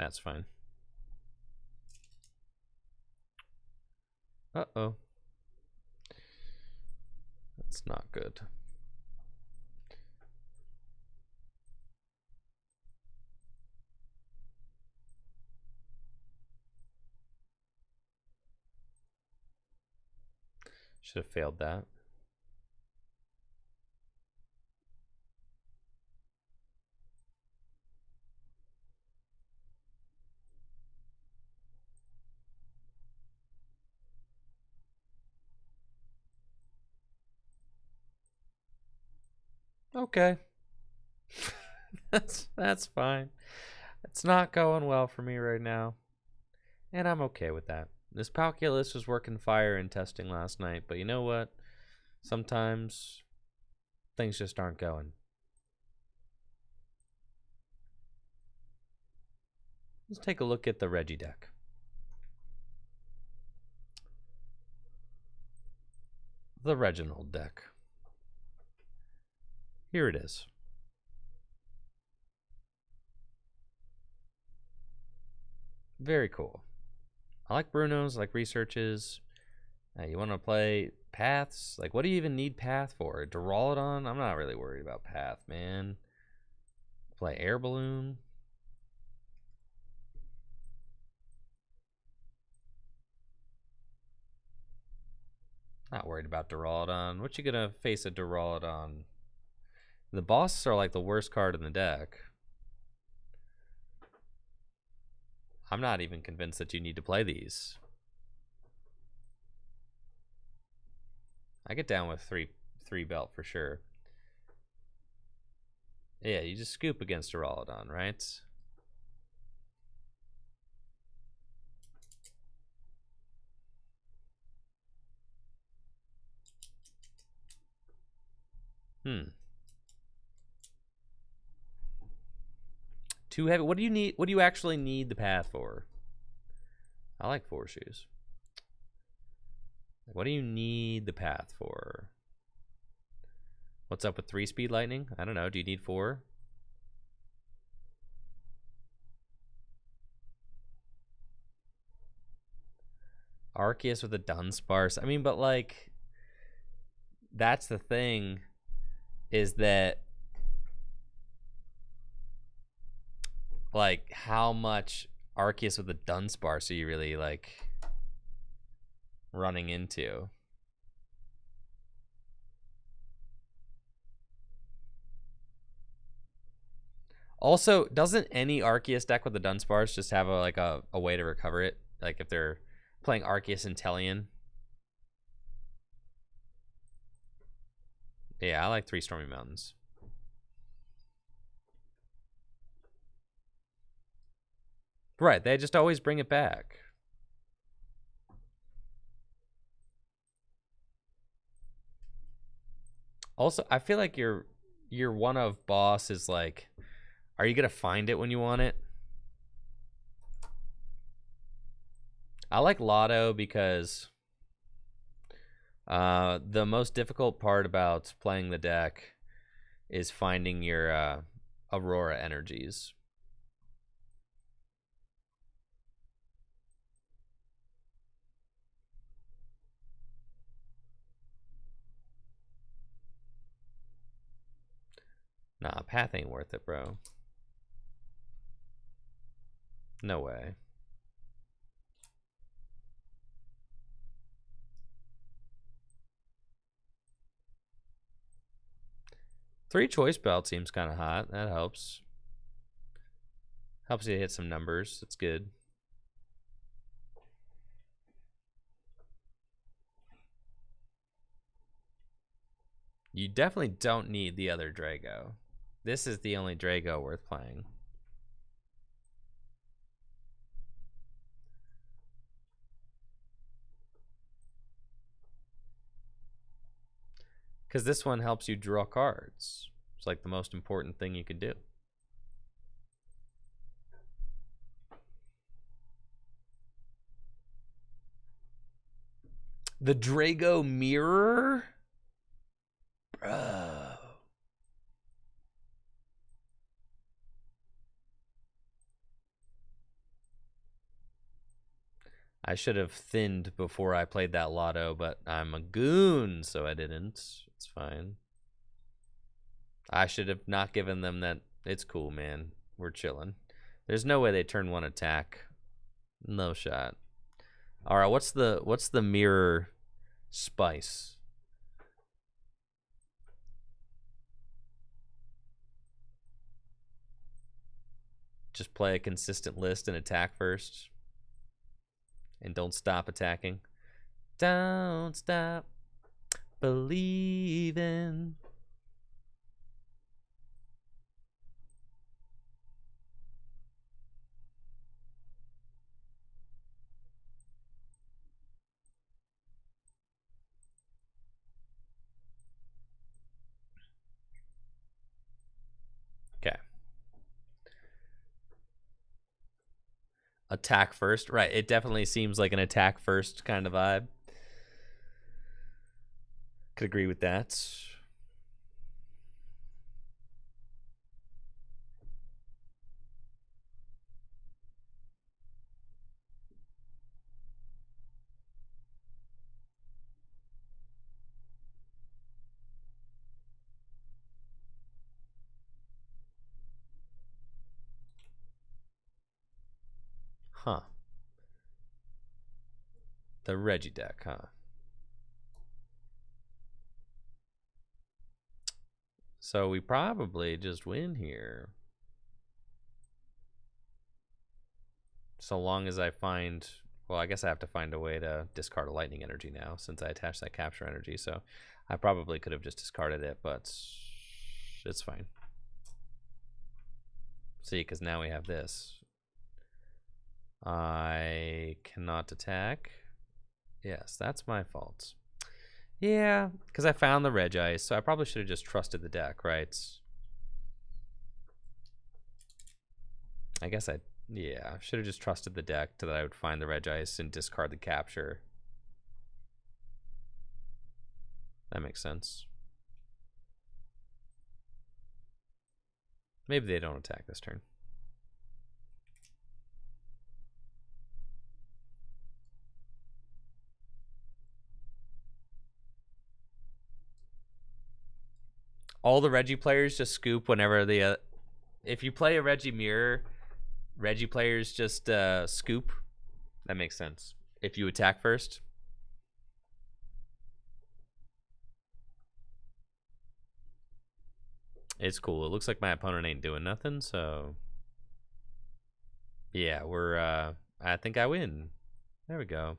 That's fine. Uh-oh. That's not good. Should have failed that. Okay. That's fine. It's not going well for me right now. And I'm okay with that. This Palkia list was working fire in testing last night, but you know what? Sometimes things just aren't going. Let's take a look at the Regi deck. The Reginald deck. Here it is. Very cool. I like Bruno's, I like researches. You want to play paths? Like, what do you even need path for? Duraludon? I'm not really worried about path, man. Play air balloon. Not worried about Duraludon. What you gonna face a Duraludon? The bosses are like the worst card in the deck. I'm not even convinced that you need to play these. I get down with three belt for sure. Yeah, you just scoop against Duraludon, right? Too heavy. What do you need? What do you actually need the path for? I like 4 shoes. What do you need the path for? What's up with 3-speed lightning? I don't know. Do you need 4? Arceus with a Dunsparce. I mean, but like, that's the thing, is that like how much Arceus with a Dunsparce are you really like running into? Also, doesn't any Arceus deck with the Dunsparce just have a way to recover it? Like if they're playing Arceus and Tellian. Yeah, I like 3 Stormy Mountains. Right, they just always bring it back. Also, I feel like your one of boss is like, are you gonna find it when you want it? I like Lotto because the most difficult part about playing the deck is finding your Aurora energies. Nah, Path ain't worth it, bro. No way. Three choice belt seems kind of hot. That helps. Helps you hit some numbers. It's good. You definitely don't need the other Drago. This is the only Drago worth playing. Because this one helps you draw cards. It's like the most important thing you could do. The Drago Mirror? Bro. I should have thinned before I played that lotto, but I'm a goon, so I didn't. It's fine. I should have not given them that. It's cool, man. We're chilling. There's no way they turn one attack. No shot. All right, what's the mirror spice? Just play a consistent list and attack first. And don't stop attacking. Don't stop believing. Okay. Attack first. Right. It definitely seems like an attack first kind of vibe. Could agree with that. Huh. The Regi deck, huh? So we probably just win here. So long as I find... Well, I guess I have to find a way to discard a lightning energy now since I attached that capture energy. So I probably could have just discarded it, but it's fine. See, because now we have this. I cannot attack. Yes, that's my fault. Yeah, because I found the Regi, so I probably should have just trusted the deck, right? I guess yeah, should have just trusted the deck that I would find the Regi and discard the capture. That makes sense. Maybe they don't attack this turn. All the Regi players just scoop whenever the... if you play a Regi mirror, Regi players just scoop. That makes sense. If you attack first. It's cool. It looks like my opponent ain't doing nothing, so... yeah, we're... I think I win. There we go.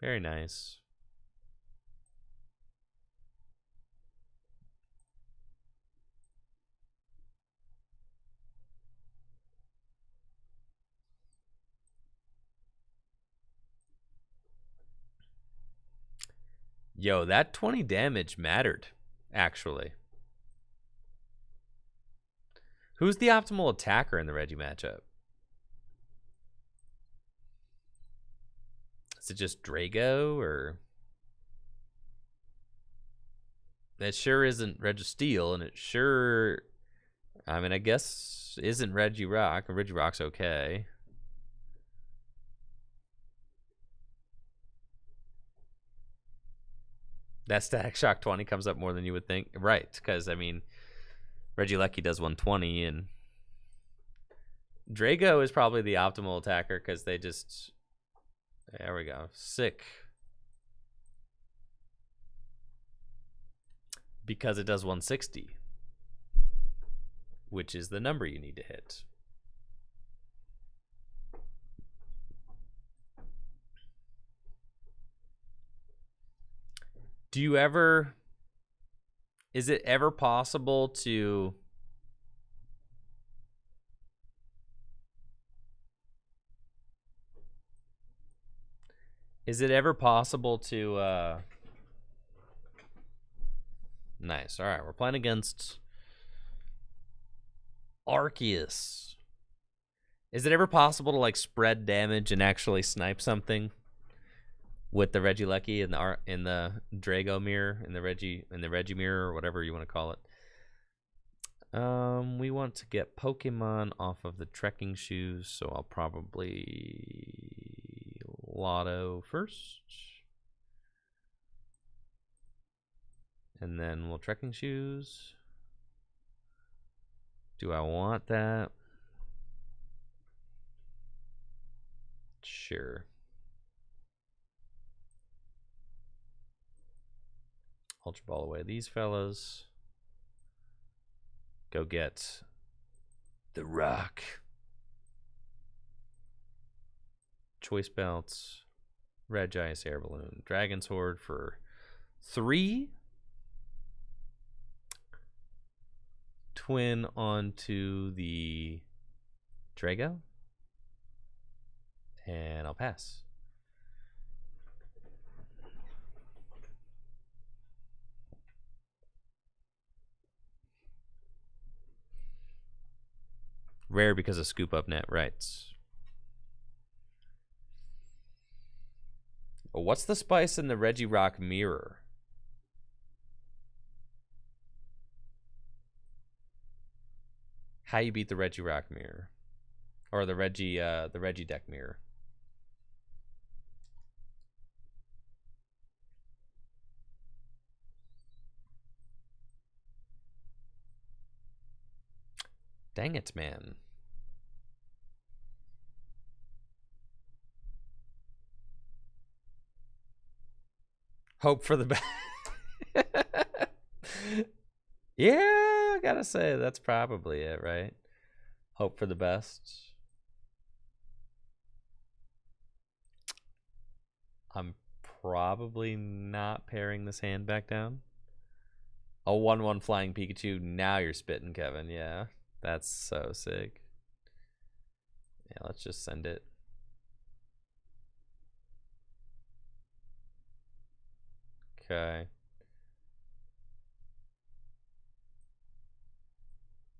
Very nice. Yo, that 20 damage mattered, actually. Who's the optimal attacker in the Regi matchup? Is it just Drago, or... that sure isn't Registeel, and it sure... I mean, I guess isn't Regirock. Regirock's okay. That Static Shock 20 comes up more than you would think. Right, because, I mean, Regieleki does 120, and Drago is probably the optimal attacker because they just... there we go. Sick. Because it does 160, which is the number you need to hit. Do you ever... is it ever possible to... is it ever possible to... nice. All right, we're playing against Arceus. Is it ever possible to like spread damage and actually snipe something with the Regieleki in the Drago mirror, in the Regi mirror, or whatever you want to call it? We want to get Pokemon off of the trekking shoes, so I'll probably Lotto first. And then we'll trekking shoes. Do I want that? Sure. Ultra Ball away these fellas. Go get the rock. Choice belts. Regi Air Balloon. Dragon's Horde for 3. Twin onto the Drago. And I'll pass. Rare because of scoop up net, right. Oh, what's the spice in the Regi Rock mirror? How you beat the Regi Rock mirror. Or the Regi deck mirror. Dang it, man. Hope for the best. Yeah, I gotta say, that's probably it, right? Hope for the best. I'm probably not paring this hand back down. A 1/1 flying Pikachu. Now you're spitting, Kevin. Yeah, that's so sick. Yeah, let's just send it. Okay.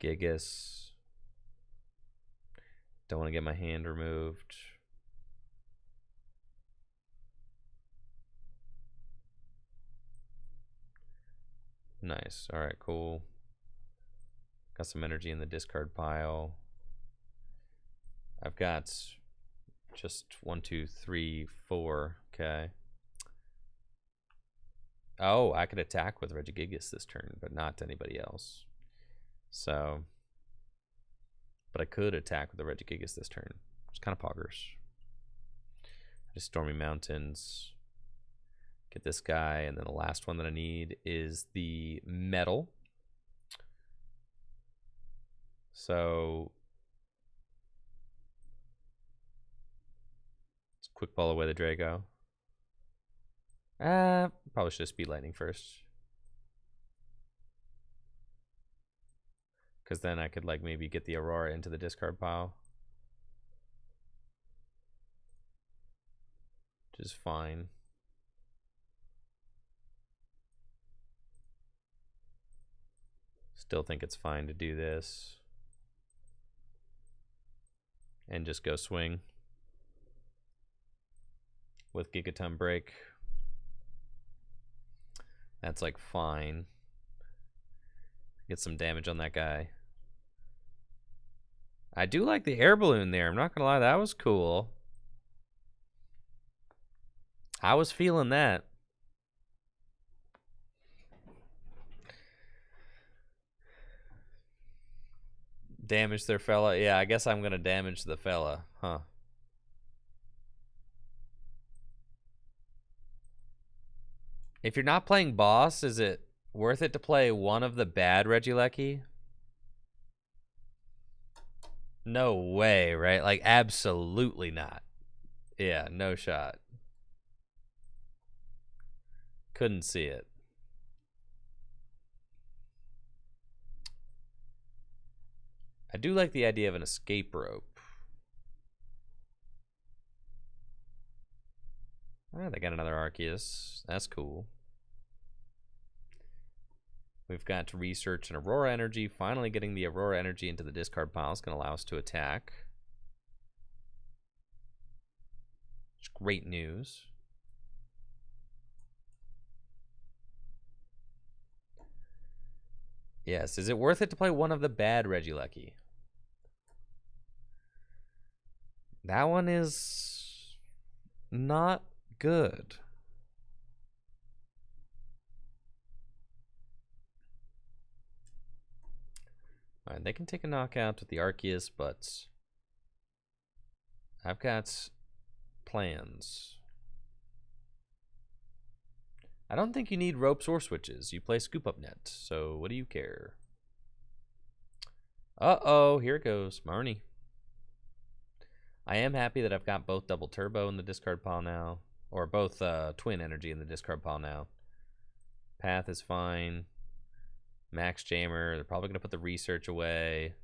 Gigas. Don't want to get my hand removed. Nice. All right, cool. Got some energy in the discard pile. I've got just 1, 2, 3, 4. Okay. Oh, I could attack with Regigigas this turn, but not to anybody else. So, but I could attack with the Regigigas this turn. It's kind of poggers. Just Stormy Mountains. Get this guy, and then the last one that I need is the metal. So let's quick ball away the Drago. Probably should have Speed Lightning first. Because then I could like maybe get the Aurora into the discard pile. Which is fine. Still think it's fine to do this. And just go swing. With Gigaton Break. That's like fine. Get some damage on that guy. I do like the air balloon there. I'm not gonna lie, that was cool. I was feeling that. Damage their fella. Yeah, I guess I'm gonna damage the fella, huh? If you're not playing boss, is it worth it to play one of the bad Regieleki? No way, right? Like, absolutely not. Yeah, no shot. Couldn't see it. I do like the idea of an escape rope. Oh, they got another Arceus. That's cool. We've got to research an Aurora Energy. Finally getting the Aurora Energy into the discard pile is going to allow us to attack. It's great news. Yes, is it worth it to play one of the bad Regieleki? That one is not good. All right, they can take a knockout with the Arceus, but I've got plans. I don't think you need ropes or switches. You play scoop up net, so what do you care? Uh-oh, here it goes. Marnie. I am happy that I've got both double turbo in the discard pile now. Or both twin energy in the discard pile now. Path is fine. Max Jammer. They're probably going to put the research away.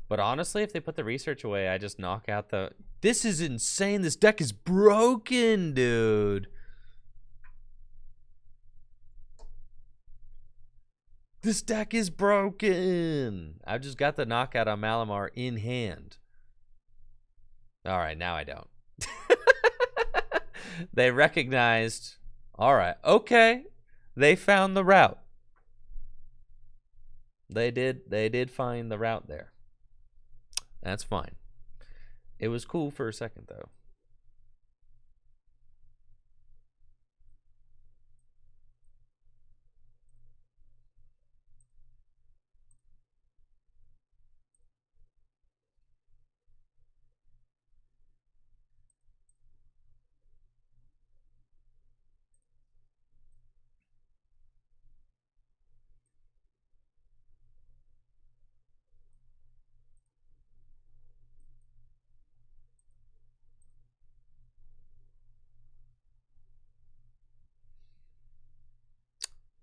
But honestly, if they put the research away, I just knock out the... This is insane. This deck is broken, dude. This deck is broken. I've just got the knockout on Malamar in hand. All right, now I don't. They recognized. All right, okay. They found the route. They did find the route there. That's fine. It was cool for a second, though.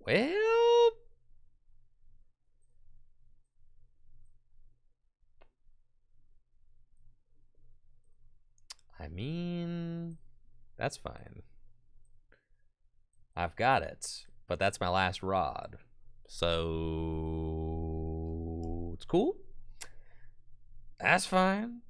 Well, I mean, that's fine. I've got it, but that's my last rod. So it's cool. That's fine.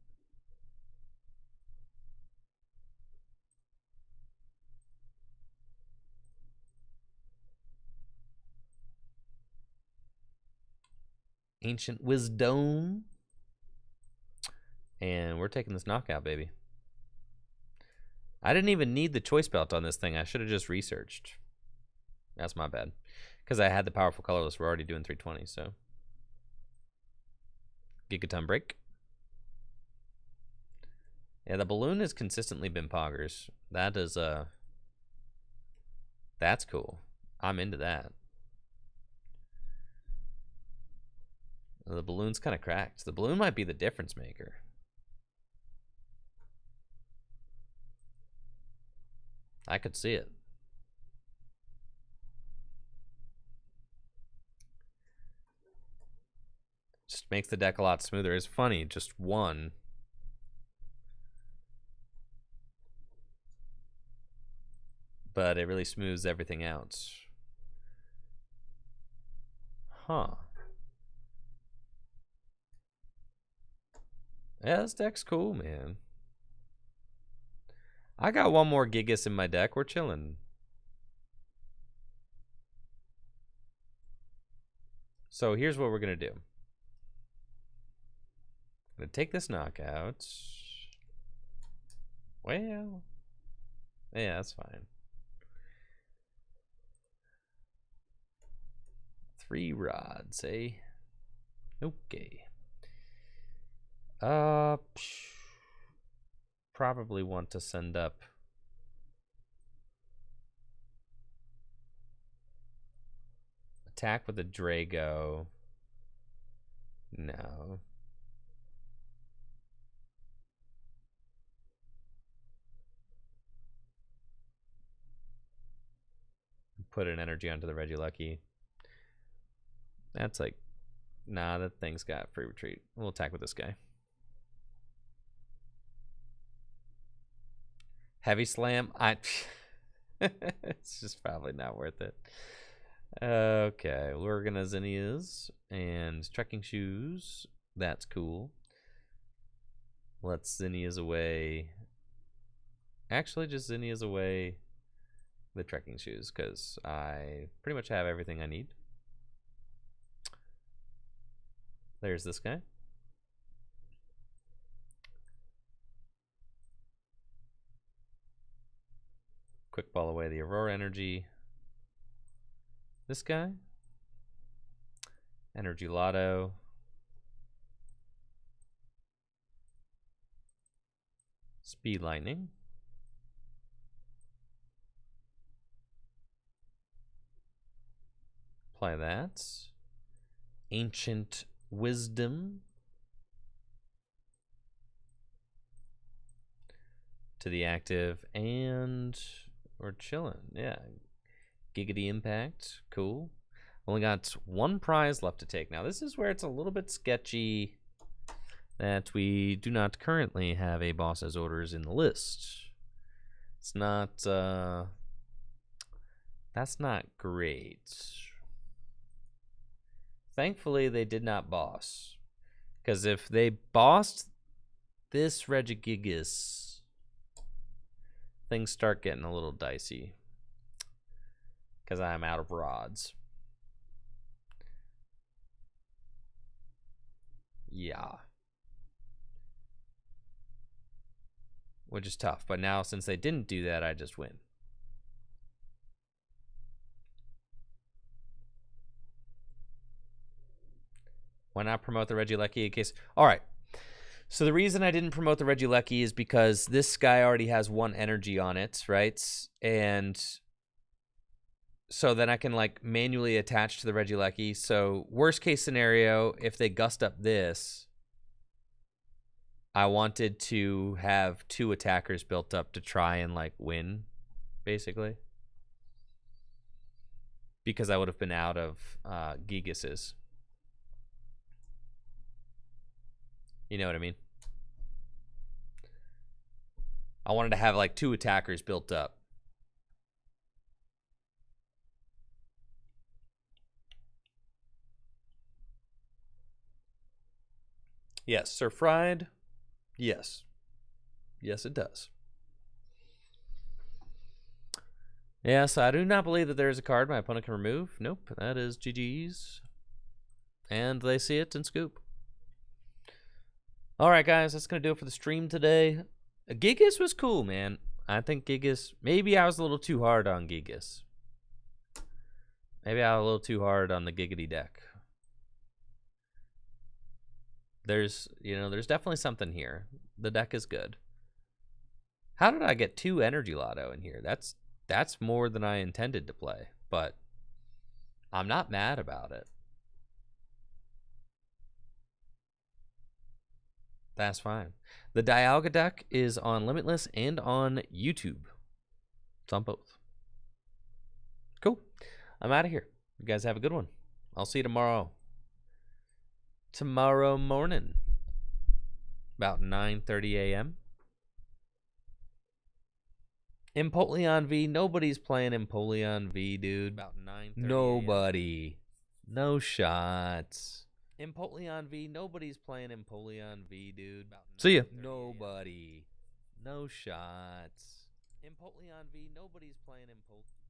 Ancient Wisdom. And we're taking this knockout, baby. I didn't even need the choice belt on this thing. I should have just researched. That's my bad. Because I had the powerful colorless. We're already doing 320, so. Gigaton break. Yeah, the balloon has consistently been poggers. That is, that's cool. I'm into that. The balloon's kind of cracked. The balloon might be the difference maker. I could see it. Just makes the deck a lot smoother. It's funny, just one. But it really smooths everything out. Huh. Yeah, this deck's cool, man. I got one more Gigas in my deck. We're chilling. So here's what we're going to do. I'm going to take this knockout. Well, yeah, that's fine. 3 rods, eh? Okay. Probably want to send up attack with a Drago. No. Put an energy onto the Regilucky. That's like, nah, that thing's got free retreat. We'll attack with this guy. Heavy Slam. It's just probably not worth it. Okay, we're gonna Zinnias and Trekking Shoes. That's cool. Let's Zinnias away. Actually, just Zinnias away the Trekking Shoes because I pretty much have everything I need. There's this guy. Quick ball away the Aurora Energy. This guy. Energy Lotto. Speed Lightning. Apply that. Ancient Wisdom. To the active, and we're chilling. Yeah. Giggity Impact. Cool. Only got one prize left to take. Now, this is where it's a little bit sketchy that we do not currently have a boss's orders in the list. It's not, that's not great. Thankfully, they did not boss. Because if they bossed this Regigigas, things start getting a little dicey. Because I'm out of rods. Yeah. Which is tough. But now, since they didn't do that, I just win. Why not promote the Regieleki in case? All right. So the reason I didn't promote the Regieleki is because this guy already has one energy on it, right? And so then I can like manually attach to the Regieleki. So worst case scenario, if they gust up this, I wanted to have 2 attackers built up to try and like win, basically. Because I would have been out of Gigases. You know what I mean? I wanted to have like 2 attackers built up. Yes, Sir Fried. Yes. Yes, it does. Yes, I do not believe that there is a card my opponent can remove. Nope, that is GG's. And they see it and scoop. All right, guys, that's going to do it for the stream today. Gigas was cool, man. I think Gigas, maybe I was a little too hard on Gigas. Maybe I was a little too hard on the Giggity deck. There's definitely something here. The deck is good. How did I get 2 Energy Lotto in here? That's more than I intended to play, but I'm not mad about it. That's fine. The Dialga deck is on Limitless and on YouTube. It's on both. Cool. I'm out of here. You guys have a good one. I'll see you tomorrow. Tomorrow morning. About 9:30 a.m. Empoleon V. Nobody's playing Empoleon V, dude. About 9:30 Nobody. No shots. Empoleon V. Nobody's playing Empoleon V, dude. See ya. Nobody. No shots. Empoleon V. Nobody's playing Empoleon.